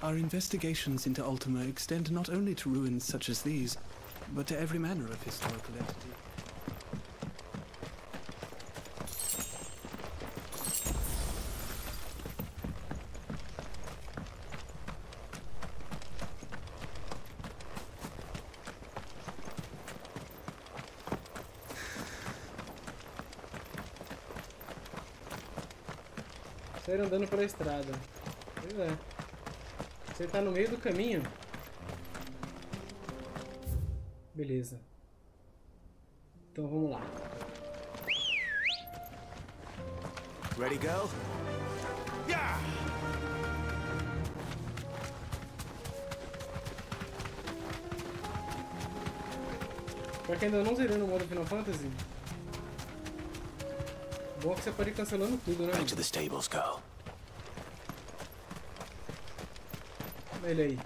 Our investigations into Ultima extend not only to ruins such as these, but to every manner of historical entity. Sair andando pela estrada. Pois é. Você tá no meio do caminho. Beleza. Então vamos lá. Ready, go? Yeah! Pra quem ainda não zerou no modo Final Fantasy, bom que você pode ir cancelando tudo, né? Back to the stables, girl. Olha ele aí.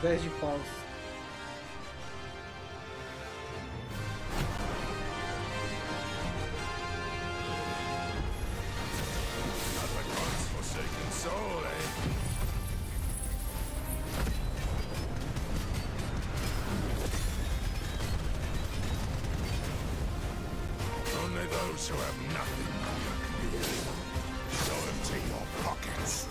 10 de paus. Forsaken soul, eh? Only those who have nothing can be. So empty your pockets.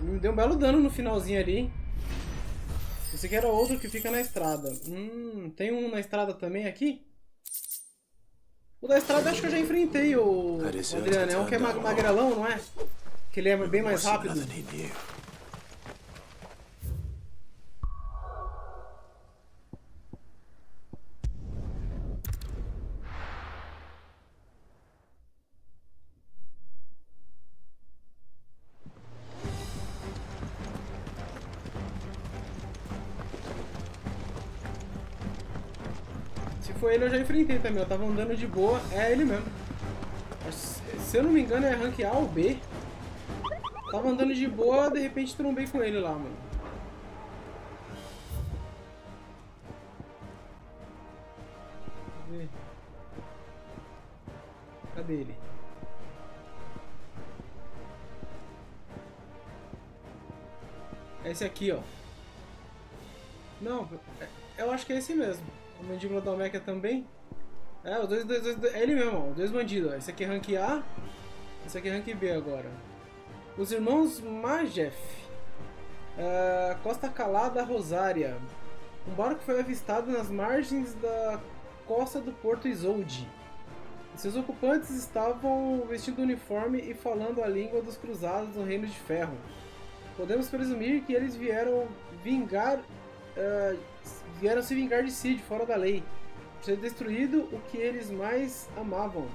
Me deu um belo dano no finalzinho ali. Esse aqui era outro que fica na estrada. Tem um na estrada também aqui? O da estrada acho que eu já enfrentei, o Adriano. É um que é magrelão, não é? Que ele é bem mais rápido. Se foi ele eu já enfrentei também, eu tava andando de boa, é ele mesmo. Se eu não me engano é rank A ou B. Tava andando de boa, de repente trombei com ele lá, mano. ver. Cadê ele? É esse aqui, ó. Não, eu acho que é esse mesmo. A mandíbula da Olmeca também. É, os dois, é ele mesmo, ó. Os dois bandidos, ó. Esse aqui é rank A, esse aqui é rank B agora. Os irmãos Majef. Costa Calada, Rosária. Um barco foi avistado nas margens da costa do porto Isolde. Seus ocupantes estavam vestindo uniforme e falando a língua dos cruzados no Reino de Ferro. Podemos presumir que eles vieram se vingar de Cid, fora da lei, por ter destruído o que eles mais amavam.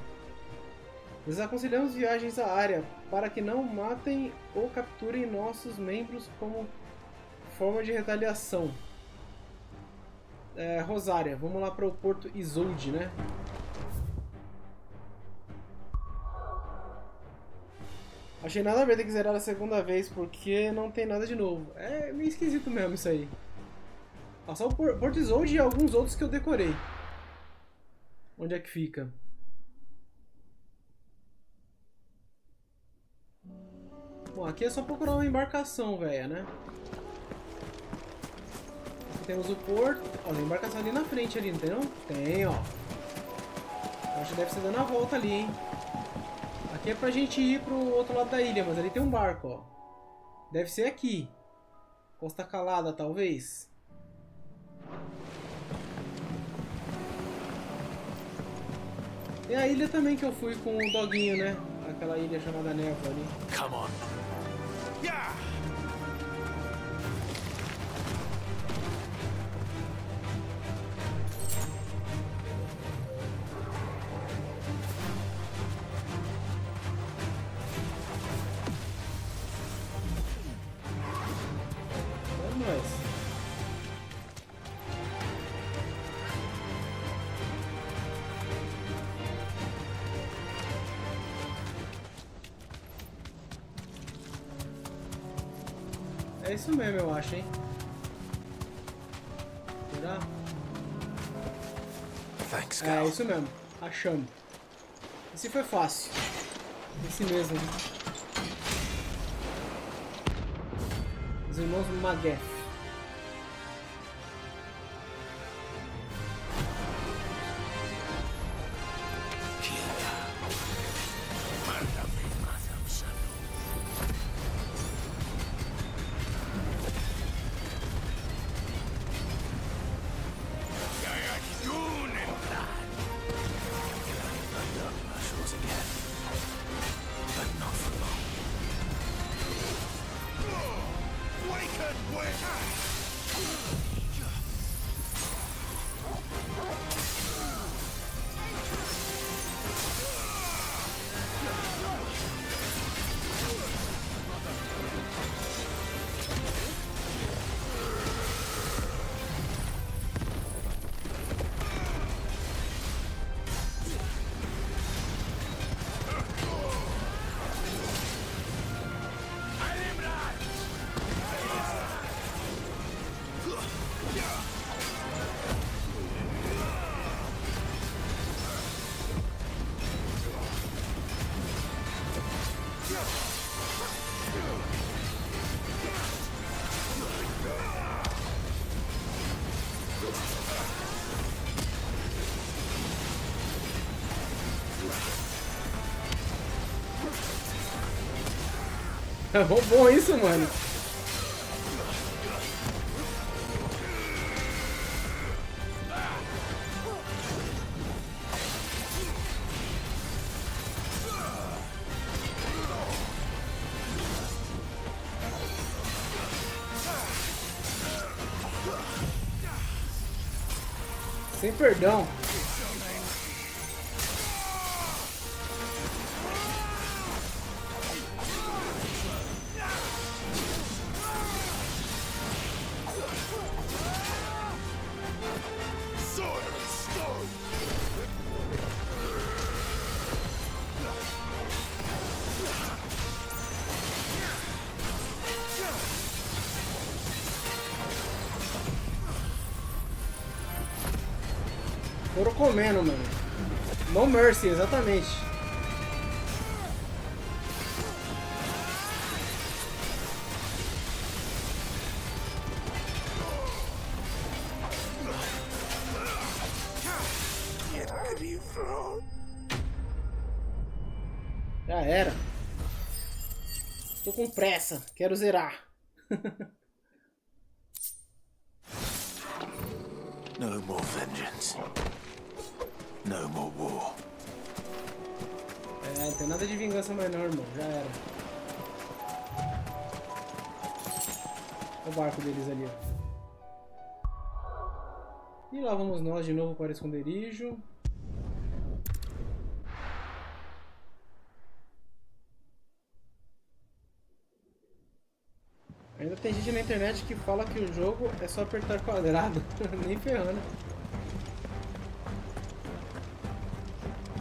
Desaconselhamos viagens à área, para que não matem ou capturem nossos membros como forma de retaliação. Rosária, vamos lá para o porto Isolde, né? Achei nada a ver ter que zerar a segunda vez, porque não tem nada de novo. É meio esquisito mesmo isso aí. Só o Porto Isolde e alguns outros que eu decorei. Onde é que fica? Bom, aqui é só procurar uma embarcação, velha, né? Aqui temos o porto. Ó, tem embarcação ali na frente, ali, não tem não? Tem, ó. Eu acho que deve ser dando a volta ali, hein? Aqui é pra gente ir pro outro lado da ilha, mas ali tem um barco, ó. Deve ser aqui. Costa Calada, talvez. Tem a ilha também que eu fui com o doguinho, né? Aquela ilha chamada Névoa ali. Come on. Yeah! É isso mesmo, eu acho, hein? Será? Thanks, é isso mesmo. Achamos. Esse foi fácil. Esse mesmo. Os irmãos Magef. Roubou isso, mano. Sem perdão. Foram comendo, mano. No mercy, exatamente. Já era. Tô com pressa, quero zerar. No more vengeance. No more war. É, não tem nada de vingança mais não, irmão. Já era. Olha o barco deles ali, ó. E lá vamos nós de novo para o esconderijo. Ainda tem gente na internet que fala que o jogo é só apertar quadrado. Nem ferrando.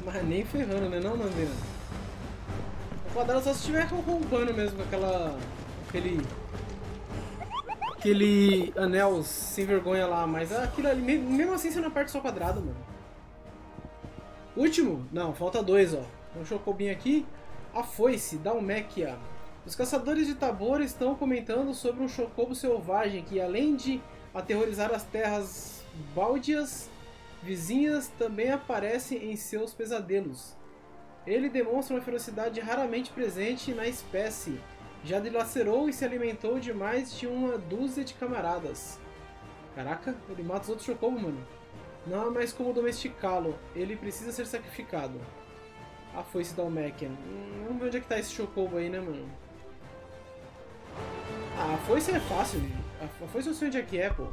Mas nem ferrando, né não, Nandina? O quadrado só se estiver roubando mesmo, com aquele anel sem vergonha lá, mas aquilo ali, mesmo assim você não aperta só quadrado, mano. Último? Não, falta 2, ó. Um chocobinho aqui. A foice, dá um mech, ó. Os caçadores de Tabor estão comentando sobre um chocobo selvagem que, além de aterrorizar as terras baldias vizinhas, também aparece em seus pesadelos. Ele demonstra uma ferocidade raramente presente na espécie. Já dilacerou e se alimentou de mais de uma dúzia de camaradas. Caraca, ele mata os outros chocobos, mano. Não é mais como domesticá-lo. Ele precisa ser sacrificado. A foice da Almekian. Vamos ver onde é que tá esse chocobo aí, né, mano? Ah, a foice é fácil. A foice eu sei onde é que é, pô.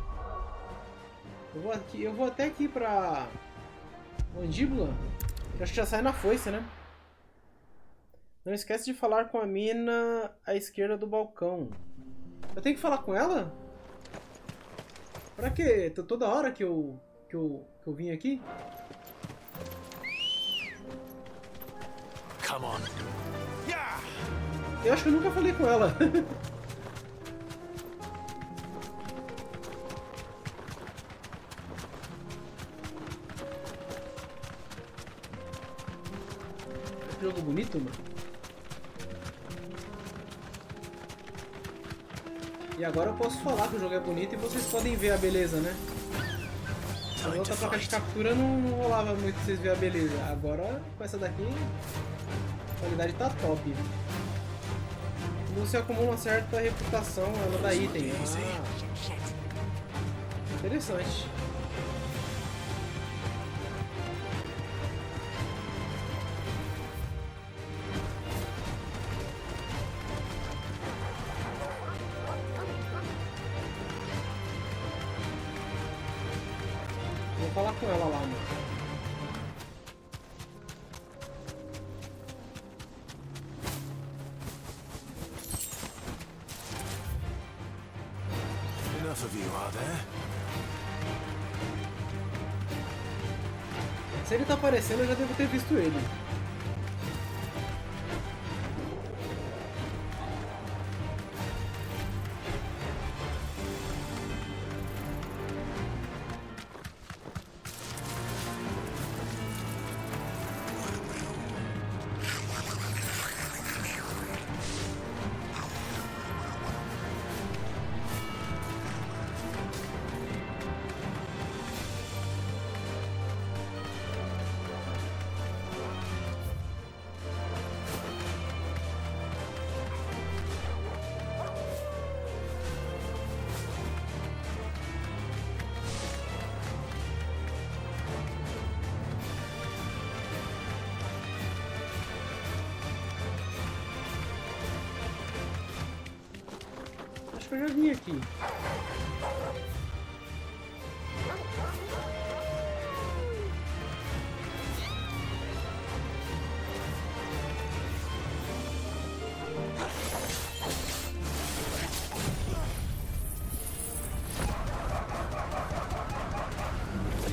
Eu vou até aqui pra mandíbula. Eu acho que já sai na foice, né? Não esquece de falar com a mina à esquerda do balcão. Eu tenho que falar com ela? Pra quê? Toda hora que eu vim aqui? Come on. Eu acho que eu nunca falei com ela. Que jogo bonito, mano. E agora eu posso falar que o jogo é bonito e vocês podem ver a beleza, né? Na outra placa de captura não rolava muito pra vocês verem a beleza. Agora, com essa daqui, a qualidade tá top. Não se acumula uma certa reputação, ela dá item. Interessante. Vou falar com ela lá, mano. Enough of you, are there? Se ele tá aparecendo, eu já devo ter visto ele. Eu já vim aqui.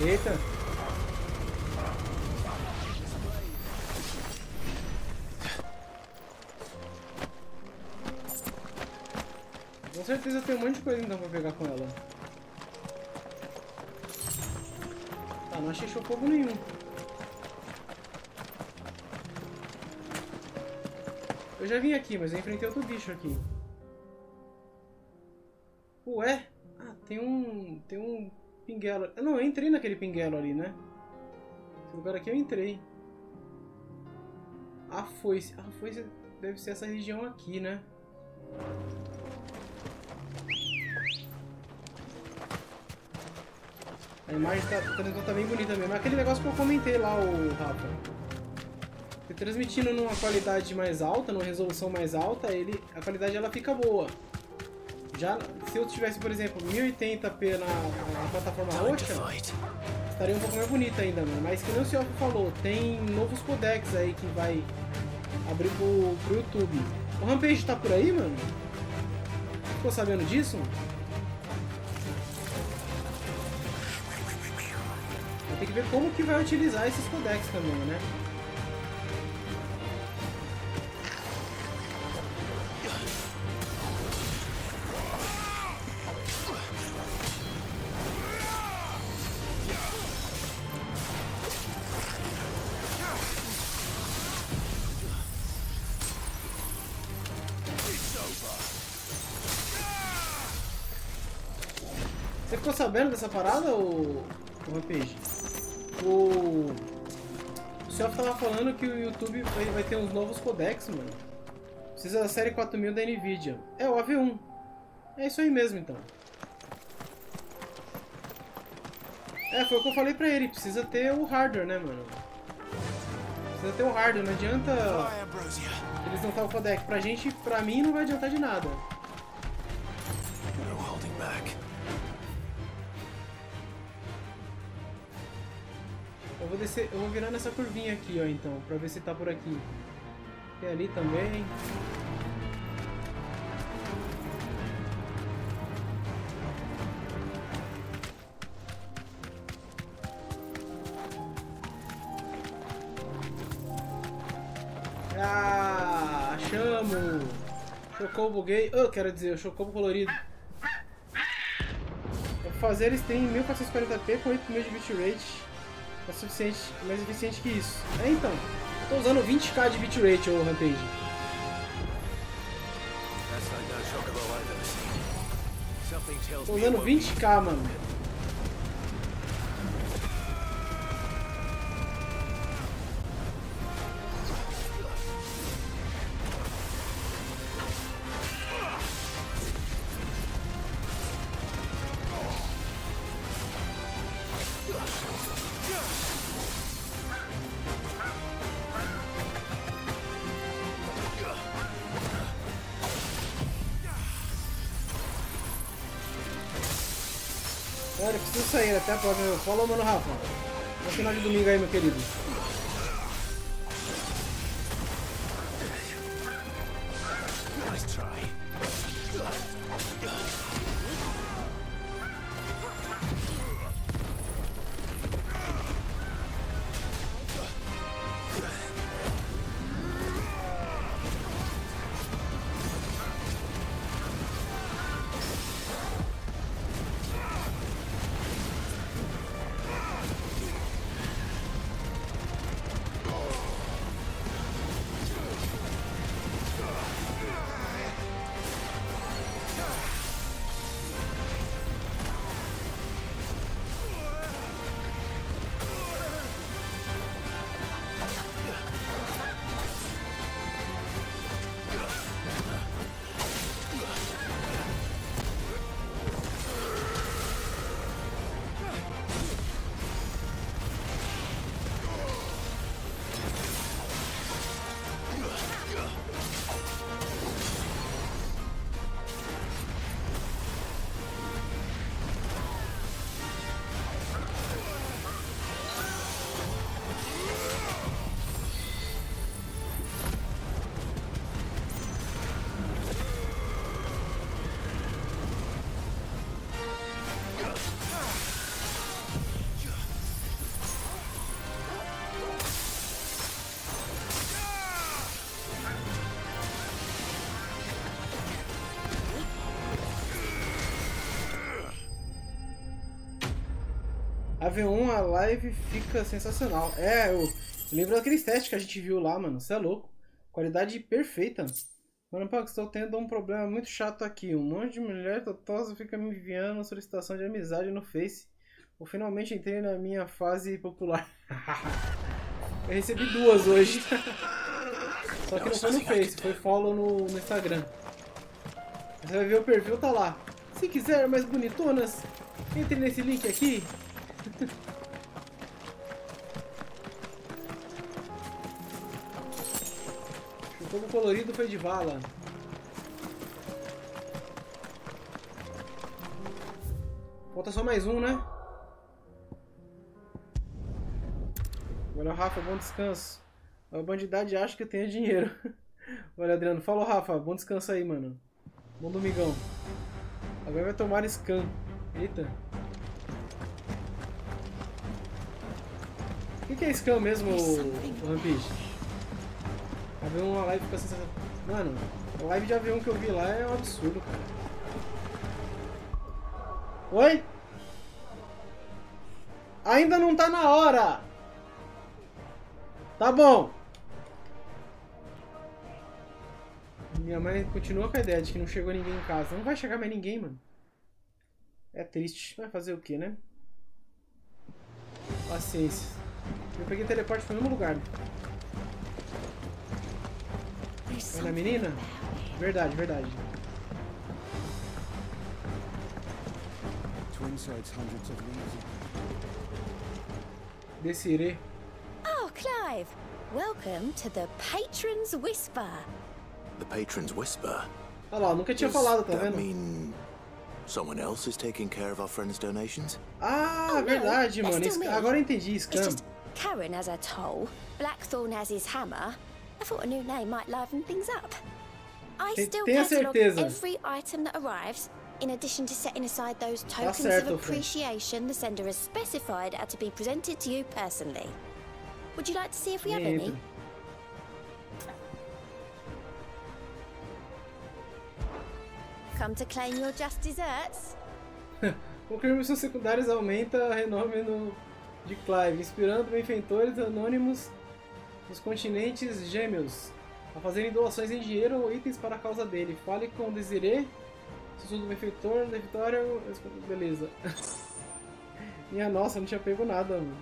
Eita. Com certeza tem um monte de coisa então pra pegar com ela. Tá, Ah, não achei chocobo nenhum. Eu já vim aqui, mas eu enfrentei outro bicho aqui. Ué? Ah, tem um pinguelo. Não, eu entrei naquele pinguelo ali, né? Esse lugar aqui eu entrei. A foice. A foice deve ser essa região aqui, né? A imagem tá bem bonita mesmo. É aquele negócio que eu comentei lá, o Rafa. Porque transmitindo numa qualidade mais alta, numa resolução mais alta, a qualidade ela fica boa. Já se eu tivesse, por exemplo, 1080p na plataforma roxa, estaria um pouco mais bonita ainda, mano. Mas que nem o senhor falou, tem novos codecs aí que vai abrir pro YouTube. O Rampage tá por aí, mano? Ficou sabendo disso? Tem que ver como que vai utilizar esses codecs também, né? Você ficou sabendo dessa parada, o Rampage? O senhor tava falando que o YouTube vai ter uns novos codecs, mano. Precisa da série 4000 da Nvidia. É o AV1. É isso aí mesmo, então. É, foi o que eu falei pra ele. Precisa ter o hardware, né, mano? Precisa ter o hardware. Não adianta eles não estar o codec. Pra gente, pra mim, não vai adiantar de nada. Eu vou descer, eu vou virar nessa curvinha aqui, ó, então, pra ver se tá por aqui. Tem ali também. Ah, chamo! Chocobo gay. Oh, quero dizer, o chocobo colorido. Vou fazer stream em 1440p com 8 de bitrate. É suficiente, mais eficiente que isso. É, então. Eu tô usando 20k de bitrate, ô Rampage. Tô usando 20k, mano. Olha, eu preciso sair até a próxima. Falou, mano, Rafa. Bom final de domingo aí, meu querido. Na V1 a live fica sensacional. É, eu lembro daqueles testes que a gente viu lá, mano. Você é louco. Qualidade perfeita. Mano, pô, estou tendo um problema muito chato aqui. Um monte de mulher totosa fica me enviando solicitação de amizade no Face. Eu finalmente entrei na minha fase popular. Eu recebi 2 hoje. Só que não foi no Face, foi follow no Instagram. Você vai ver o perfil, tá lá. Se quiser mais bonitonas, entre nesse link aqui. O fogo colorido foi de vala. Falta só mais um, né? Olha, Rafa, bom descanso. A bandidade acha que eu tenho dinheiro. Olha, Adriano, fala, Rafa, bom descanso aí, mano. Bom domingão. Agora vai tomar scan. Eita. O que é scan mesmo, Rampage? A live fica sensacional. Mano, a live de avião que eu vi lá é um absurdo, cara. Oi? Ainda não tá na hora! Tá bom! Minha mãe continua com a ideia de que não chegou ninguém em casa. Não vai chegar mais ninguém, mano. É triste. Vai fazer o que, né? Paciência. Eu peguei teleporte pro mesmo lugar. Vai na menina? Verdade, verdade. Desirê. Oh, Clive. Welcome to the Patron's Whisper. The Patron's Whisper? Olha lá, nunca tinha falado, tá vendo? Mean someone else is taking care of our friends' donations? Ah, verdade, mano. Agora eu entendi, Scam. Karen has a toll, Blackthorn has his hammer. I thought a new name might liven things up. I still catalog every item that arrives, in addition to setting aside those tokens of appreciation the sender has specified are to be presented to you personally. Would you like to see if we have any? Come to claim your just desserts? Qualquer missões secundárias aumenta renome de Clive, inspirando benfeitores anônimos nos continentes gêmeos a fazerem doações em dinheiro ou itens para a causa dele. Fale com Desirê, sussurro do benfeitor, da vitória. Beleza. Minha nossa, não tinha pego nada, mano.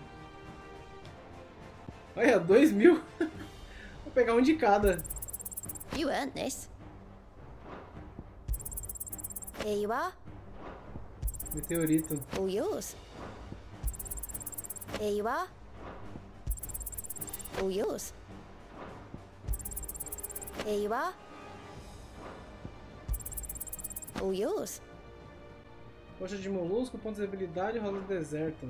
Olha, 2.000. Vou pegar um de cada. You earned this. Here you are. Meteorito. All yours. Here you are. All yours. Here you are. All yours. Rocha de molusco, pontos de habilidade, roda do deserto.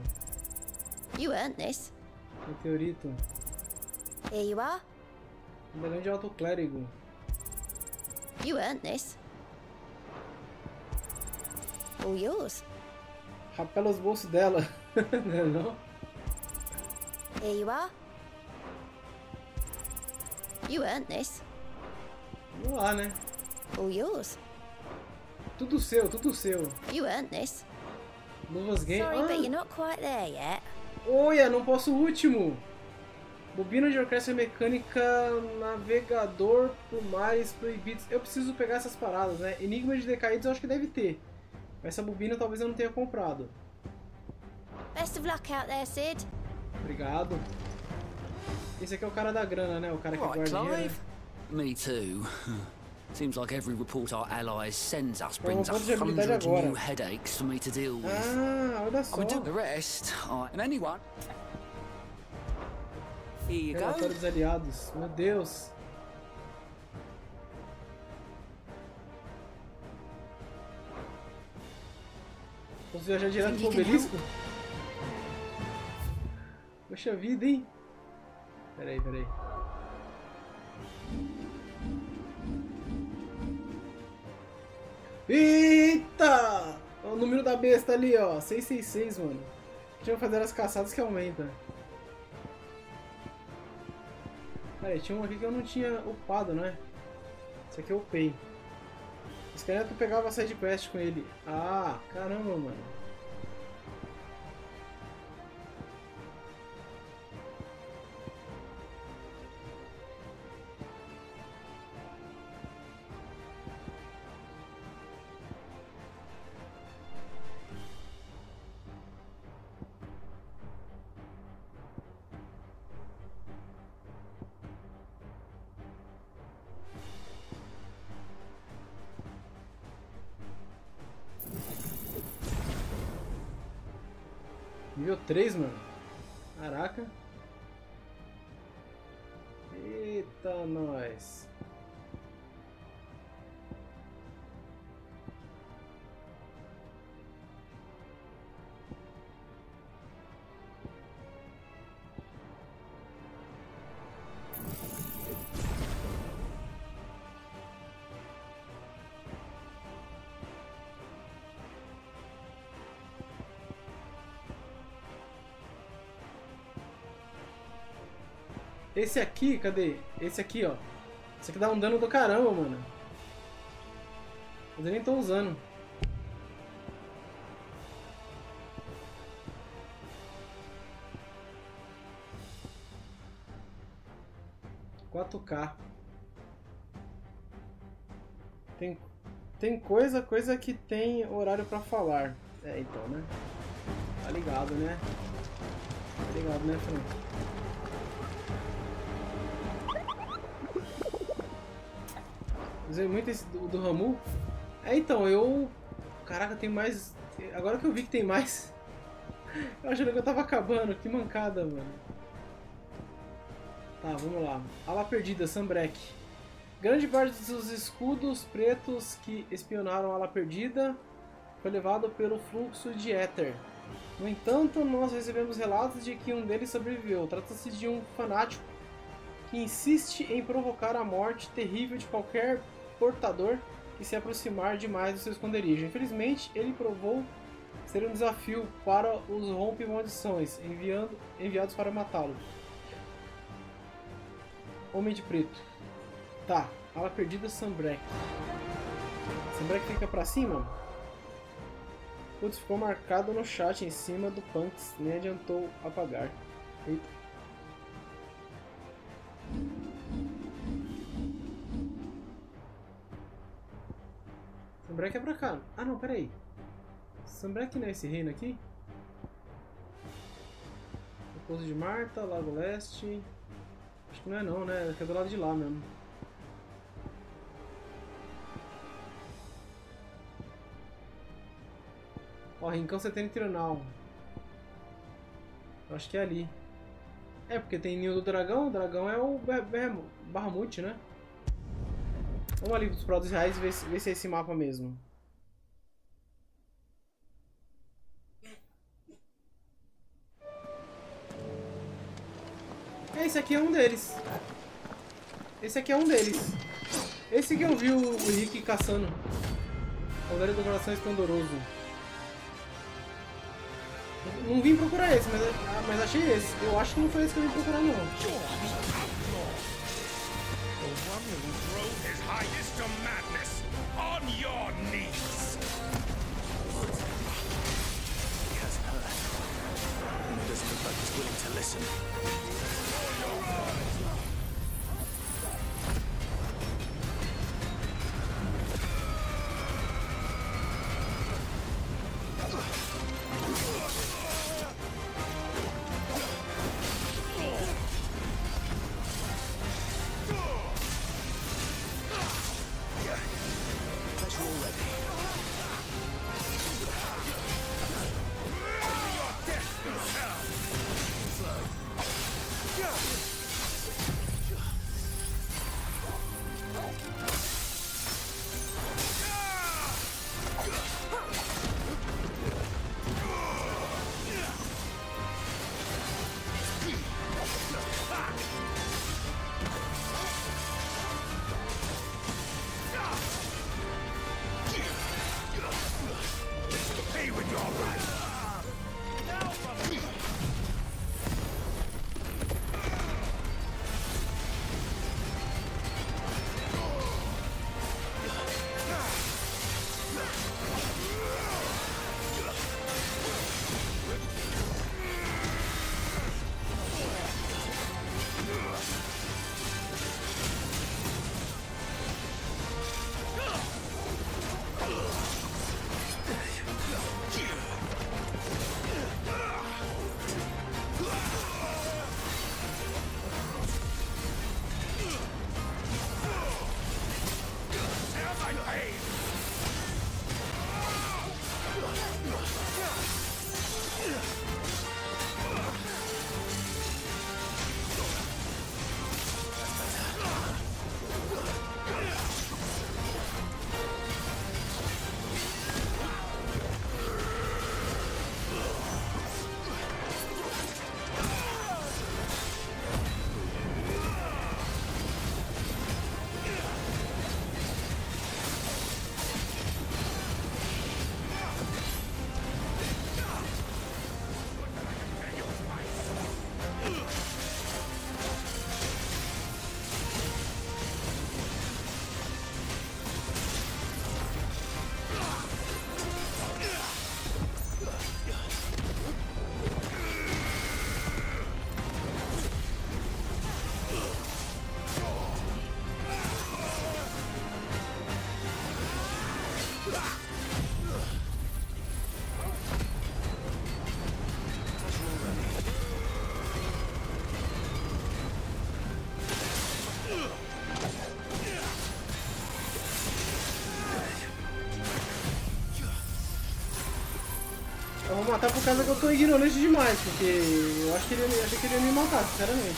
You earned this. Meteorito. Here you are. Medalhão de alto clérigo. You earned this. All yours. Rapela os bolsos dela. Não? Here you are. You earned this. Vamos lá, né? All yours. Tudo seu, tudo seu. You earned this. Novas games. Sorry, but you're not quite there yet. Olha, não posso o último. Bobina de orquestra mecânica, navegador por mares proibidos. Eu preciso pegar essas paradas, né? Enigma de decaídos eu acho que deve ter. Mas essa bobina talvez eu não tenha comprado. Best of luck out there, Sid. Obrigado. Esse aqui é o cara da grana, né? O cara que guarda dinheiro. Me too. Seems like every report our allies sends us brings 100 new headaches for me to deal with. Ah, olha só. I would do the rest. And anyone. Here you go. Relatório dos aliados. Meu Deus. Posso viajar direto pro obelisco? Poxa vida, hein? Peraí. Eita! Olha o número da besta ali, ó. 666, mano. Deixa eu fazer as caçadas que aumenta. Peraí, tinha um aqui que eu não tinha upado, né? Esse aqui eu upei. Esse cara tu pegava a side quest com ele. Ah, caramba, mano. Nível 3, mano. Caraca. Eita, nós. Esse aqui, cadê? Esse aqui, ó. Esse aqui dá um dano do caramba, mano. Mas eu nem tô usando. $4K. Tem coisa que tem horário pra falar. É, então, né? Tá ligado, né? Tá ligado, né, Fran? Usei muito esse do Ramu. É, então, eu... Caraca, tem mais... Agora que eu vi que tem mais... Eu achando que eu tava acabando. Que mancada, mano. Tá, vamos lá. Ala perdida, Sambrek. Grande parte dos escudos pretos que espionaram a ala perdida foi levado pelo fluxo de éter. No entanto, nós recebemos relatos de que um deles sobreviveu. Trata-se de um fanático que insiste em provocar a morte terrível de qualquer portador que se aproximar demais do seu esconderijo. Infelizmente, ele provou ser um desafio para os rompe-maldições, enviados para matá-lo. Homem de preto. Tá, ala perdida, Sambrek. Sambrek fica pra cima? Putz, ficou marcado no chat em cima do Punks, nem adiantou apagar. Eita. Sambrek é pra cá. Ah não, peraí. Sambrek não é esse reino aqui? Pouso de Marta, Lago Leste. Acho que não é não, né? É do lado de lá mesmo. Ó, Rincão Setentrional. Acho que é ali. É, porque tem Ninho do Dragão. O dragão é o Bahamut, né? Vamos ali pros Produtos Reais e ver se é esse mapa mesmo. Esse aqui é um deles. Esse aqui é um deles. Esse que eu vi o Rick caçando. O velho do coração esplendoroso. Não vim procurar esse, mas achei esse. Eu acho que não foi esse que eu vim procurar, não. matar por causa que eu tô ignorante demais, porque eu achei que ele ia me matar, sinceramente.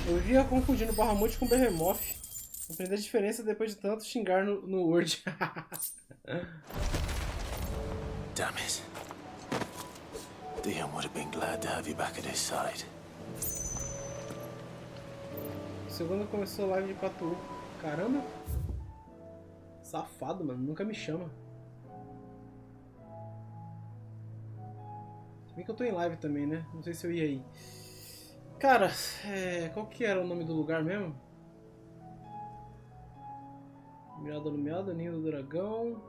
Eu vivia confundindo Bahamut com Behemoth. Aprender a diferença depois de tanto xingar no Word. Damn it. Dion would have been glad to have you back at his side. O segundo começou live de Patu. Caramba. Safado, mano. Nunca me chama. Se bem que eu tô em live também, né? Não sei se eu ia aí. Cara, qual que era o nome do lugar mesmo? Mirada Alumiada, Ninho do Dragão,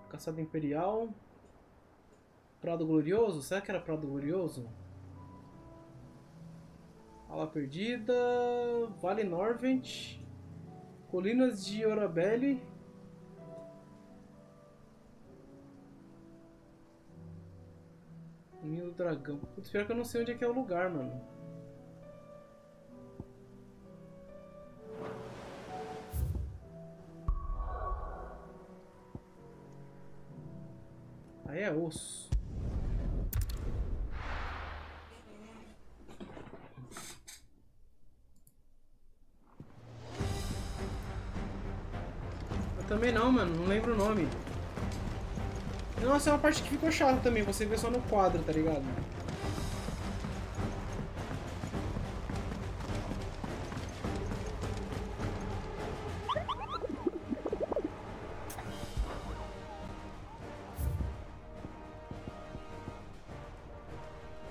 Caçada Imperial, Prado Glorioso? Será que era Prado Glorioso? Ala Perdida, Vale Norvent, Colinas de Orabelle, Ninho do Dragão. Putz, pior que eu não sei onde é que é o lugar, mano. Aí é osso. Eu também não, mano. Não lembro o nome. Nossa, é uma parte que ficou chata também. Você vê só no quadro, tá ligado?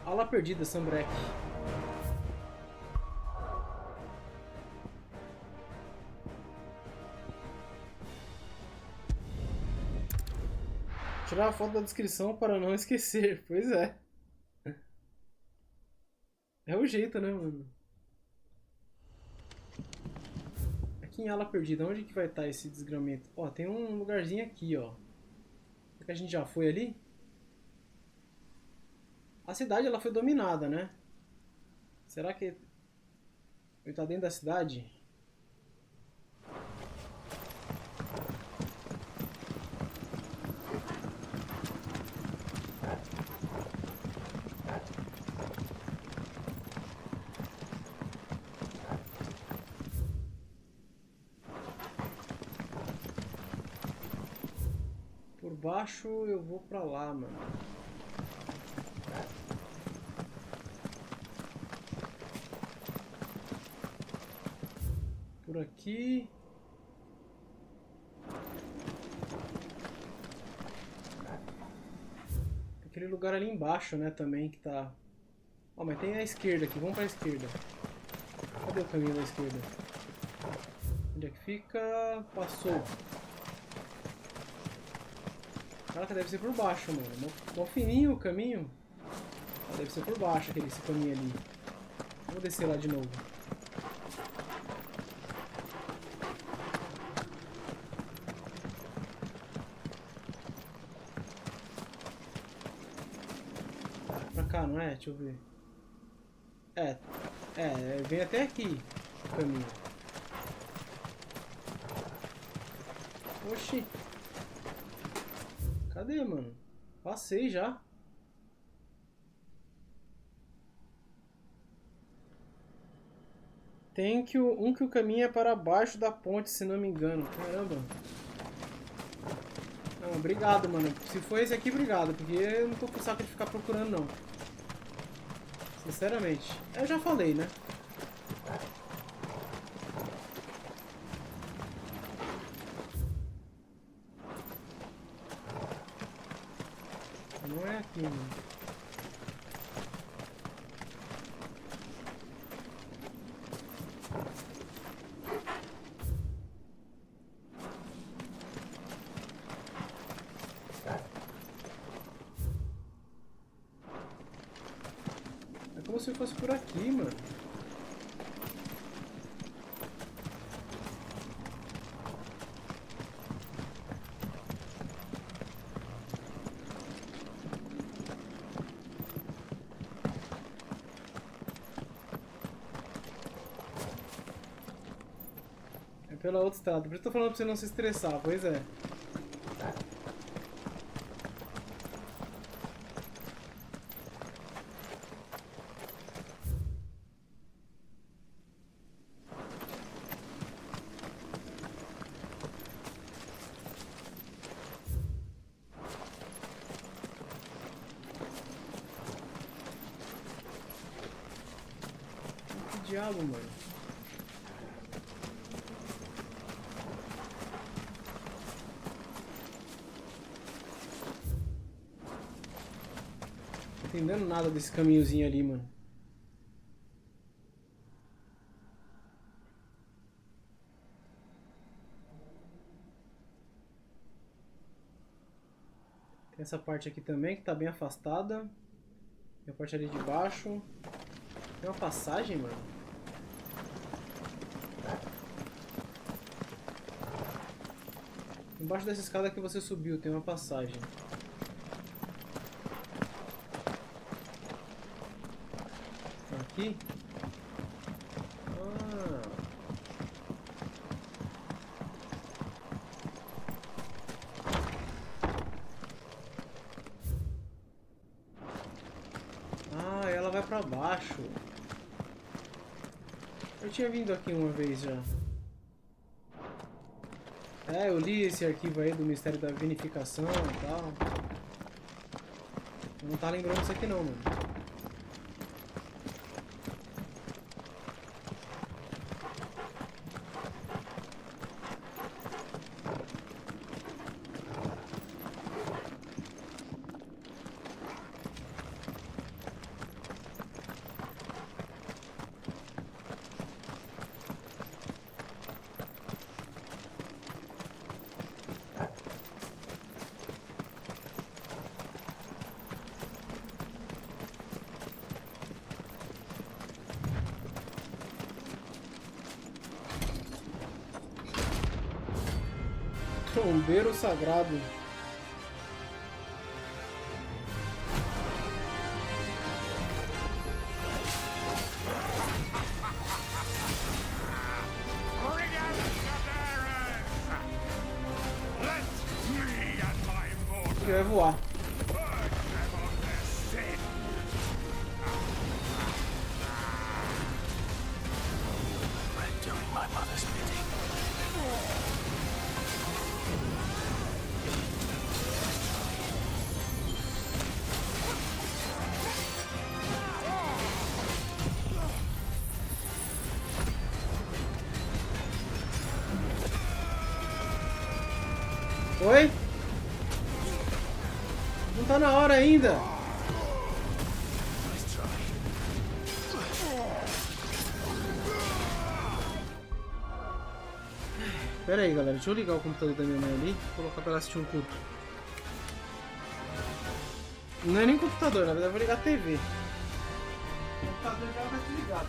Ala Perdida, Sambrek. Tirar a foto da descrição para não esquecer. Pois é. É o jeito, né, mano? Aqui em Ala Perdida, onde que vai estar esse desgramento? Ó, tem um lugarzinho aqui, ó. Será que a gente já foi ali? A cidade, ela foi dominada, né? Será que ele tá dentro da cidade? Por baixo eu vou pra lá, mano. Por aqui. Aquele lugar ali embaixo, né, também que tá... Ó, mas tem a esquerda aqui, vamos pra esquerda. Cadê o caminho da esquerda? Onde é que fica? Passou. Caraca, deve ser por baixo, mano. Mó fininho o caminho. Deve ser por baixo esse caminho ali. Vamos descer lá de novo. Pra cá, não é? Deixa eu ver. Vem até aqui o caminho. Oxi. Cadê, mano? Passei já. Tem que o caminho é para baixo da ponte, se não me engano. Caramba. Não, obrigado, mano. Se for esse aqui, obrigado. Porque eu não tô com saco de ficar procurando, não. Sinceramente. Eu já falei, né? Não é aqui, mano. É como se fosse por aqui, mano. Pela outra estrada. Por isso eu tô falando pra você não se estressar, pois é. Que diabo, mano? Não tô entendendo nada desse caminhozinho ali, mano. Tem essa parte aqui também que tá bem afastada. Tem a parte ali de baixo. Tem uma passagem, mano. Embaixo dessa escada que você subiu tem uma passagem. Aqui? Ah, ela vai pra baixo. Eu tinha vindo aqui uma vez já. É, eu li esse arquivo aí do Mistério da Vinificação e tal. Eu não tá lembrando disso aqui não, mano. Trombeiro sagrado. Ele vai voar. Oi? Não tá na hora ainda. Pera aí, galera. Deixa eu ligar o computador da minha mãe ali. Vou colocar pra ela assistir um culto. Não é nem computador, na verdade eu vou ligar a TV. O computador já vai desligado.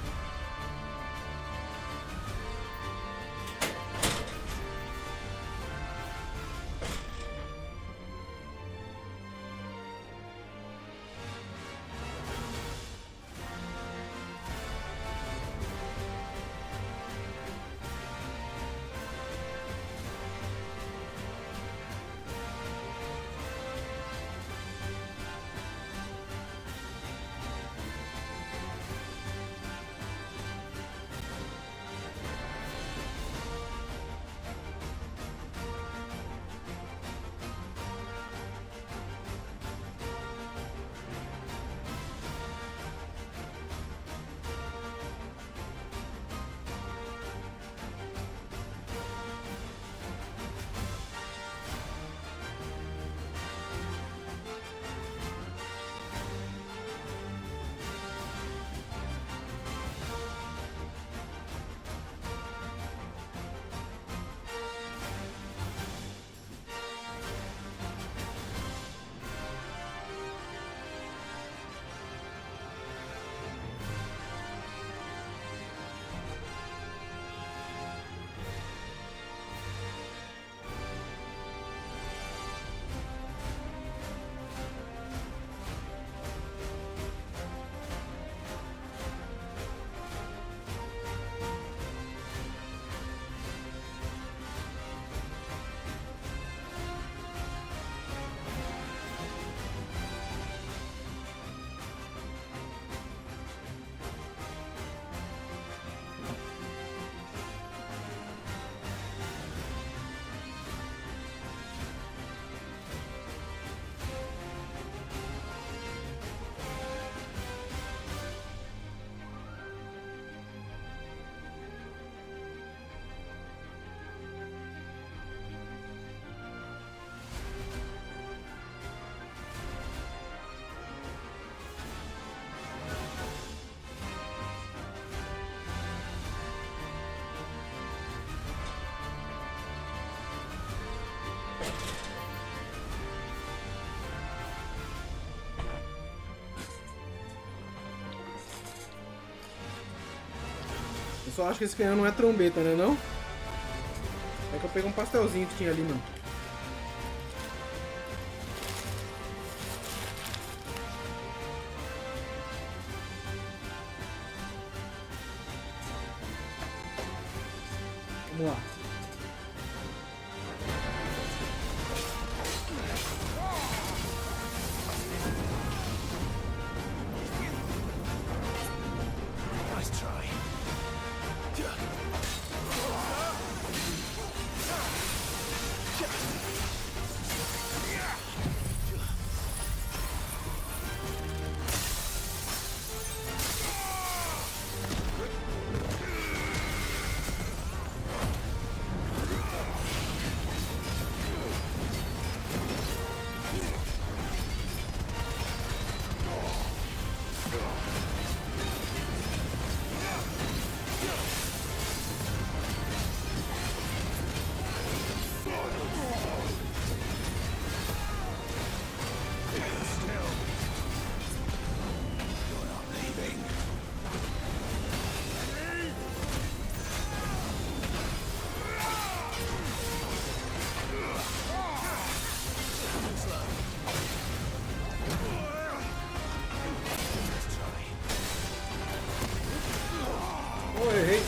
Eu só acho que esse canhão não é trombeta, né não? É que eu peguei um pastelzinho que tinha ali, mano. Vamos lá. Nice try. Oh, errei.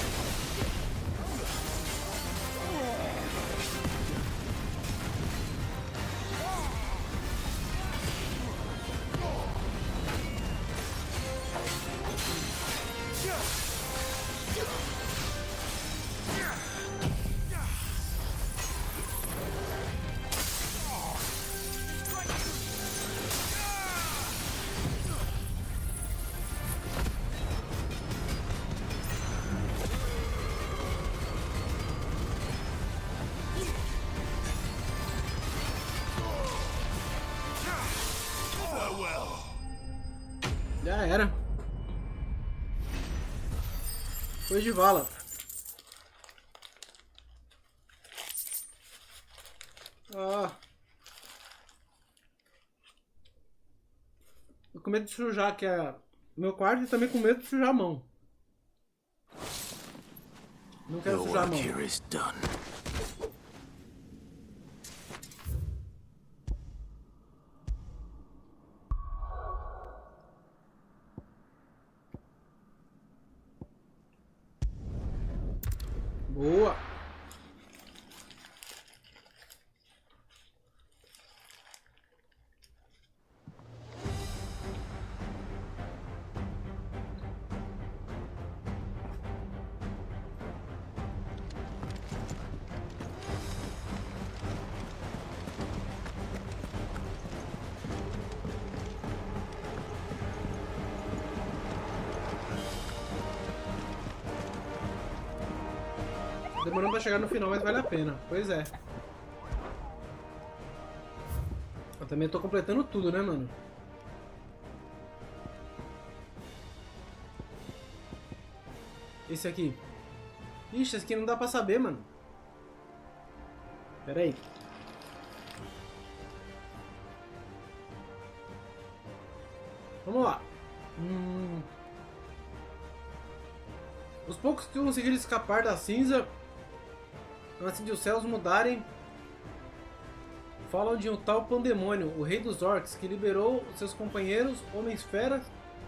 Já era. Foi de vala. Ah. Tô com medo de sujar aqui meu quarto e também com medo de sujar a mão. Não quero sujar a mão. Boa! Demorando pra chegar no final, mas vale a pena. Pois é. Eu também tô completando tudo, né, mano? Esse aqui. Ixi, esse aqui não dá pra saber, mano. Pera aí. Vamos lá. Os poucos que conseguiram escapar da cinza antes de os céus mudarem falam de um tal Pandemônio, o rei dos orcs, que liberou seus companheiros Homens-Feras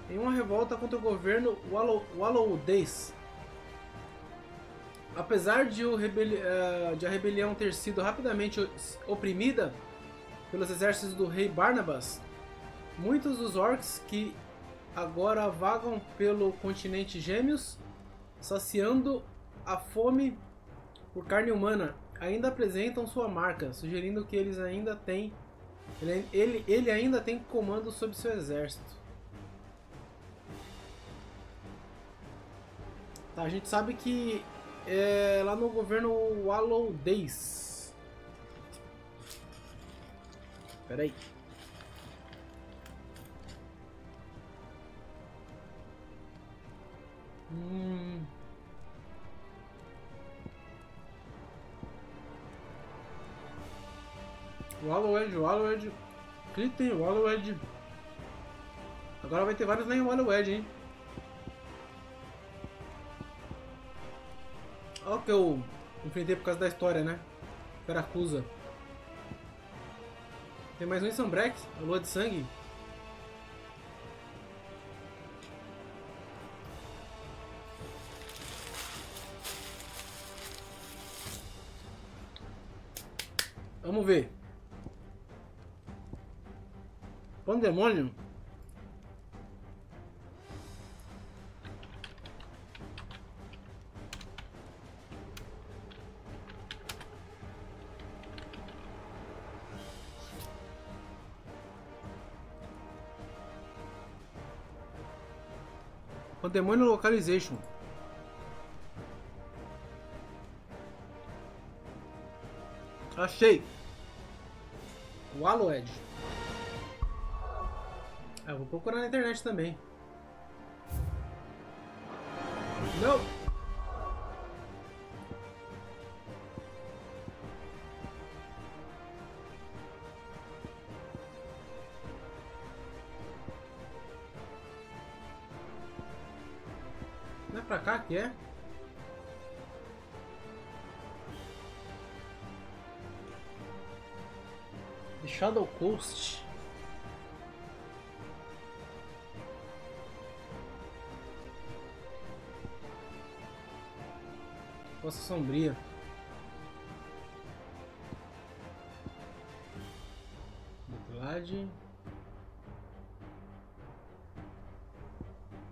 em uma revolta contra o governo Wallowdase. Apesar de a rebelião ter sido rapidamente oprimida pelos exércitos do rei Barnabas, muitos dos orcs que agora vagam pelo continente Gêmeos, saciando a fome por carne humana, ainda apresentam sua marca, sugerindo que eles ainda têm ele ainda tem comando sobre seu exército. Tá, a gente sabe que é lá no governo Wallowdase. Pera aí. Wallowed. Clique em Wallowed. Agora vai ter vários nem Wallowed, hein? Olha o que eu enfrentei por causa da história, né? Caracusa. Tem mais um em Sunbreak, a Lua de Sangue. Vamos ver. Pandemônio. Pandemônio Localization. Achei. Wallowed. Eu vou procurar na internet também. Não. Não é pra cá que é? The Shadow Coast. Costa Sombria. Vlad.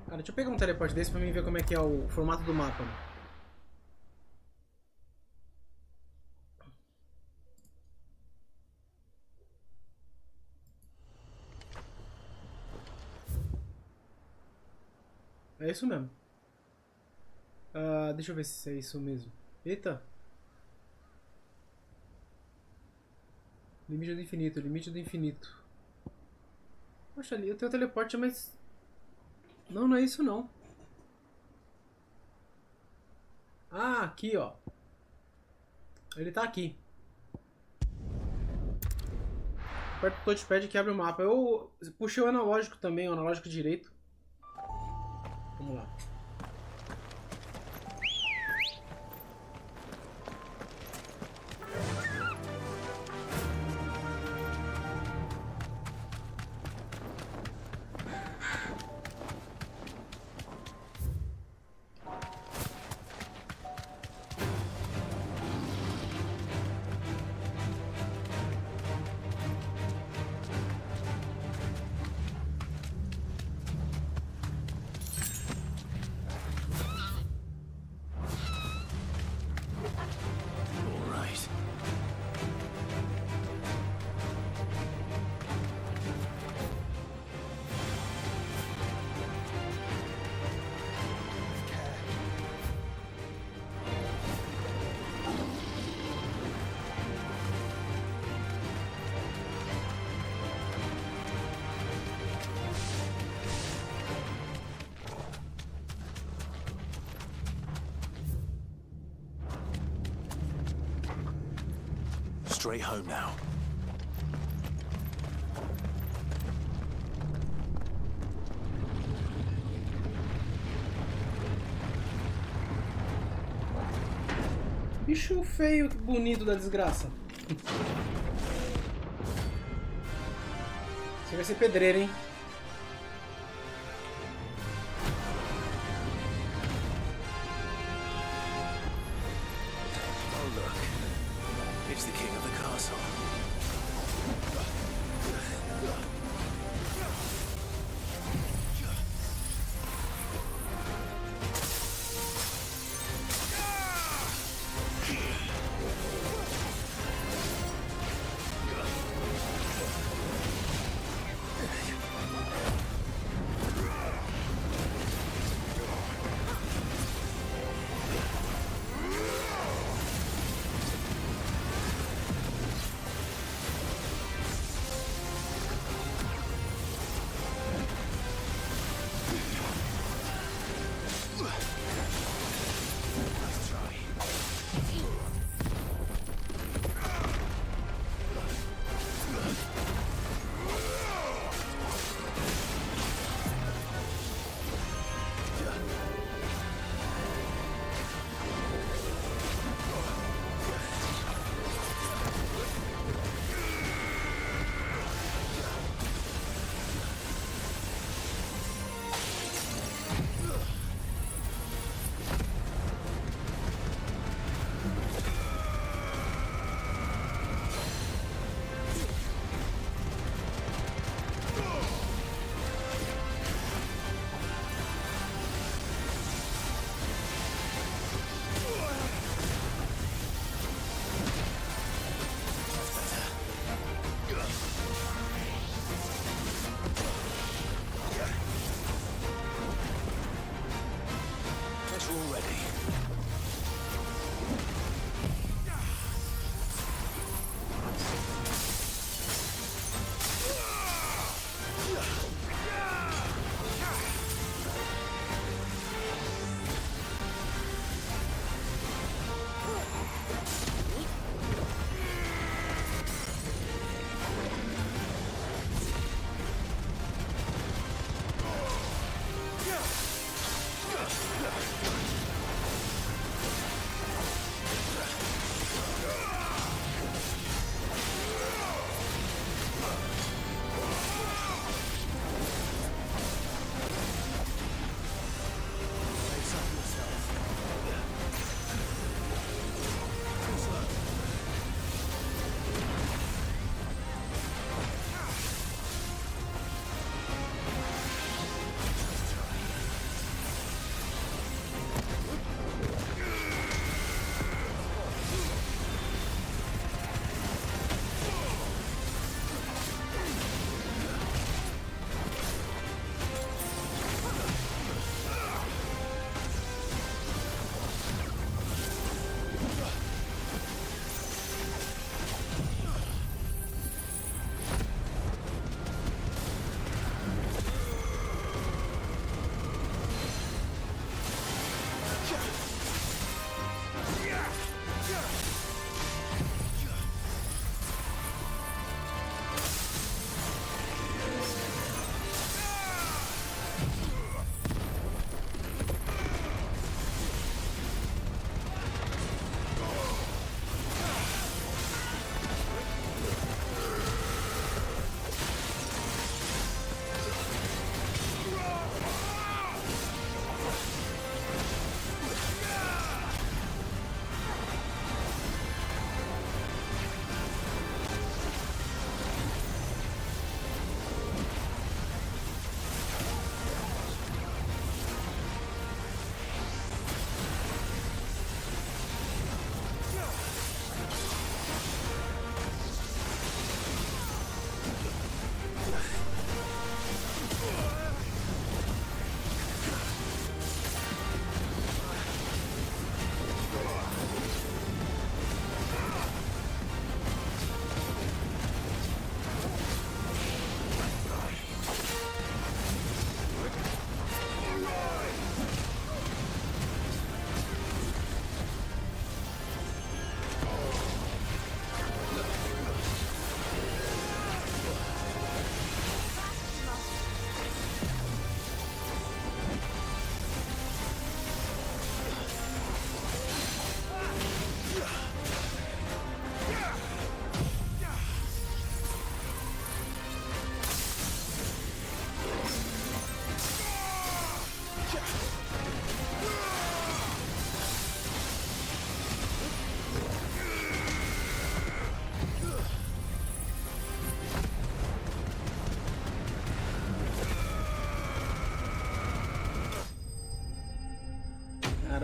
Cara, deixa eu pegar um teleporte desse pra mim ver como é que é o formato do mapa. É isso mesmo. Deixa eu ver se é isso mesmo. Eita! Limite do infinito, limite do infinito. Poxa, ali eu tenho teleporte, mas... Não é isso não. Ah, aqui ó. Ele tá aqui. Aperta o touchpad que abre o mapa. Eu puxei o analógico também, o analógico direito. Vamos lá. Straight home now. Bicho feio, bonito da desgraça. Você vai ser pedreiro, hein?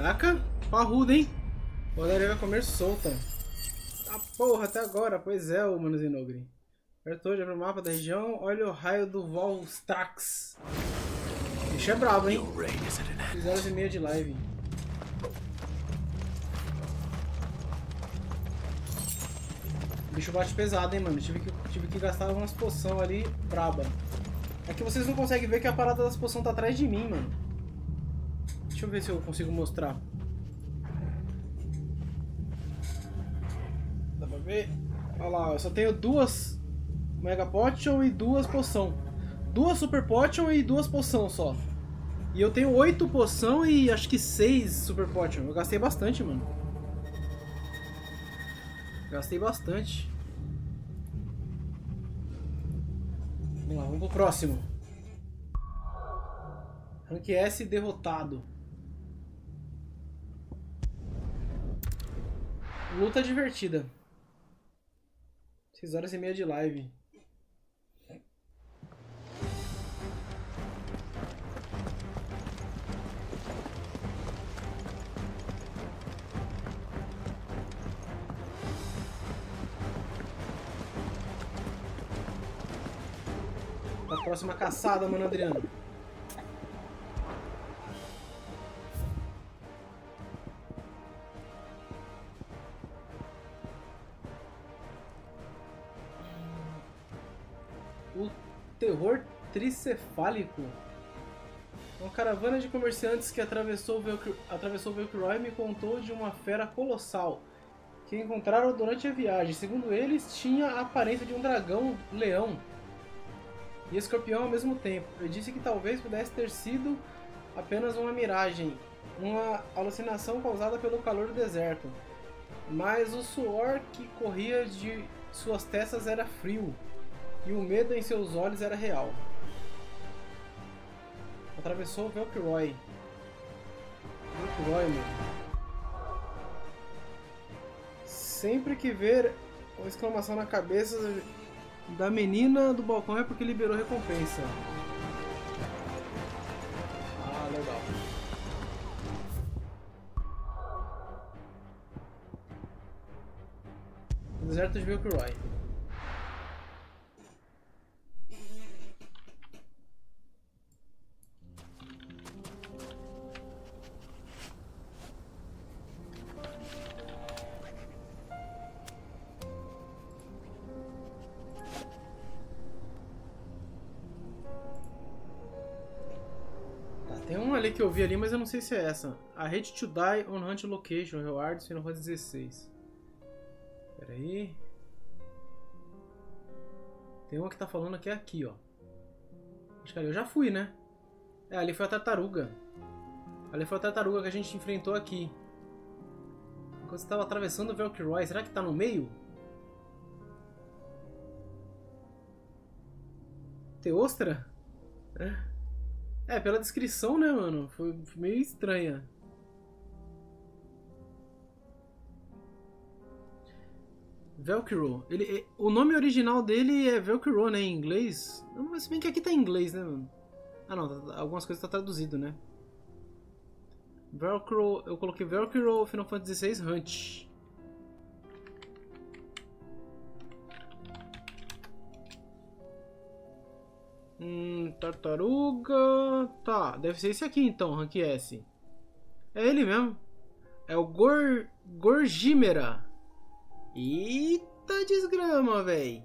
Caraca, parrudo, hein? O galera vai comer solta. Ah, porra, até agora. Pois é, o Mano Zinogre. Apertou, já pro mapa da região. Olha o raio do Volstrax. O bicho é brabo, hein? 6 horas e meia de live. O bicho bate pesado, hein, mano. Tive que gastar umas poções ali braba. É que vocês não conseguem ver que a parada das poções tá atrás de mim, mano. Deixa eu ver se eu consigo mostrar. Dá pra ver? Olha lá, eu só tenho 2 Mega Potion e 2 poção. 2 Super Potion e 2 poção só. E eu tenho 8 poção e acho que 6 Super Potion. Eu gastei bastante, mano. Gastei bastante. Vamos lá, vamos pro próximo. Rank S derrotado. Luta divertida. 6 horas e meia de live. A próxima caçada, mano, Adriano. O terror tricefálico. Uma caravana de comerciantes que atravessou o Velcroy me contou de uma fera colossal que encontraram durante a viagem. Segundo eles, tinha a aparência de um dragão-leão e escorpião ao mesmo tempo. Eu disse que talvez pudesse ter sido apenas uma miragem, uma alucinação causada pelo calor do deserto. Mas o suor que corria de suas testas era frio, e o medo em seus olhos era real. Atravessou o Velcroy. Velcroy, mano. Sempre que ver uma exclamação na cabeça da menina do balcão é porque liberou recompensa. Ah, legal. Deserto de Velcroy. Tem uma ali que eu vi ali, mas eu não sei se é essa. A Hate to Die on Hunt Location, Rewards, Final Fantasy XVI. Pera aí. Tem uma que tá falando que é aqui, ó. Acho que ali eu já fui, né? É, ali foi a tartaruga. Ali foi a tartaruga que a gente enfrentou aqui. Enquanto você tava atravessando o Velcroy. Será que tá no meio? Teostra? É, pela descrição, né, mano? Foi meio estranha. Velcro. O nome original dele é Velcro, né, em inglês. Mas se bem que aqui tá em inglês, né, mano? Ah, não. Algumas coisas tá traduzido, né? Velcro. Eu coloquei Velcro Final Fantasy XVI Hunt. Tartaruga. Tá, deve ser esse aqui então, Rank S. É ele mesmo. É o Gorgimera. Eita desgrama, véi.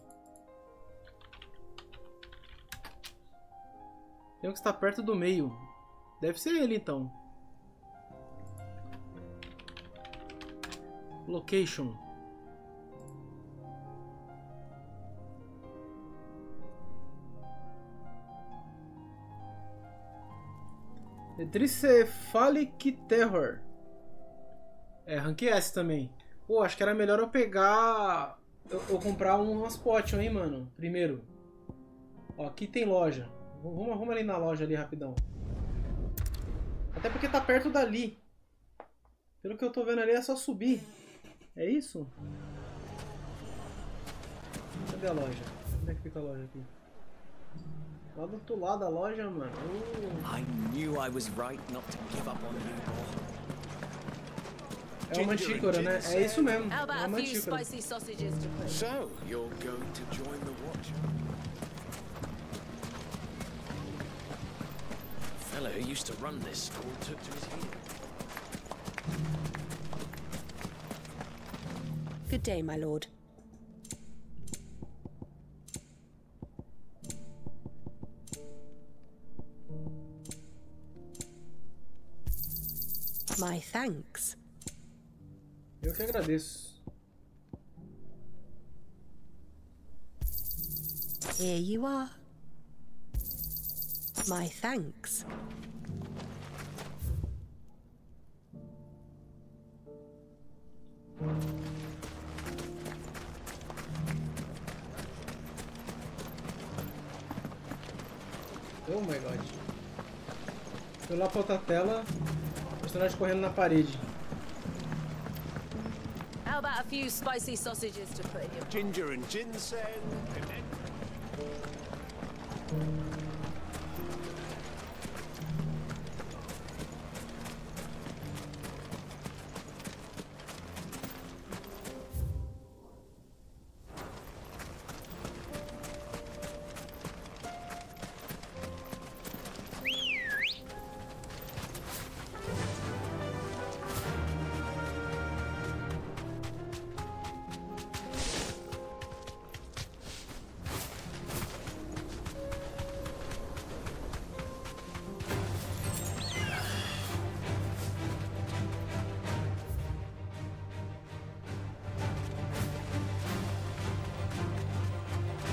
Tem um que está perto do meio. Deve ser ele então. Location. Tricephalic Terror. É, Rank S também. Pô, acho que era melhor eu pegar... Eu comprar umas potion, hein, mano. Primeiro. Ó, aqui tem loja. Vamos ali na loja ali, rapidão. Até porque tá perto dali. Pelo que eu tô vendo ali, é só subir. É isso? Cadê a loja? Onde é que fica a loja aqui? Lá do outro lado da loja, mano. I knew I was right not to give up on Lubor. É uma mantícora, né? É isso mesmo. How É about uma a few mantícora. spicy sausages to put? So, you're going to join the watch? The fellow who used to run this store took to his heels. Good day, my lord. My thanks. Eu que agradeço. Here you are. My thanks. Oh my god. Fui lá pra outra tela, personagem correndo na parede. How about a few spicy sausages to put in your... Ginger and ginseng,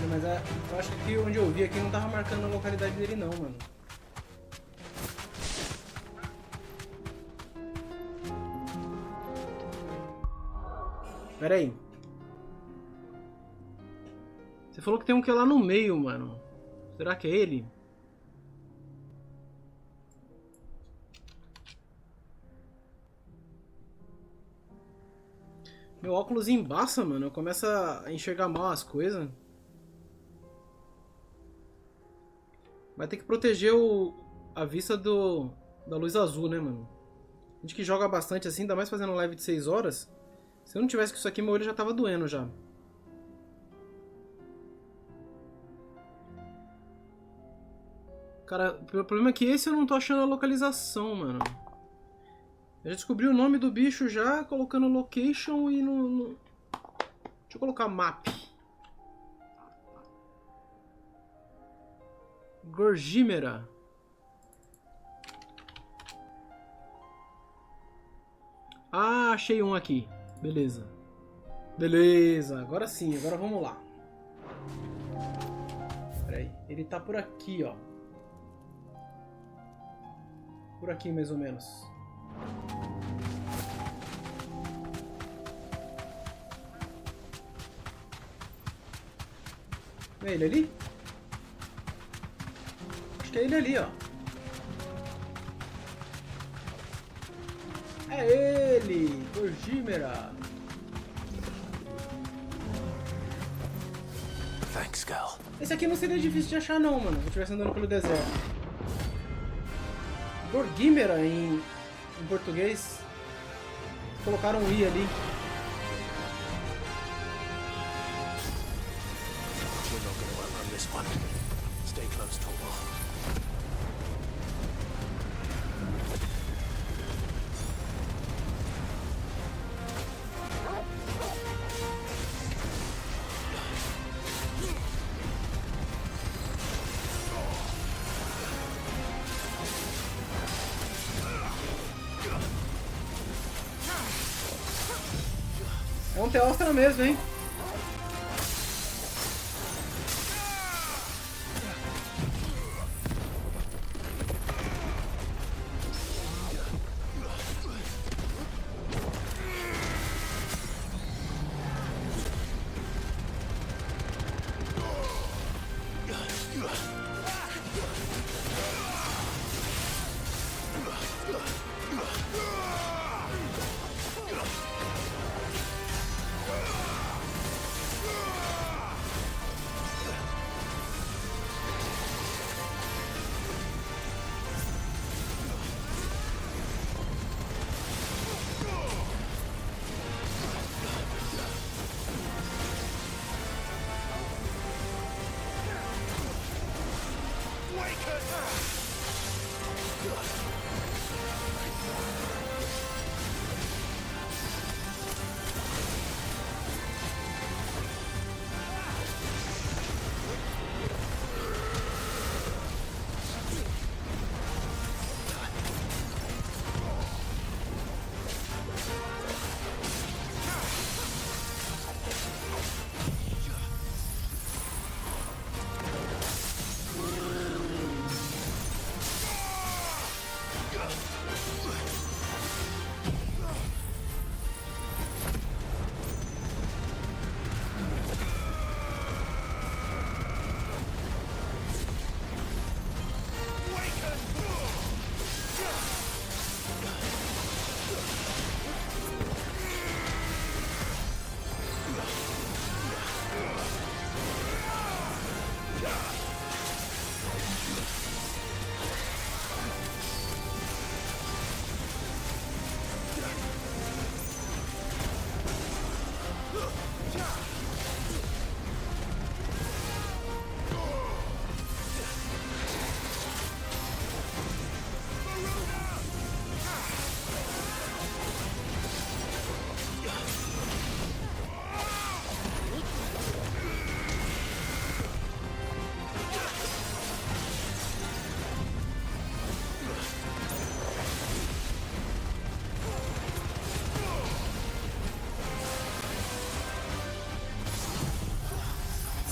Mas eu acho que aqui, onde eu vi aqui não tava marcando a localidade dele não, mano. Pera aí. Você falou que tem um que é lá no meio, mano. Será que é ele? Meu óculos embaça, mano. Eu começo a enxergar mal as coisas. Vai ter que proteger a vista da luz azul, né, mano? A gente que joga bastante assim, ainda mais fazendo live de 6 horas. Se eu não tivesse com isso aqui, meu olho já tava doendo já. Cara, o problema é que esse eu não tô achando a localização, mano. Eu já descobri o nome do bicho já, colocando location e no... Deixa eu colocar map. Gorgímera. Ah, achei um aqui. Beleza. Beleza, agora sim, agora vamos lá. Pera aí, ele tá por aqui, ó. Por aqui, mais ou menos. É ele ali? Acho que é ele ali, ó. É ele! Gorgímera! Thanks, girl. Esse aqui não seria difícil de achar não, mano. Se eu estivesse andando pelo deserto. Gorgímera em português. Colocaram um I ali. We're not going to outrun this one. Stay close, Torvald. É um teóstara mesmo, hein?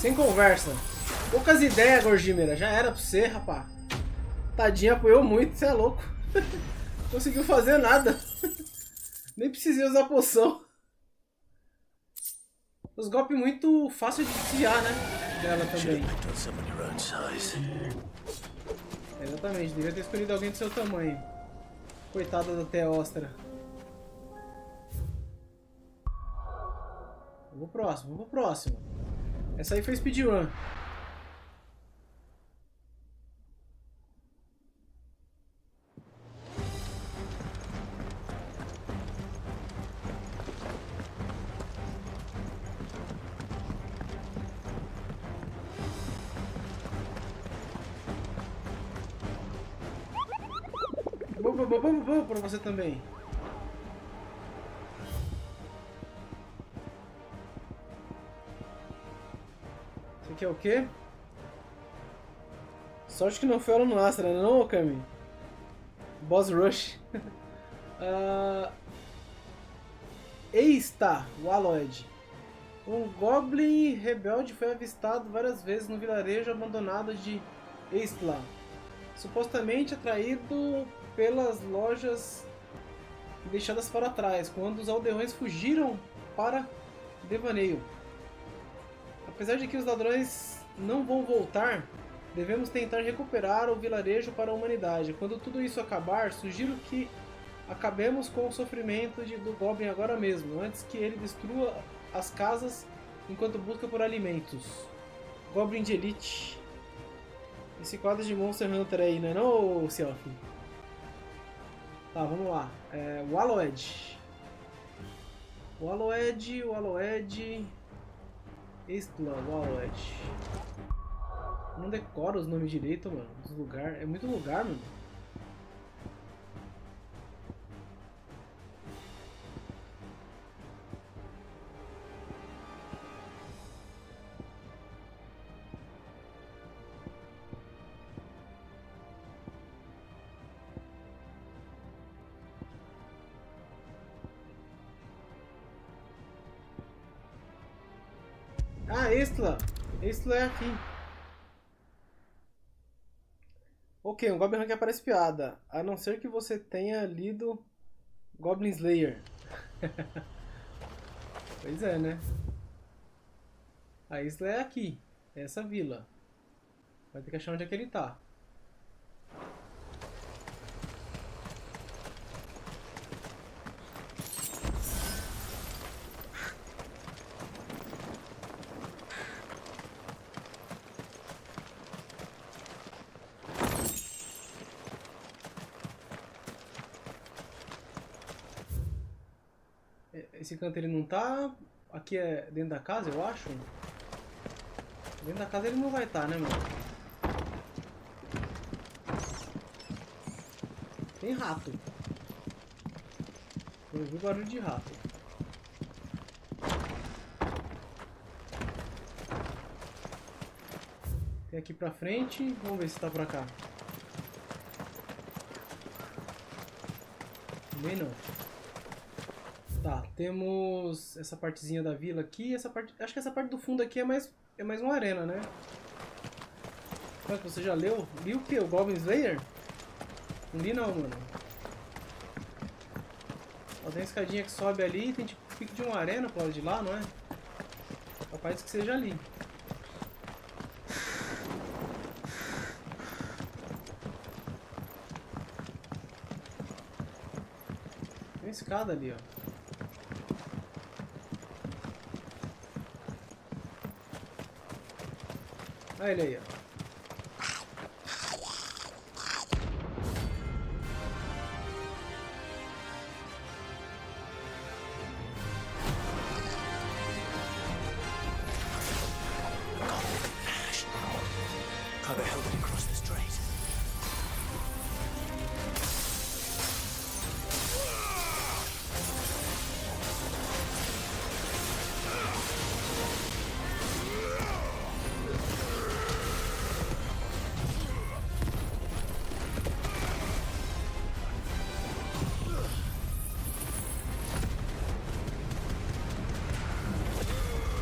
Sem conversa. Poucas ideias, Gorgímera. Já era pra você, rapá. Tadinha, apoiou muito, você é louco. Não conseguiu fazer nada. Nem precisei usar poção. Os golpes muito fáceis de desviar, né? Dela também. Exatamente, devia ter escolhido alguém do seu tamanho. Coitada da Teostra. Vamos pro próximo, vamos pro próximo. Essa aí foi speedrun. Vamos pra você também. Isso aqui é o quê? Sorte que não foi ela no Astra, não, Kami? Boss Rush. Eista, Walloed. Um Goblin rebelde foi avistado várias vezes no vilarejo abandonado de Eistla, supostamente atraído pelas lojas deixadas para trás, quando os aldeões fugiram para devaneio. Apesar de que os ladrões não vão voltar, devemos tentar recuperar o vilarejo para a humanidade. Quando tudo isso acabar, sugiro que acabemos com o sofrimento do Goblin agora mesmo, antes que ele destrua as casas enquanto busca por alimentos. Goblin de Elite. Esse quadro de Monster Hunter aí, não é não, Selfie? Tá, vamos lá. Walloed. Walloed. Eistla, Walloed. Não decora os nomes direito, mano. Os lugar. É muito lugar, mano. Ah, Eistla. Eistla é aqui. Ok, um Goblin Rank aparece piada. A não ser que você tenha lido Goblin Slayer. Pois é, né? A Eistla é aqui. É essa vila. Vai ter que achar onde é que ele tá. Esse canto ele não tá. Aqui é dentro da casa, eu acho. Dentro da casa ele não vai estar, né, mano? Tem rato. Eu ouvi barulho de rato. Tem aqui pra frente. Vamos ver se tá pra cá. Também não. Tá, temos essa partezinha da vila aqui, essa parte, acho que essa parte do fundo aqui é mais uma arena, né? Mas você já leu? Liu o que? O Goblin Slayer? Não li não, mano. Ó, tem uma escadinha que sobe ali, tem tipo pique de uma arena pro lado de lá, não é? Capaz que seja ali. Tem uma escada ali, ó. Olha ele aí, ó. How the hell did he cross the strait?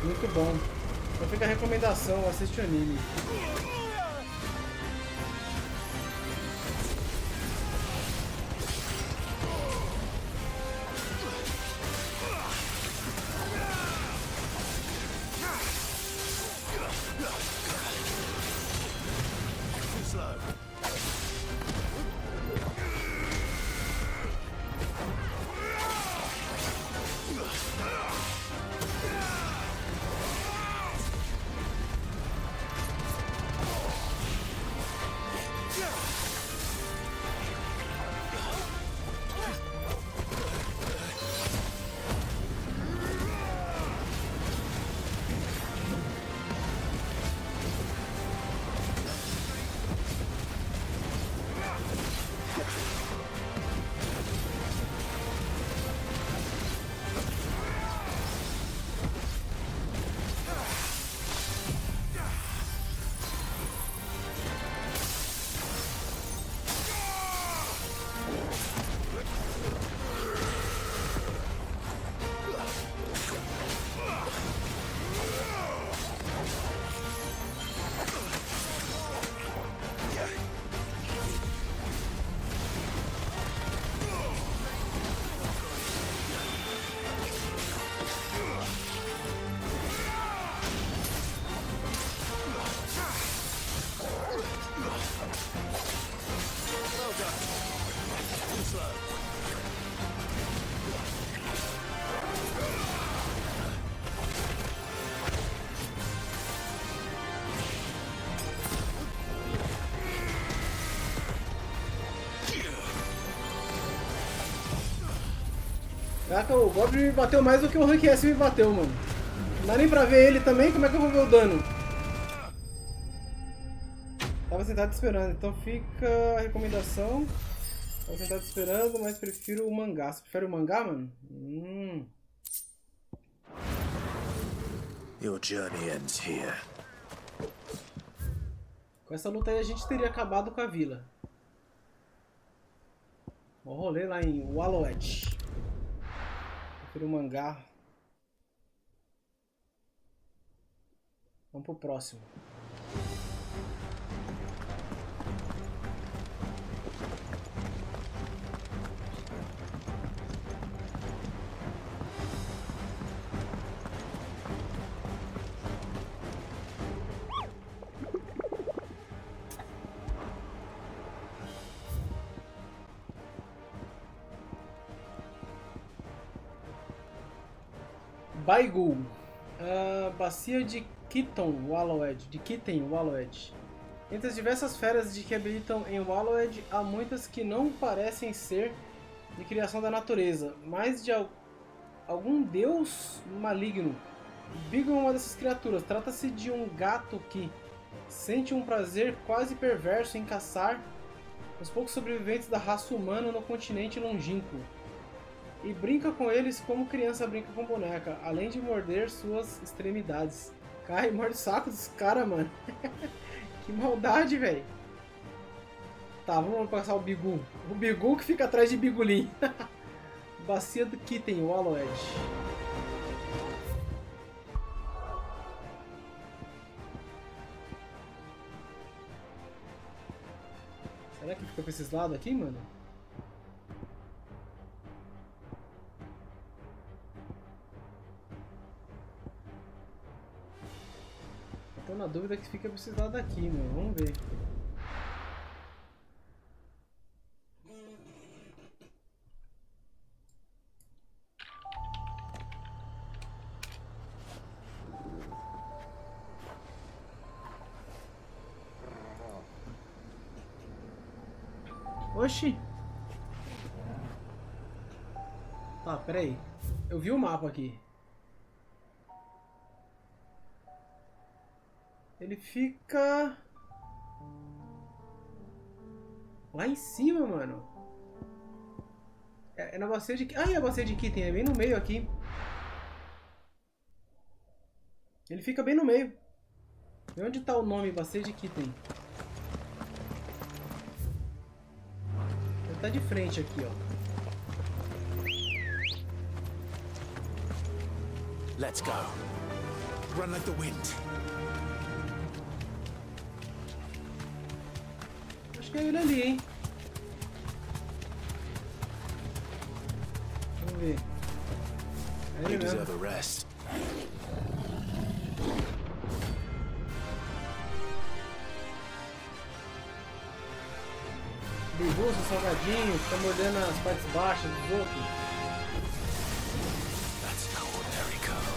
Muito bom. fica a recomendação, assiste o anime. Caraca, o Goblin me bateu mais do que o Rank S me bateu, mano. Não dá nem pra ver ele também, como é que eu vou ver o dano? Tava sentado esperando, então fica a recomendação. Tava sentado esperando, mas prefiro o mangá. Você prefere o mangá, mano? Your journey ends here. Com essa luta aí a gente teria acabado com a vila. Vou rolê lá em Wallowed. Prefiro o mangá. Vamos pro próximo. Baigul, bacia de Kitten Wallowed. Entre as diversas feras de que habitam em Wallowed, há muitas que não parecem ser de criação da natureza, mas de algum deus maligno. Bigo é uma dessas criaturas. Trata-se de um gato que sente um prazer quase perverso em caçar os poucos sobreviventes da raça humana no continente longínquo. E brinca com eles como criança brinca com boneca, além de morder suas extremidades. Cai, morde o saco dos caras, mano. Que maldade, velho. Tá, vamos passar o Bigu. O Bigu que fica atrás de Bigulim. Bacia do Kitten Wallowed. Será que fica pra esses lados aqui, mano? Tô na dúvida que fica pra esses lados daqui, meu. Vamos ver. Oxi! Tá, peraí. Eu vi o mapa aqui. Ele fica... lá em cima, mano. É na bacia de... ah, é a bacia de Kitten. É bem no meio aqui. Ele fica bem no meio. E onde tá o nome bacia de Kitten? Ele tá de frente aqui, ó. Let's go. run like the wind. Acho que é ele ali, hein? Vamos ver. É ele You mesmo. deserve a rest. Bibuço, salgadinho, fica mordendo as partes baixas dos outros. That's no ordinary girl.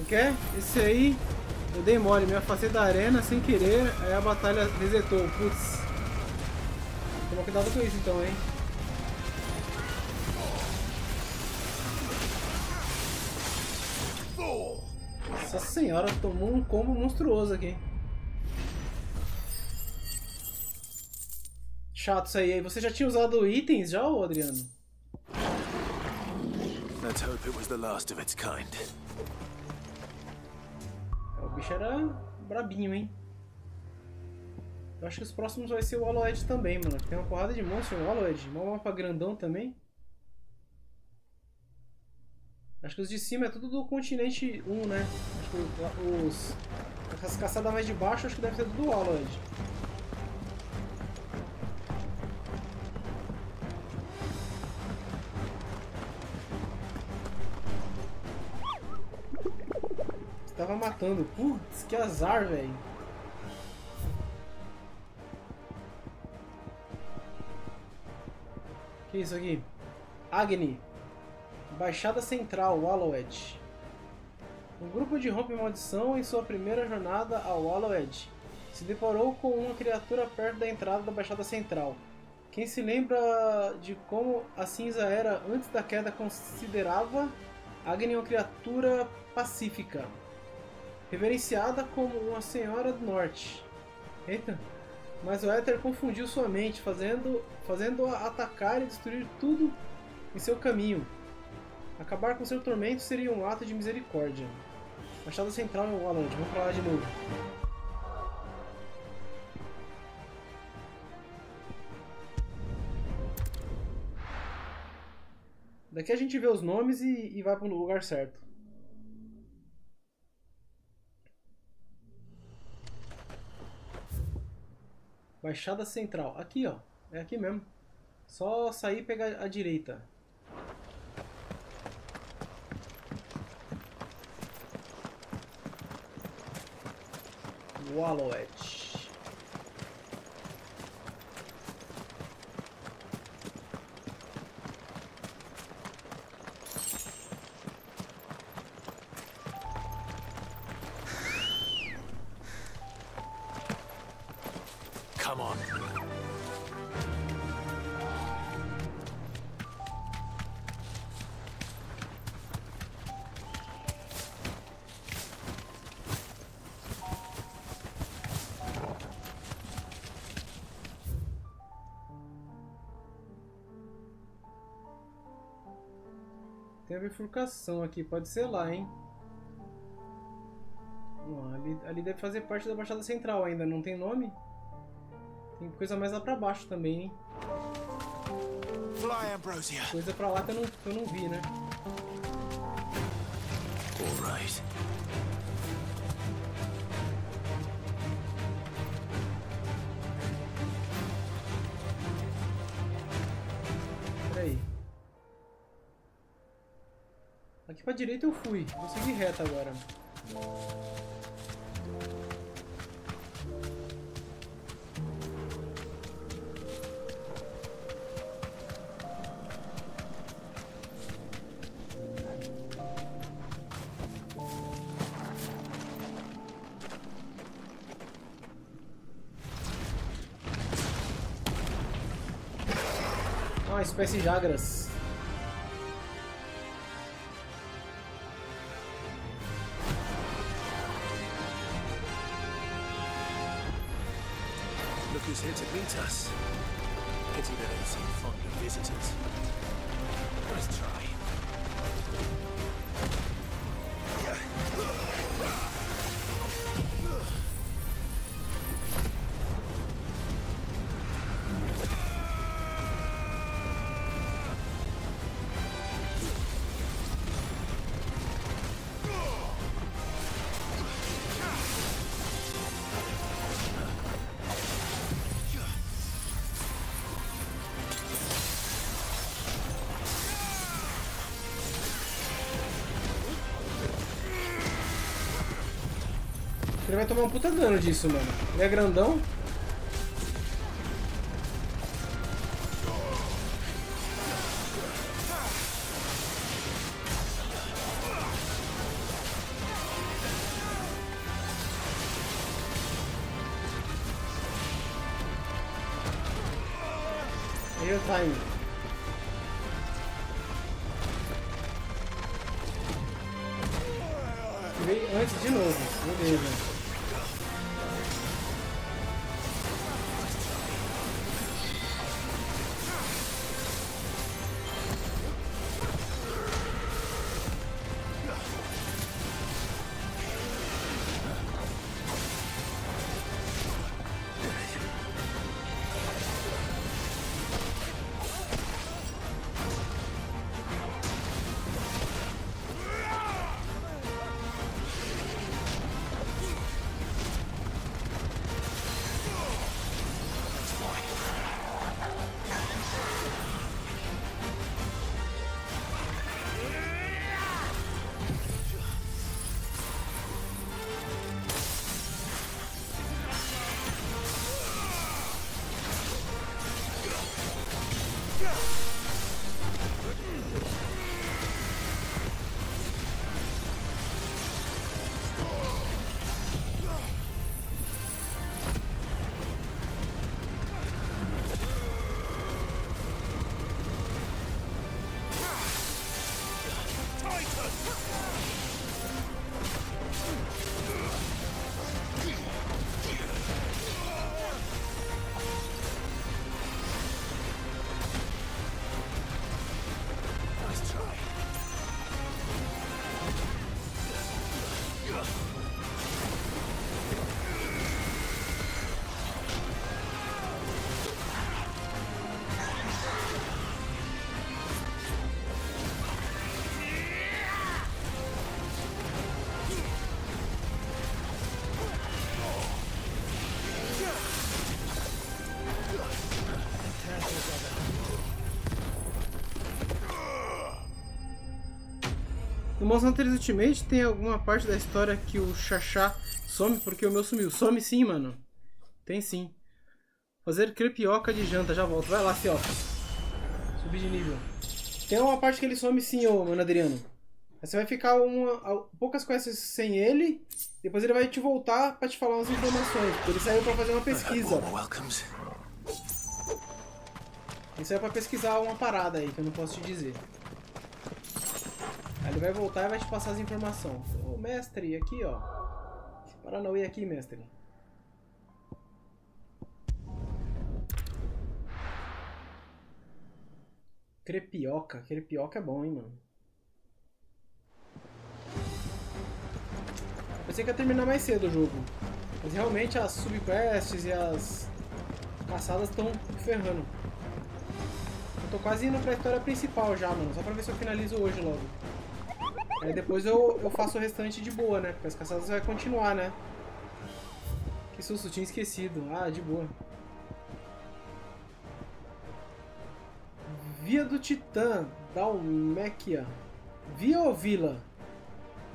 Quer? Esse aí eu dei mole, me afastei da arena sem querer, aí a batalha resetou. Putz. Toma cuidado com isso então, hein? Nossa senhora, tomou um combo monstruoso aqui. Chato isso aí. Você já tinha usado itens já, ô Adriano? Let's hope it was the last of its kind. O bicho era brabinho, hein? Eu acho que os próximos vai ser o Aloed também, mano. Tem uma porrada de monstro no Aloed. Um mapa grandão também. Acho que os de cima é tudo do continente 1, né? Acho que as caçadas mais de baixo acho que deve ser tudo do Aloed. Tava matando. Putz, que azar, velho. Que isso aqui? Agni. Baixada Central, Aloed. Um grupo de rompe-maldição em sua primeira jornada ao Aloed se deparou com uma criatura perto da entrada da Baixada Central. Quem se lembra de como a cinza era antes da queda considerava Agni uma criatura pacífica, reverenciada como uma Senhora do Norte. Eita! Mas o Éter confundiu sua mente, fazendo-a atacar e destruir tudo em seu caminho. Acabar com seu tormento seria um ato de misericórdia. Baixada Central é o Aloed. Vamos pra lá de novo. Daqui a gente vê os nomes e vai pro lugar certo. Baixada Central. Aqui, ó. É aqui mesmo. Só sair e pegar a direita. Wallowet. Come on. Tem a bifurcação aqui, pode ser lá, hein? Ali deve fazer parte da Baixada Central ainda, não tem nome? Tem coisa mais lá pra baixo também, hein? Fly, Ambrosia. Coisa pra lá que eu não vi, né? All right. Peraí. Aqui pra direita eu fui. Vou seguir reto agora. Ah, espécie de agras. Look who's here to meet us. Pity they don't seem fond of visitors. Let's try. Ele vai tomar um puta dano disso, mano. Ele é grandão. Aí o time. Veio antes de novo. Beleza. No Monster Hunter Ultimate tem alguma parte da história que o Xaxá some porque o meu sumiu. Some sim, mano. Tem sim. Fazer crepioca de janta, já volto. Vai lá, fioca. Subir de nível. Tem uma parte que ele some sim, ô, mano Adriano. Aí você vai ficar poucas quests sem ele, depois ele vai te voltar pra te falar umas informações. Ele saiu pra fazer uma pesquisa. Ele saiu pra pesquisar uma parada aí, que eu não posso te dizer. Aí ele vai voltar e vai te passar as informações. Ô, mestre, aqui, ó. Paranauê aqui, mestre. Crepioca. Crepioca é bom, hein, mano. Eu pensei que ia terminar mais cedo o jogo. Mas realmente as subquests e as caçadas estão ferrando. Eu tô quase indo pra história principal já, mano. Só pra ver se eu finalizo hoje logo. Aí depois eu faço o restante de boa, né? Porque as caçadas vai continuar, né? Que susto, tinha esquecido. Ah, de boa. Via do Titã, Dalméquia. Via ou Vila?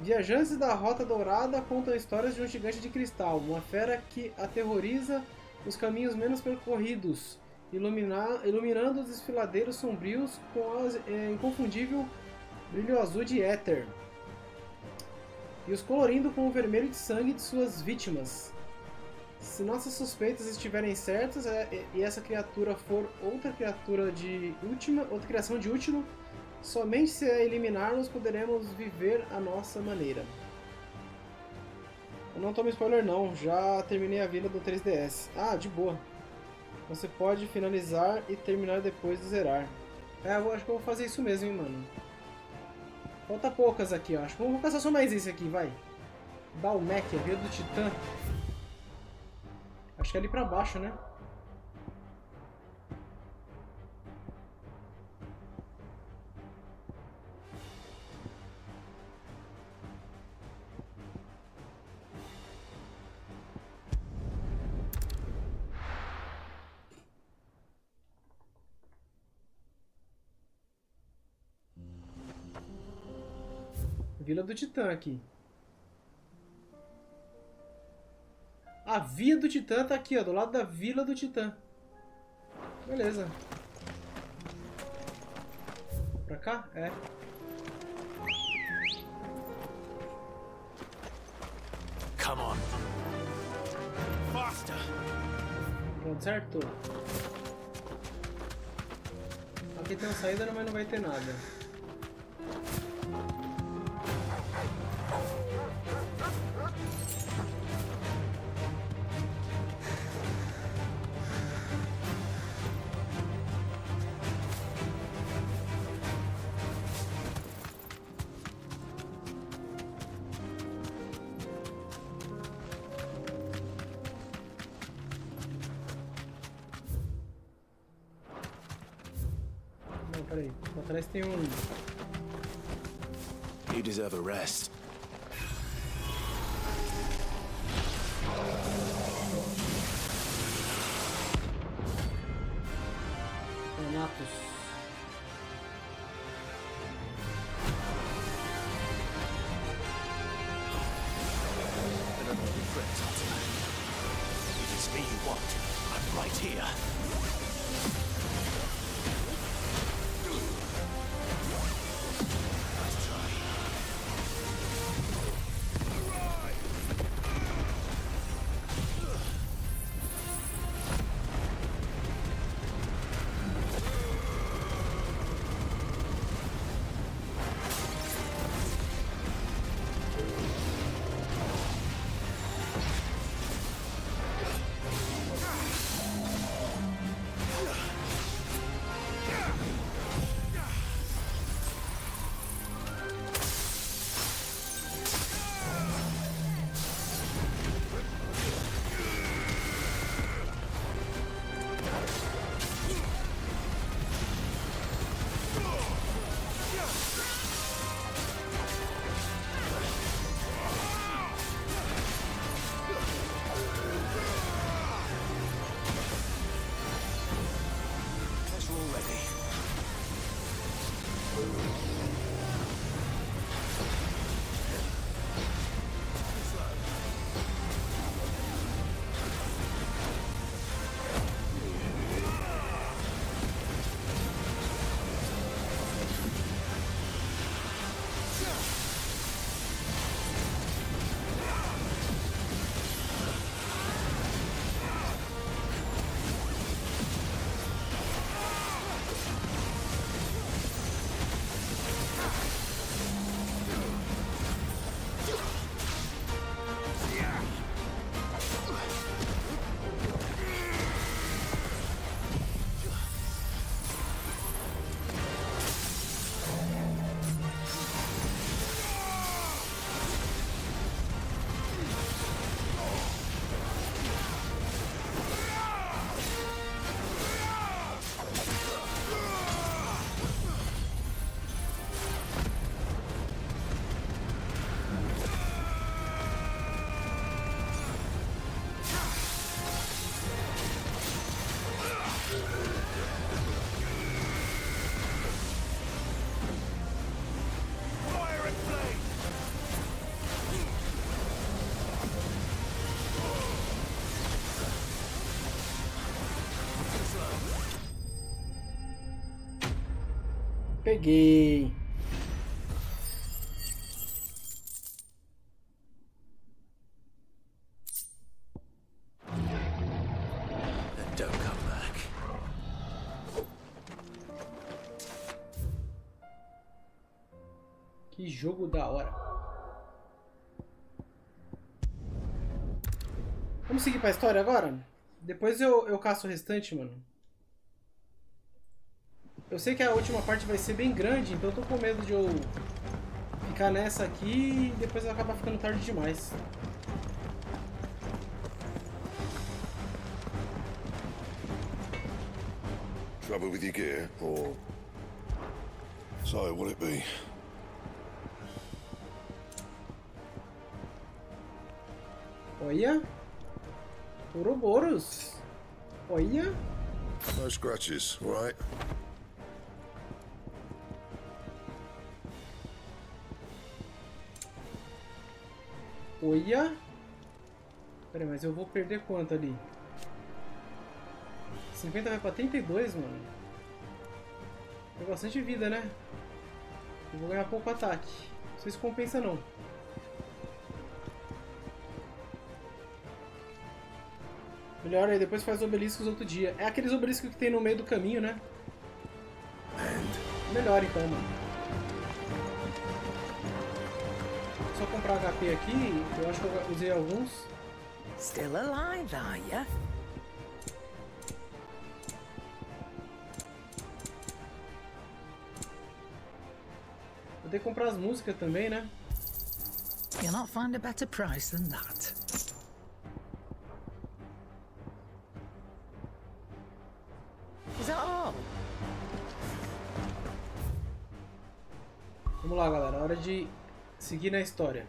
Viajantes da Rota Dourada contam histórias de um gigante de cristal, uma fera que aterroriza os caminhos menos percorridos, iluminando os desfiladeiros sombrios com o inconfundível brilho azul de éter, e os colorindo com o vermelho de sangue de suas vítimas. Se nossas suspeitas estiverem certas e essa criatura for outra criatura outra criação de último, somente se a eliminarmos poderemos viver a nossa maneira. Eu não tomo spoiler não, já terminei a vila do 3DS. Ah, de boa. Você pode finalizar e terminar depois de zerar. Eu acho que eu vou fazer isso mesmo, hein, mano. Falta poucas aqui, ó. Acho que eu vou caçar só mais esse aqui, vai. Dalméquia, Vila do Titã. Acho que é ali pra baixo, né? Vila do Titã aqui. A Via do Titã tá aqui, ó, do lado da Vila do Titã. Beleza. Pra cá? É. Come on. Faster. Pronto, certo? Aqui tem uma saída, mas não vai ter nada. Peraí, atrás tem um... You deserve a rest. Renatos. Another regret, Hunter. If it's me you want, I'm right here. Peguei. Then don't come back. Que jogo da hora. Vamos seguir pra história agora? Depois eu caço o restante, mano. Eu sei que a última parte vai ser bem grande, então eu tô com medo de eu ficar nessa aqui e depois vai acabar ficando tarde demais. Trouble with your gear, or so will it be? Olha. Ouroboros. Olha. No scratches, all right? Olha. Pera aí, mas eu vou perder quanto ali? 50 vai pra 32, mano. Tem bastante vida, né? Eu vou ganhar pouco ataque. Não sei se compensa, não. Melhor aí, depois faz obeliscos outro dia. É aqueles obeliscos que tem no meio do caminho, né? Melhor então, mano. Só comprar HP aqui, eu acho que eu usei alguns. Still alive, are ya? Vou ter que comprar as músicas também, né? You'll not find a better price than that. Is that all? Vamos lá, galera. Hora de seguir na história.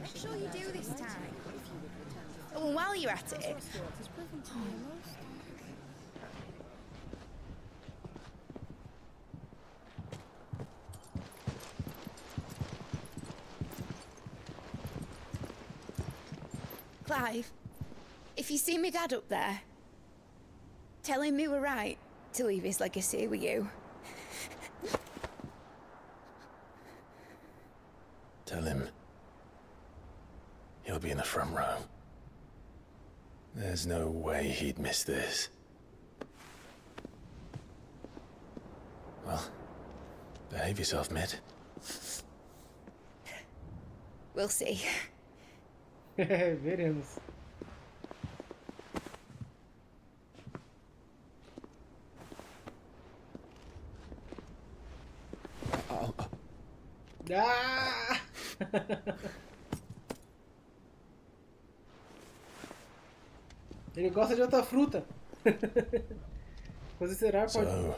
Make sure you do this time. Oh, and while you're at it... Clive, if you see me dad up there, tell him we were right to leave his legacy with you. Tell him he'll be in the front row. There's no way he'd miss this. Well, behave yourself, Mitt. We'll see. Veremos. Ah! Ele gosta de outra fruta. Processador pode... So,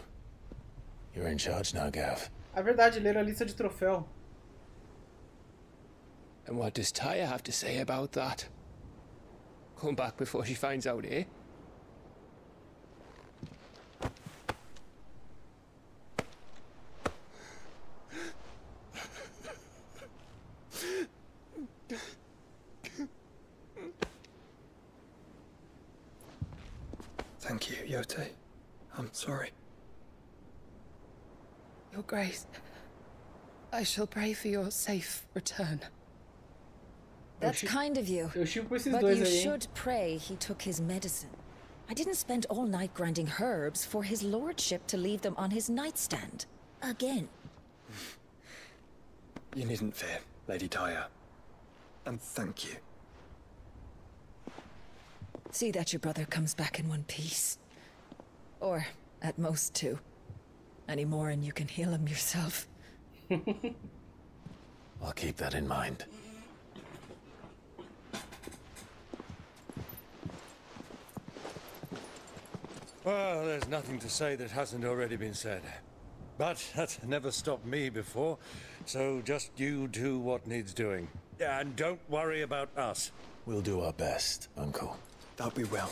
you're in charge now, Gav. A verdade, ler a lista de troféu. And what does Tyre have to say about that? Come back before she finds out, eh? Thank you, Yote. I'm sorry. Your Grace, I shall pray for your safe return. That's kind of you. But you should pray he took his medicine. I didn't spend all night grinding herbs for his lordship to leave them on his nightstand. Again. You needn't fear, Lady Tyre. And thank you. See that your brother comes back in one piece. Or, at most, two. Any more and you can heal him yourself. I'll keep that in mind. Well, there's nothing to say that hasn't already been said. But that's never stopped me before, so just you do what needs doing. And don't worry about us. We'll do our best, Uncle. That'll be well.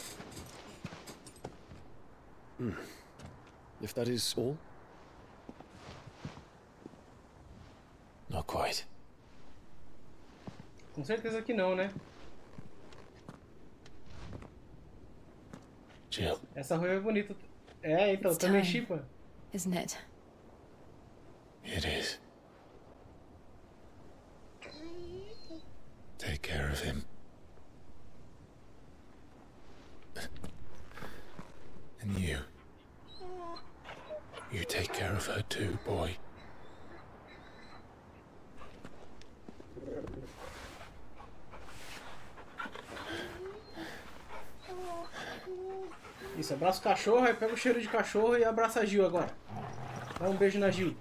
If that is all? Not quite. Com certeza que não, né? Jill. Essa ruiva é bonita. É, então, também chipa. Isn't it? It is. Take care of him. And you. You take care of her too, boy. Isso, abraça o cachorro, aí pega o cheiro de cachorro e abraça a Jill agora. Dá um beijo na Jill.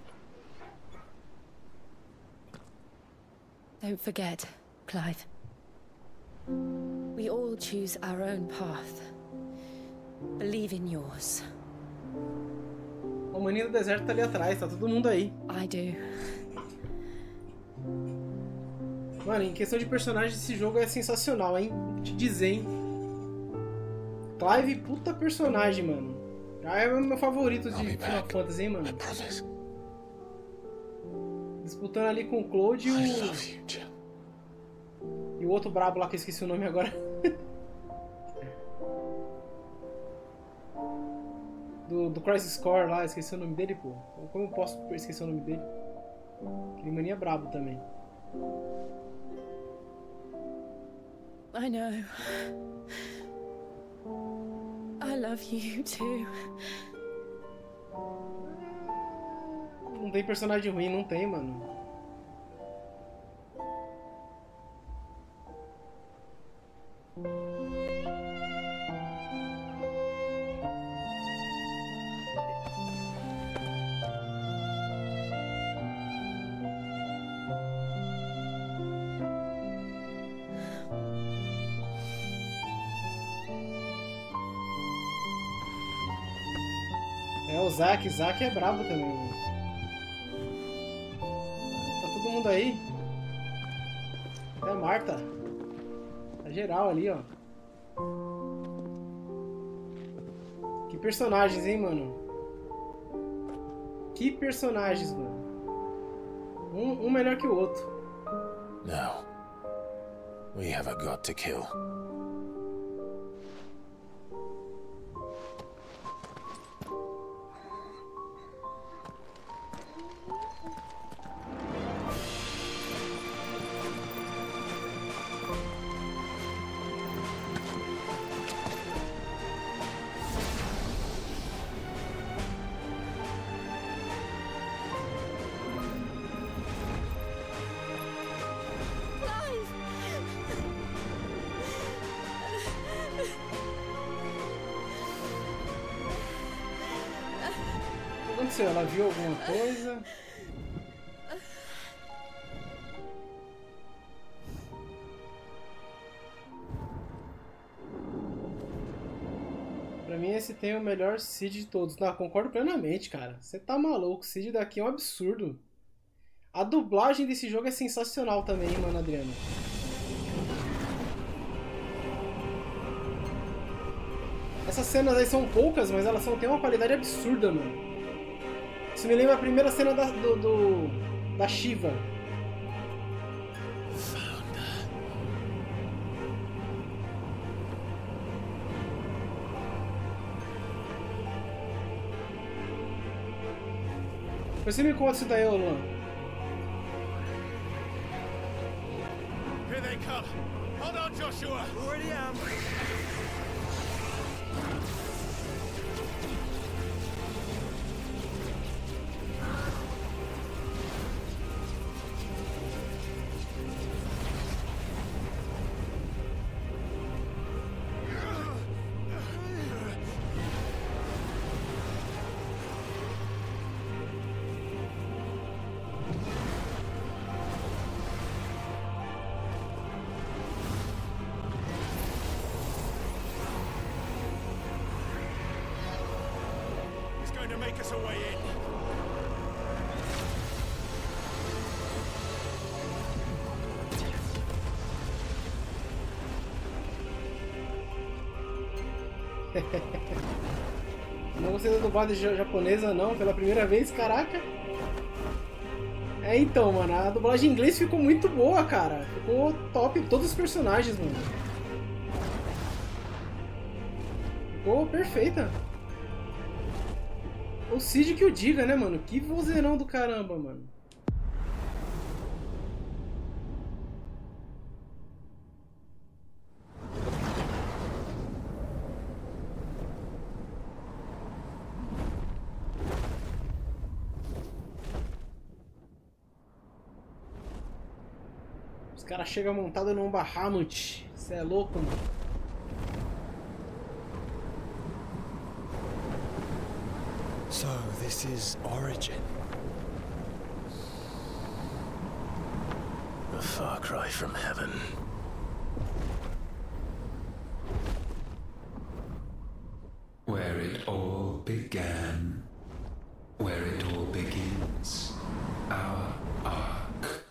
Don't forget, Clive. We all choose our own path. Believe in yours. O maninho do deserto tá ali atrás, tá todo mundo aí. I do. Mano, em questão de personagem, esse jogo é sensacional, hein? Vou te dizer, hein? Clive, puta personagem, mano. Já é o meu favorito de Final Fantasy, hein, mano? Disputando ali com o Claude e o outro brabo lá que eu esqueci o nome agora. do Crisis Core lá, esqueci o nome dele, pô. Como eu posso esquecer o nome dele? Aquele mania brabo também. I know. I love you too. Não tem personagem ruim, não tem, mano. É o Zack é brabo também, mano. Tá todo mundo aí. Até a Marta. Tá geral ali, ó. Que personagens, hein, mano? Que personagens, mano. Um melhor que o outro. Now, we have a god to kill. O que aconteceu? Ela viu alguma coisa? Pra mim esse tem o melhor Cid de todos. Não, concordo plenamente, cara. Você tá maluco. O Cid daqui é um absurdo. A dublagem desse jogo é sensacional também, hein, mano, Adriano. Essas cenas aí são poucas, mas elas têm uma qualidade absurda, mano. Isso me lembra a primeira cena da Shiva. Depois você me conta isso daí, ô Luan. Here they come. Hold on, Joshua. Already am. To make us a way in. Não gostei da dublagem japonesa não, pela primeira vez, caraca. É, então, mano, a dublagem em inglês ficou muito boa, cara. Ficou top, todos os personagens, mano. Ficou perfeita. O Cid que o diga, né, mano? Que vozeirão do caramba, mano. Os caras chegam montados num Bahamut. Cê é louco, mano. So, this is Origin. A far cry from heaven. Where it all began. Where it all begins. Our arc.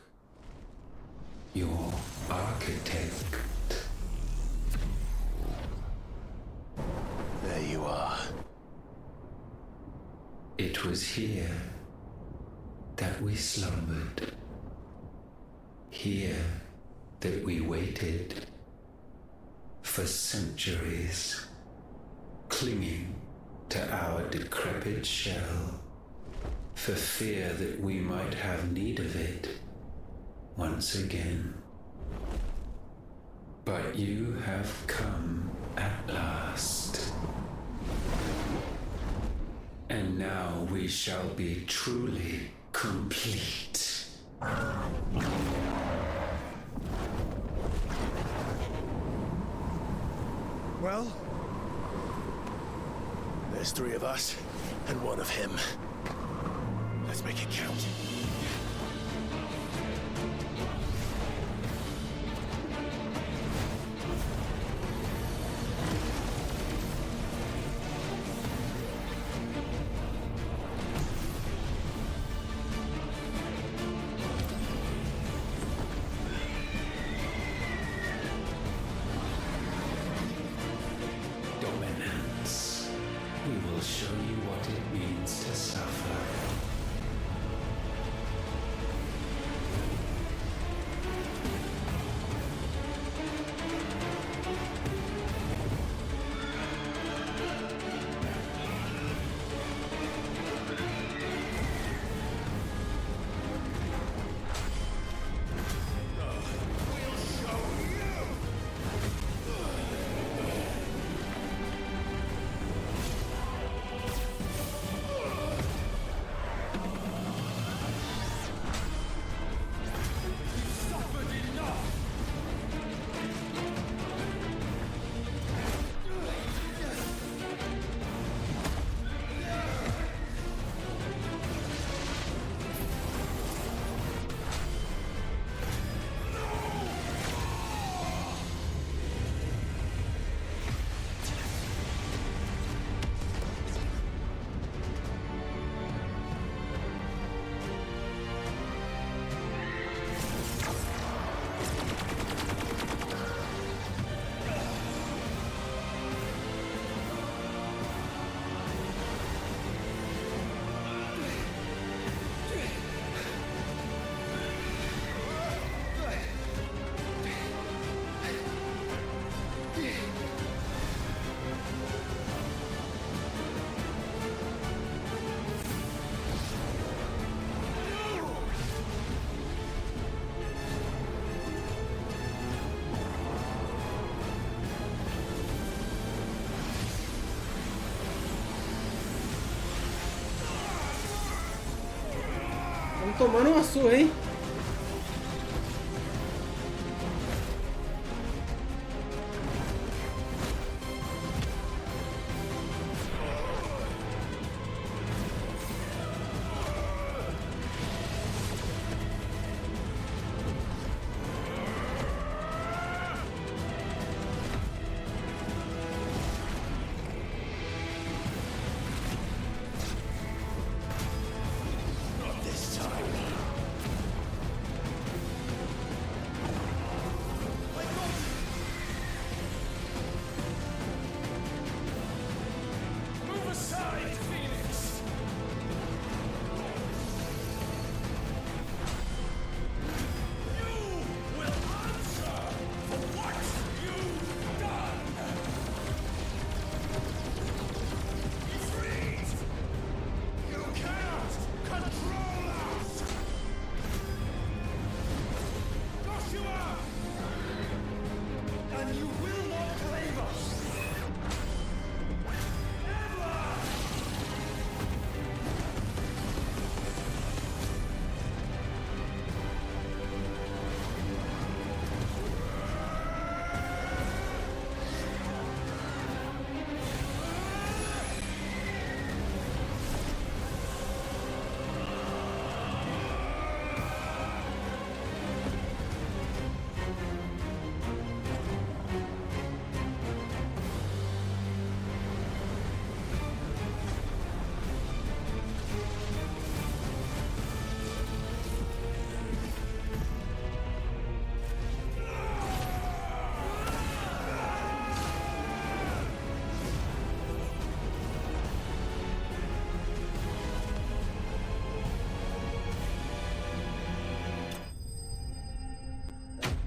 Your architect. There you are. It was here that we slumbered. Here that we waited for centuries, clinging to our decrepit shell, for fear that we might have need of it once again. But you have come at last. And now we shall be truly complete. Well? There's 3 of us, and 1 of him. Let's make it count. Dominance. We will show you what it means to suffer. Estamos tomando uma surra, hein? and you will not claim us!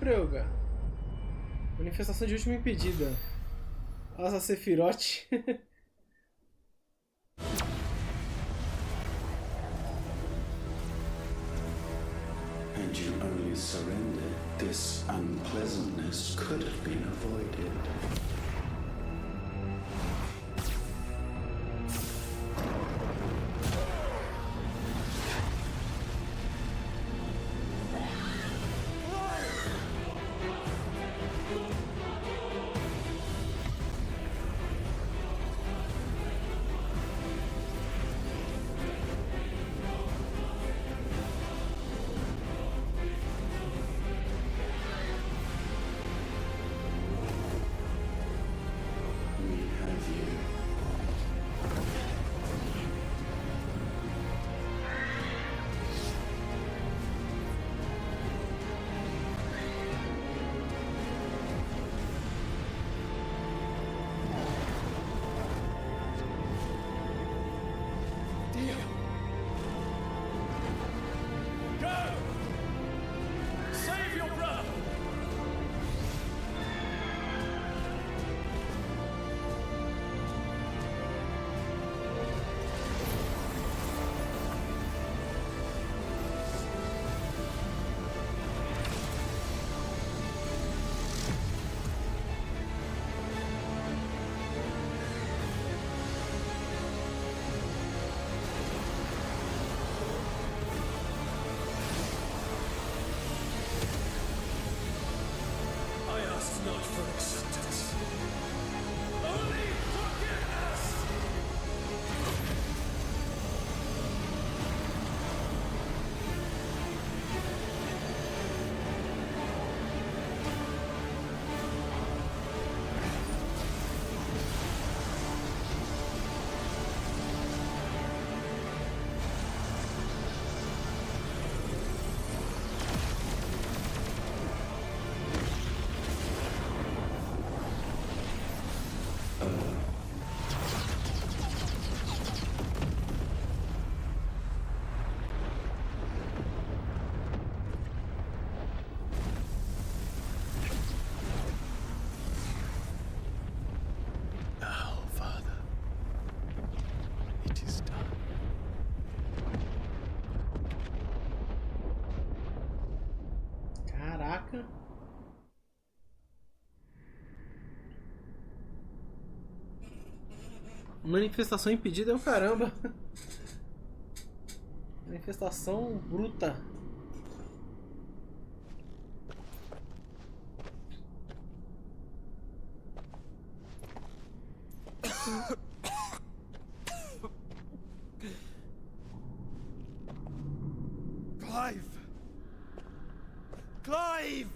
Preuga. Manifestação de última impedida. Asa Sephiroth. And you only surrendered, this unpleasantness could have been avoided. Caraca. Manifestação impedida é o caramba. Manifestação bruta. Clive! Clive!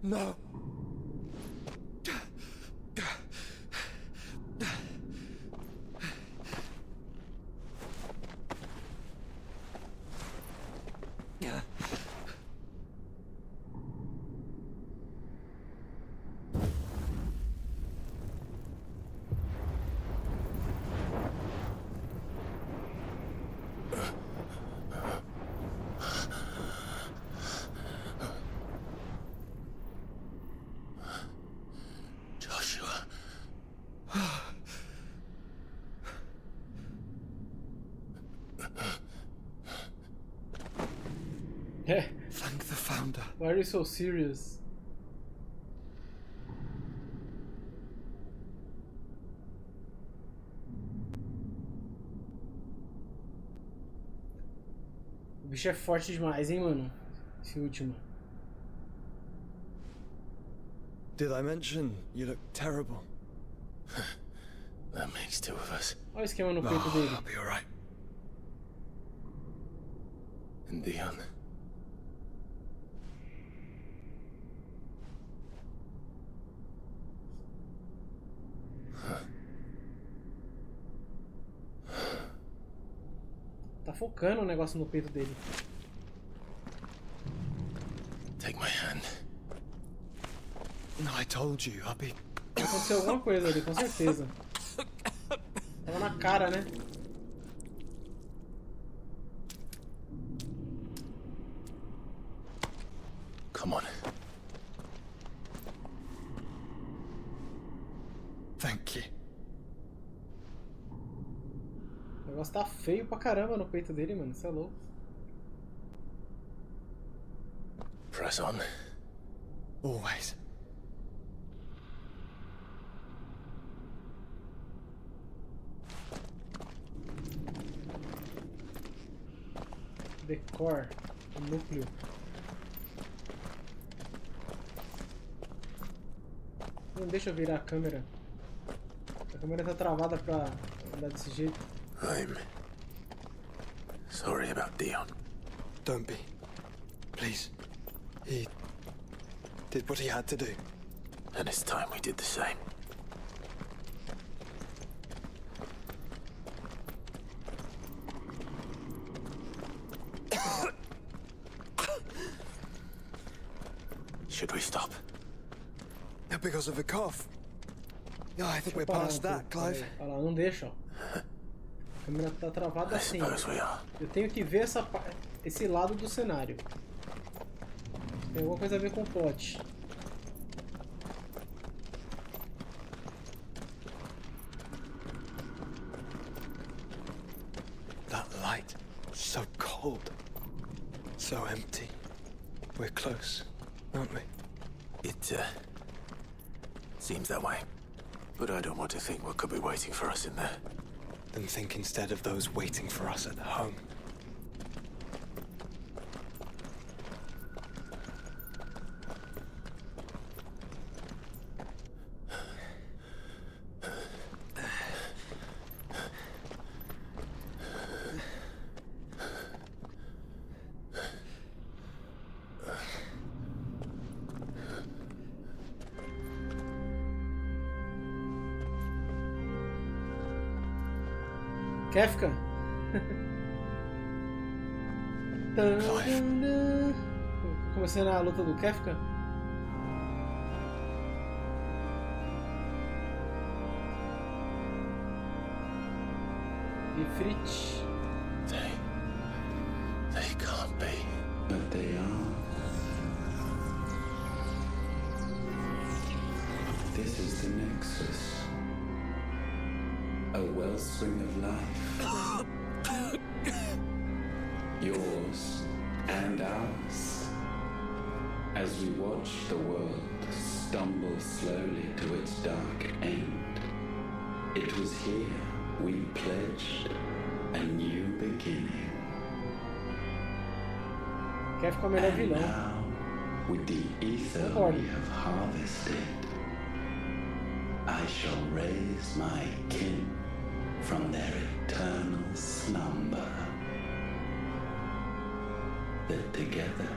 No. Thank the founder. Why are you so serious? O bicho é forte demais, hein, mano? Esse último. Did I mention you look terrible? That makes two of us. Olha o esquema no peito dele. I'll be alright. And Dion. Tá focando o negócio no peito dele. Take my hand. I told you, I'll be... Aconteceu alguma coisa ali, com certeza. Tava na cara, né? Come on. Thank you. O negócio tá feio pra caramba no peito dele, mano. Isso é louco. Press on. Always. The core, o núcleo. Não deixa eu virar a câmera. A câmera tá travada pra andar desse jeito. I'm sorry about Dion. Don't be. Please. He did what he had to do. And it's time we did the same. Should we stop? Because of the cough. Yeah, I think we're past that, Clive. Olha lá, não deixa, ó. A câmera tá travada assim. Eu tenho que ver esse lado do cenário. Tem alguma coisa a ver com o plot. That light, so cold, so empty. We're close, aren't we? It seems that way. But I don't want to think what could be waiting for us in there. Then think instead of those waiting for us at home. Kefka. Começando a luta do Kefka. E Fritz. They can't be. But they are. This is the Nexus. A wellspring of life. Yours and ours. As we watch the world stumble slowly to its dark end, it was here we pledged a new beginning. Kefka é o melhor vilão. Now, with the ether we have harvested, I shall raise my kin from their eternal slumber, that together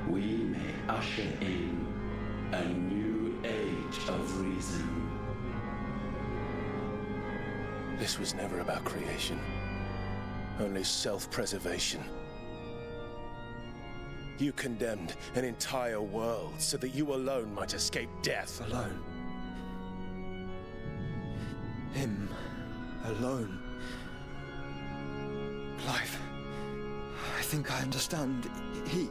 we may usher in a new age of reason. This was never about creation, only self-preservation. You condemned an entire world so that you alone might escape death. Alone? Him alone. Clive, I think I understand. He...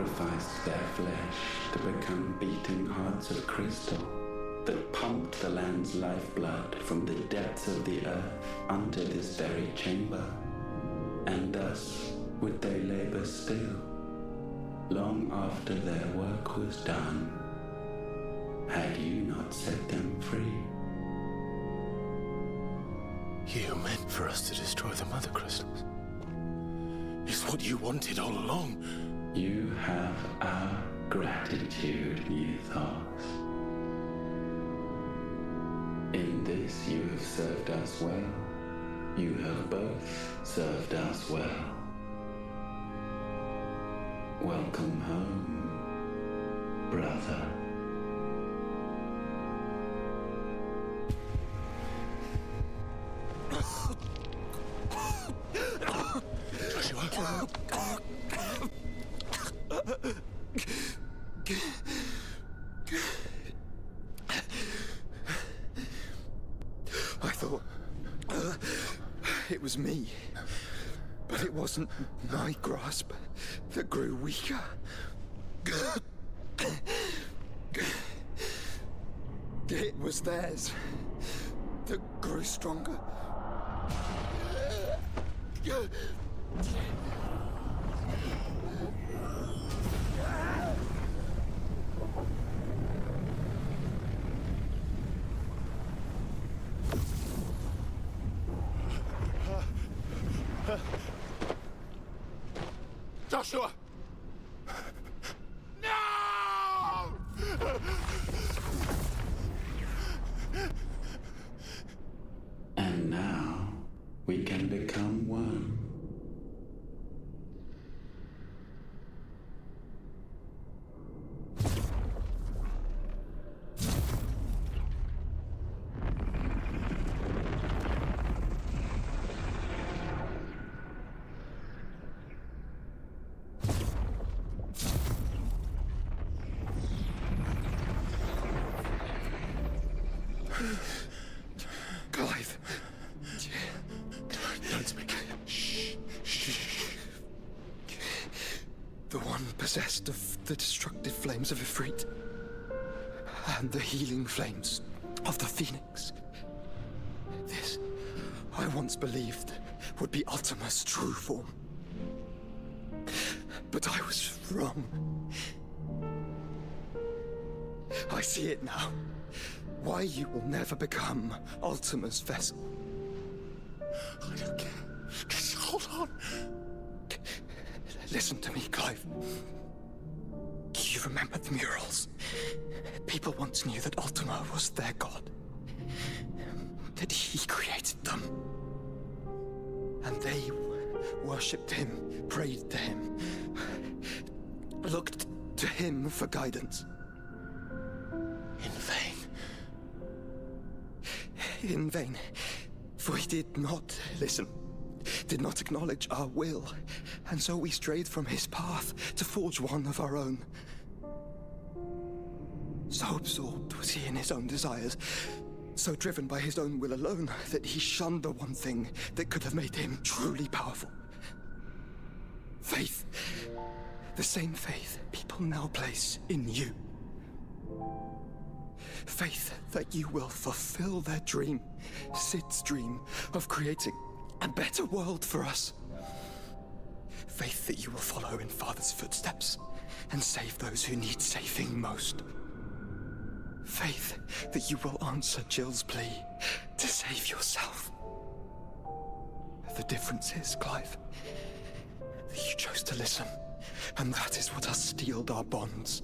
sacrificed their flesh to become beating hearts of crystal that pumped the land's lifeblood from the depths of the earth unto this very chamber. And thus would they labor still, long after their work was done, had you not set them free. You meant for us to destroy the mother crystals. It's what you wanted all along. You have our gratitude, Mythos. In this you have served us well. You have both served us well. Welcome home, brother. I thought it was me, but it wasn't my grasp that grew weaker. It was theirs that grew stronger. Joshua! No! And now we can become one. Clive. Don't speak. Shh. The one possessed of the destructive flames of Ifrit and the healing flames of the Phoenix. This, I once believed, would be Ultima's true form. But I was wrong. I see it now. Why you will never become Ultima's vessel. I don't care. Just hold on. Listen to me, Clive. You remember the murals? People once knew that Ultima was their god. That he created them. And they worshipped him, prayed to him, looked to him for guidance. In vain. In vain. For he did not listen, did not acknowledge our will, and so we strayed from his path to forge one of our own. So absorbed was he in his own desires, so driven by his own will alone, that he shunned the one thing that could have made him truly powerful. Faith. The same faith people now place in you. Faith that you will fulfill their dream, Sid's dream, of creating a better world for us. Faith that you will follow in Father's footsteps and save those who need saving most. Faith that you will answer Jill's plea to save yourself. The difference is, Clive, that you chose to listen, and that is what has steeled our bonds.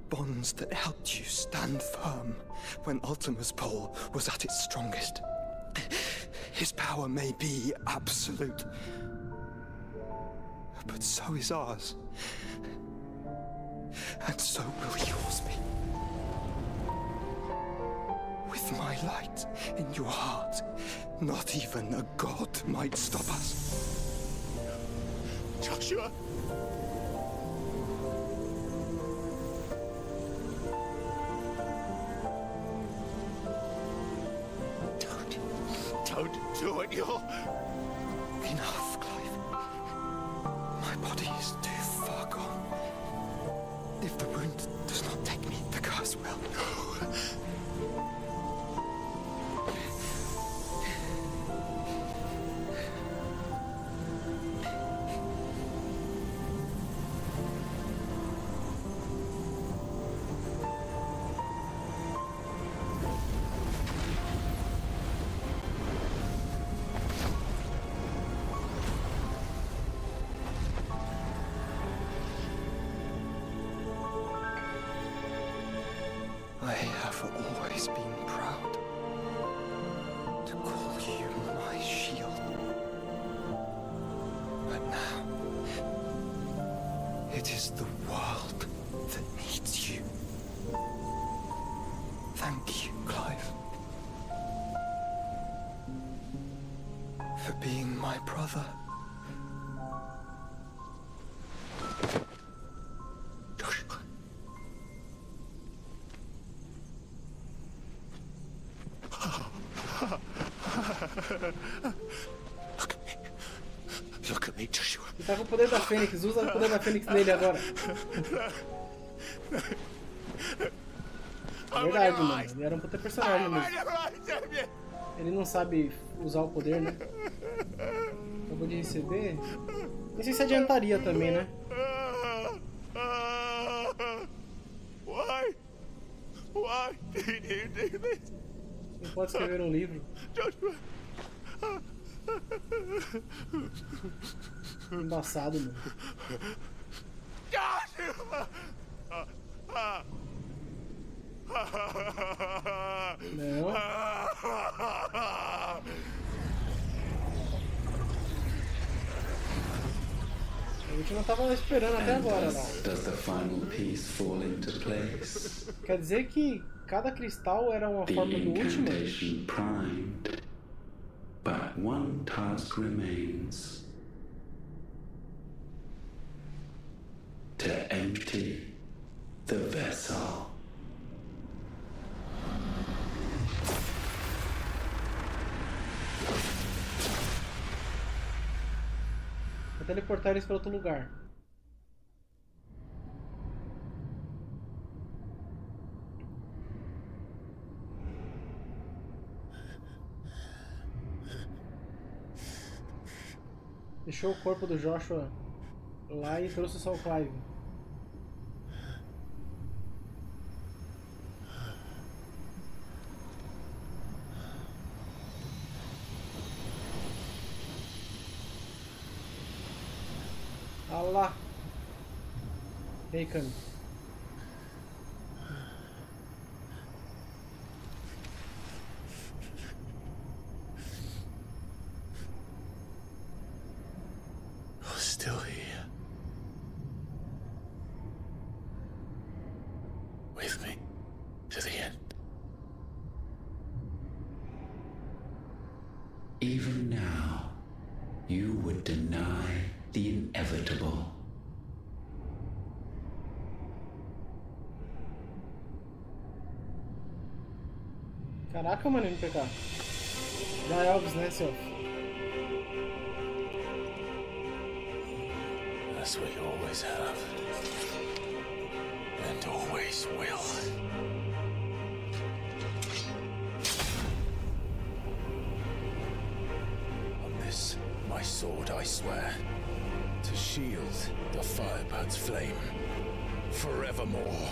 Bonds that helped you stand firm when Ultima's pull was at its strongest. His power may be absolute, but so is ours. And so will yours be. With my light in your heart, not even a god might stop us. Joshua! Don't do it, you're... Enough, Clive. My body is too far gone. If the rune does not take me, the curse will. I have always been proud to call you my shield. But now, it is the world that needs you. Thank you, Clive, for being my brother. Look at me, Joshua. Ele tá com o poder da Fênix, usa o poder da Fênix nele agora. Verdade, mano. Ele era um puta personagem mesmo. Ele não sabe usar o poder, né? Acabou de receber. Não sei se adiantaria também, né? Why did you do this? Não pode escrever um livro. Joshua. Embaçado, mano. Joshua. Não. A gente não tava esperando até agora lá. Does the final piece fall into place? Quer dizer que cada cristal era uma forma do último? Primed, but one task remains. To empty the vessel. Vou teleportar eles para outro lugar. Deixou o corpo do Joshua lá e trouxe só o Clive. Ah lá. Bacon. Still here. With me to the end. Even now, you would deny the inevitable. Caraca, mano, MPK. Da Elvis, né, seu? As we always have. And always will. On this, my sword, I swear, to shield the Firebird's flame forevermore.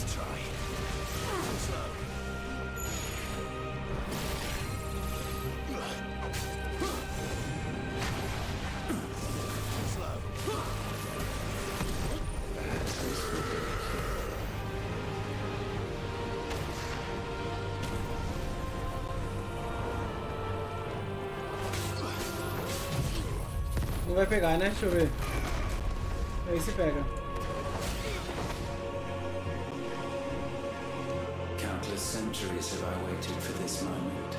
Nice try. Slow. Não vai pegar, né? Deixa eu ver. Aí se pega. Countless centuries have I waited for this moment.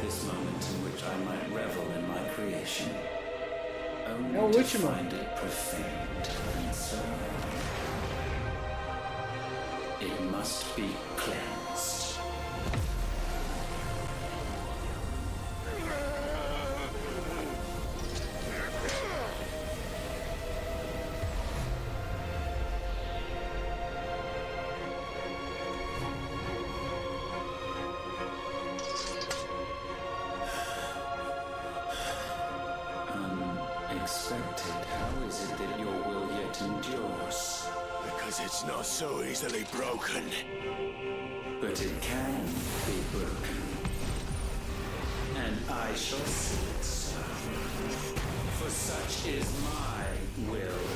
This moment in which I might revel in my creation. Only to find it profaned and so. It must be cleansed. Unexpected. How is it that your will yet endures? Because it's not so easily broken. But it can be broken. And I shall see it so. For such is my will.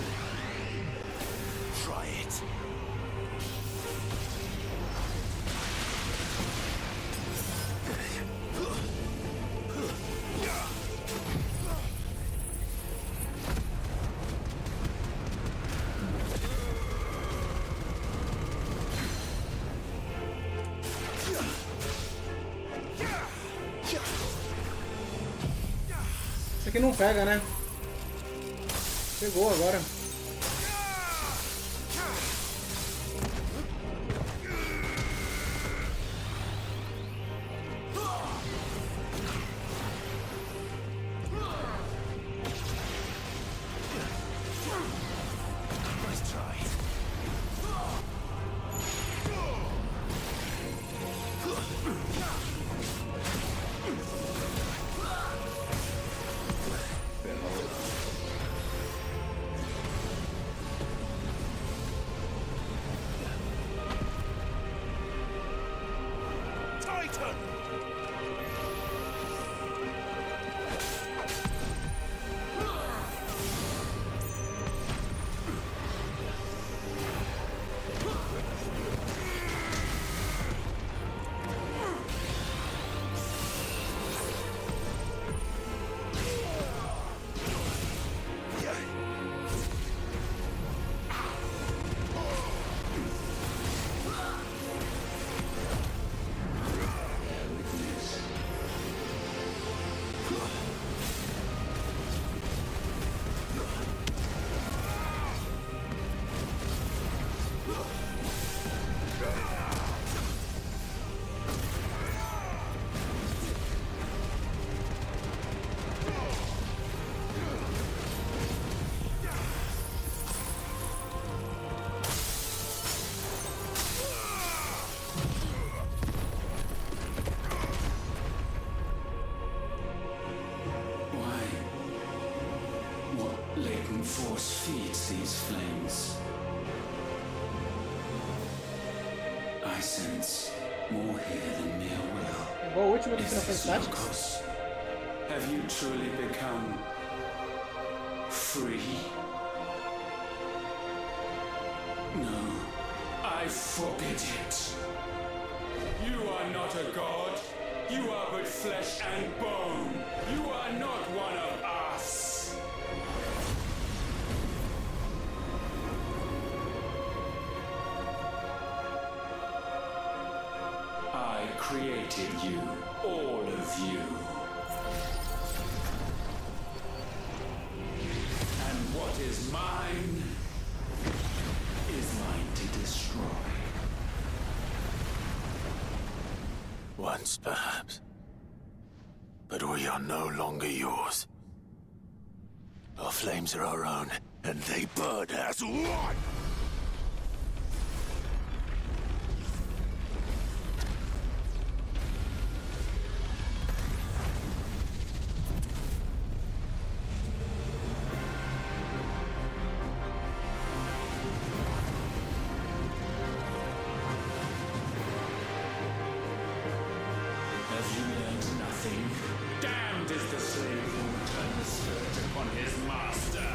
Try it. Isso aqui não pega, né? Pegou agora. Force feeds these flames. I sense more here than mere will. Igual o último do Final Fantasy XVI. Have you truly become free? No, I forbid it. You are not a god. You are but flesh and bone. You are not one of us. I created you, all of you. And what is mine is mine to destroy. Once, perhaps. But we are no longer yours. Our flames are our own, and they burn as one! think? Damned is the slave who will turn the scourge upon his master.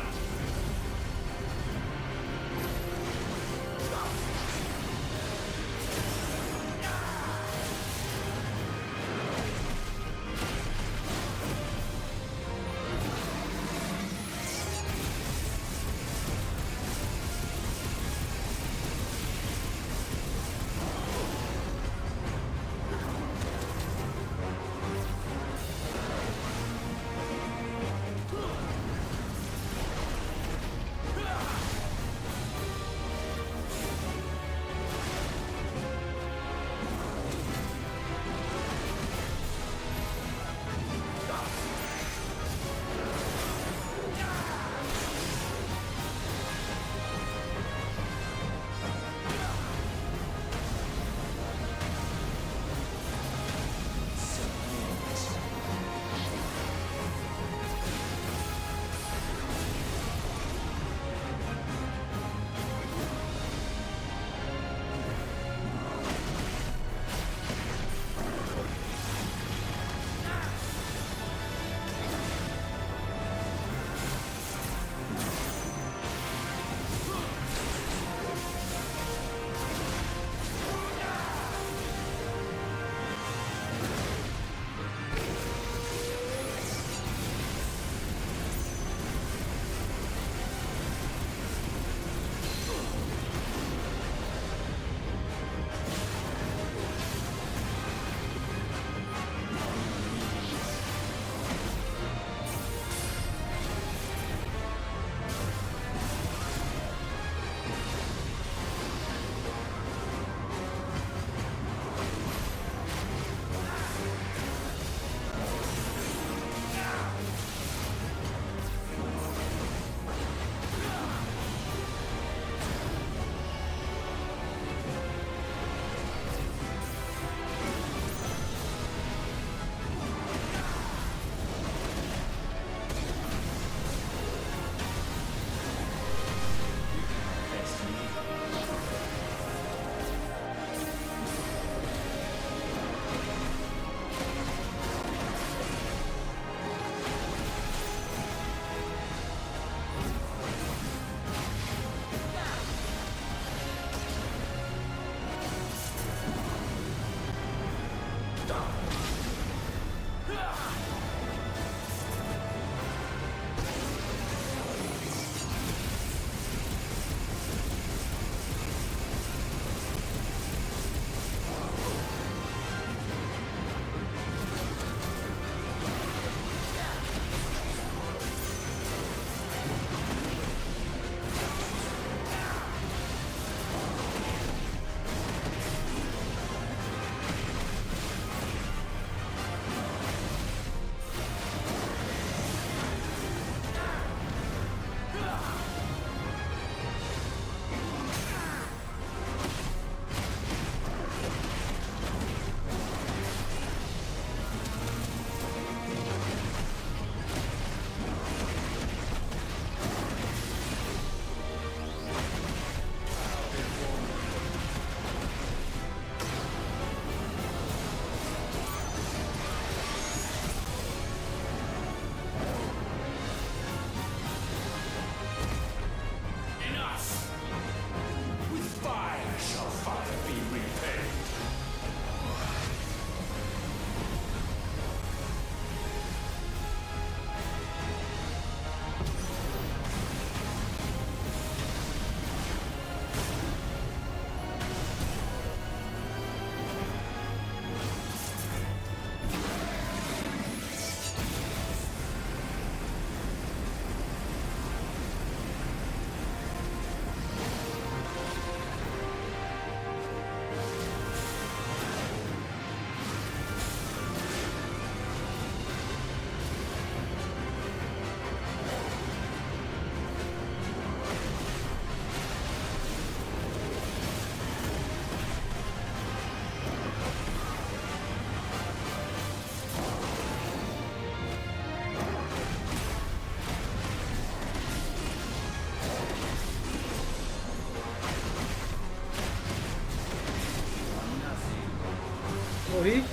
Morri.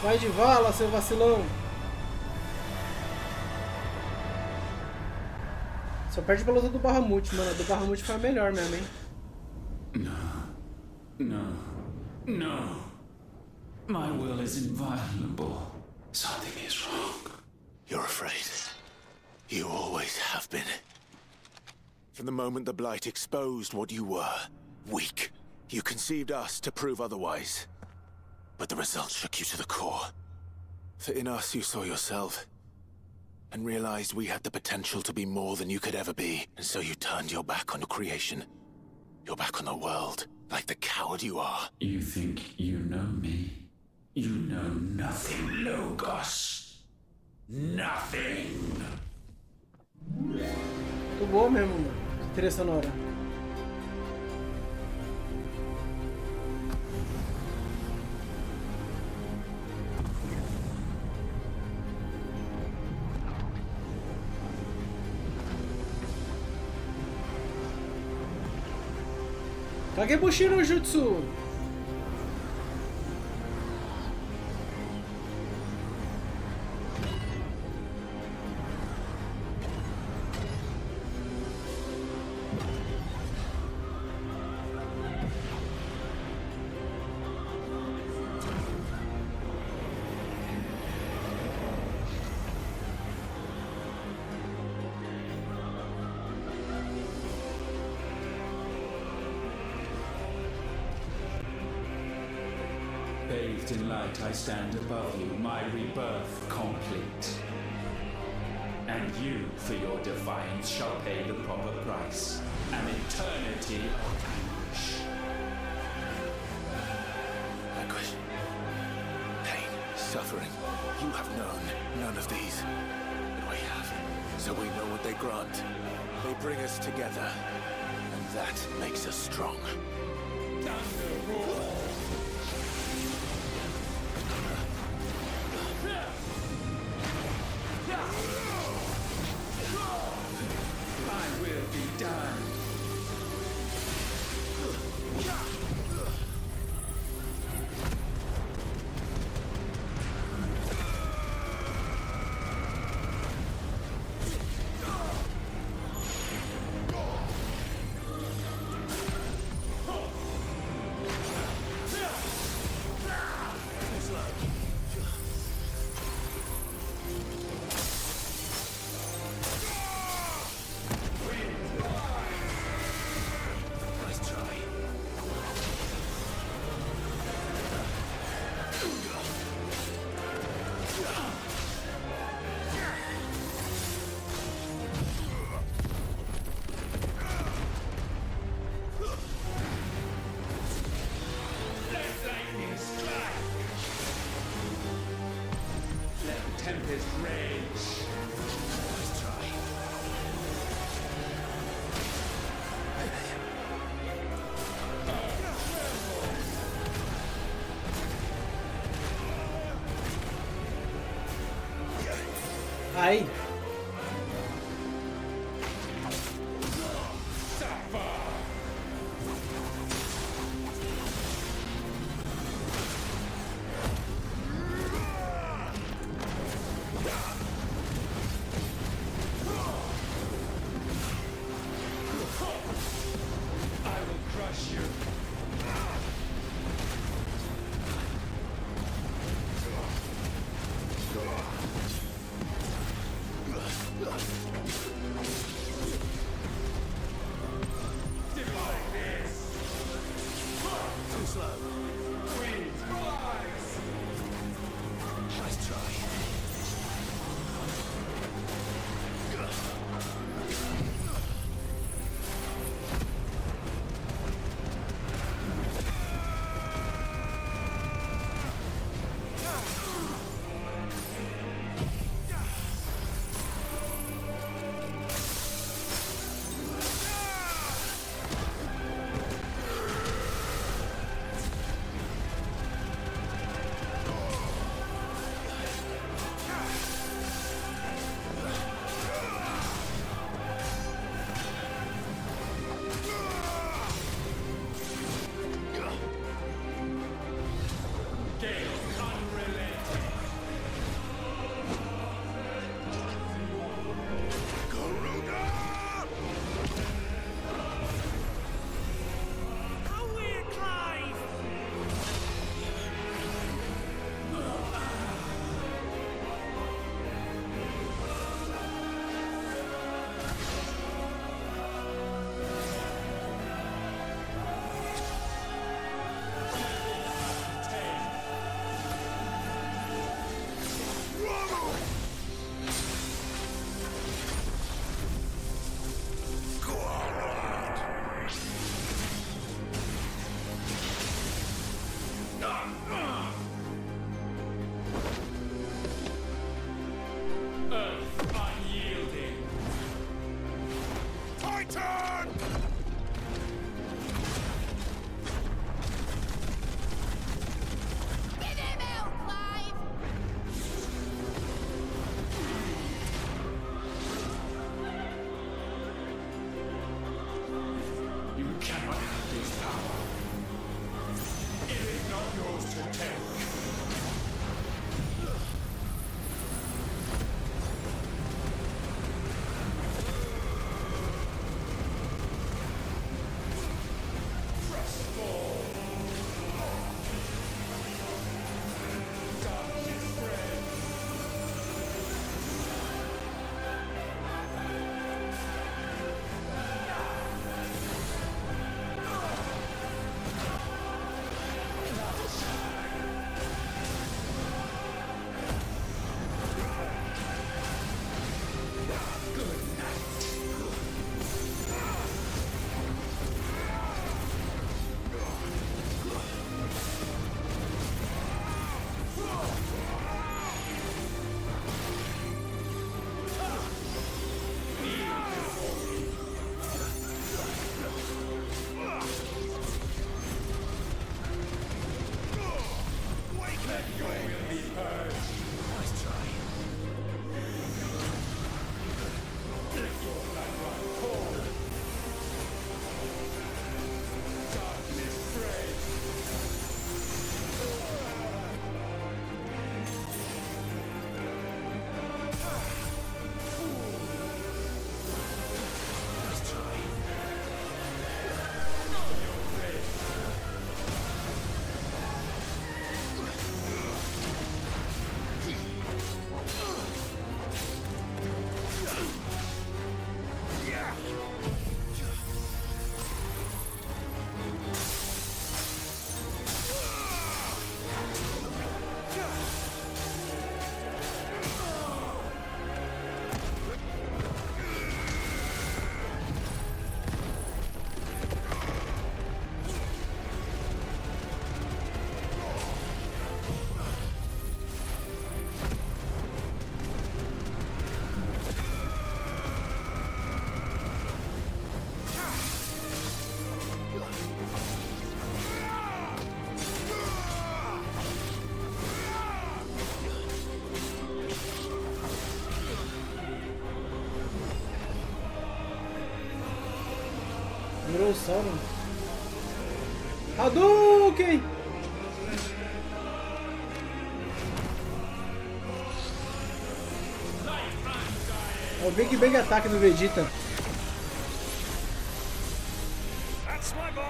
Vai de vala, seu vacilão. Só perde pela luta do Bahamut, mano. A do Bahamut foi a melhor mesmo, hein? No. My will is inviolable. Something is wrong. You're afraid. You always have been. From the moment the Blight exposed what you were, weak, you conceived us to prove otherwise. But the results shook you to the core. For in us you saw yourself, and realized we had the potential to be more than you could ever be, and so you turned your back on creation. Your back on the world, like the coward you are. You think you know me? You know nothing, Logos. Nothing. Muito boa mesmo, mano. Trilha sonora. Kagebushi no Jutsu. Bathed in light, I stand above you, my rebirth complete. And you, for your defiance, shall pay the proper price. An eternity of anguish. Anguish. Pain. Suffering. You have known none of these. But we have. So we know what they grant. They bring us together. And that makes us strong. Thunder roar! My will be done. Tempest rage. Let's try. Ai. Virou o Sauron. Hadouken! É o Big Bang Attack do Vegeta. That's my boy.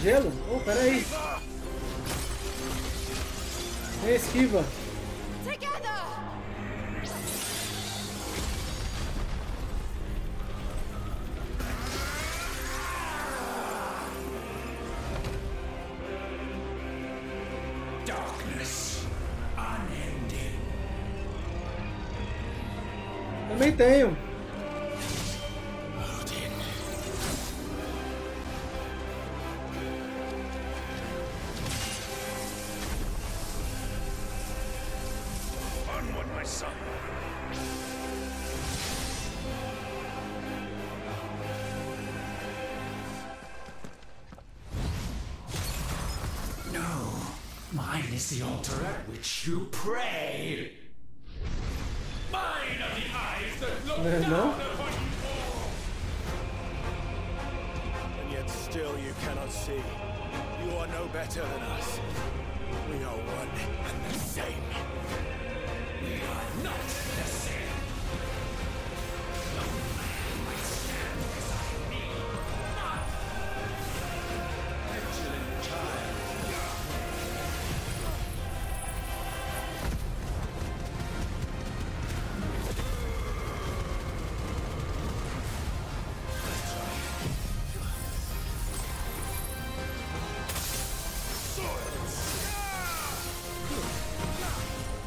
Gelo? Oh, peraí. Tem esquiva. Também tenho. Mine is the altar at which you pray. Mine are the eyes that look down upon you all. And yet still you cannot see. You are no better than us. We are one and the same. We are not the same. No man might stand beside me. Not petulant child.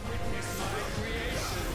Witness my creation.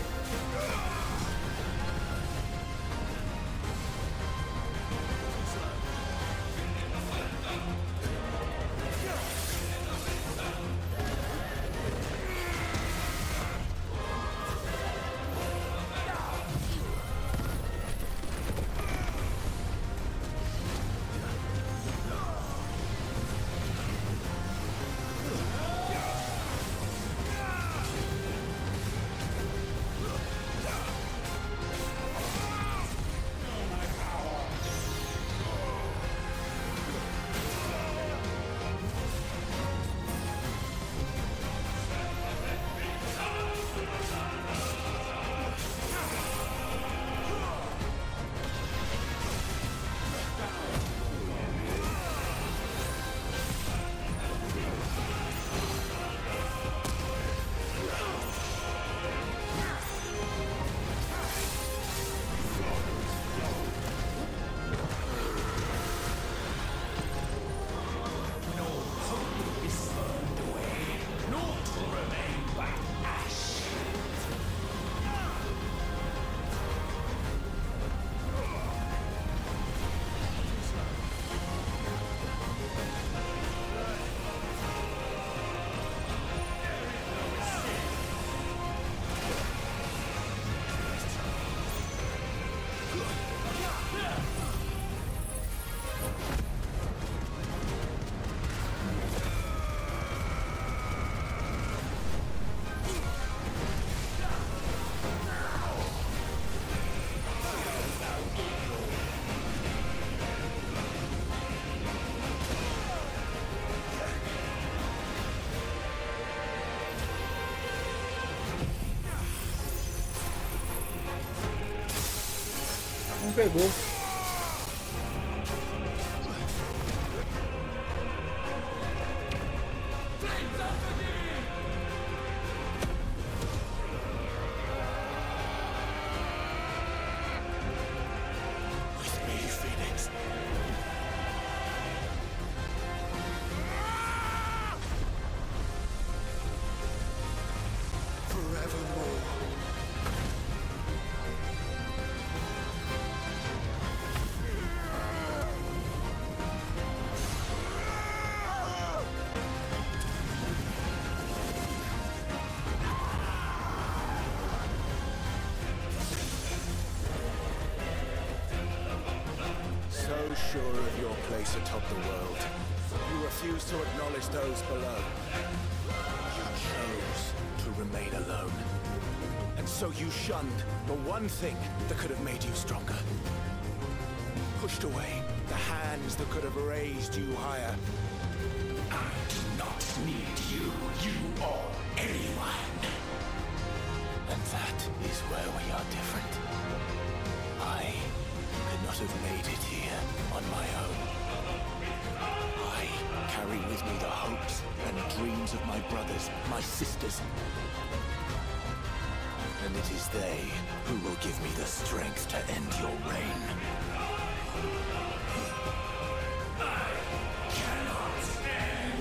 pegou. Sure of your place atop the world, you refuse to acknowledge those below. You chose to remain alone. And so you shunned the one thing that could have made you stronger. Pushed away the hands that could have raised you higher. I do not need you, or anyone. And that is where we are different. I could not have made it here on my own. I carry with me the hopes and dreams of my brothers, my sisters. And it is they who will give me the strength to end your reign. I cannot stand.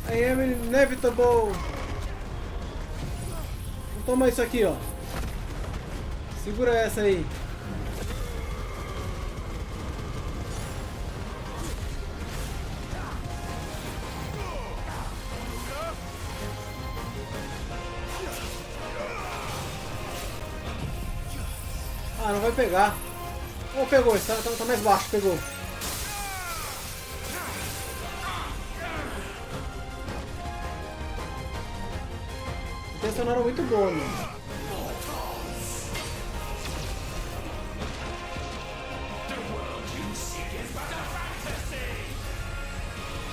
I am inevitable. Toma isso aqui, ó. Segura essa aí. Ah, não vai pegar. Oh, pegou. Tá mais baixo, pegou. A sonora muito boa, mano.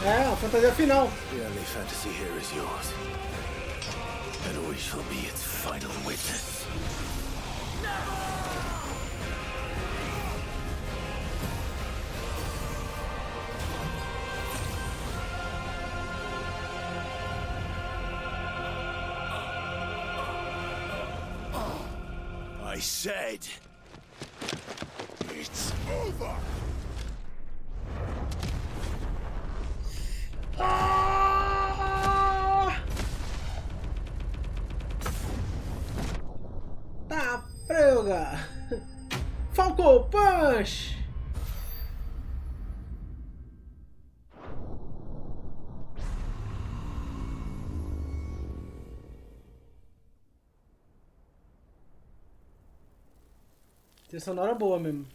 É, a fantasia final. The only fantasy here is yours. And we shall be its final witness. I said, it's over. Tá, prega. Falcon Punch. Trilha sonora boa mesmo.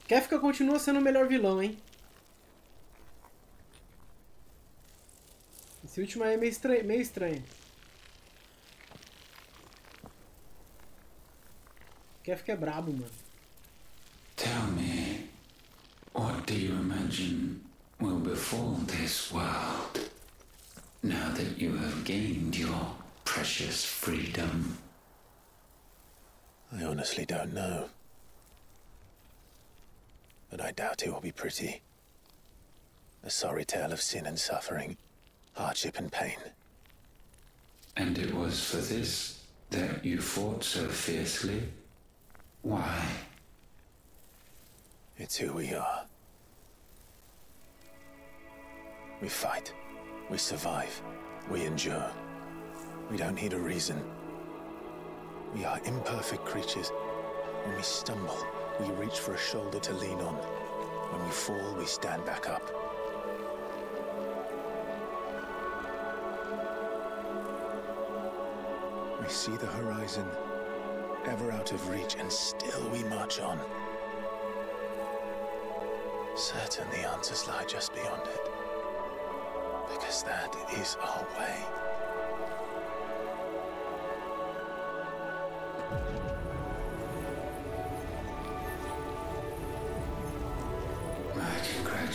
Kefka continua sendo o melhor vilão, hein? Esse último aí é meio estranho. Kefka é brabo, mano. Tell me, what do you imagine will befall this world now that you have gained your precious freedom? I honestly don't know. But I doubt it will be pretty. A sorry tale of sin and suffering, hardship and pain. And it was for this that you fought so fiercely? Why? It's who we are. We fight. We survive. We endure. We don't need a reason. We are imperfect creatures. When we stumble, we reach for a shoulder to lean on. When we fall, we stand back up. We see the horizon, ever out of reach, and still we march on. Certain the answers lie just beyond it, because that is our way.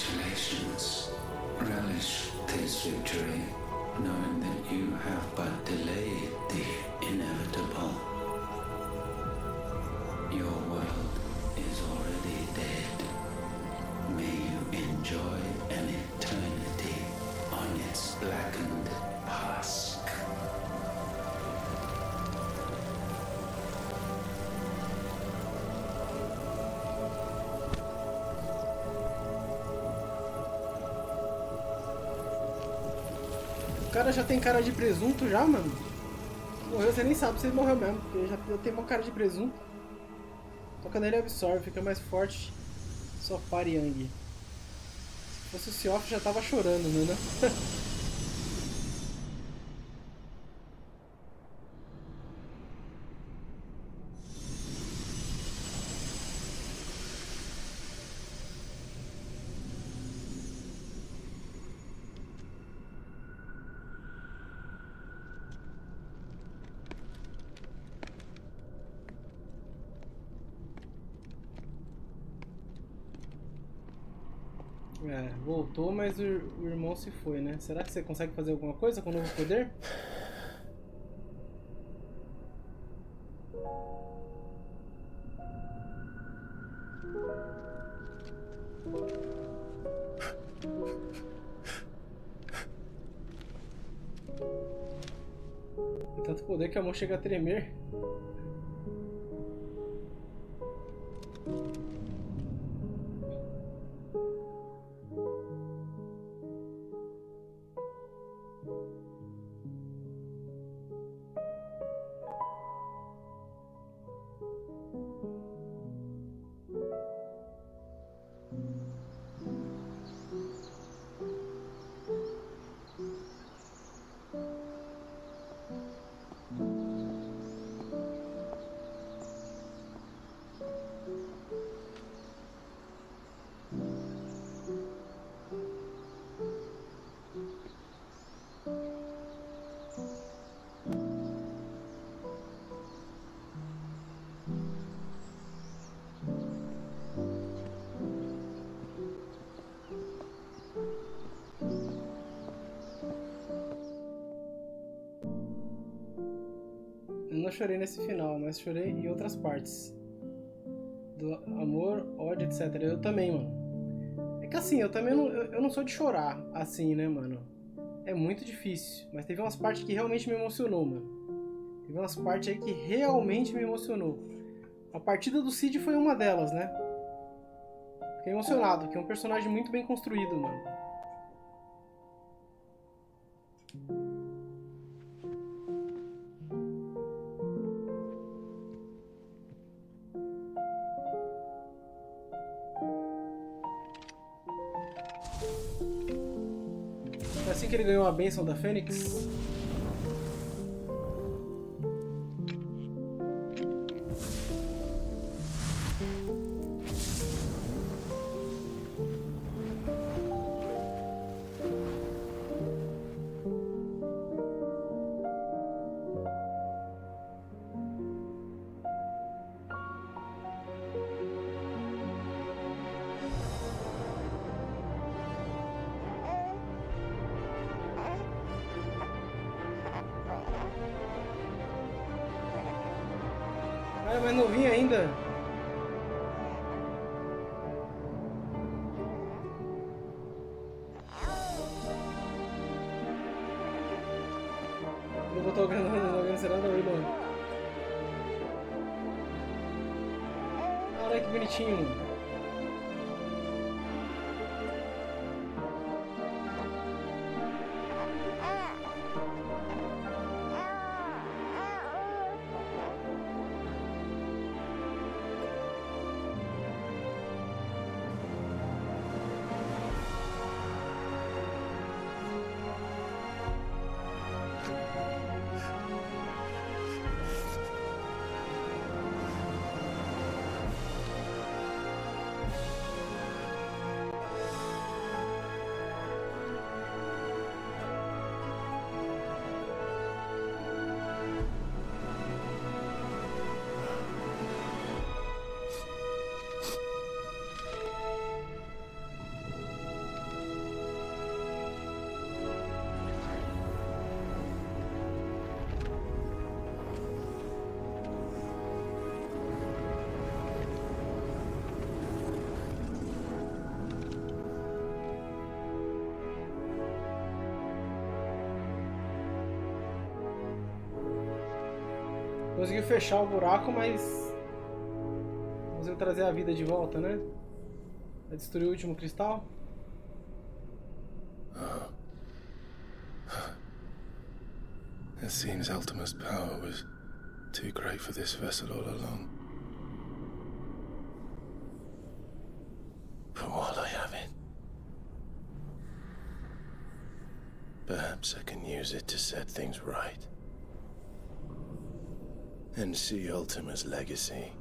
Congratulations. Relish this victory, knowing that you have but delayed the inevitable. Your world is already dead. May you enjoy an eternity on its blackened husk. O cara já tem cara de presunto já, mano. Morreu, você nem sabe se ele morreu mesmo, porque já tem uma cara de presunto. Toca nele absorve, fica mais forte. Só para Yang. Se fosse o Seoff já tava chorando, né? É, voltou, mas o irmão se foi, né? Será que você consegue fazer alguma coisa com o novo poder? Tem tanto poder que a mão chega a tremer. Eu não chorei nesse final, mas chorei em outras partes. Do amor, ódio, etc. Eu também, mano. É que assim, eu também não sou de chorar, assim, né, mano? É muito difícil. Mas teve umas partes que realmente me emocionou, mano. Teve umas partes aí que realmente me emocionou. A partida do Cid foi uma delas, né? Fiquei emocionado, que é um personagem muito bem construído, mano. Foi assim que ele ganhou a bênção da Fênix. Ah, mas novinho ainda. Não botou o será da Willow. Olha que bonitinho. Conseguiu fechar o buraco, mas... conseguiu trazer a vida de volta, né? Vai destruir o último cristal? It seems Ultima's power was too great for this vessel all along. But while I have it, perhaps I can use it to set things right. And see Ultima's legacy.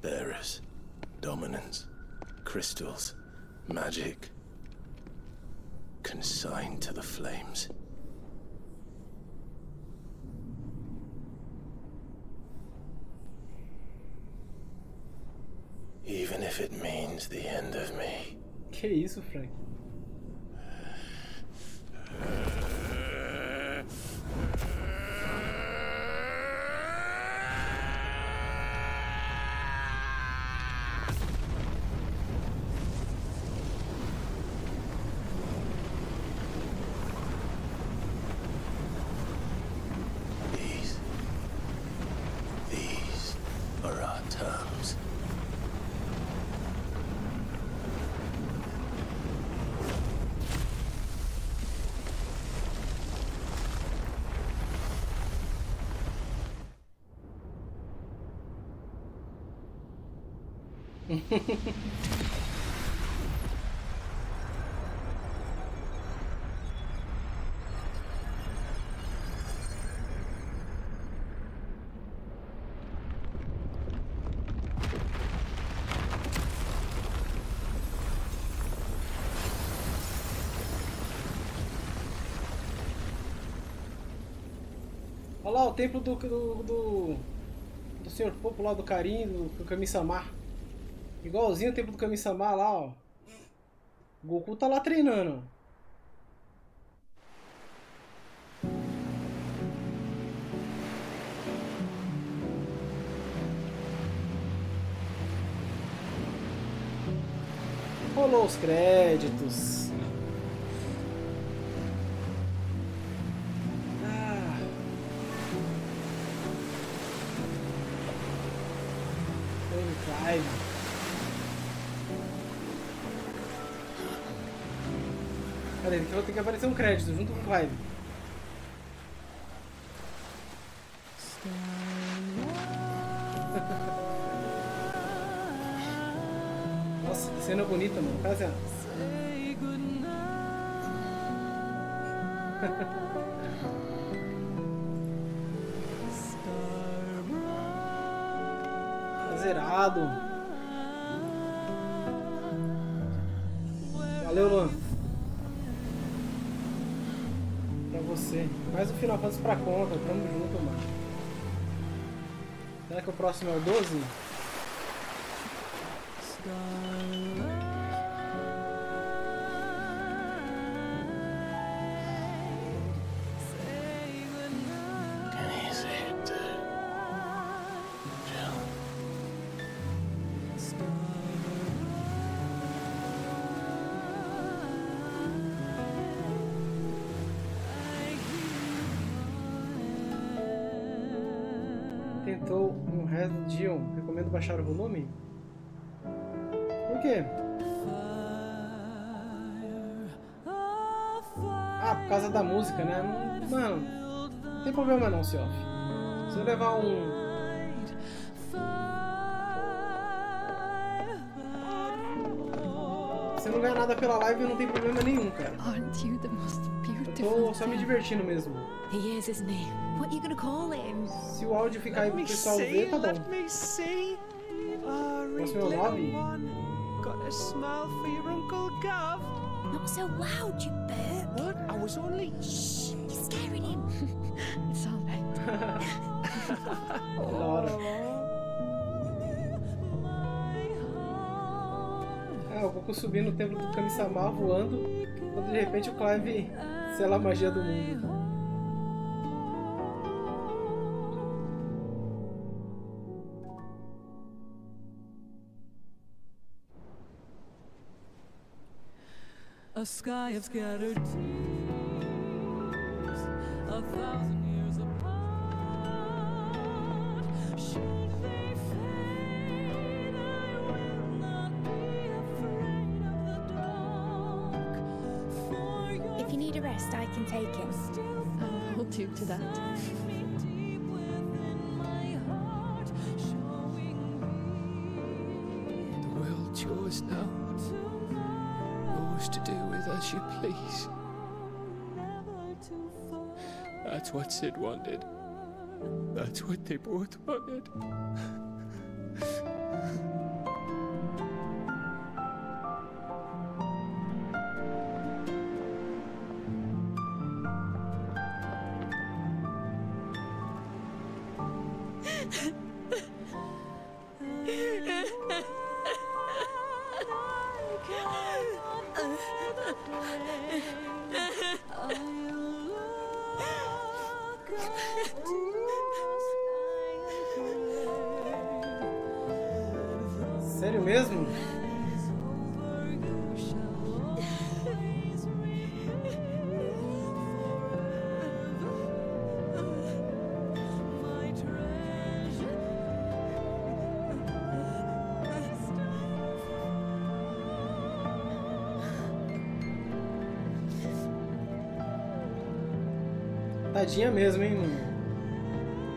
Bearers, dominance, crystals, magic, consigned to the flames. Even if it means the end of me. Que isso, Frank? These are our terms. Olha lá o templo do Senhor Popo lá, do Karin, do Kami-sama. Igualzinho o templo do Kami-sama lá, ó. O Goku tá lá treinando. Rolou os créditos. Cadê? Tem que aparecer um crédito junto com o Clive. Nossa, que cena bonita, mano. Cara, assim, tá zerado. Valeu, Luan. Pra você. Mais um Final Fantasy pra conta. Tamo junto, mano. Será que o próximo é o 12? Tentou um resto Dion. Recomendo baixar o volume? Por quê? Ah, por causa da música, né? Mano, não tem problema não, Seoff. Se eu levar Se eu não ganhar nada pela live, não tem problema nenhum, cara. Eu tô só me divertindo mesmo. He is, isn't he? What are you gonna call him? Se o áudio ficar aí pro pessoal ver, tá bom. Posso ver o nome? Got a smile for your Uncle Gav? Not so loud, you burp. What? I was only... Shh, you're scaring him. It's all right. Da hora. O Goku subindo no templo do Kami-sama, voando, quando de repente o Clive sela a magia do mundo. A sky of scattered tears, 1,000 years apart. need a rest, I can take him. I'll do to that. The world's yours now. Yours to do with as you please. That's what Sid wanted. That's what they both wanted. Sério mesmo? Tadinha mesmo, hein, mano?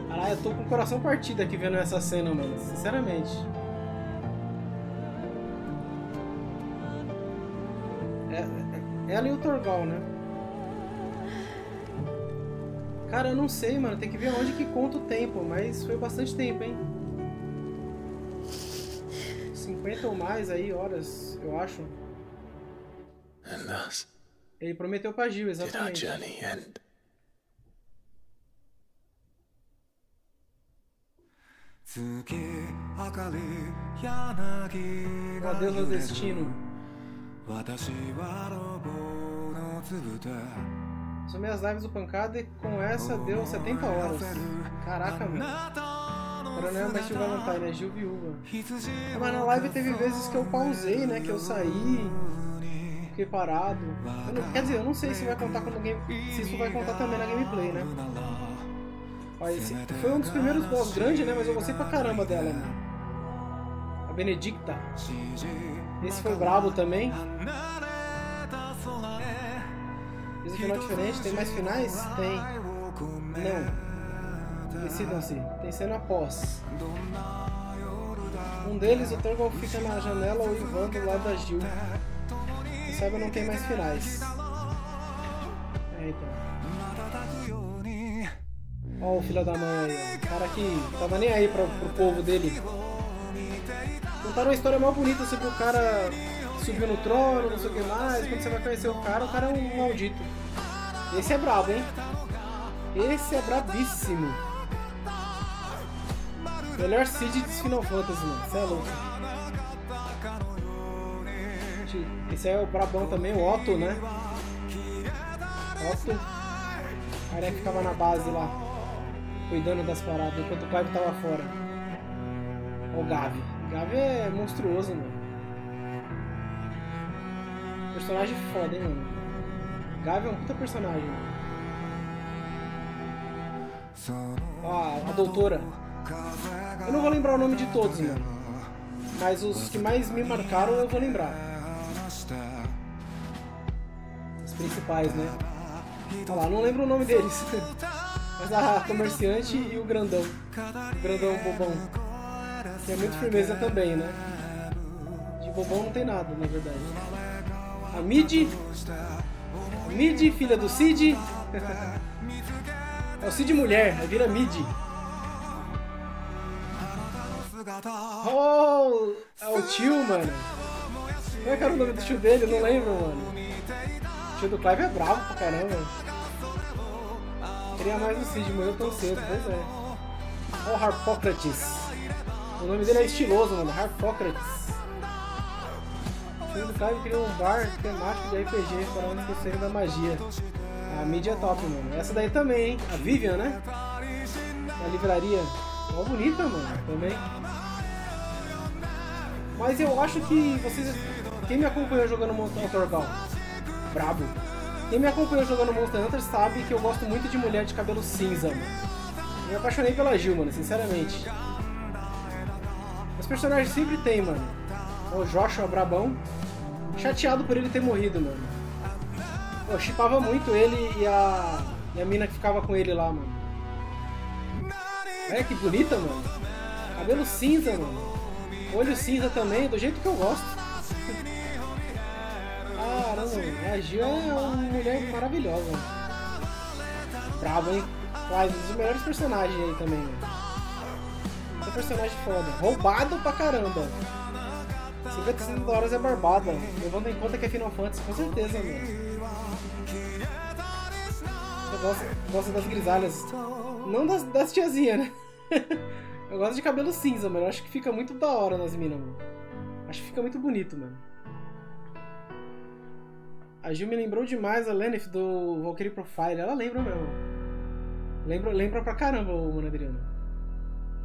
Caralho, eu tô com o coração partido aqui vendo essa cena, mano. Sinceramente. Ela e o Torgal, né? Cara, eu não sei, mano. Tem que ver onde que conta o tempo. Mas foi bastante tempo, hein? 50 ou mais aí, horas, eu acho. Ele prometeu pra Gil, exatamente. O adeus ao destino. Sumei as lives do Pancada e com essa deu 70 horas. Caraca, mano. Agora não é mais Gil Valentine, é Gil Viúva. Mas na live teve vezes que eu pausei, né? Que eu saí, fiquei parado. Quer dizer, eu não sei se vai contar como se isso vai contar também na gameplay, né? Ó, esse foi um dos primeiros boss grandes, né? Mas eu gostei pra caramba dela, mano. A Benedicta. Esse foi brabo também. Fiz um final diferente. Tem mais finais? Tem. Não. Decidam-se. Tem cena após. Um deles, o Torgal fica na janela uivando do lado da Gil. Quem sabe não tem mais finais. É, então. Ó o filho da mãe aí, ó. O cara que tava nem aí pro povo dele. Contaram uma história mal bonita sobre o cara subiu no trono, não sei o que mais. Quando você vai conhecer o cara é um maldito. Esse é brabo, hein? Esse é brabíssimo. Melhor Cid de Final Fantasy, mano. Você é louco. Esse é o brabão também, o Otto, né? Otto. O cara que ficava na base lá, cuidando das paradas, enquanto o Clive tava fora. Ó o Gavi. Gavi é monstruoso, mano. Personagem foda, hein, mano. Gavi é um puta personagem, mano. Ó, a doutora. Eu não vou lembrar o nome de todos, mano. Mas os que mais me marcaram eu vou lembrar. Os principais, né? Olha lá, não lembro o nome deles. Mas a comerciante e o grandão. O grandão bobão. Que é muito firmeza também, né? De bobão não tem nada, na verdade. A Mid. A Mid, filha do Cid. É o Cid mulher, aí vira Mid. Oh, é o tio, mano. Como é que era o nome do tio dele? Eu não lembro, mano. O tio do Clive é bravo pra caramba. Queria mais o Cid, morreu tão cedo, pois é. Ó o Harpócrates. O nome dele é estiloso, mano. Harpócrates. O tio do Clive criou um bar temático de RPG para onde conselho da magia. A mídia é top, mano. Essa daí também, hein? A Vivian, né? A livraria. Ó, bonita, mano. Também. Mas eu acho que vocês... Quem me acompanhou jogando Monster Hunter, brabo. Quem me acompanhou jogando Monster Hunter sabe que eu gosto muito de mulher de cabelo cinza, mano. Eu me apaixonei pela Gil, mano, sinceramente. Os personagens sempre tem, mano. O Joshua brabão. Chateado por ele ter morrido, mano. Eu shippava muito ele e a mina que ficava com ele lá, mano. Olha que bonita, mano. Cabelo cinza, mano. Olho cinza também, do jeito que eu gosto. Caramba, mano. A Gil é uma mulher maravilhosa. Bravo, hein? Clive, um dos melhores personagens aí também, mano. Esse personagem foda. Roubado pra caramba. 55 dólares é barbada. Levando em conta que é Final Fantasy, com certeza, mano. Eu gosto das grisalhas. Não das tiazinhas, né? Eu gosto de cabelo cinza, mano. Eu acho que fica muito da hora nas minas, mano. Acho que fica muito bonito, mano. A Gil me lembrou demais a Lenneth do Valkyrie Profile. Ela lembra mesmo. Lembra pra caramba, o Mano Adriano.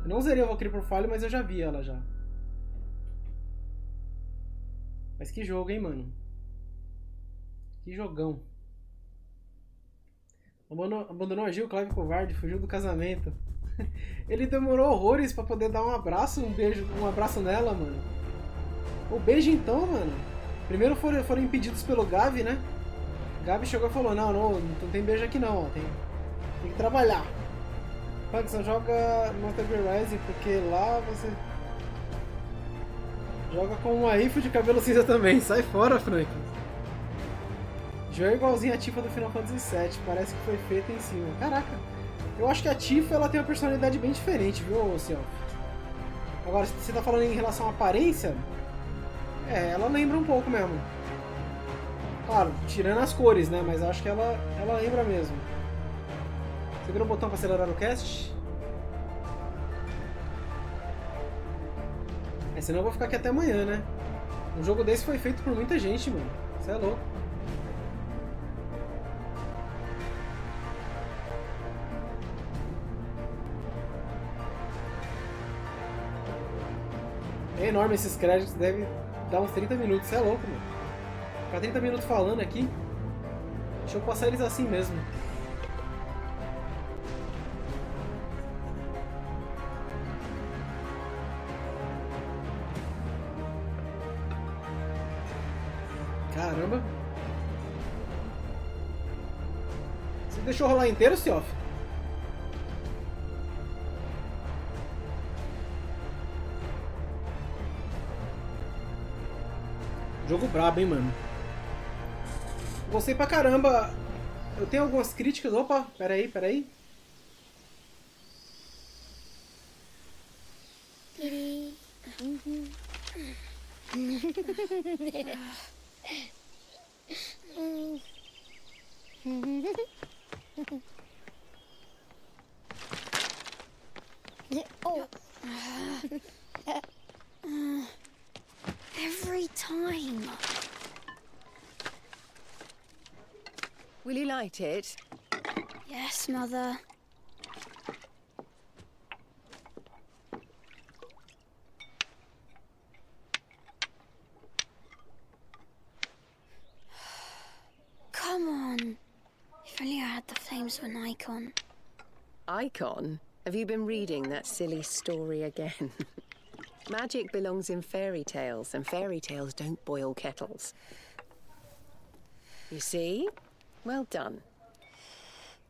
Eu não zerei o Valkyrie Profile, mas eu já vi ela já. Mas que jogo, hein, mano? Que jogão. Abandonou a Gil, Clive covarde, fugiu do casamento. Ele demorou horrores pra poder dar um abraço, um abraço nela, mano. O beijo então, mano. Primeiro foram impedidos pelo Gavi, né? Gavi chegou e falou, não tem beijo aqui não, ó. Tem que trabalhar. Punk, você joga Monster Rising porque lá você joga com uma ifo de cabelo cinza também. Sai fora, Frank. Já é igualzinho a Tifa do Final Fantasy VII. Parece que foi feita em cima. Caraca. Eu acho que a Tifa ela tem uma personalidade bem diferente, viu, Ciel? Agora, se você tá falando em relação à aparência, ela lembra um pouco mesmo. Claro, tirando as cores, né? Mas acho que ela lembra mesmo. Você viu o botão pra acelerar o cast? Senão eu vou ficar aqui até amanhã, né? Um jogo desse foi feito por muita gente, mano. Você é louco. É enorme esses créditos, deve dar uns 30 minutos, você é louco, mano. Ficar 30 minutos falando aqui. Deixa eu passar eles assim mesmo. Caramba. Você deixou rolar inteiro, Siof? Jogo brabo, hein, mano. Gostei pra caramba. Eu tenho algumas críticas. Opa, peraí. Every time. Will you light it? Yes, Mother. Come on. If only I had the flames of an icon. Icon? Have you been reading that silly story again? Magic belongs in fairy tales, and fairy tales don't boil kettles. You see? Well done.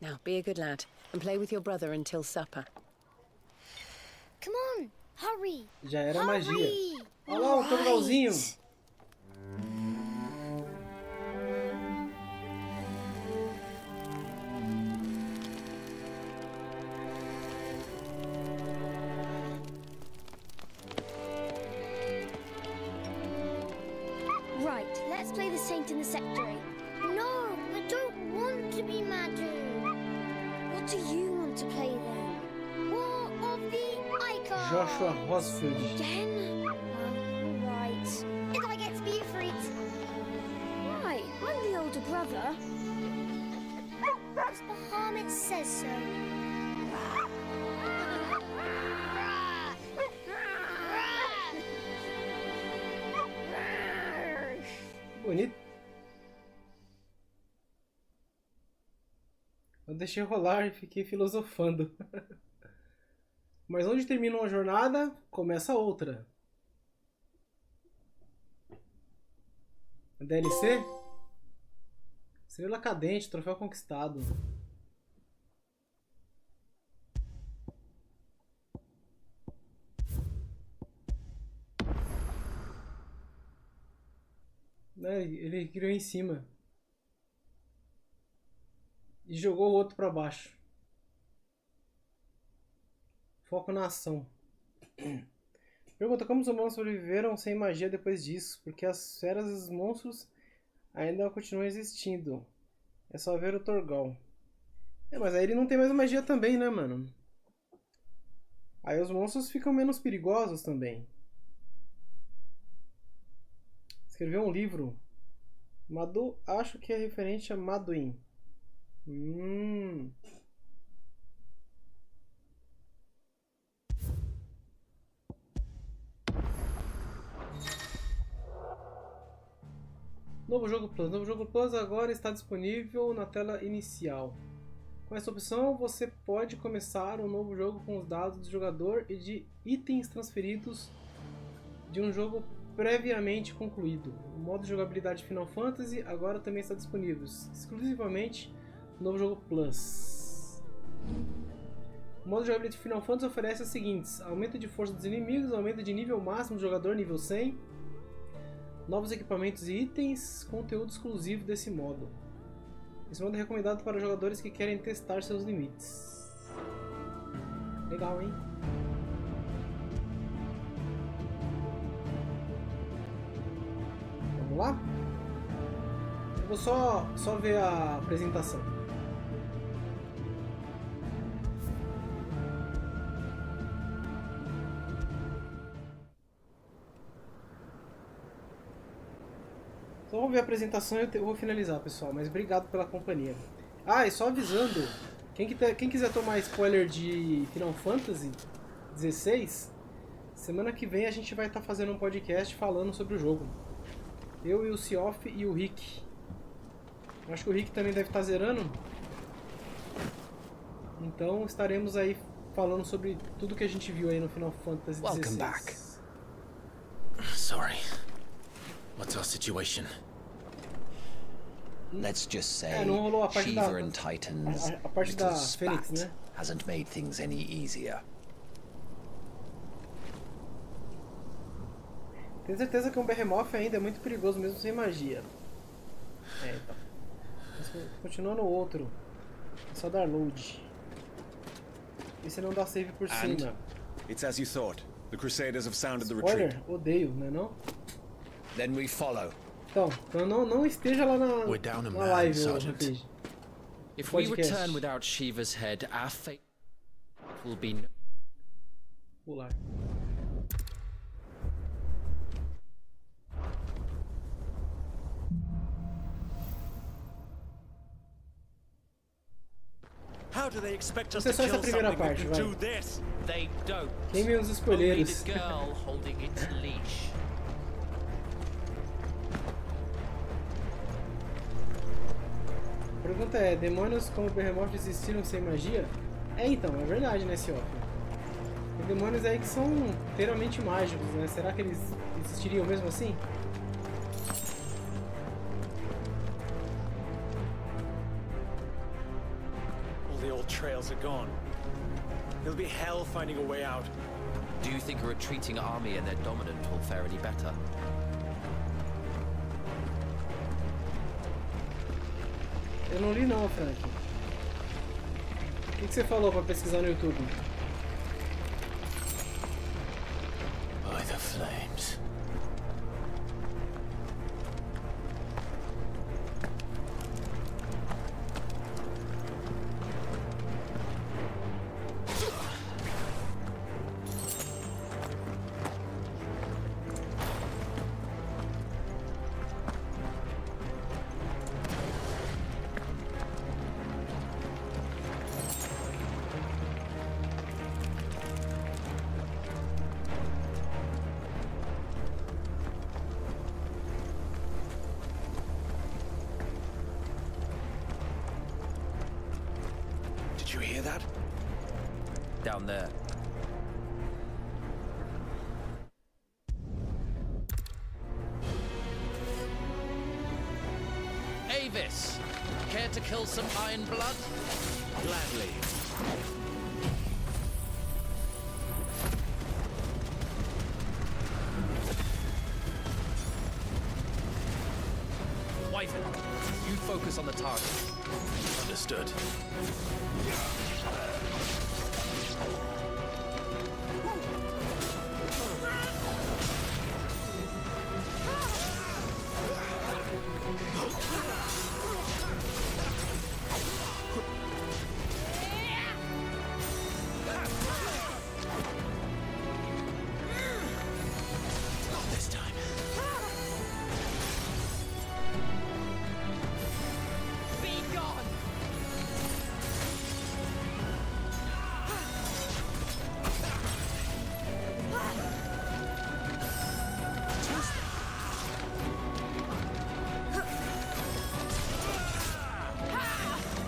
Now, be a good lad, and play with your brother until supper. Come on, hurry. Já era magia. Olha lá o tornalzinho. Right, let's play the saint in the secretary. No, I don't want to be Madu. What do you want to play then? War of the Icons. Joshua Rosfield. Again? Oh, right. If I get to be a freak. Right, I'm the older brother. Because the hermit says so. Bonito. Eu deixei rolar e fiquei filosofando. Mas onde termina uma jornada, começa outra. DLC? Estrela cadente, troféu conquistado. Ele criou em cima. E jogou o outro pra baixo. Foco na ação. Pergunta: como os humanos sobreviveram sem magia depois disso? Porque as feras e os monstros ainda continuam existindo. É só ver o Torgal. Mas aí ele não tem mais magia também, né, mano? Aí os monstros ficam menos perigosos também. Escreveu um livro. Madu, acho que é referente a Maduin. Novo jogo Plus. Novo jogo Plus agora está disponível na tela inicial. Com essa opção você pode começar um novo jogo com os dados do jogador e de itens transferidos de um jogo previamente concluído. O modo de jogabilidade Final Fantasy agora também está disponível, exclusivamente no novo jogo Plus. O modo de jogabilidade Final Fantasy oferece os seguintes: aumento de força dos inimigos, aumento de nível máximo do jogador, nível 100, novos equipamentos e itens, conteúdo exclusivo desse modo. Esse modo é recomendado para jogadores que querem testar seus limites. Legal, hein? Vamos lá? Eu vou só ver a apresentação. Então vamos ver a apresentação e eu vou finalizar, pessoal. Mas obrigado pela companhia. Ah, e só avisando, quem quiser tomar spoiler de Final Fantasy XVI, semana que vem a gente vai estar fazendo um podcast falando sobre o jogo. Eu e o Sioff e o Rick. Eu acho que o Rick também deve estar zerando. Então estaremos aí falando sobre tudo que a gente viu aí no Final Fantasy XVI. Welcome back. Sorry. What's our situation? Let's just say não rolou a parte Shiva and Titans a parte da little Fênix, spat né? hasn't made things any easier. Tenho certeza que um Behemoth ainda é muito perigoso mesmo sem magia. Então. Mas continuando o outro. É só dar load. E se não dá save por cima? It's as you thought. The Crusaders have sounded the Spoiler? retreat. Odeio, né não? Then we follow. Então não esteja lá na live, Sergeant. If we return without Shiva's head, our fate will be pular. How do they expect us Essa to é só essa kill primeira something parte, that vai. can do this? They don't. Queimem os escolheiros. Only the girl holding its leash. A pergunta é: demônios como Behemoth existiram sem magia? Então, é verdade, né, Sioff? Tem demônios aí que são inteiramente mágicos, né? Será que eles existiriam mesmo assim? All the old trails are gone. It'll be hell finding a way out. Do you think a retreating army and their dominant will fare any better? Eu não li não, Frank. O que você falou pra pesquisar no YouTube? By the flames. Did you hear that? Down there. Avis! Care to kill some iron blood? Gladly. Wyvern, you focus on the target. Understood.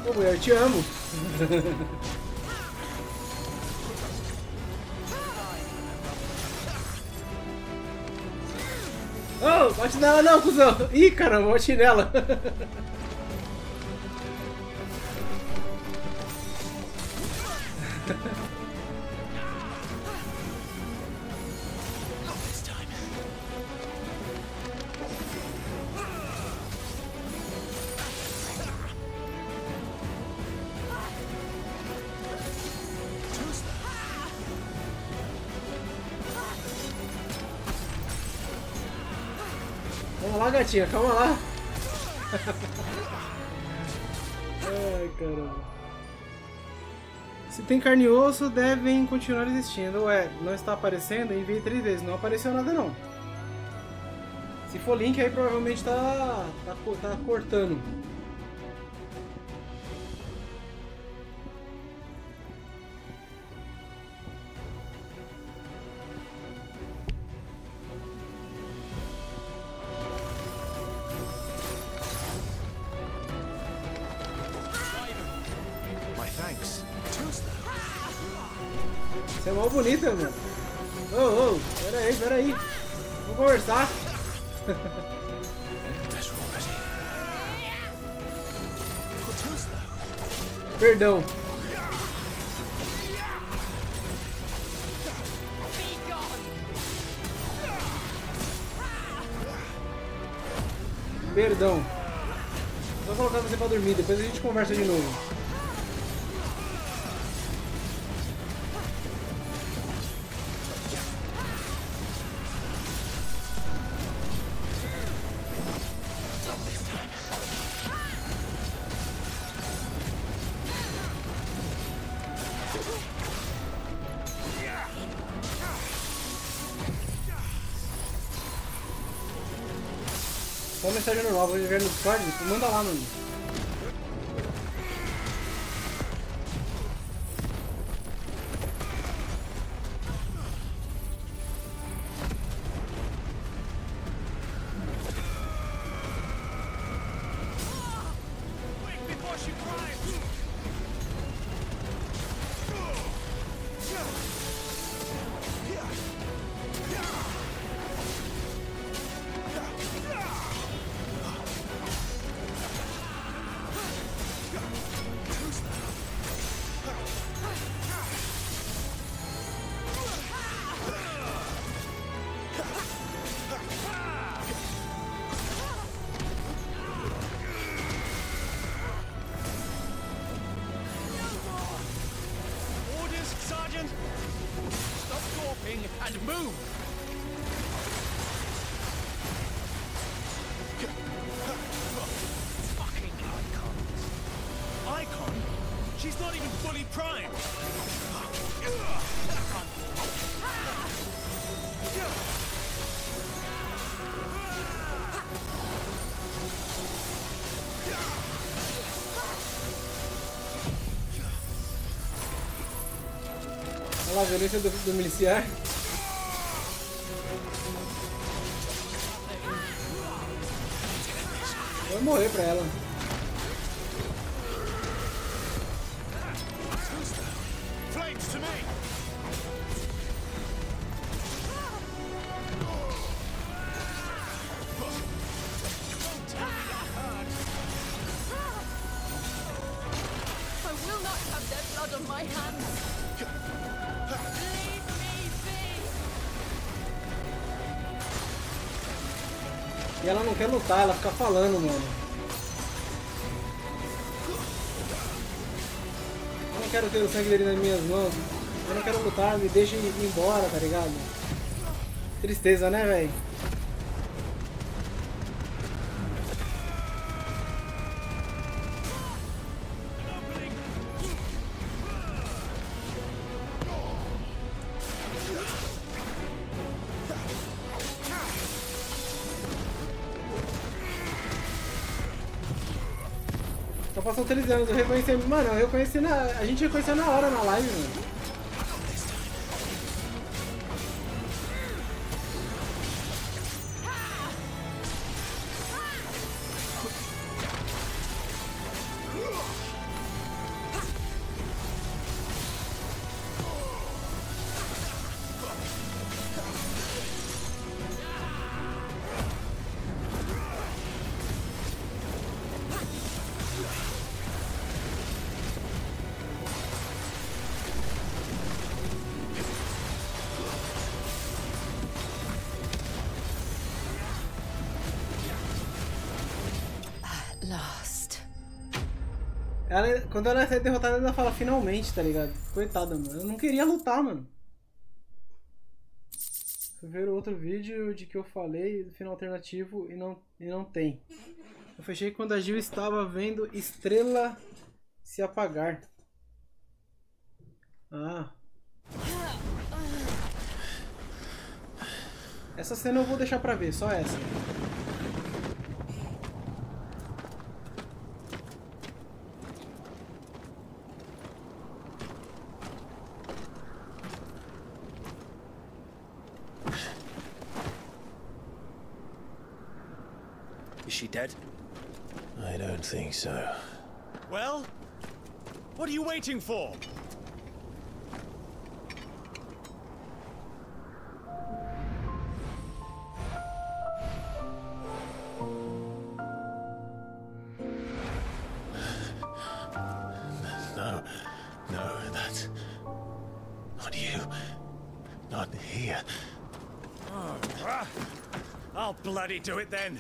Ô, mulher, eu te amo. Oh, bate nela não, cuzão. Ih, caramba, bate nela. Calma lá, gatinha, calma lá. Ai, caramba. Se tem carne e osso, devem continuar existindo. Ué, não está aparecendo? Enviei 3 vezes, não apareceu nada não. Se for link, aí provavelmente tá cortando. Você é mó bonita, mano. Ô, pera aí. Vamos conversar. Perdão. Perdão. Vou colocar você pra dormir, depois a gente conversa de novo. Só mensagem normal, vou ver no Discord, manda lá, mano. And move! Fucking icons. Icon? She's not even fully primed! Olha lá a violência do miliciar. Vai morrer pra ela. Flames to me. my hands. Leave me be. E ela não quer lutar, ela fica falando, mano. Eu não quero ter o sangue dele nas minhas mãos. Eu não quero lutar, me deixa ir embora, tá ligado? Tristeza, né, velho? Só passou 13 anos, eu reconheci. Mano, eu reconheci na. A gente reconheceu na hora na live, mano. Ela, quando ela é derrotada, ela fala finalmente, tá ligado? Coitada, mano. Eu não queria lutar, mano. Fui ver outro vídeo de que eu falei do final alternativo e não tem. Eu fechei quando a Gil estava vendo estrela se apagar. Ah. Essa cena eu vou deixar pra ver, só essa. Is she dead? I don't think so. Well, what are you waiting for? No, that's not you. Not here. I'll bloody do it then.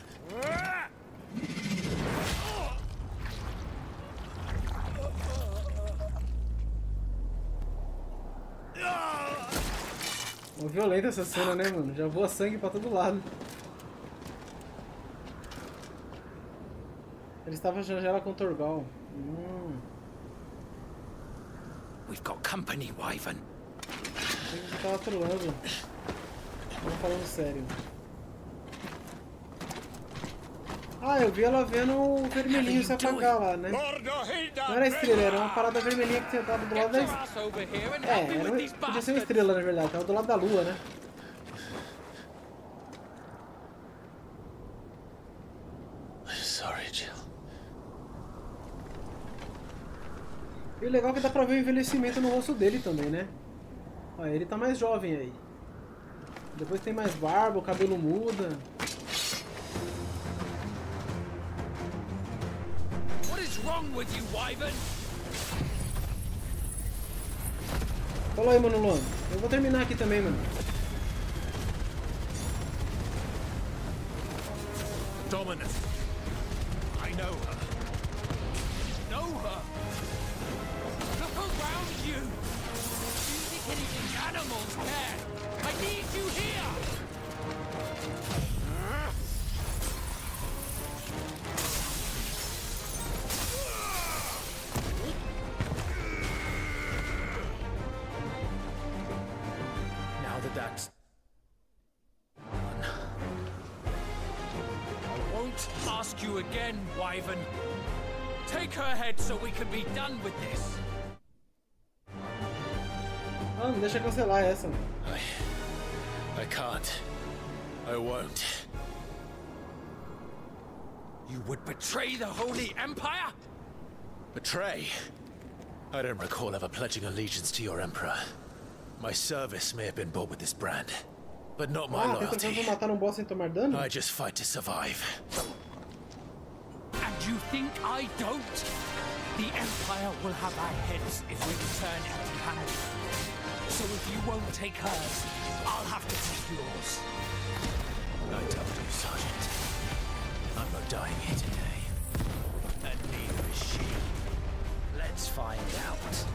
Uma violenta essa cena, né, mano? Já voa sangue pra todo lado. Ele estava achando ela com Torgal. We've got company, Wyvern. Ele tava trolando. Tava falando sério. Ah, eu vi ela vendo o vermelhinho se apagar lá, né? Não era estrela, era uma parada vermelhinha que tava do lado da estrela. Podia ser uma estrela, na verdade, tava do lado da lua, né? Sorry, Jill. E o legal é que dá pra ver o envelhecimento no rosto dele também, né? Olha, ele tá mais jovem aí. Depois tem mais barba, o cabelo muda. With you, Wyvern? Fala aí, mano Luan. Eu vou terminar aqui também, mano. Dominus. I know her. Know her? Look around you. Do you think anything animals care? I need you here. That's done. I won't ask you again, Wyvern. Take her head so we can be done with this. Ah, não deixa cancelar essa. I can't. I won't. You would betray the Holy Empire? Betray? I don't recall ever pledging allegiance to your Emperor. My service may have been bought with this brand, but not my loyalty. Matar um boss sem tomar dano? I just fight to survive. And you think I don't? The Empire will have our heads if we return empty-handed. So if you won't take hers, I'll have to take yours. I told you, Sergeant. I'm not dying here today. And neither is she. Let's find out.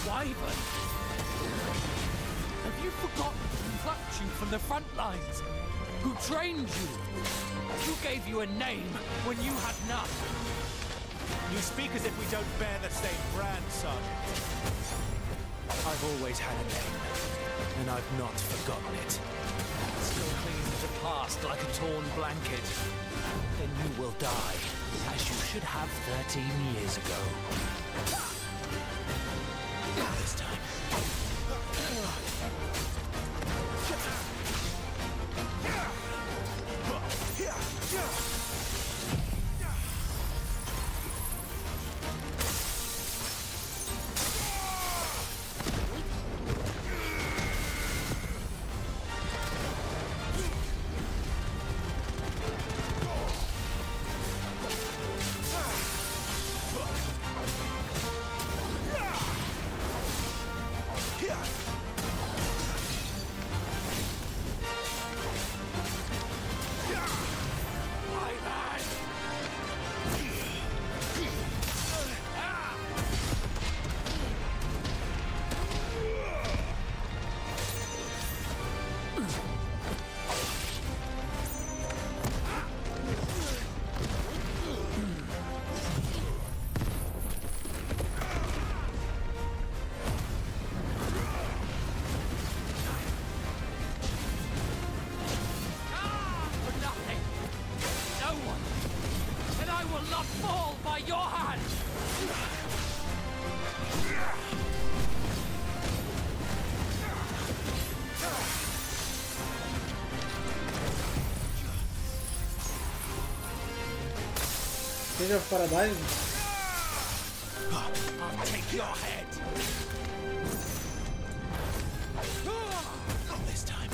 Wyvern! Have you forgotten who plucked you from the front lines? Who trained you? Who gave you a name when you had none? You speak as if we don't bear the same brand, Sergeant. I've always had a name, and I've not forgotten it. Still clinging to the past like a torn blanket. Then you will die, as you should have 13 years ago. This time. Seja Paradise. I'll take your head. Not this time.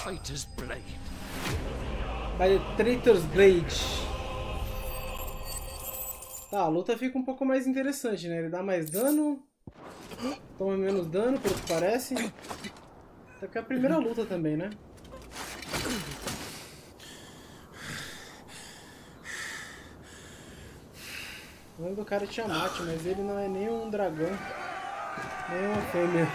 Traitor's Blade. By the Traitor's Blade. Tá, a luta fica um pouco mais interessante, né? Ele dá mais dano, toma menos dano, pelo que parece. Até que é a primeira luta também, né? O nome do cara é Tiamat, mas ele não é nem um dragão, nem uma fêmea.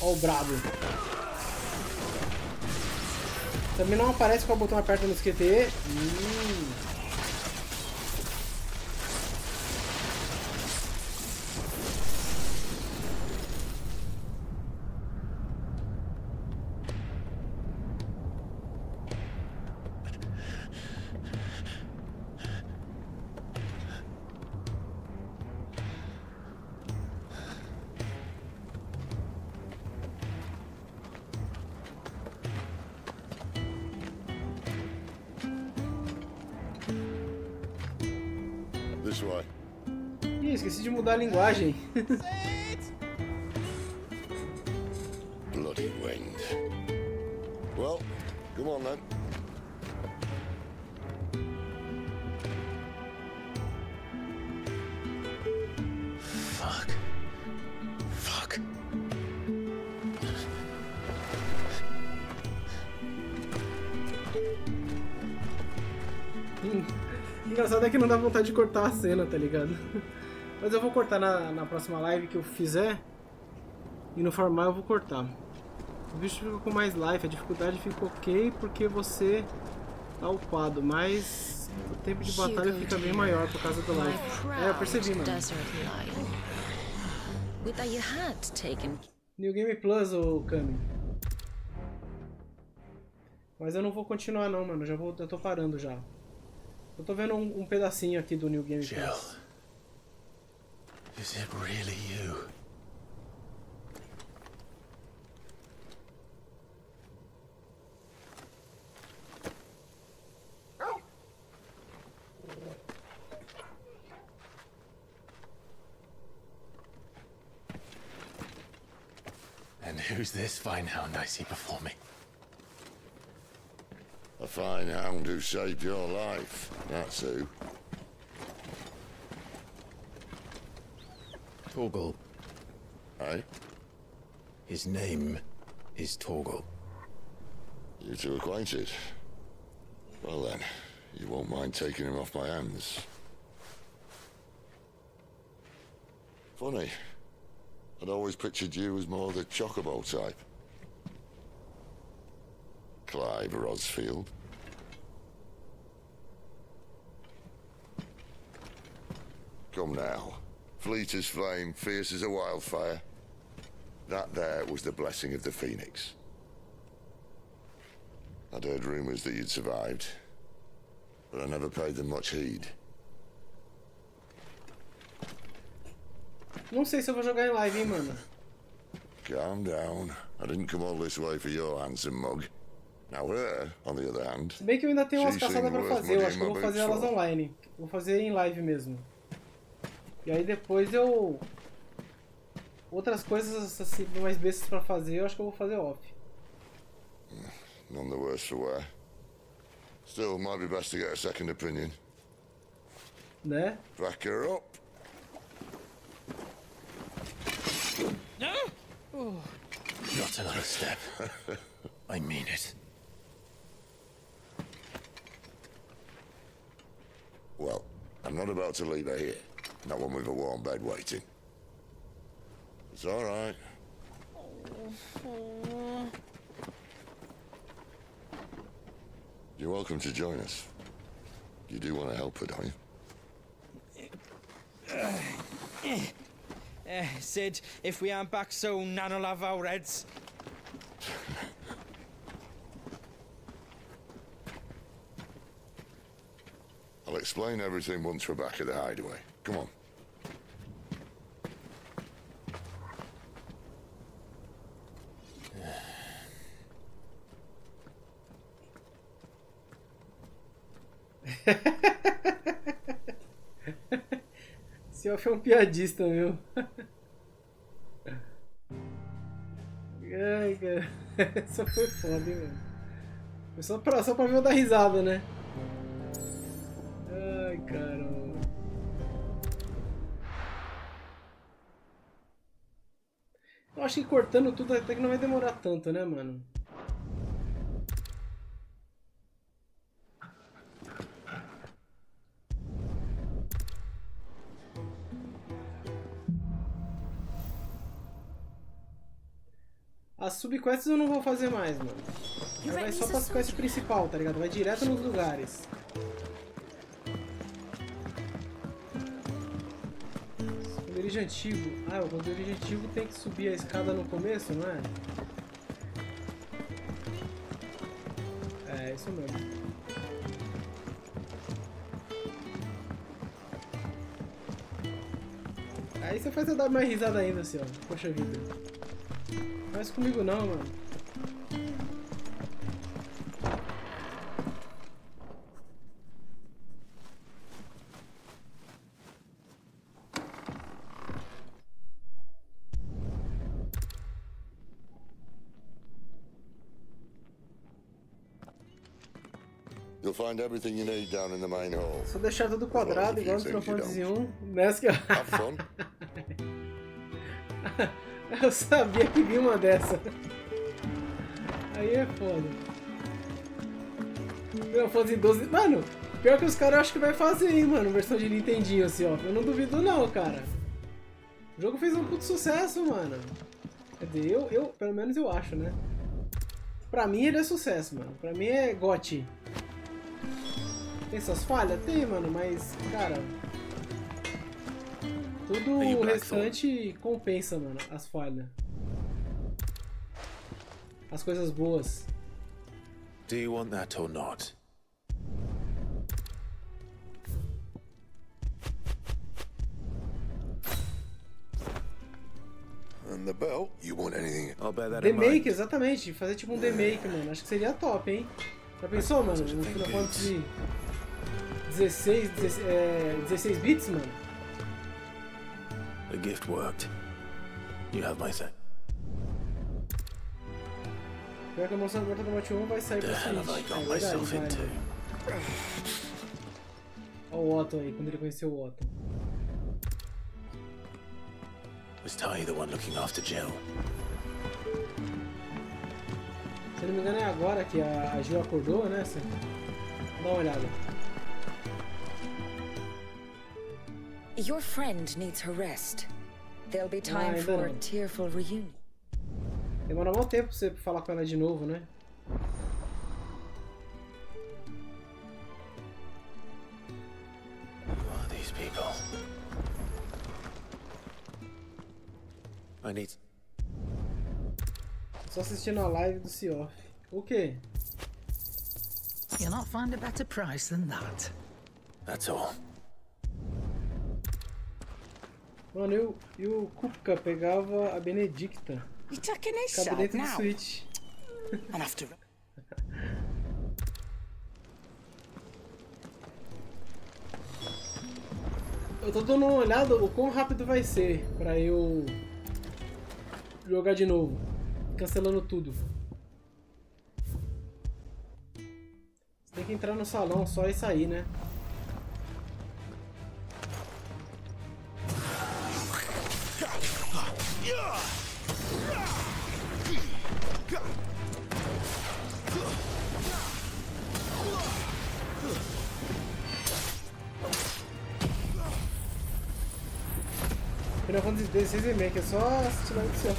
Ó o brabo. Também não aparece qual botão aperta no QTE. This way. Ih, esqueci de mudar a linguagem. Bloody wind. Well, come on then. Fuck. Fuck. Engraçado é que não dá vontade de cortar a cena, tá ligado? Mas eu vou cortar na próxima live que eu fizer. E no formal eu vou cortar. O bicho fica com mais life, a dificuldade fica ok porque você tá upado, mas o tempo de batalha fica bem maior por causa do life. É, eu percebi, mano. New Game Plus, ô Kami. Mas eu não vou continuar não, mano. Eu tô parando já. Eu tô vendo um pedacinho aqui do New Game Plus. Jill, is it really you? And who's this fine hound I see before me? A fine hound who saved your life, that's who. Torgal. Eh? His name is Torgal. You two acquainted? Well then, you won't mind taking him off my hands. Funny. I'd always pictured you as more the chocobo type. Clive Rosfield. Come now. Fleet as flame, fierce as a wildfire. That there was the blessing of the Phoenix. I'd heard rumors that you'd survived, but I never paid them much heed. Não sei se eu vou jogar em live, hein, mano. Calm down. I didn't come all this way for your handsome mug. Now her, on the other hand, se bem que eu ainda tenho umas caçadas pra fazer, eu acho que eu vou fazer elas online. Vou fazer em live mesmo. E aí depois eu... outras coisas assim, mais bestas pra fazer, eu acho que eu vou fazer off. None the worse for wear. Still, might be best to get a second opinion. Né? Back her up. Not another step. I mean it. Well, I'm not about to leave her here. Not one with a warm bed waiting. It's all right. You're welcome to join us. You do want to help her, don't you? Sid, if we aren't back soon, Nan'll have our heads. I'll explain everything once we're back at the hideaway. Come on. Esse off é um piadista, meu. Ai, cara. Essa foi foda, hein, mano. Foi só pra ver eu dar risada, né? Ai, caramba. Eu acho que cortando tudo até que não vai demorar tanto, né, mano? As subquests eu não vou fazer mais, mano. Aí vai só pra quest principal, tá ligado? Vai direto nos lugares. Esconderijo antigo. Ah, o esconderijo antigo tem que subir a escada no começo, não é? É, isso mesmo. Aí você faz eu dar mais risada ainda, assim, ó. Poxa vida. Faz comigo não, mano. You'll find everything you need down in the main hall. Só deixar tudo quadrado, igual no Final Fantasy 1. Nessa que eu... Eu sabia que vinha uma dessa. Aí é foda. Final Fantasy 12... Mano, pior que os caras acham que vai fazer, hein, mano. Versão de Nintendinho, assim, ó. Eu não duvido não, cara. O jogo fez um puto sucesso, mano. Quer dizer, eu pelo menos eu acho, né? Pra mim ele é sucesso, mano. Pra mim é GOT. Tem essas falhas? Tem, mano, mas, cara... Tudo o restante compensa, mano, as falhas. As coisas boas. Do you want that or not? And the belt? You want anything? I'll bear that in mind. Remake, exatamente. Fazer tipo um remake, mano. Acho que seria top, hein? Já pensou, mano? No Final Fantasy 16 bits, mano? The gift worked. You have my say. Pior que a moção do Mortal Kombat 1 vai sair pra Switch. É verdade, vai. Olha o Otto aí, quando ele conheceu o Otto. Was Tai the one looking after Jill? Se não me engano é agora que a Jill acordou, né? Dá uma olhada. Your friend needs her rest. There'll be time for a tearful reunion. Demora muito tempo pra você falar com ela de novo, né? Who are these people? I need... Só assistindo a live do Sea Off. O quê? You'll not find a better price than that. That's all. Mano, e o Kupka pegava a Benedicta. Ficava dentro do Switch. Eu tô dando uma olhada o quão rápido vai ser pra eu jogar de novo, cancelando tudo. Você tem que entrar no salão só e sair, né? Final Fantasy XVI Remake, é só assistir lá no céu.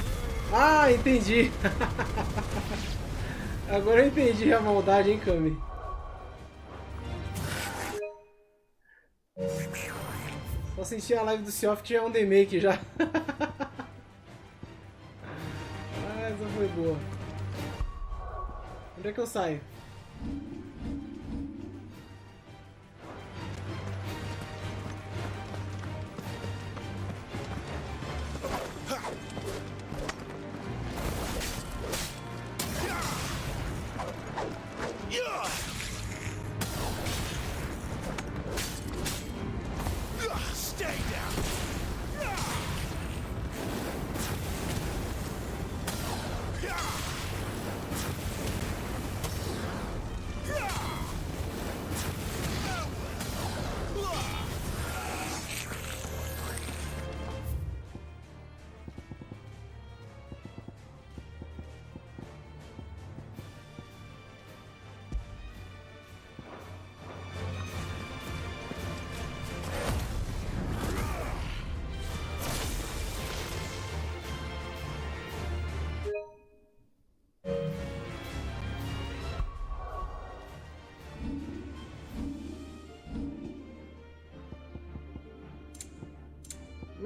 Ah, entendi! Agora eu entendi a maldade, hein, Kami? Só assistir a live do Sea Off que já é um remake já. Ah, essa foi boa. Onde é que eu saio?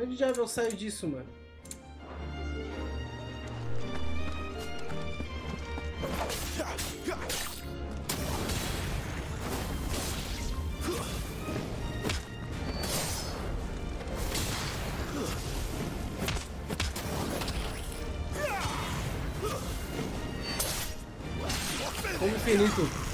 Como é que diabo eu saio disso, mano? Como infinito.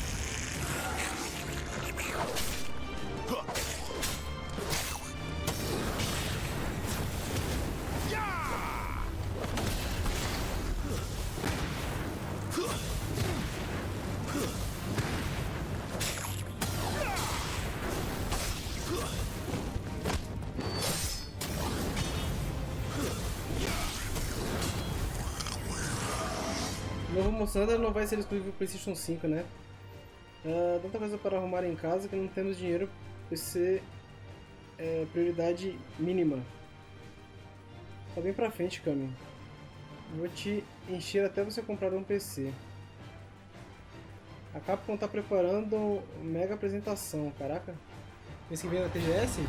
O novo Monsanto não vai ser exclusivo do PlayStation 5, né? Tanta coisa para arrumar em casa que não temos dinheiro, PC é prioridade mínima. Tá bem pra frente, Cami. Vou te encher até você comprar um PC. A Capcom tá preparando uma mega apresentação, caraca. Esse que vem na TGS?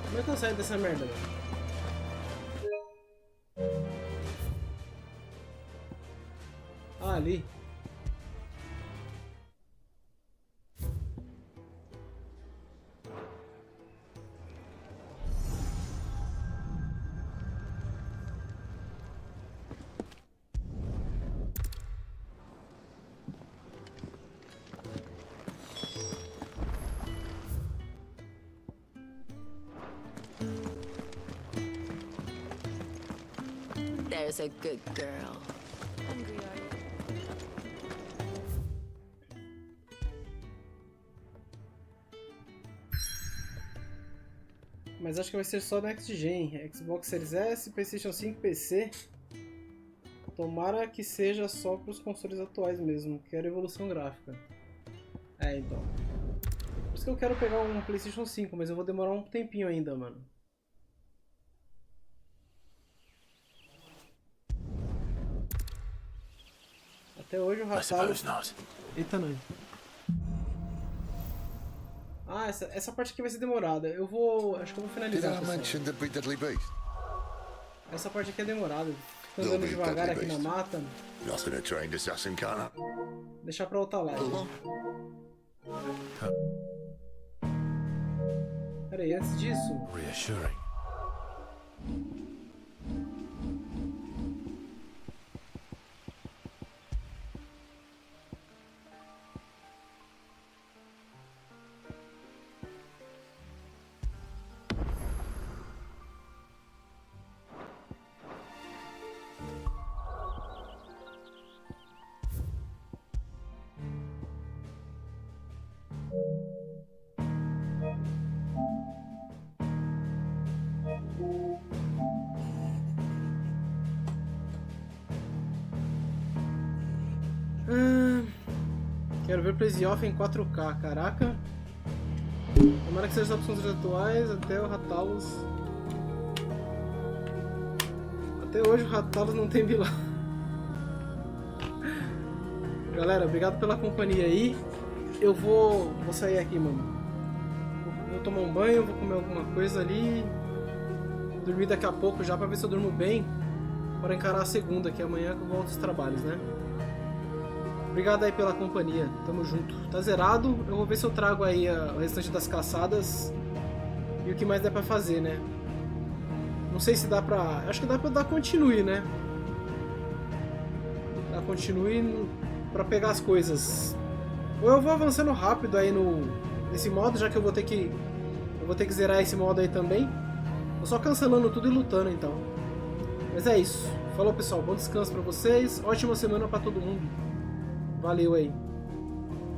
Como é que eu saio dessa merda, velho? Ah, ali. There's a good girl. Hungry, are you? Mas acho que vai ser só na Next Gen. Xbox Series S, PlayStation 5, PC. Tomara que seja só para os consoles atuais mesmo. Quero evolução gráfica. É, então. Por isso que eu quero pegar um PlayStation 5, mas eu vou demorar um tempinho ainda, mano. Até hoje o Ratalos... Eita, não. Ah, essa parte aqui vai ser demorada. Eu vou... Acho que eu vou finalizar. Essa parte aqui é demorada. Fico andando devagar aqui na mata. Deixar pra outra live. Pera aí, antes disso... Quero ver Plays Off em 4K, caraca. Tomara que seja as opções atuais até o Ratalos. Até hoje o Ratalos não tem vilão. Galera, obrigado pela companhia aí. Eu vou sair aqui, mano. Vou tomar um banho, vou comer alguma coisa ali. Dormir daqui a pouco já pra ver se eu durmo bem. Para encarar a segunda, que é amanhã que eu volto aos trabalhos, né? Obrigado aí pela companhia, tamo junto. Tá zerado, eu vou ver se eu trago aí o restante das caçadas e o que mais dá pra fazer, né? Não sei se dá pra... Acho que dá pra dar continue, né? Dar continue pra pegar as coisas. Ou eu vou avançando rápido aí nesse modo, já que eu vou ter que zerar esse modo aí também. Vou só cancelando tudo e lutando, então. Mas é isso. Falou, pessoal. Bom descanso pra vocês. Ótima semana pra todo mundo. Valeu aí.